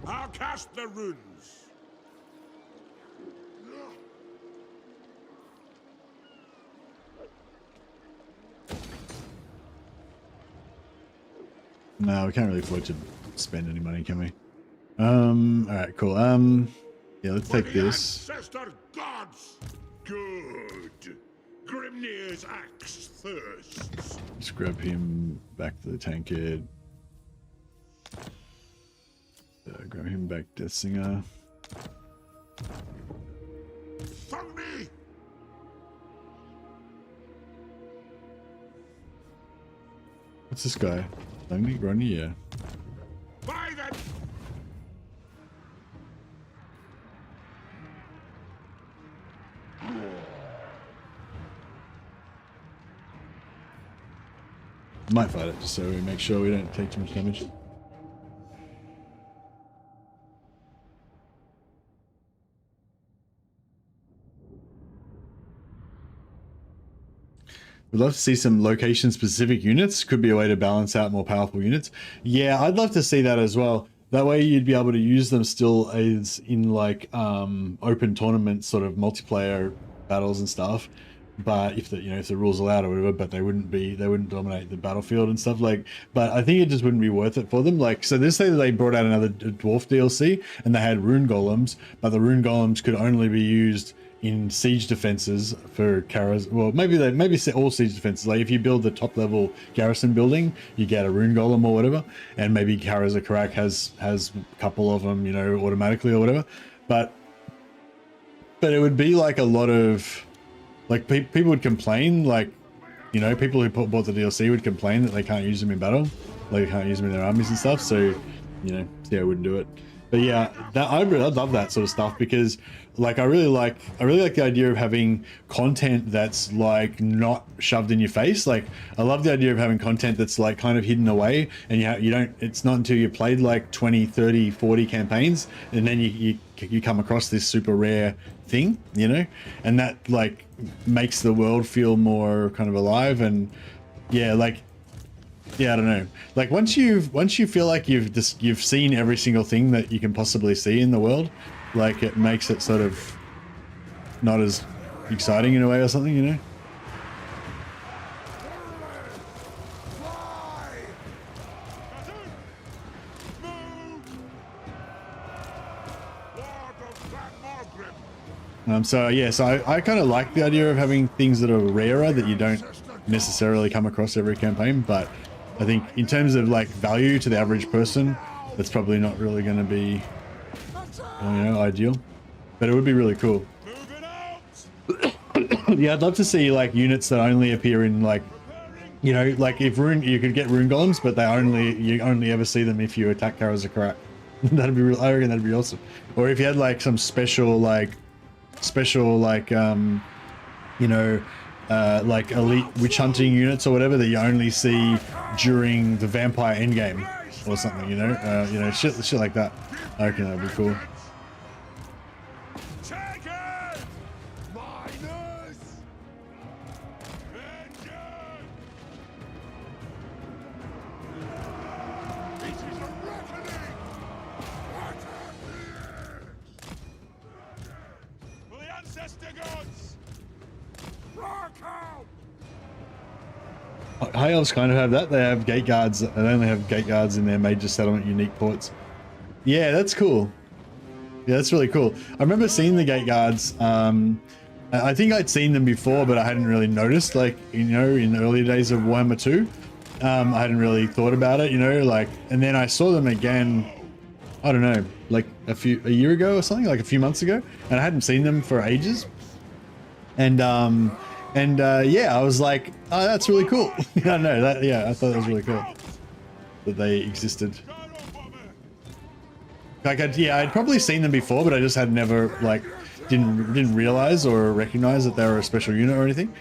[SPEAKER 2] I'll cast the runes.
[SPEAKER 1] No, we can't really afford to spend any money, can we? Alright, cool. Yeah, let's take this.
[SPEAKER 2] Ancestor gods! Good. Grimnir's axe thirsts.
[SPEAKER 1] Let's grab him back to the tankard. Grab him back, Death Singer.
[SPEAKER 2] Follow me!
[SPEAKER 1] What's this guy? Lonely Gronny? Yeah.
[SPEAKER 2] By the...
[SPEAKER 1] Might fight it just so we make sure we don't take too much damage. We'd love to see some location-specific units. Could be a way to balance out more powerful units. Yeah, I'd love to see that as well. That way you'd be able to use them still as in like open tournament sort of multiplayer battles and stuff. But if the if the rules allowed or whatever, but they wouldn't dominate the battlefield and stuff like. But I think it just wouldn't be worth it for them. Like, so this say that they brought out another dwarf DLC and they had rune golems, but the rune golems could only be used in siege defenses for Kara's. Well, maybe all siege defenses. Like if you build the top level garrison building, you get a rune golem or whatever, and maybe Kara's a Karak has a couple of them, automatically or whatever. But it would be like a lot of. Like, people would complain, like, people who bought the DLC would complain that they can't use them in battle. Like, they can't use them in their armies and stuff, so, I wouldn't do it. But yeah, I'd love that sort of stuff because, like, I really like the idea of having content that's, like, not shoved in your face. Like, I love the idea of having content that's, like, kind of hidden away, and it's not until you played, like, 20, 30, 40 campaigns, and then you come across this super rare thing, and that, like, makes the world feel more kind of alive. And yeah, like, yeah, I don't know, like once you feel like you've seen every single thing that you can possibly see in the world, like it makes it sort of not as exciting in a way or something, So yeah, so I kind of like the idea of having things that are rarer that you don't necessarily come across every campaign, but I think in terms of like value to the average person, that's probably not really going to be, ideal, but it would be really cool. Yeah, I'd love to see like units that only appear in like, like if you could get rune golems, but you only ever see them if you attack Kara Zakarat. That'd be real. I reckon that'd be awesome. Or if you had like some special like like elite witch hunting units or whatever that you only see during the vampire endgame or something, shit like that. I reckon that'd be cool. High Elves kind of have that. They have gate guards. They only have gate guards in their major settlement unique ports. Yeah, that's cool. Yeah, that's really cool. I remember seeing the gate guards. I think I'd seen them before, but I hadn't really noticed. Like, in the early days of Warhammer 2, I hadn't really thought about it. And then I saw them again. I don't know, like a year ago or something, like a few months ago, and I hadn't seen them for ages. And yeah, I was like, oh, that's really cool. I don't know that. Yeah, I thought that was really cool that they existed. Like, I'd probably seen them before, but I just had never didn't realize or recognize that they were a special unit or anything.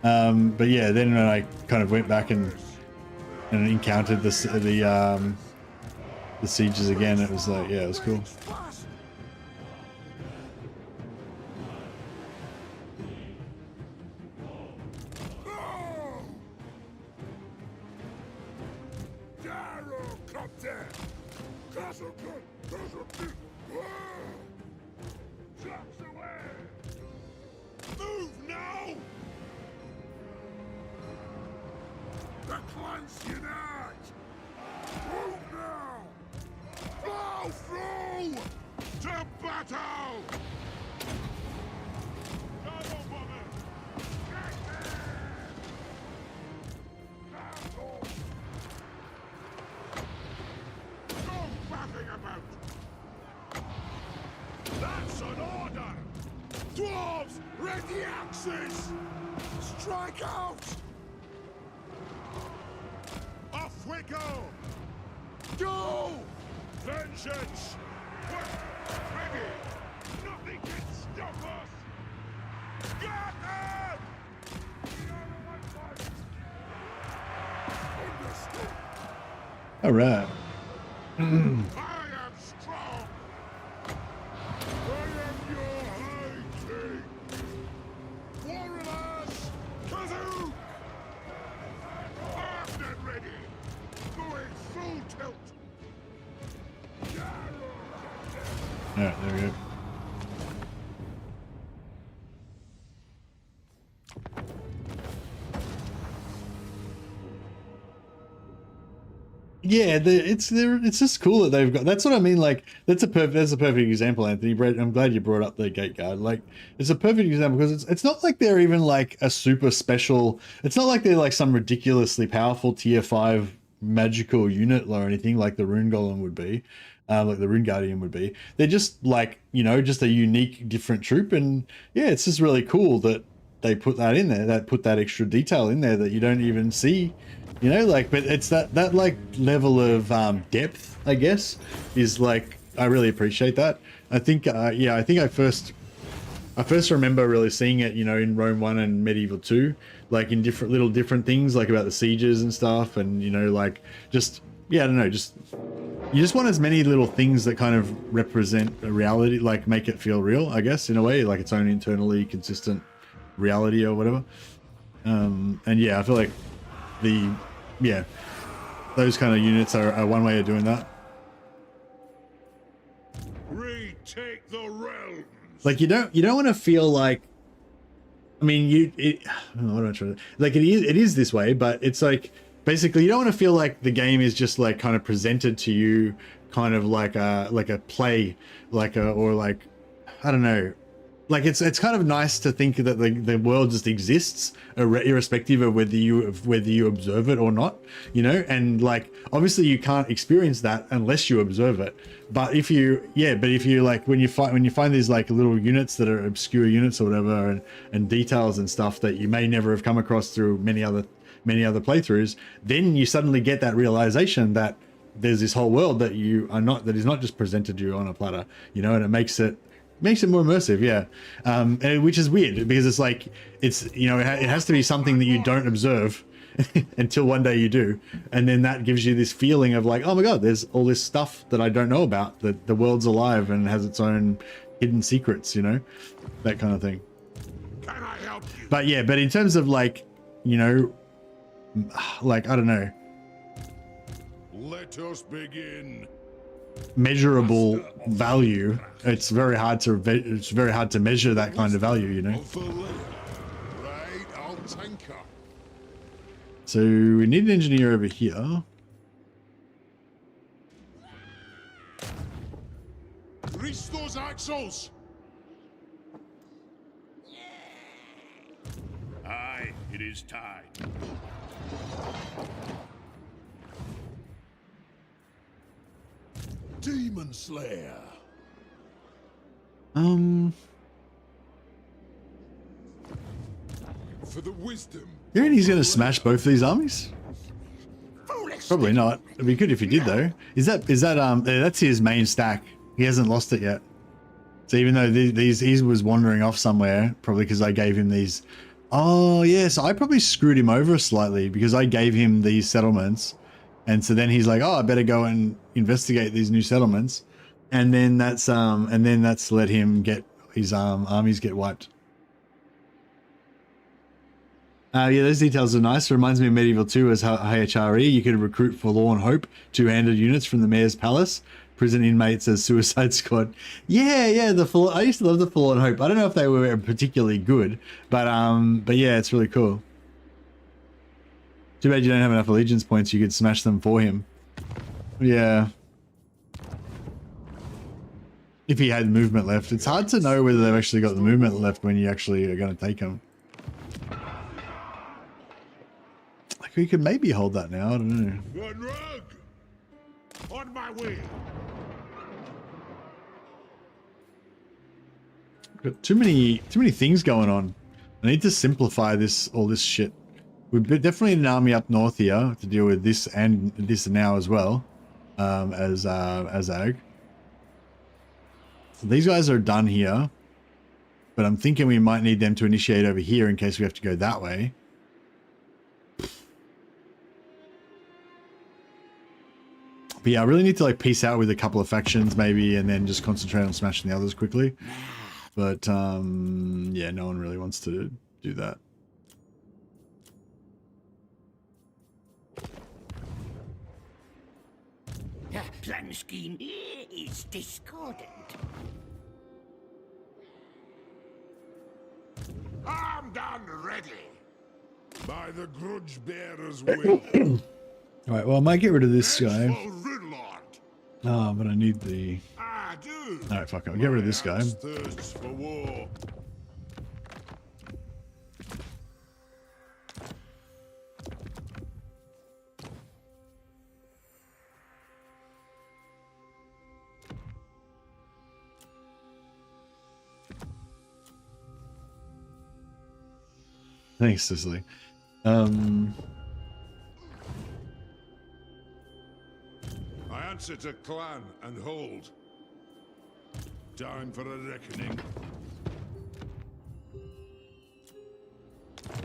[SPEAKER 1] But yeah, then when I kind of went back and encountered the sieges again, it was like, yeah, it was cool.
[SPEAKER 2] Move now! The clans unite! Move now! Plow through! To battle! Come on, woman! Get there! Battle! No faffing about! That's an order! Dwarves, ready axes! Strike out! Off we go! Go! Vengeance! We're ready! Nothing can stop us! Get them! Understood!
[SPEAKER 1] All right.
[SPEAKER 2] I am strong! I am your high king! Warriors! Kazoo! Armed and ready! Going full tilt!
[SPEAKER 1] All right, there we go. Yeah, it's just cool that they've got. That's what I mean. Like that's a perfect example, Anthony. I'm glad you brought up the gate guard. Like it's a perfect example because it's not like they're even like a super special. It's not like they're like some ridiculously powerful tier 5 magical unit or anything like the Rune Golem would be, like the Rune Guardian would be. They're just like, you know, just a unique, different troop, and yeah, it's just really cool that they put that in there. That put that extra detail in there that you don't even see. You know, like, but it's that like level of depth, I guess, is like, I really appreciate that. I think, yeah, I think I first remember really seeing it, you know, in Rome 1 and Medieval 2, like in different things, like about the sieges and stuff, and, you know, like just, yeah, I don't know, just, you just want as many little things that kind of represent a reality, like make it feel real, I guess, in a way, like its own internally consistent reality or whatever. And yeah, I feel like yeah, those kind of units are one way of doing that.
[SPEAKER 2] Retake the realms.
[SPEAKER 1] Like you don't want to feel like, I mean, what am I trying to, like it is this way, but it's like basically you don't want to feel like the game is just like kind of presented to you kind of like a play, or like, I don't know. Like it's kind of nice to think that the world just exists irrespective of whether you observe it or not, you know, and like obviously you can't experience that unless you observe it. But if you like when you find these like little units that are obscure units or whatever, and details and stuff that you may never have come across through many other playthroughs, then you suddenly get that realization that there's this whole world that is not just presented to you on a platter, you know, and it makes it more immersive, yeah. And which is weird because it's like, it's, you know, it has to be something that you don't observe until one day you do, and then that gives you this feeling of like, oh my god, there's all this stuff that I don't know about, that the world's alive and has its own hidden secrets, you know, that kind of thing.
[SPEAKER 2] Can I help you?
[SPEAKER 1] But yeah, but in terms of like, you know, like, I don't know,
[SPEAKER 2] Let us begin.
[SPEAKER 1] measurable value, it's very hard to measure that kind of value, you know.
[SPEAKER 6] Right, I'll tinker.
[SPEAKER 1] So we need an engineer over here.
[SPEAKER 6] Grease those axles.
[SPEAKER 2] Aye, it is time.
[SPEAKER 6] Demon Slayer. For the wisdom.
[SPEAKER 1] You reckon he's gonna smash both these armies? Probably not. It'd be good if he did though. Is that that's his main stack. He hasn't lost it yet. So even though he was wandering off somewhere, probably because I gave him these. Oh yeah, so I probably screwed him over slightly because I gave him these settlements, and so then he's like, oh, I better go and investigate these new settlements, and then that's let him get his armies get wiped. Yeah, those details are nice. Reminds me of Medieval 2 as HRE. You could recruit Forlorn Hope, 2-handed units from the Mayor's Palace. prison inmates as Suicide Squad. Yeah, I used to love the Fallen Hope. I don't know if they were particularly good, but yeah, it's really cool. Too bad you don't have enough allegiance points. You could smash them for him. Yeah. If he had movement left. It's hard to know whether they've actually got the movement left when you actually are going to take them. Like, we could maybe hold that now. I don't know.
[SPEAKER 2] Run rug! On my way!
[SPEAKER 1] Got too many things going on. I need to simplify all this shit. We've definitely an army up north here to deal with this and this now as well, as Ag. So these guys are done here, but I'm thinking we might need them to initiate over here in case we have to go that way. But yeah, I really need to like peace out with a couple of factions maybe, and then just concentrate on smashing the others quickly. But yeah, no one really wants to do that.
[SPEAKER 3] The plan scheme is discordant.
[SPEAKER 6] Armed and ready. By the grudge bearer's will.
[SPEAKER 1] Alright, well I might get rid of this guy.
[SPEAKER 6] Ridlord.
[SPEAKER 1] Oh, but I need the...
[SPEAKER 6] I do.
[SPEAKER 1] Alright, fuck it. I'll get rid of this guy.
[SPEAKER 6] Thirsts for war.
[SPEAKER 1] Thanks, Cicely.
[SPEAKER 6] I answer to clan and hold. Time for a reckoning.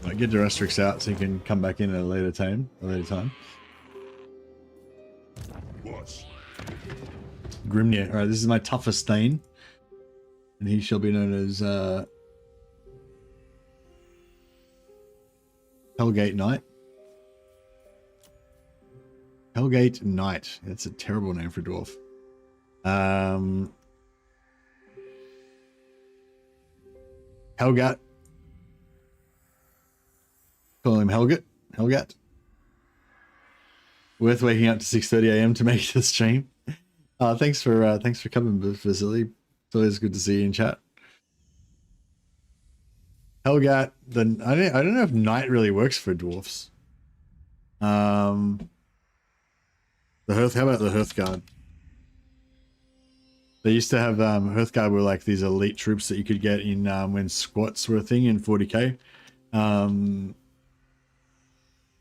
[SPEAKER 1] Right, get the Asterix out so you can come back in at a later time.
[SPEAKER 6] What?
[SPEAKER 1] Grimnir. Alright, this is my toughest Thane. And he shall be known as Hellgate Knight. Hellgate Knight. That's a terrible name for a dwarf. Helgat. Call him Helgat. Helgat. Worth waking up to 6:30 AM to make the stream. Thanks for coming, Vasily. It's always good to see you in chat. Helgat. Then I don't know if Knight really works for dwarfs. The Hearth. How about the Hearthguard? They used to have Hearthguard were like these elite troops that you could get in when squats were a thing in 40k,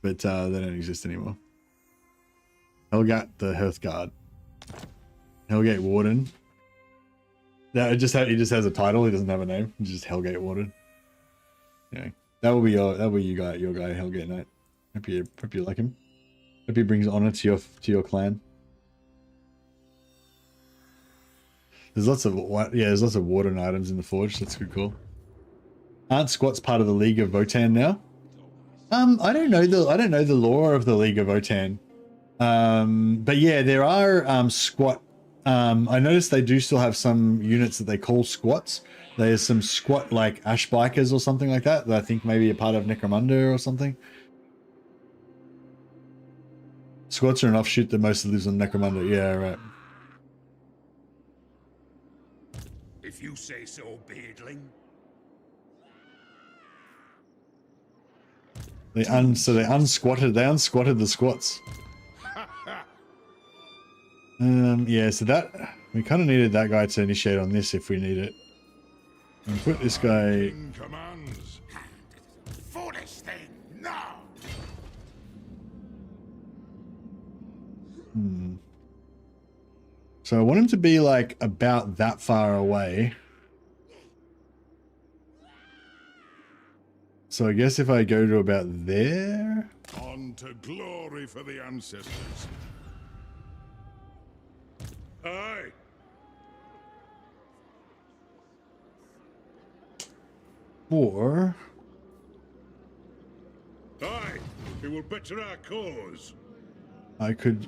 [SPEAKER 1] but they don't exist anymore. Helgat the Hearthguard, Hellgate Warden. No, he just has a title. He doesn't have a name. He's just Hellgate Warden. Yeah, that will be your guy, Hellgate Knight. Hope you like him. Hope he brings honor to your clan. There's lots of warden items in the forge. That's good, cool. Aren't squats part of the League of Votan now? I don't know the lore of the League of Votan. But yeah, there are squat. I noticed they do still have some units that they call squats. There's some squat like ash bikers or something like that I think maybe a part of Necromunda or something. Squats are an offshoot that mostly lives on Necromunda. Yeah, right.
[SPEAKER 2] If you say so, beardling.
[SPEAKER 1] They unsquatted the squats. Yeah, so that we kind of needed that guy to initiate on this if we need it. And put this guy.
[SPEAKER 6] King commands.
[SPEAKER 3] Foolish thing, no!
[SPEAKER 1] So I want him to be like about that far away. So I guess if I go to about there.
[SPEAKER 6] On to glory for the ancestors.
[SPEAKER 2] Aye.
[SPEAKER 1] Or
[SPEAKER 2] Aye. It will better our cause.
[SPEAKER 1] I could.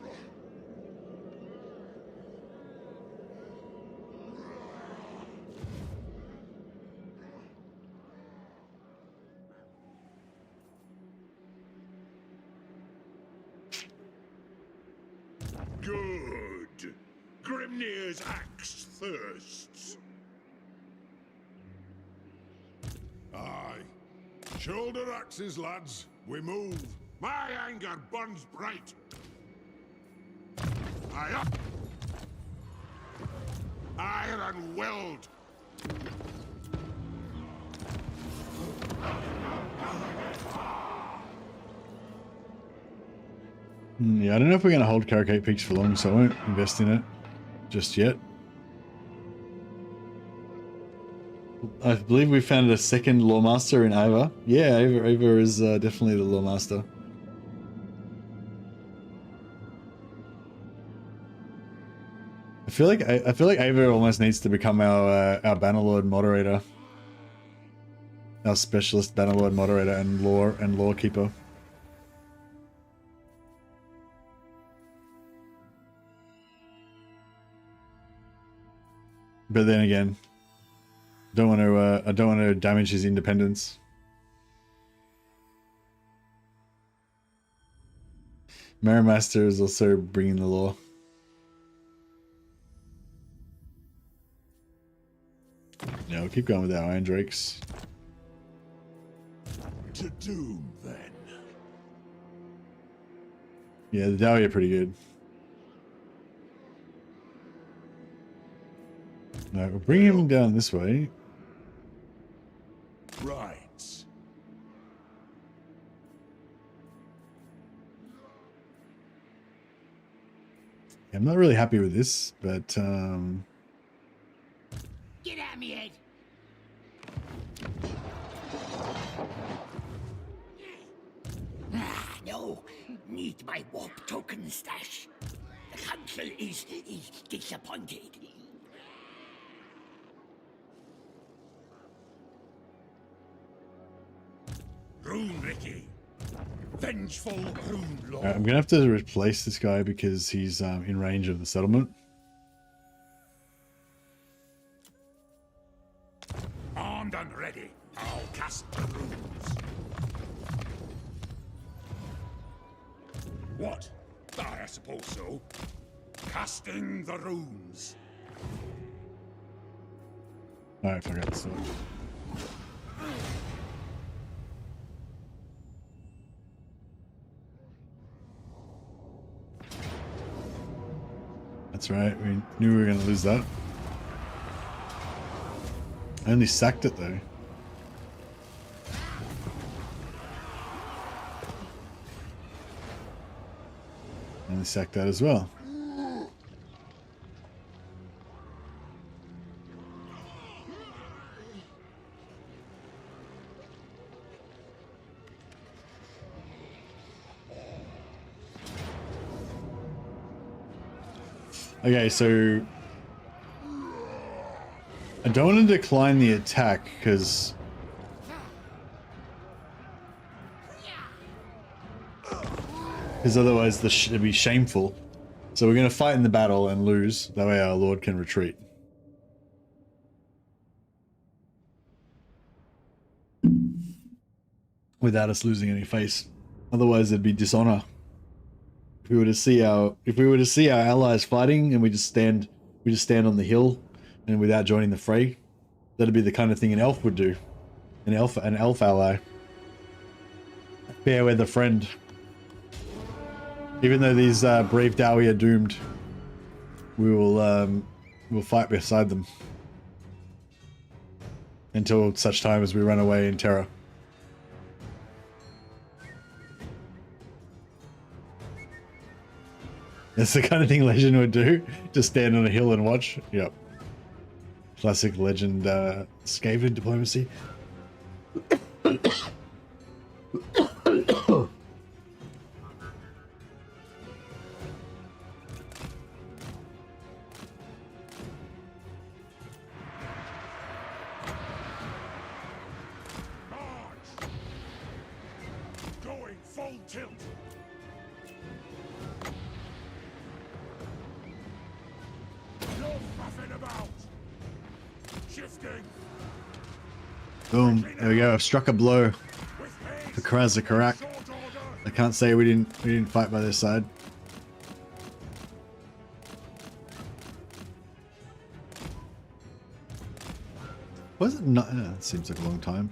[SPEAKER 2] engineer's axe thirsts.
[SPEAKER 6] Aye. Shoulder axes, lads. We move. My anger burns bright. Aye up. Iron weld.
[SPEAKER 1] Yeah, I don't know if we're going to hold Carricate Peaks for long, so I won't invest in it just yet. I believe we found a second Lawmaster in Ava. Yeah, Ava is definitely the Lawmaster. I feel like Ava almost needs to become our Bannerlord moderator, our specialist Bannerlord moderator and lore keeper. But then again, I don't want to damage his independence. Marimaster is also bringing the law. Yeah, we'll keep going with our Iron Drakes.
[SPEAKER 6] To doom, then.
[SPEAKER 1] Yeah, the Dowie are pretty good. No, we'll bring him down this way.
[SPEAKER 6] Right.
[SPEAKER 1] I'm not really happy with this, but
[SPEAKER 3] Get out of me head! No, need my warp token stash. The council is disappointed.
[SPEAKER 2] Rune Ricky. Vengeful Rune Lord.
[SPEAKER 1] I'm gonna have to replace this guy because he's in range of the settlement.
[SPEAKER 2] Armed and ready. I'll cast the runes. What? I suppose so. Casting the runes.
[SPEAKER 1] I forgot so. That's right, we knew we were going to lose that. I only sacked it though. I only sacked that as well. Okay, so I don't want to decline the attack because otherwise it'd be shameful. So we're going to fight in the battle and lose. That way our lord can retreat. Without us losing any face. Otherwise it'd be dishonor. If we were to see our allies fighting and we just stand on the hill and without joining the fray, that'd be the kind of thing an elf would do. An elf ally. Fair weather friend. Even though these brave Dowie are doomed, we'll fight beside them until such time as we run away in terror. That's the kind of thing Legend would do. Just stand on a hill and watch. Yep. Classic Legend Skaven diplomacy.
[SPEAKER 2] Going full tilt. No muffin about. Shifting.
[SPEAKER 1] Boom. There we go. I've struck a blow for Kraz Karak. I can't say we didn't fight by their side. Was it not? It seems like a long time.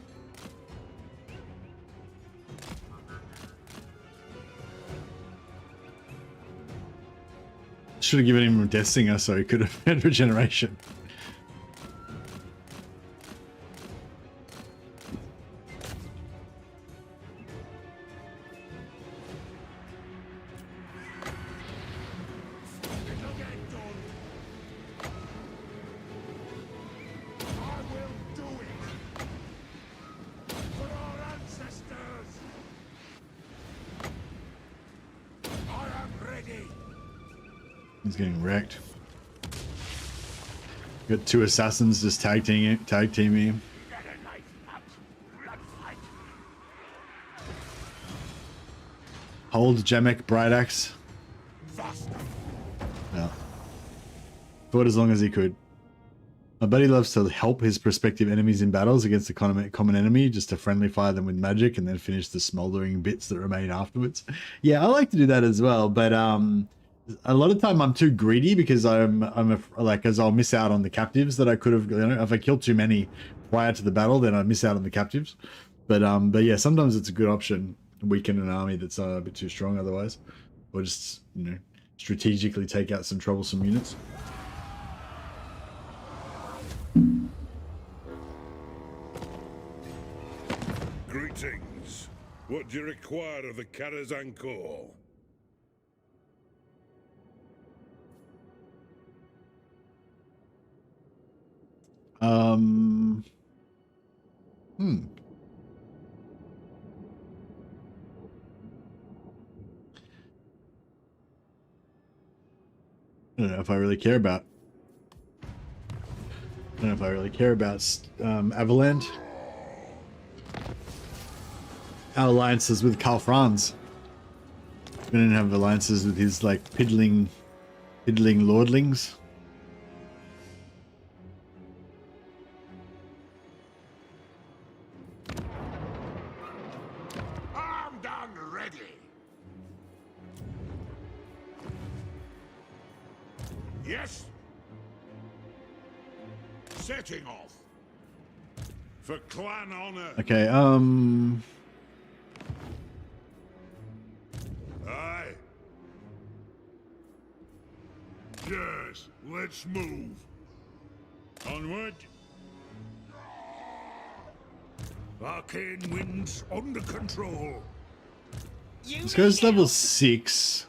[SPEAKER 1] Should have given him Death Singer so he could have had regeneration. He's getting wrecked. Got two assassins just tag teaming. Hold Jamek Bright Axe. Yeah. Fought as long as he could. I bet he loves to help his prospective enemies in battles against a common enemy, just to friendly fire them with magic and then finish the smoldering bits that remain afterwards. Yeah, I like to do that as well, but a lot of time I'm too greedy because as I'll miss out on the captives that I could have, if I kill too many prior to the battle, then I miss out on the captives. But yeah, sometimes it's a good option, weaken an army that's a bit too strong otherwise, or just, strategically take out some troublesome units.
[SPEAKER 2] Greetings. What do you require of the Karazhan Corps?
[SPEAKER 1] I don't know if I really care about. I don't know if I really care about Avaland. Our alliances with Karl Franz. We didn't have alliances with his piddling lordlings.
[SPEAKER 6] Armed and ready. Yes. Setting off. For clan honor.
[SPEAKER 1] Okay,
[SPEAKER 6] Aye. Yes, let's move. Onward. Arcane winds under control.
[SPEAKER 1] this guy's level 6.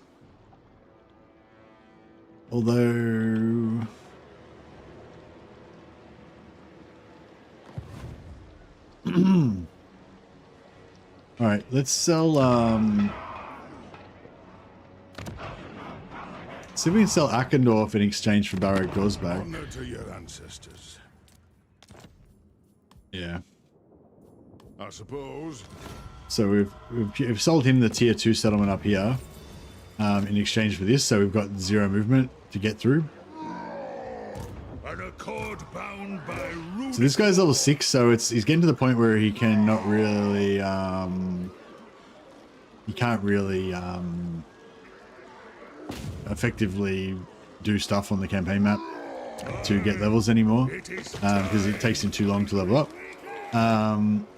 [SPEAKER 1] Although... Alright, let's sell, see if we can sell Akendorf in exchange for Barak Gosbag.
[SPEAKER 6] Honor to your ancestors.
[SPEAKER 1] Yeah.
[SPEAKER 6] I suppose.
[SPEAKER 1] So we've sold him the tier 2 settlement up here in exchange for this, so we've got 0 movement to get through.
[SPEAKER 6] An accord bound by rule.
[SPEAKER 1] So this guy's level 6, so he's getting to the point where he cannot really he can't really effectively do stuff on the campaign map to get levels anymore because it takes him too long to level up.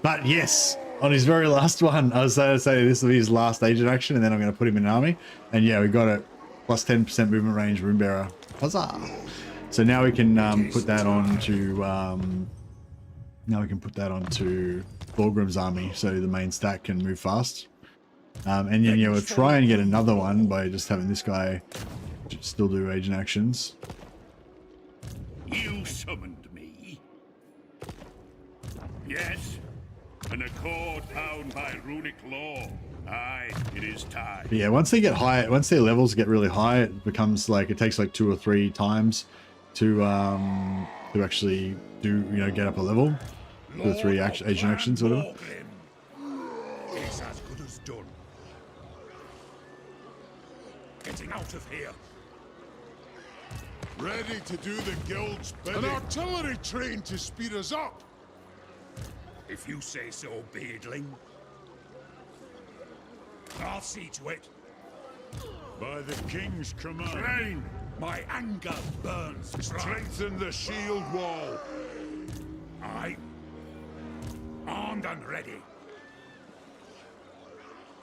[SPEAKER 1] But yes, on his very last one, I was going to say this will be his last agent action, and then I'm going to put him in an army. And yeah, we got it. Plus 10% movement range, Runebearer. Huzzah! So now we can put that on to Thorgrim's army, so the main stack can move fast. And then yeah, we'll try and get another one by just having this guy still do agent actions.
[SPEAKER 2] You summoned me? Yes. An accord bound by runic law. Aye, it is time.
[SPEAKER 1] But yeah, once they get high, once their levels get really high, it becomes it takes 2 or 3 times to actually do, get up a level. 2 or 3 agent actions, whatever.
[SPEAKER 6] It's as good as done. Getting out of here. Ready to do the guild's bidding. An artillery train to speed us up.
[SPEAKER 2] If you say so, beardling. I'll see to it.
[SPEAKER 6] By the king's command.
[SPEAKER 2] Train! My anger burns.
[SPEAKER 6] Strengthen the shield wall. Aye. Armed and ready.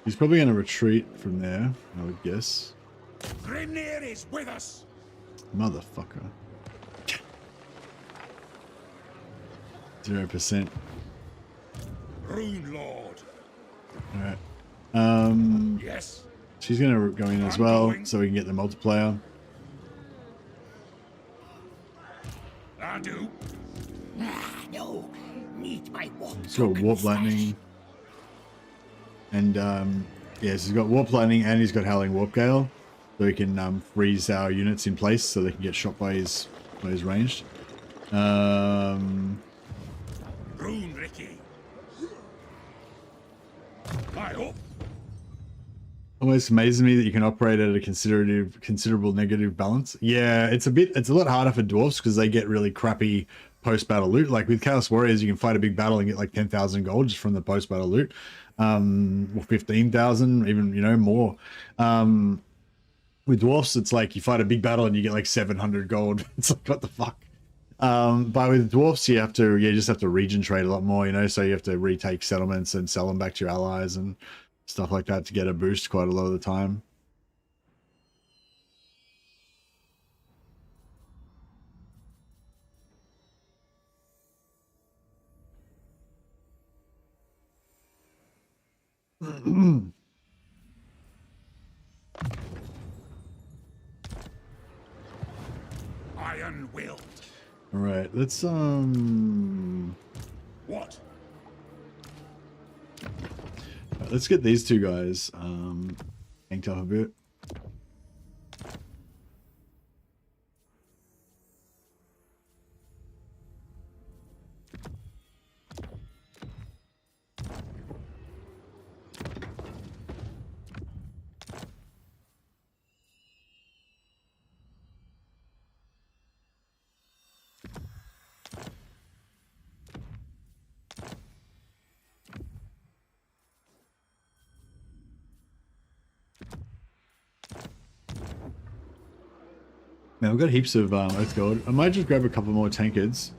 [SPEAKER 1] He's probably going to retreat from there, I would guess.
[SPEAKER 6] Grimnir is with us.
[SPEAKER 1] Motherfucker. 0%.
[SPEAKER 6] Rune Lord.
[SPEAKER 1] Alright.
[SPEAKER 6] Yes.
[SPEAKER 1] She's going to go in as
[SPEAKER 6] I'm
[SPEAKER 1] well,
[SPEAKER 6] going.
[SPEAKER 1] so we can get the multiplier.
[SPEAKER 6] I do.
[SPEAKER 3] No, need my warp.
[SPEAKER 1] He's got Warp Lightning. And, yes, he's got Warp Lightning and he's got Howling Warp Gale. So he can freeze our units in place so they can get shot by his ranged.
[SPEAKER 6] Rune Ricky. I hope.
[SPEAKER 1] Almost amazes me that you can operate at a considerable negative balance. Yeah, it's a lot harder for dwarfs because they get really crappy post-battle loot. Like with Chaos Warriors, you can fight a big battle and get like 10,000 gold just from the post-battle loot, or 15,000, even, you know, more. With dwarfs, it's like you fight a big battle and you get like 700 gold. It's like, what the fuck? But with dwarfs, you just have to region trade a lot more, you know, so you have to retake settlements and sell them back to your allies and stuff like that to get a boost quite a lot of the time.
[SPEAKER 6] Iron-willed.
[SPEAKER 1] All right, let's
[SPEAKER 6] What?
[SPEAKER 1] let's get these two guys tanked up a bit. Man, we've got heaps of Oath Gold. I might just grab a couple more tankards.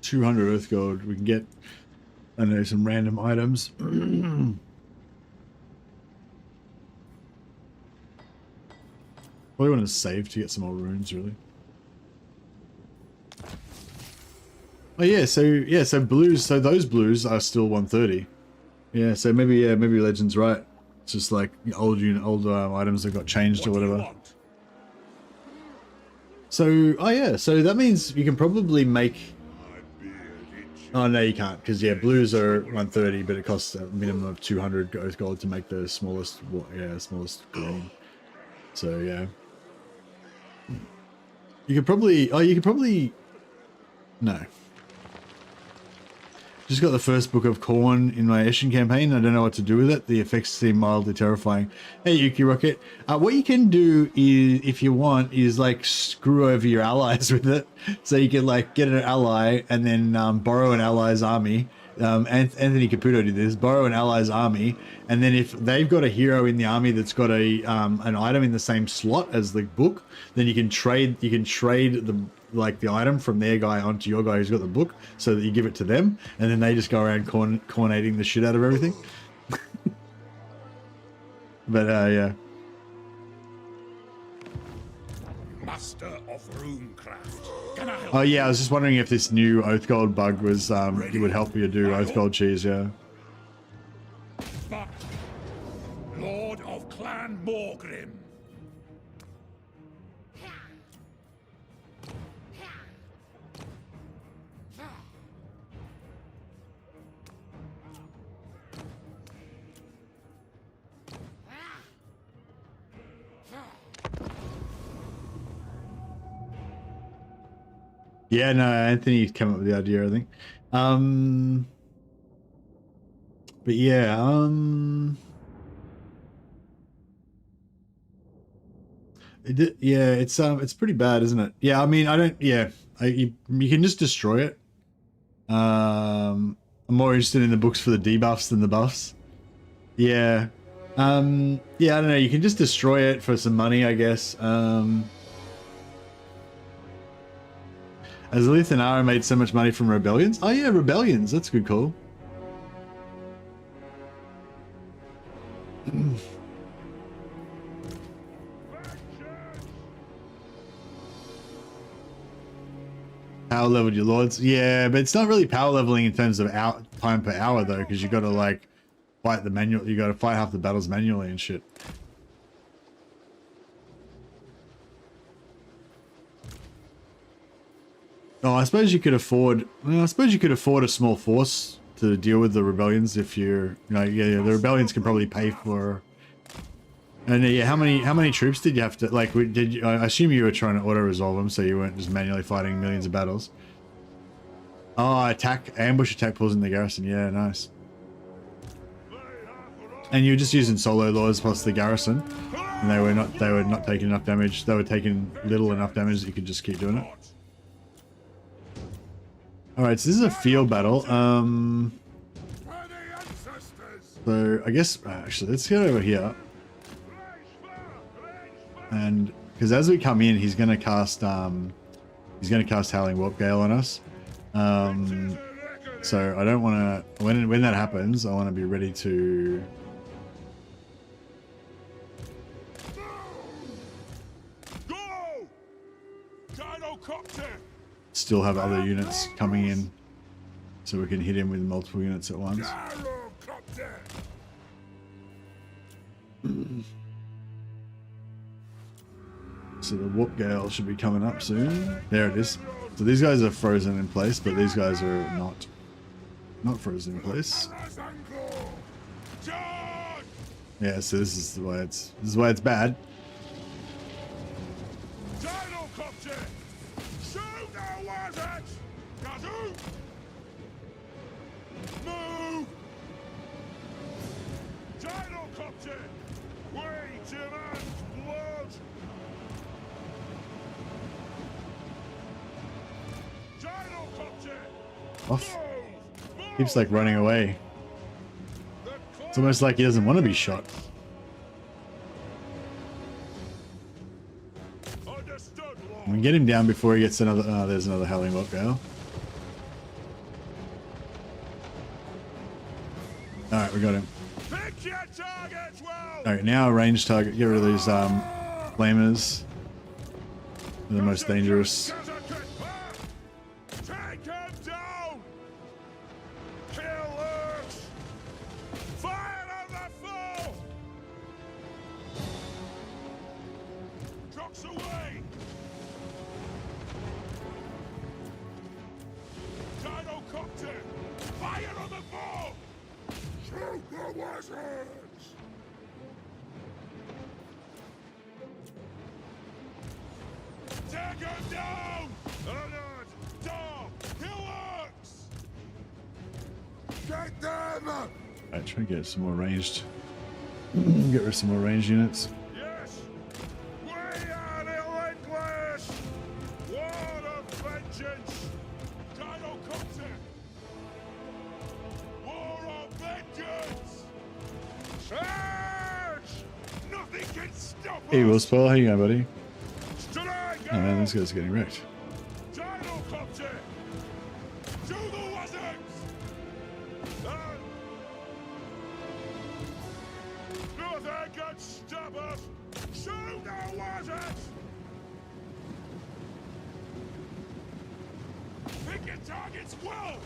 [SPEAKER 1] $200 Earth Gold. We can get, I don't know, some random items. Probably want to save to get some more runes, really. Oh yeah, so blues. So those blues are still 130. Yeah, so maybe Legend's right. It's just like old items that got changed or
[SPEAKER 6] What do you
[SPEAKER 1] whatever.
[SPEAKER 6] want?
[SPEAKER 1] So oh yeah, so that means you can probably make.
[SPEAKER 6] My beard itches.
[SPEAKER 1] Oh no, you can't, because yeah, blues are 130, but it costs a minimum of 200 Earth Gold to make the smallest. Smallest green. So yeah. You could probably, no. Just got the first book of Corn in my Eshin campaign. I don't know what to do with it. The effects seem mildly terrifying. Hey, Yuki Rocket. What you can do is, if you want, is like screw over your allies with it. So you can like get an ally and then borrow an ally's army. Anthony Caputo did this. Borrow an ally's army, and then if they've got a hero in the army that's got a an item in the same slot as the book, then you can trade the item from their guy onto your guy who's got the book, so that you give it to them, and then they just go around cornating the shit out of everything. But yeah.
[SPEAKER 6] Master of runecraft. Can I help?
[SPEAKER 1] Oh yeah, I was just wondering if this new Oath Gold bug was it would help you do Oath Gold cheese, yeah.
[SPEAKER 6] But Lord of Clan Morgrim.
[SPEAKER 1] Yeah, no, Anthony came up with the idea, I think. But yeah, Yeah, it's pretty bad, isn't it? Yeah, I mean, I don't. Yeah, you can just destroy it. I'm more interested in the books for the debuffs than the buffs. Yeah. Yeah, I don't know. You can just destroy it for some money, I guess. As Lithanara made so much money from rebellions. Oh yeah, rebellions. That's a good call. Power leveled your lords. Yeah, but it's not really power leveling in terms of time per hour though, because you got to like fight the manual. You got to fight half the battles manually and shit. Oh, I suppose you could afford. Well, I suppose you could afford a small force to deal with the rebellions if you're. Yeah, the rebellions can probably pay for. And yeah, how many troops did you have to like? Did you, I assume you were trying to auto resolve them, so you weren't just manually fighting millions of battles? Oh, ambush attack pulls in the garrison. Yeah, nice. And you were just using solo lords plus the garrison, and they were not taking enough damage. They were taking little enough damage that you could just keep doing it. All right, so this is a field battle. So I guess actually let's get over here. And because as we come in, he's gonna cast Howling Warp Gale on us. So I don't want to. When that happens, I want to be ready to. Still have other units coming in, so we can hit him with multiple units at once. So the Warp Gale should be coming up soon. There it is. So these guys are frozen in place, but these guys are not frozen in place. Yeah, so this is why it's bad. Off. Keeps like running away. It's almost like he doesn't want to be shot. We can get him down before he gets another. Oh, there's another Howling Warp Gale. Alright, we got him. Alright, now range target. Get rid of these flamers. They're the most dangerous. Alright, try to get some more ranged. Get rid of some more ranged units.
[SPEAKER 2] Yes, we are relentless. War of vengeance. Gyrocopter. War of vengeance. Charge! Nothing can stop us.
[SPEAKER 1] Hey, Will Spell, how you going, buddy?
[SPEAKER 2] Strike
[SPEAKER 1] Oh man, this guy's getting wrecked.
[SPEAKER 2] Gyrocopter. To the wizards. Nothing can stop us! Shoot the wizards! Pick your targets well!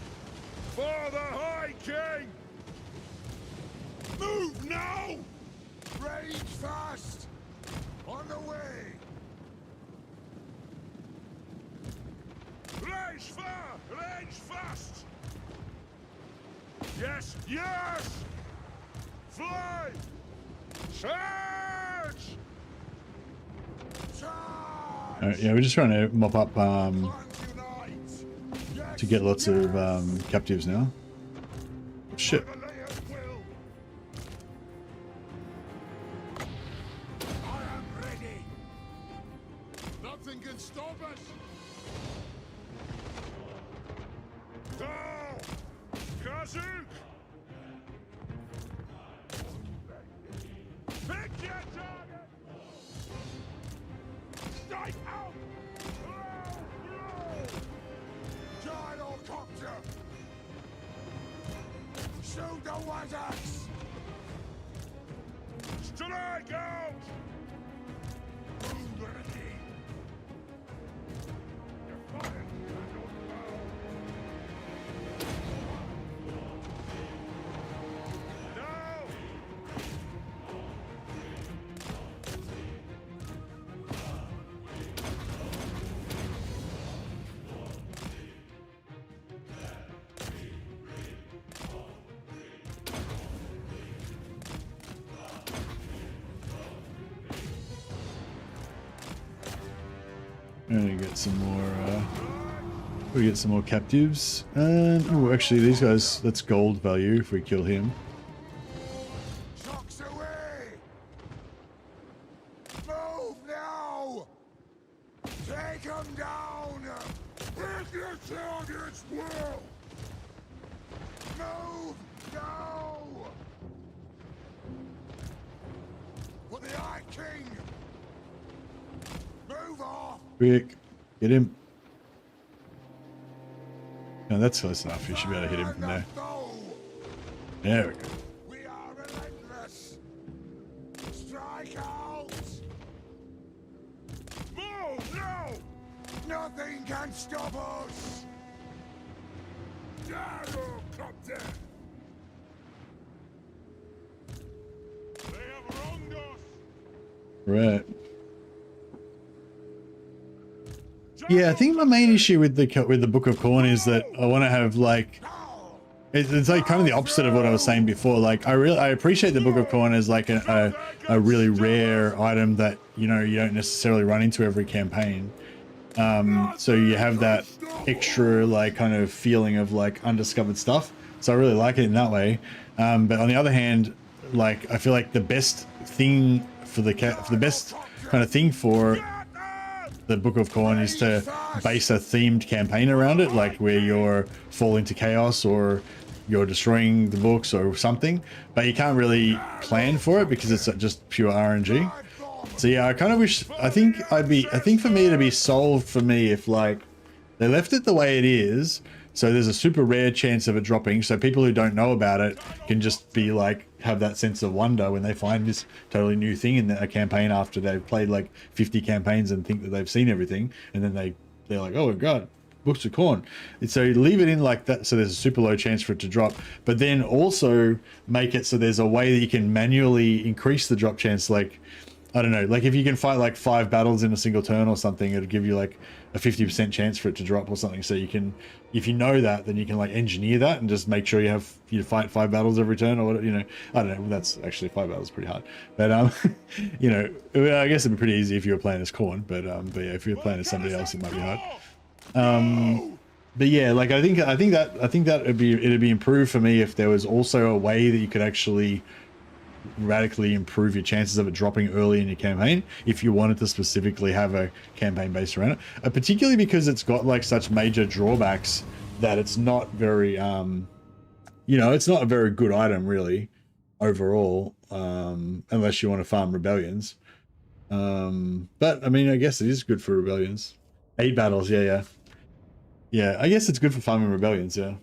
[SPEAKER 2] For the High King! Move now!
[SPEAKER 6] Rage fast! On the way!
[SPEAKER 2] Range far! Range fast! Yes! Yes! Fly! Charge!
[SPEAKER 1] Alright, yeah, we're just trying to mop up to get lots of captives now. Shit.
[SPEAKER 6] Nothing can stop us.
[SPEAKER 2] Go! Kazuk! Pick your target! Strike out!
[SPEAKER 6] Gyrocopter! Shoot the wizards!
[SPEAKER 2] Strike out!
[SPEAKER 6] Ready!
[SPEAKER 1] I'm gonna get some more. We get some more captives, and oh, actually, these guys. That's gold value if we kill him.
[SPEAKER 6] Shocks away! Move now! Take them down! Hit your targets, Will! Move now! For the Eye King! Move off!
[SPEAKER 1] Quick, get him. No, that's close enough. You should be able to hit him from there. There we go.
[SPEAKER 6] We are relentless! Strike out!
[SPEAKER 2] Move now!
[SPEAKER 6] Nothing can stop us!
[SPEAKER 2] Gyrocopter! They have wronged us!
[SPEAKER 1] Right. Yeah, I think my main issue with the Book of Corn is that I want to have like it's like kind of the opposite of what I was saying before. Like I appreciate the Book of Corn as like a really rare item that you don't necessarily run into every campaign. So you have that extra like kind of feeling of like undiscovered stuff. So I really like it in that way. But on the other hand, like I feel like the best thing for the best kind of thing for the Book of Corn is to base a themed campaign around it, like where you're falling to chaos or you're destroying the books or something, but you can't really plan for it because it's just pure RNG. So yeah, I kind of wish, I think for me it'd be solved for me if like they left it the way it is. So there's a super rare chance of it dropping. So people who don't know about it can just be like, have that sense of wonder when they find this totally new thing in a campaign after they've played like 50 campaigns and think that they've seen everything. And then they're like, oh my God, Books of Corn. And so leave it in like that. So there's a super low chance for it to drop, but then also make it so there's a way that you can manually increase the drop chance. Like, I don't know, like if you can fight like 5 battles in a single turn or something, it'll give you like a 50% chance for it to drop or something. So you can, if you know that, then you can like engineer that and just make sure you fight 5 battles every turn or whatever, I don't know. That's actually 5 battles pretty hard, but I guess it'd be pretty easy if you were playing as Corn, but yeah, if you're playing as somebody else, it might be hard. But yeah, like I think that it'd be improved for me if there was also a way that you could actually radically improve your chances of it dropping early in your campaign if you wanted to specifically have a campaign based around it, particularly because it's got like such major drawbacks that it's not very it's not a very good item really overall, unless you want to farm rebellions, but I mean I guess it is good for rebellions. 8 battles, yeah, I guess it's good for farming rebellions, yeah.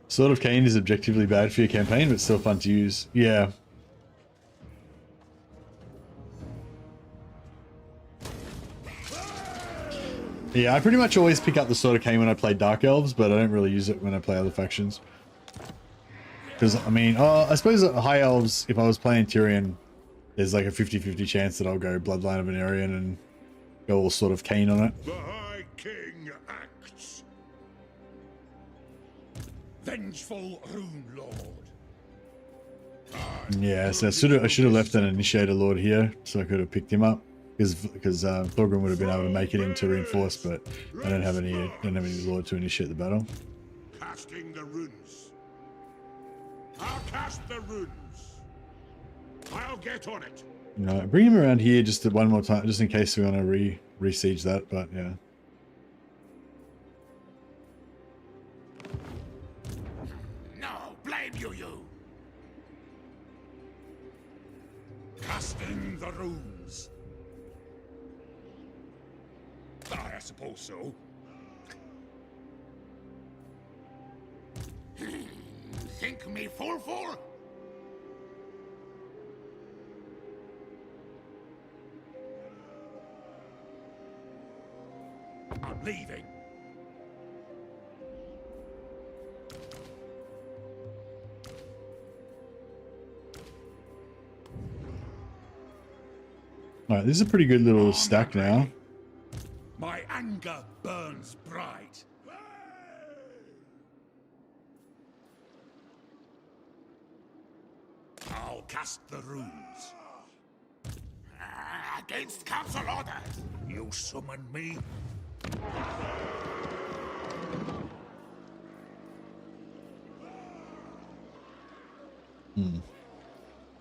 [SPEAKER 1] Sword of Cain is objectively bad for your campaign, but still fun to use. Yeah. Yeah, I pretty much always pick up the Sword of Cain when I play Dark Elves, but I don't really use it when I play other factions. Because, I mean, I suppose High Elves, if I was playing Tyrion, there's like a 50-50 chance that I'll go Bloodline of Venerian and go all Sword of Cain on it.
[SPEAKER 2] The High King acts. Vengeful Rune Lord.
[SPEAKER 1] Yeah, so I should have left an initiator lord here so I could have picked him up because Thorgrim would have been able to make it into reinforce, but I don't have any lord to initiate the battle.
[SPEAKER 6] Casting the runes. I'll cast the runes. I'll get on it.
[SPEAKER 1] No, bring him around here just one more time, just in case we want to re-siege that. But yeah.
[SPEAKER 6] No, blame you. Casting the runes. I suppose so. Think me full? I'm leaving.
[SPEAKER 1] All right, this is a pretty good little stack now.
[SPEAKER 6] My anger burns bright. I'll cast the runes. Against council orders. You summon me?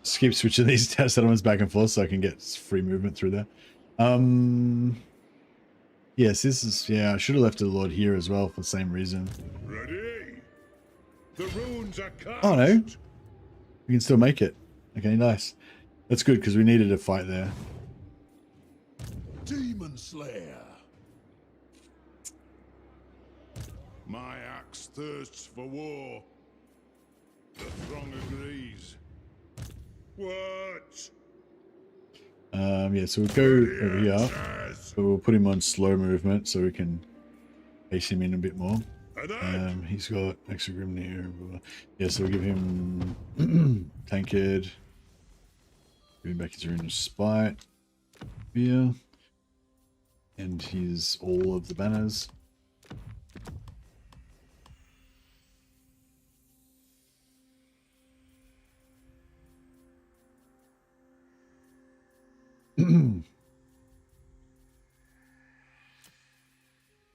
[SPEAKER 1] Just keep switching these settlements back and forth so I can get free movement through there. Yes, this is, yeah, I should have left the lord here as well for the same reason.
[SPEAKER 2] Ready? The runes are cast.
[SPEAKER 1] Oh no, we can still make it. Okay, nice. That's good because we needed a fight there.
[SPEAKER 6] Demon Slayer. My axe thirsts for war. The throng agrees.
[SPEAKER 2] What?
[SPEAKER 1] Yeah, so we'll go over here. So we'll put him on slow movement so we can pace him in a bit more. He's got extra grim here. Yeah, so we'll give him tankard. Give him back his rune of spite. Here. And he's all of the banners.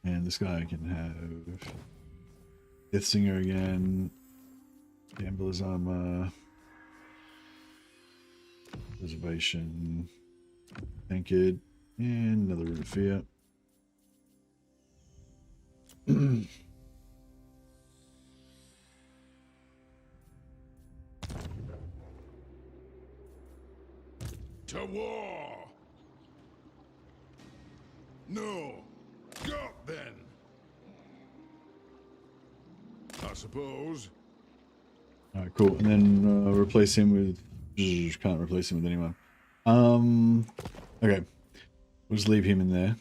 [SPEAKER 1] And this guy can have Death Singer again, Gambler's Armor, Reservation, Tankard, and another Rune of Fear.
[SPEAKER 6] To war! No! Got then! I suppose.
[SPEAKER 1] Alright, cool. And then replace him with... Can't replace him with anyone. Okay. We'll just leave him in there.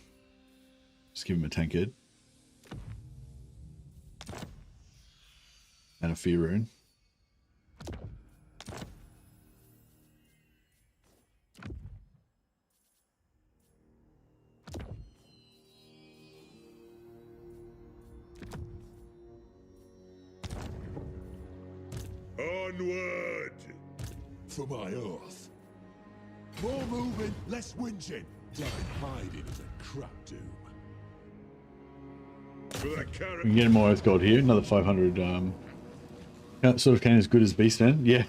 [SPEAKER 1] Just give him a tankard. And a fear rune.
[SPEAKER 2] Onward!
[SPEAKER 6] For my oath. More moving, less whinging. Don't hide in the crap doom.
[SPEAKER 2] For the
[SPEAKER 1] We
[SPEAKER 2] carrot.
[SPEAKER 1] can get more Earth Gold here. Another 500. Sort of came as good as Beastman. Yeah.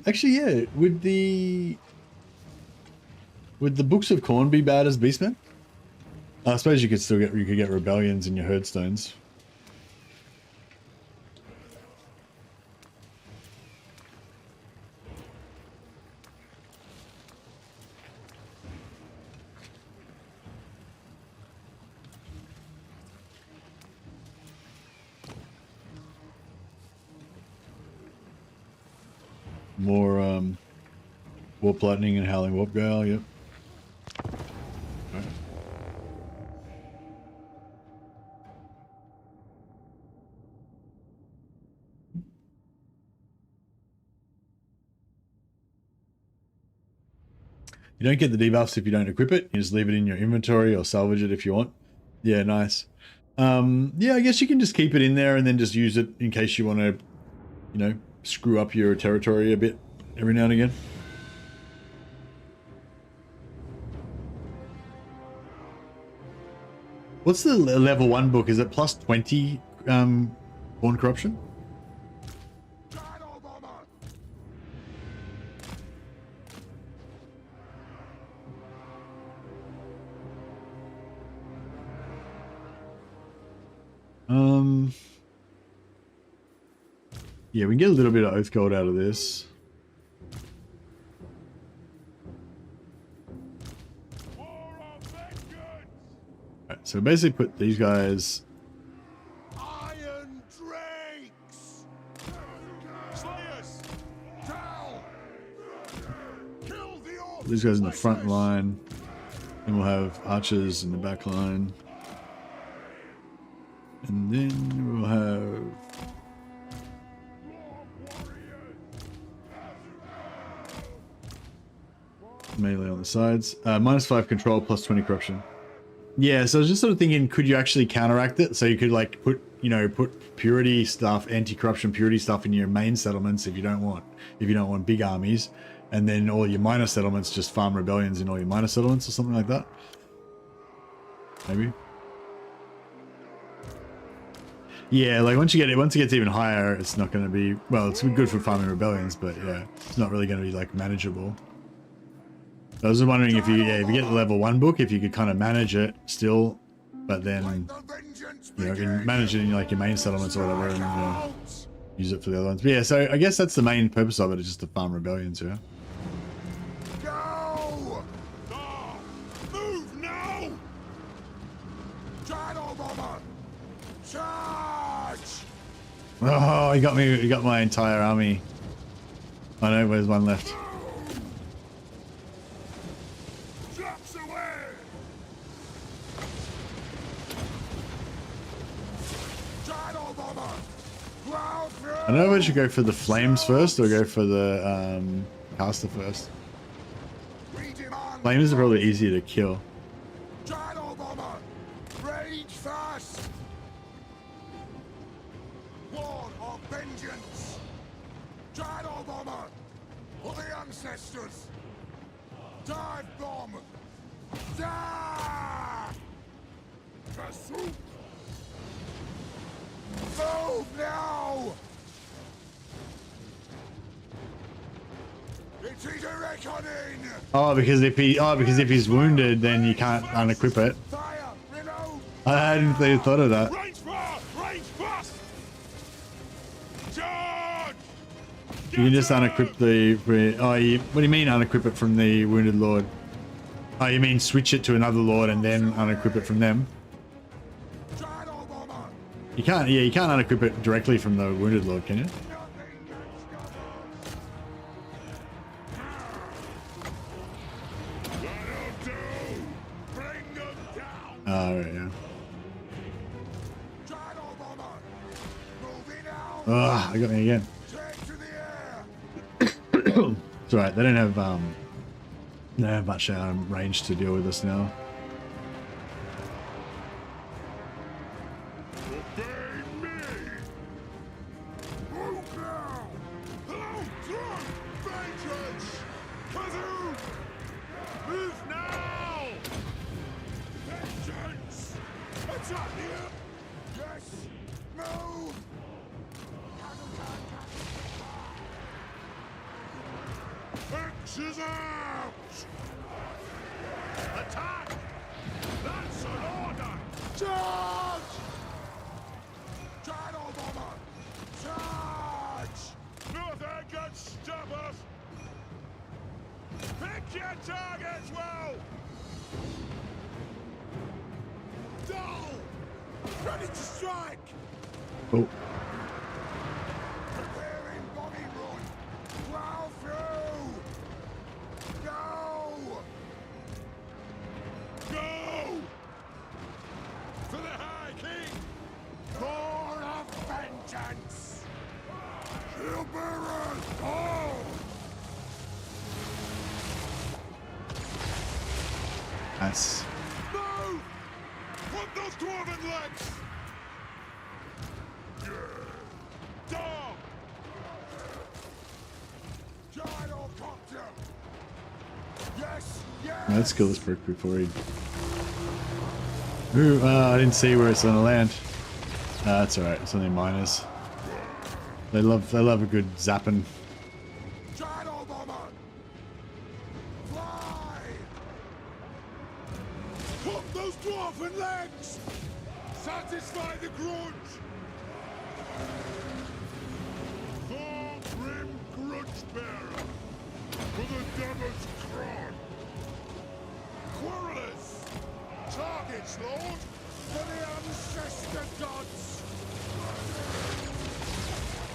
[SPEAKER 1] Actually, yeah. Would the Books of Corn be bad as Beastman? I suppose you could still get rebellions in your herdstones. More Warp Lightning and Howling Warp Gale, yep. Right. You don't get the debuffs if you don't equip it. You just leave it in your inventory or salvage it if you want. Yeah, nice. Yeah, I guess you can just keep it in there and then just use it in case you want to, you know, screw up your territory a bit every now and again. What's the level 1 book? Is it plus 20 born corruption? Yeah, we can get a little bit of oath gold out of this. Right, so basically put these guys.
[SPEAKER 6] Iron drakes! Slayers! Down! Kill the orcs!
[SPEAKER 1] These guys in the front line. Then we'll have archers in the back line. And then we'll have melee on the sides. -5 control, plus 20 corruption. Yeah, so I was just sort of thinking, could you actually counteract it? So you could like put, you know, put purity stuff, anti-corruption purity stuff in your main settlements if you don't want big armies, and then all your minor settlements just farm rebellions in all your minor settlements or something like that. Maybe. Yeah, like once it gets even higher, it's not going to be, well, it's good for farming rebellions, but yeah, it's not really going to be like manageable. I was wondering if you get the level 1 book, if you could kind of manage it still, but then, you know, you can manage it in like your main settlements or whatever, and you know, use it for the other ones. But yeah, so I guess that's the main purpose of it, is just to farm rebellions, yeah.
[SPEAKER 6] Go! Move now! Shadow bomber! Charge!
[SPEAKER 1] Oh, he got me. He got my entire army. I know, there's one left.
[SPEAKER 6] Drops away! Shadow bomber! Plow through!
[SPEAKER 1] I don't know if I should go for the flames first or go for the caster first. Flames are probably easier to kill.
[SPEAKER 6] Shadow bomber! Rage fast! War of vengeance! Shadow bomber! For the ancestors! Dive bomb! Da! Pursuit! Move now! It is a reckoning!
[SPEAKER 1] Oh, because if he's wounded, then you can't unequip it.
[SPEAKER 6] Fire! Reload!
[SPEAKER 1] I hadn't really thought of that.
[SPEAKER 6] Range fire! Range fast! Charge!
[SPEAKER 1] You can just unequip the. Oh, what do you mean unequip it from the wounded lord? Oh, you mean switch it to another lord and then unequip it from them?
[SPEAKER 6] Shadow bomber!
[SPEAKER 1] You can't. Yeah, you can't unequip it directly from the wounded lord, can you? Oh, right, yeah. Oh, they got me again. It's alright, they don't have much range to deal with us now.
[SPEAKER 6] Is out! Attack! That's an order! Charge! Shadow bomber! Charge! Nothing can stop us! Pick your targets well! Dull! Ready to strike!
[SPEAKER 1] Oh.
[SPEAKER 6] Preparing body run! Plow through! Go! Go! For the High King! War of vengeance! Shield bearers! Oh!
[SPEAKER 1] Nice.
[SPEAKER 6] Move! Put those dwarven legs! Dog! Yes, yes.
[SPEAKER 1] Let's kill this prick before he... Ooh, I didn't see where it's gonna land. That's alright, it's only miners. They love a good zapping.
[SPEAKER 6] Shadow bomber. Fly. Put those dwarven legs. Satisfy the grudge. Thorgrim grudge bearer. For the devil's crown. Quarrelers. Targets, Lord. For the ancestor gods.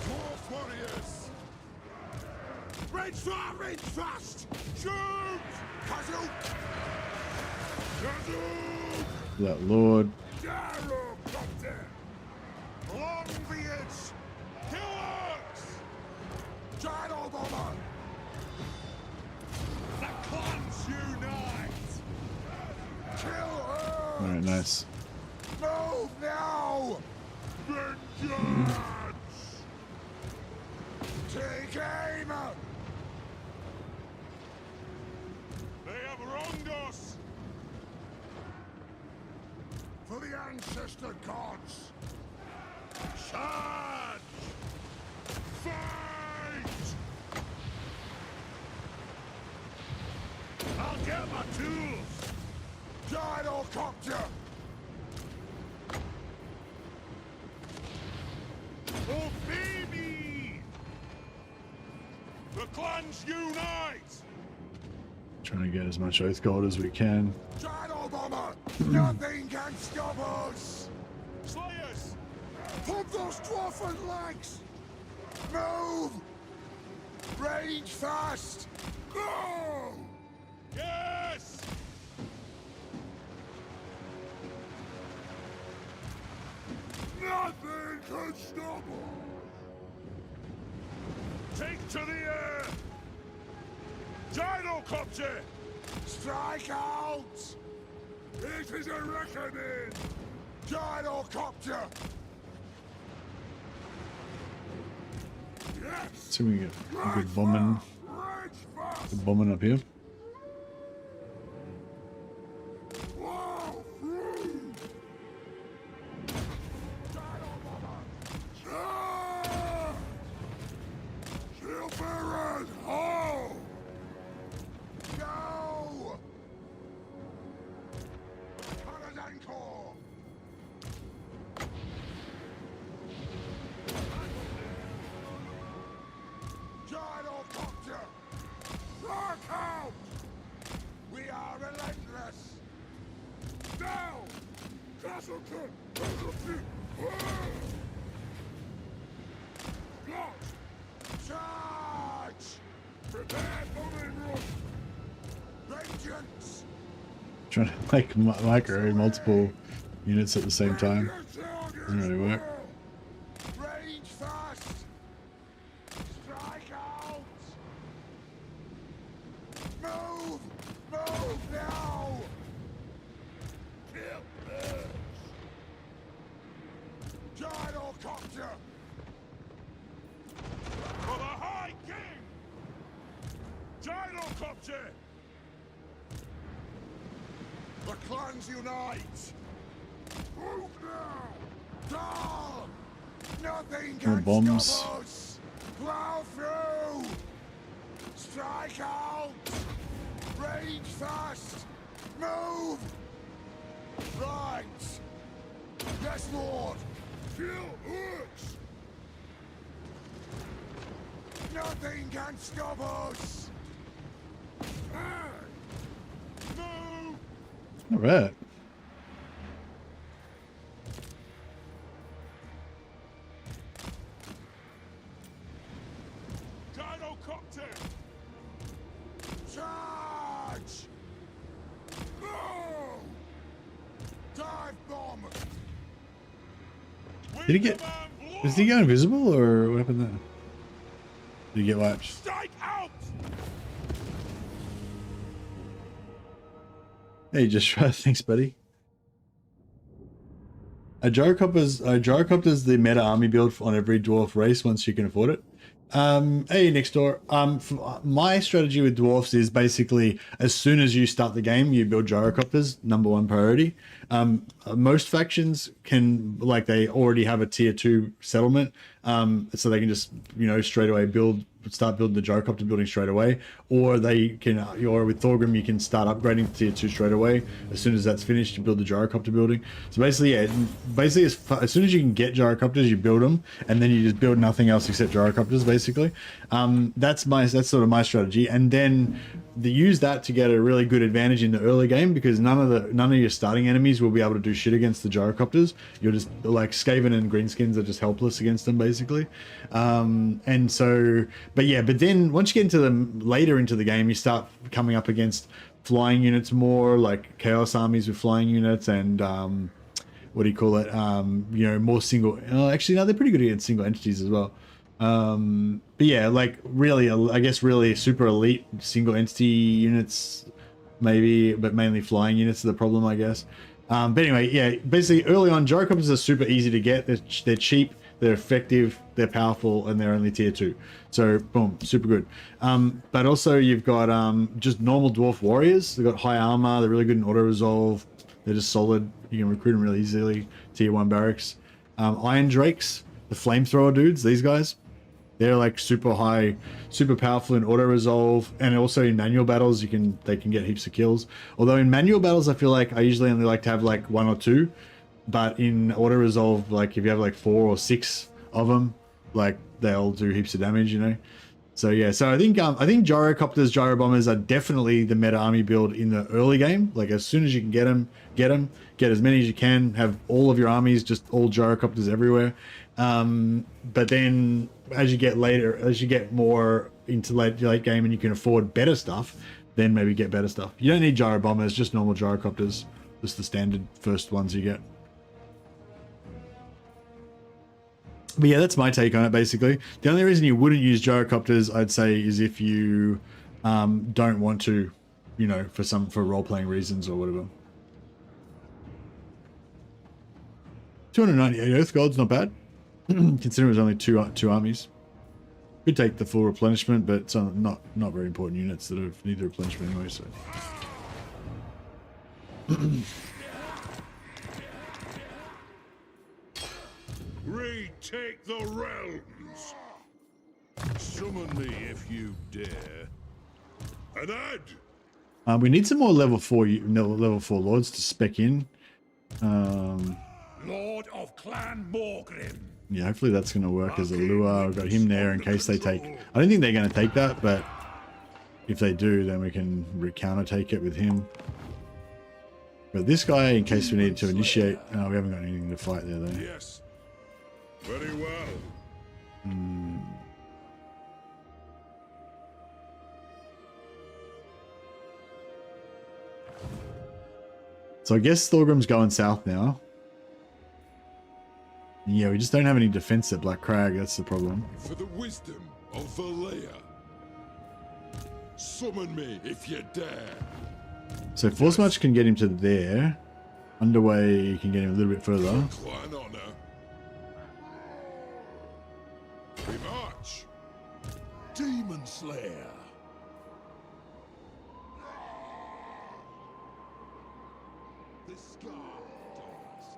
[SPEAKER 6] Dwarf warriors. Range fast. Shoot. Kazoo. Kazoo.
[SPEAKER 1] That lord.
[SPEAKER 6] Gyrocopter. Longbeards. Killers. Gyro bomber. The clans unite. Kill Earth.
[SPEAKER 1] Alright, nice.
[SPEAKER 6] Move now. Vengeance. Take aim. They have wronged us. For the ancestor gods. Charge! Fight! I'll get my tools! Gyrocopter! Oh, baby! The clans unite!
[SPEAKER 1] Trying to get as much oath gold as we can.
[SPEAKER 6] Gyro bomber! Nothing can stop us! Slayers! Pump those dwarfen legs! Move! Rage fast! Go! Yes! Nothing can stop us! Take to the air! Gyrocopter! Strike out! It is a reckoning! Gyrocopter! Yes!
[SPEAKER 1] See if we can get a good bombing. Good bombing up here.
[SPEAKER 6] Wow, free! Charge! Shield bearers, ho! Go! Paladin Corps! Gyrocopter! Rock out! We are relentless! Now! Castleton! Castleton! Block! Charge! Prepare for inroad! Vengeance!
[SPEAKER 1] Trying to like micro multiple units at the same time. Doesn't really work.
[SPEAKER 6] Rage fast! Strike out! Move! Move now! Kill Earth! Gyrocopter! For the High King! Gyrocopter! The clans unite! Move now! Dahl! Nothing can
[SPEAKER 1] bombs.
[SPEAKER 6] stop us! Plow through! Strike out! Rage fast! Move! Right! Yes, Lord! Kill Hooks! Nothing can stop us! Move!
[SPEAKER 1] Alright.
[SPEAKER 6] Gyrocopter! Charge! No! Dive bomb!
[SPEAKER 1] Did he get... Is he go invisible or what happened there? Did he get wiped?
[SPEAKER 6] Strike out!
[SPEAKER 1] Hey, just try. Thanks, buddy. A gyrocopter's the meta army build on every dwarf race once you can afford it. Hey, next door. My strategy with dwarfs is basically as soon as you start the game, you build gyrocopters, number one priority. Most factions can, like, they already have a tier 2 settlement, so they can just, you know, straight away start building the gyrocopter building straight away, or they can, or with Thorgrim, you can start upgrading to tier 2 straight away. As soon as that's finished, you build the gyrocopter building. So basically, yeah, basically as soon as you can get gyrocopters, you build them, and then you just build nothing else except gyrocopters, basically. That's sort of my strategy, and then use that to get a really good advantage in the early game, because none of your starting enemies will be able to do shit against the gyrocopters. You're just like Skaven and Greenskins are just helpless against them, basically. And so, but then once you get into them later into the game, you start coming up against flying units more, like chaos armies with flying units, and what do you call it? You know, more single. Actually, no, they're pretty good against single entities as well. But yeah, like really, I guess really super elite single entity units, maybe, but mainly flying units are the problem, I guess. But anyway, yeah, basically early on, gyrocopters are super easy to get. They're cheap, they're effective, they're powerful, and they're only tier 2. So boom, super good. But also you've got just normal dwarf warriors. They've got high armor. They're really good in auto resolve. They're just solid. You can recruit them really easily. Tier 1 barracks. Iron Drakes, the flamethrower dudes. These guys. They're like super high, super powerful in auto resolve, and also in manual battles they can get heaps of kills. Although in manual battles, I feel like I usually only like to have like 1 or 2, but in auto resolve, like if you have like 4 or 6 of them, like they'll do heaps of damage, you know. So yeah, so I think gyrocopters, gyrobombers are definitely the meta army build in the early game. Like as soon as you can get them, get as many as you can, have all of your armies, just all gyrocopters everywhere. But then as you get more into late game and you can afford better stuff, then maybe get better stuff. You don't need gyrobombers, just normal gyrocopters, just the standard first ones you get. But yeah, that's my take on it, basically. The only reason you wouldn't use gyrocopters, I'd say, is if you don't want to, you know, for role-playing reasons or whatever. 298 Earth Gold's not bad, considering it was only two armies. Could take the full replenishment, but it's not very important units that need the replenishment anyway, so...
[SPEAKER 6] Retake the realms. Summon me if you dare. And add.
[SPEAKER 1] We need some more level 4 lords to spec in.
[SPEAKER 6] Lord of Clan Thorgrim.
[SPEAKER 1] Yeah, hopefully that's going to work as a lure. I've got him there in case they take... I don't think they're going to take that, but if they do, then we can counter-take it with him. But this guy, in case we need to initiate... Oh, we haven't got anything to fight there, though.
[SPEAKER 6] Yes. Very well.
[SPEAKER 1] So I guess Thorgrim's going south now. Yeah, we just don't have any defense at Black Crag, that's the problem.
[SPEAKER 6] For the wisdom of Valea. Summon me if you dare.
[SPEAKER 1] So Force March can get him to there. Underway can get him a little bit further.
[SPEAKER 6] Clan honor. We march. Demon Slayer. The scar dust.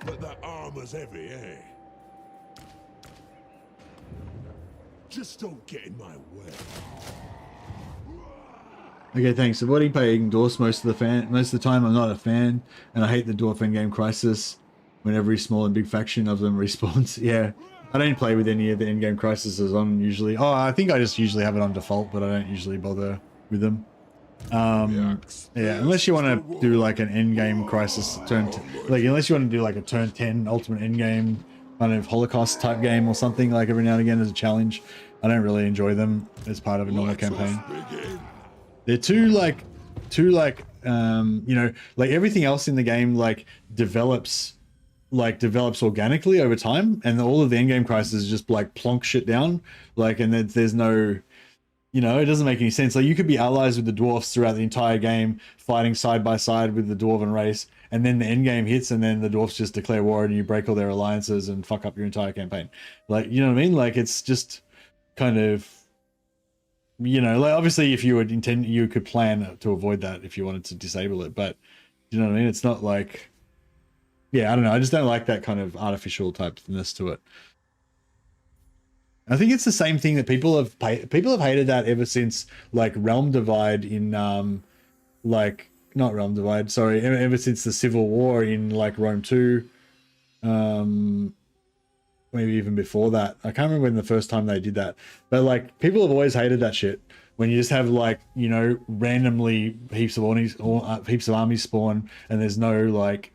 [SPEAKER 6] But that armor's heavy, eh? Just don't get in my way.
[SPEAKER 1] Okay, thanks. Avoiding paying Dwarfs most of the time. I'm not a fan, and I hate the Dwarf endgame crisis. When every small and big faction of them respawns. Yeah, I don't play with any of the endgame crises on usually. Oh, I think I just usually have it on default, but I don't usually bother with them. Yeah, unless you want to do like an endgame crisis unless you want to do like a turn 10 ultimate endgame kind of Holocaust type game or something, like every now and again as a challenge. I don't really enjoy them as part of a normal campaign. They're too you know, like everything else in the game like develops organically over time, and all of the endgame crisis is just like plonk shit down, like, and there's no You know, it doesn't make any sense. Like, you could be allies with the dwarfs throughout the entire game, fighting side by side with the dwarven race, and then the end game hits, and then the dwarfs just declare war, and you break all their alliances and fuck up your entire campaign. Like, you know what I mean? Like, it's just kind of, you know, like, obviously if you would intend, you could plan to avoid that if you wanted to disable it, but you know what I mean? It's not like, yeah, I don't know. I just don't like that kind of artificial typeness to it. I think it's the same thing that people have hated that ever since, like, Realm Divide in like, not Realm Divide, sorry, ever since the Civil War in like Rome 2, maybe even before that. I can't remember when the first time they did that, but like, people have always hated that shit when you just have, like, you know, randomly heaps of armies spawn, and there's no, like,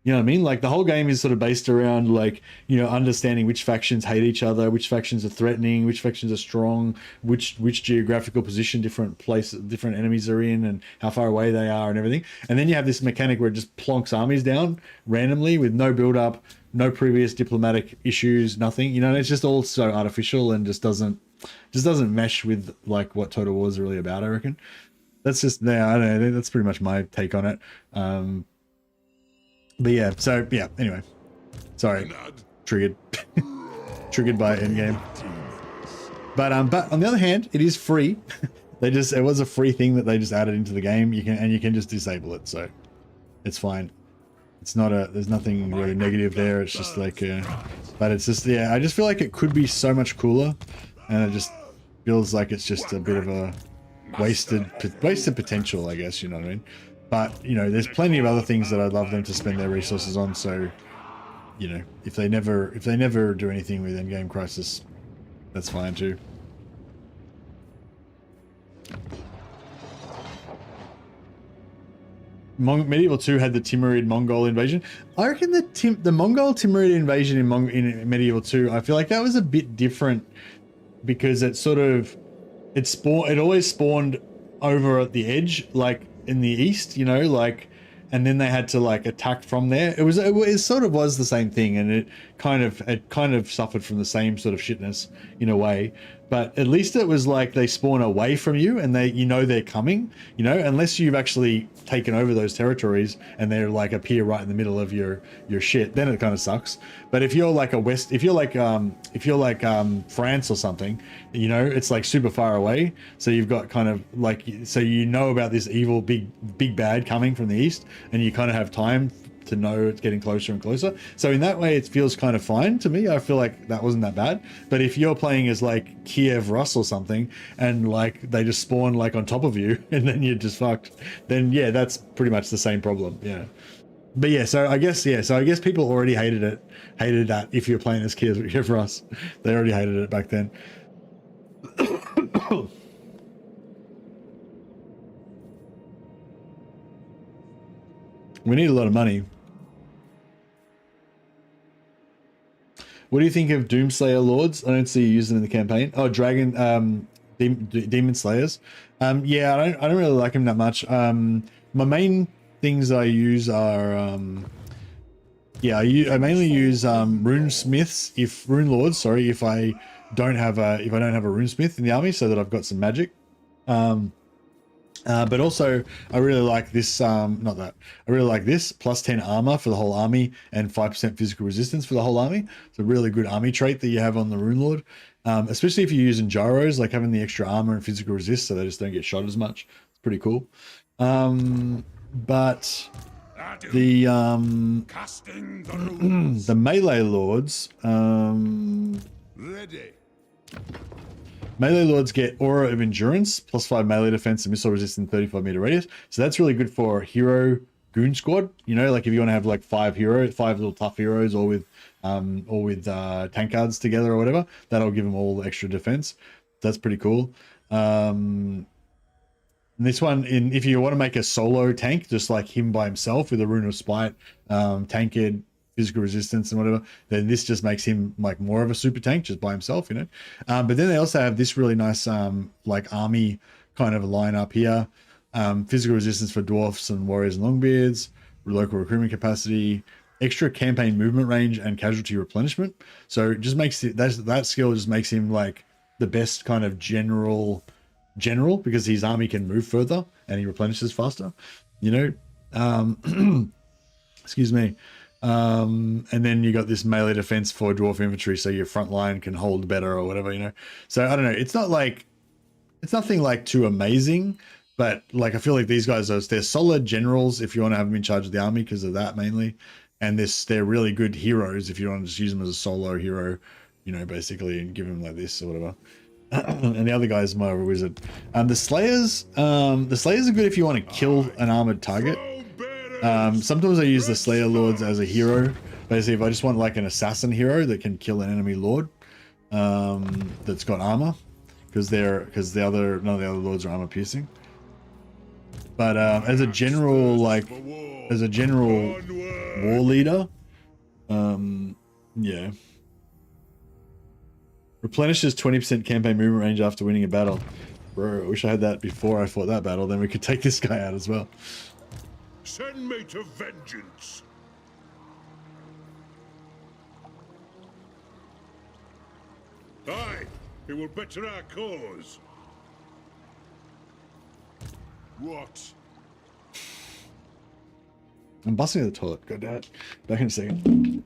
[SPEAKER 1] you know what I mean? Like, the whole game is sort of based around, like, you know, understanding which factions hate each other, which factions are threatening, which factions are strong, which geographical position different enemies are in, and how far away they are and everything. And then you have this mechanic where it just plonks armies down randomly with no build up, no previous diplomatic issues, nothing. You know, it's just all so artificial and just doesn't mesh with, like, what Total War is really about, I reckon. That's just, yeah, I don't know, that's pretty much my take on it. But yeah, so yeah, anyway. Sorry. Triggered. Triggered by Endgame. But on the other hand, it is free. It was a free thing that they just added into the game. You can just disable it, so it's fine. It's not there's nothing really negative there. It's just like but it's just, yeah, I just feel like it could be so much cooler, and it just feels like it's just a bit of a wasted potential, I guess, you know what I mean? But, you know, there's plenty of other things that I'd love them to spend their resources on. So, you know, if they never do anything with Endgame Crisis, that's fine too. Medieval 2 had the Timurid Mongol invasion. I reckon the Mongol Timurid invasion in Medieval 2, I feel like that was a bit different, because it always spawned over at the edge, like in the east, you know, like, and then they had to, like, attack from there. It sort of was the same thing, and it kind of suffered from the same sort of shitness in a way. But at least it was like they spawn away from you, and they're coming, you know, unless you've actually taken over those territories and they're, like, appear right in the middle of your shit, then it kind of sucks. But if you're like France or something, you know, it's like super far away, so you've got kind of like, so you know about this evil big bad coming from the east, and you kind of have time to know it's getting closer and closer. So in that way, it feels kind of fine to me. I feel like that wasn't that bad. But if you're playing as, like, Kiev Rus or something, and, like, they just spawn, like, on top of you, and then you're just fucked, then yeah, that's pretty much the same problem. Yeah. But yeah, so I guess people already hated that if you're playing as Kiev Rus. They already hated it back then. We need a lot of money. What do you think of Doomslayer Lords? I don't see you using them in the campaign. Oh, Demon Slayers. Yeah, I don't really like them that much. My main things I use are I mainly use Rune Lords, sorry, if I don't have a runesmith in the army, so that I've got some magic. But also, I really like this, I really like this, plus 10 armor for the whole army and 5% physical resistance for the whole army. It's a really good army trait that you have on the Rune Lord, especially if you're using gyros, like having the extra armor and physical resist so they just don't get shot as much. It's pretty cool. But the the melee lords,
[SPEAKER 6] Ready.
[SPEAKER 1] melee lords get Aura of Endurance, plus 5 melee defense and missile resistance 35 meter radius. So that's really good for hero goon squad. You know, like if you want to have like 5 little tough heroes, or with tank guards together or whatever, that'll give them all extra defense. That's pretty cool. This one, if you want to make a solo tank, just like him by himself with a Rune of Spite, tanked, physical resistance and whatever, then this just makes him like more of a super tank just by himself, you know. But then they also have this really nice like army kind of lineup here. Physical resistance for dwarfs and warriors and longbeards, local recruitment capacity, extra campaign movement range, and casualty replenishment. So it just makes that skill just makes him like the best kind of general general because his army can move further and he replenishes faster, you know. Excuse me. And then you got this melee defense for dwarf infantry, so your front line can hold better or whatever, you know. So I don't know. It's nothing like too amazing, but like I feel like these guys they're solid generals if you want to have them in charge of the army because of that mainly, and they're really good heroes if you want to just use them as a solo hero, you know, basically, and give them like this or whatever. And the other guy is more of a wizard. The slayers are good if you want to kill an armored target. Sometimes I use the slayer lords as a hero. Basically, if I just want like an assassin hero that can kill an enemy lord, that's got armor, because none of the other lords are armor piercing. But as a general, war leader, yeah. Replenishes 20% campaign movement range after winning a battle. Bro, I wish I had that before I fought that battle. Then we could take this guy out as well.
[SPEAKER 6] Send me to vengeance. Aye, it will better our cause. What?
[SPEAKER 1] I'm busting at the toilet. Go dad. Back in a second.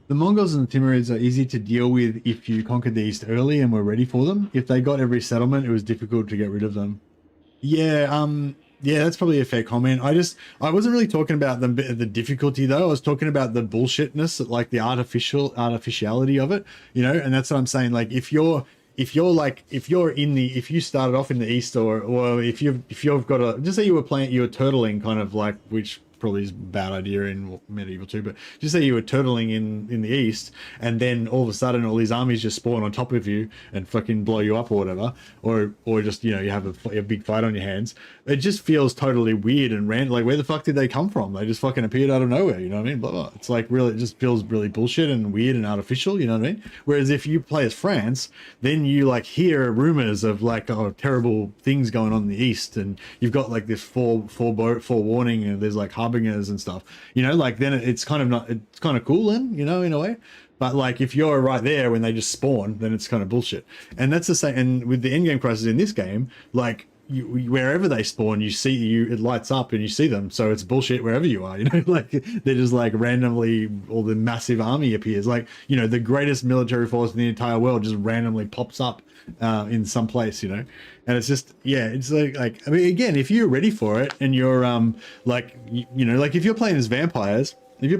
[SPEAKER 1] The Mongols and the Timurids are easy to deal with if you conquered the East early and were ready for them. If they got every settlement, it was difficult to get rid of them. Yeah, yeah, that's probably a fair comment. I wasn't really talking about the difficulty though. I was talking about the bullshitness, like the artificiality of it, you know. And that's what I'm saying. Like if you started off in the East, or if you've got a, just say you were turtling kind of like, which probably is a bad idea in medieval too, but just say you were turtling in the East, and then all of a sudden all these armies just spawn on top of you and fucking blow you up or whatever, or just, you know, you have a big fight on your hands. It just feels totally weird and random. Like, where the fuck did they come from? They just fucking appeared out of nowhere, you know what I mean? Blah, blah. It's like, really, it just feels really bullshit and weird and artificial, you know what I mean? Whereas if you play as France, then you like hear rumors of like, oh, terrible things going on in the East, and you've got like this forewarning, and there's like harbingers and stuff, you know, like then it's kind of cool then, you know, in a way. But like if you're right there when they just spawn, then it's kind of bullshit. And that's the same. And with the endgame crisis in this game, like wherever they spawn, it lights up and you see them. So it's bullshit wherever you are, you know, like they're just like randomly, all the massive army appears, like, you know, the greatest military force in the entire world just randomly pops up in some place, you know. And it's just, yeah, it's like I mean, again, if you're ready for it and you're like, you know, like if you're playing as vampires, and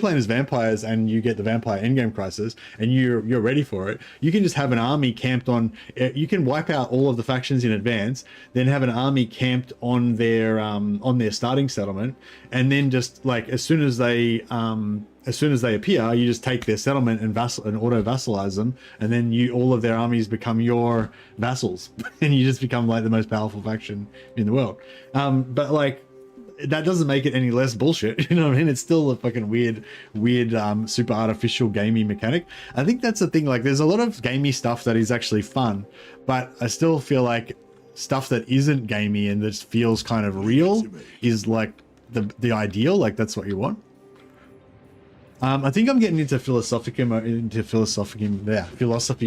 [SPEAKER 1] you get the vampire endgame crisis and you're ready for it, you can just have an army camped on, you can wipe out all of the factions in advance, then have an army camped on their starting settlement, and then just like as soon as they appear, you just take their settlement and auto vassalize them, and then all of their armies become your vassals and you just become like the most powerful faction in the world. But like, that doesn't make it any less bullshit, you know what I mean? It's still a fucking weird super artificial gamey mechanic. I think that's the thing, like there's a lot of gamey stuff that is actually fun, but I still feel like stuff that isn't gamey and that feels kind of real is like the ideal, like that's what you want. I think I'm getting into philosophy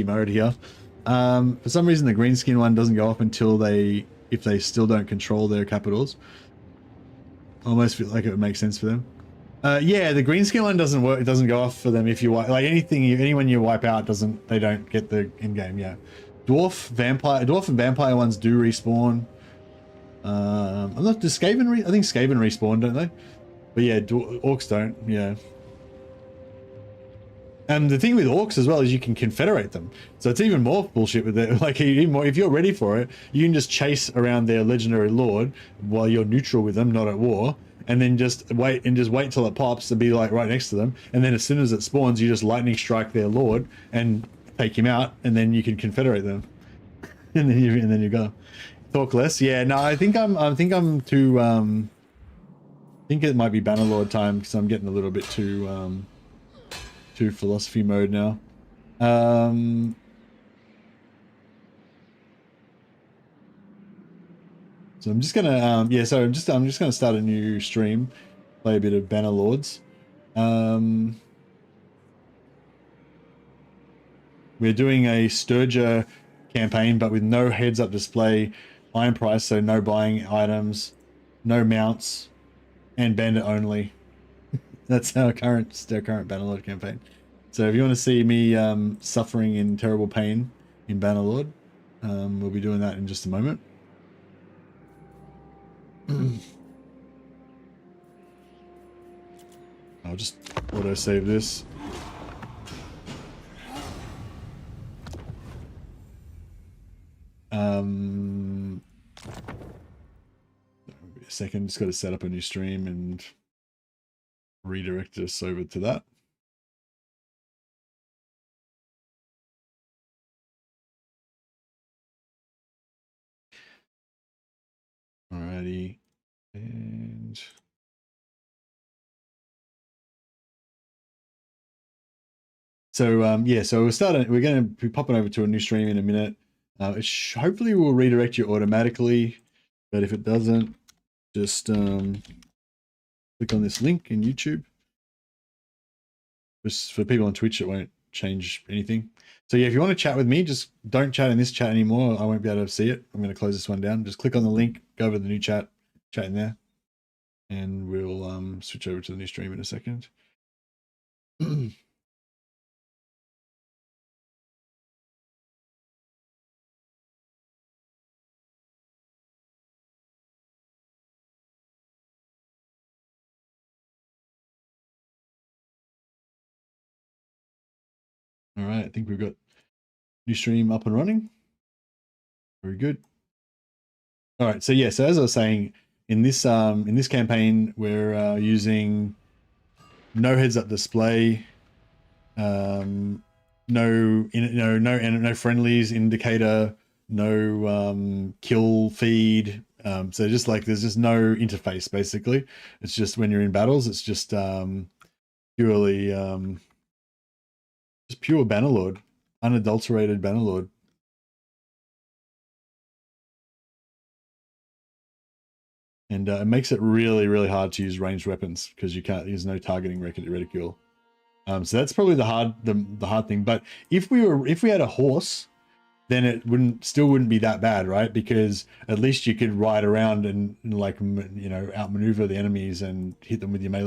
[SPEAKER 1] mode here. For some reason the green skin one doesn't go up until if they still don't control their capitals. I almost feel like it would make sense for them. Yeah, the green skin one doesn't work. It doesn't go off for them if you wipe, like anyone you wipe out they don't get the in game. Yeah, dwarf and vampire ones do respawn. I'm not, does Skaven I think Skaven respawn, don't they? But yeah, orcs don't. Yeah. And the thing with orcs as well is you can confederate them, so it's even more bullshit with it. Like even more, if you're ready for it, you can just chase around their legendary lord while you're neutral with them, not at war, and then just wait till it pops and be like right next to them, and then as soon as it spawns, you just lightning strike their lord and take him out, and then you can confederate them, and then you go. Talk less, yeah. No, I think I'm too. I think it might be Bannerlord time because I'm getting a little bit too philosophy mode now. So I'm just gonna so I'm just gonna start a new stream, play a bit of Bannerlords. We're doing a Sturger campaign, but with no heads-up display, iron price, so no buying items, no mounts, and bandit only. That's our current Bannerlord campaign. So if you want to see me suffering in terrible pain in Bannerlord, we'll be doing that in just a moment. I'll just auto-save this. A second, just got to set up a new stream and redirect us over to that. Alrighty, and so yeah, so we're going to be popping over to a new stream in a minute. Hopefully will redirect you automatically, but if it doesn't, just click on this link in YouTube. Just for people on Twitch, it won't change anything. So yeah, if you want to chat with me, just don't chat in this chat anymore. I won't be able to see it. I'm going to close this one down. Just click on the link, go over to the new chat in there, and we'll switch over to the new stream in a second. All right, I think we've got new stream up and running. Very good. All right, so yeah, so as I was saying, in this campaign, we're using no heads-up display, no friendlies indicator, no kill feed. So just like there's just no interface basically. It's just when you're in battles, it's just purely just pure Bannerlord, unadulterated Bannerlord. And it makes it really, really hard to use ranged weapons because there's no targeting reticule. So that's probably the hard thing. But if we had a horse, then it still wouldn't be that bad, right? Because at least you could ride around and like outmaneuver the enemies and hit them with your melee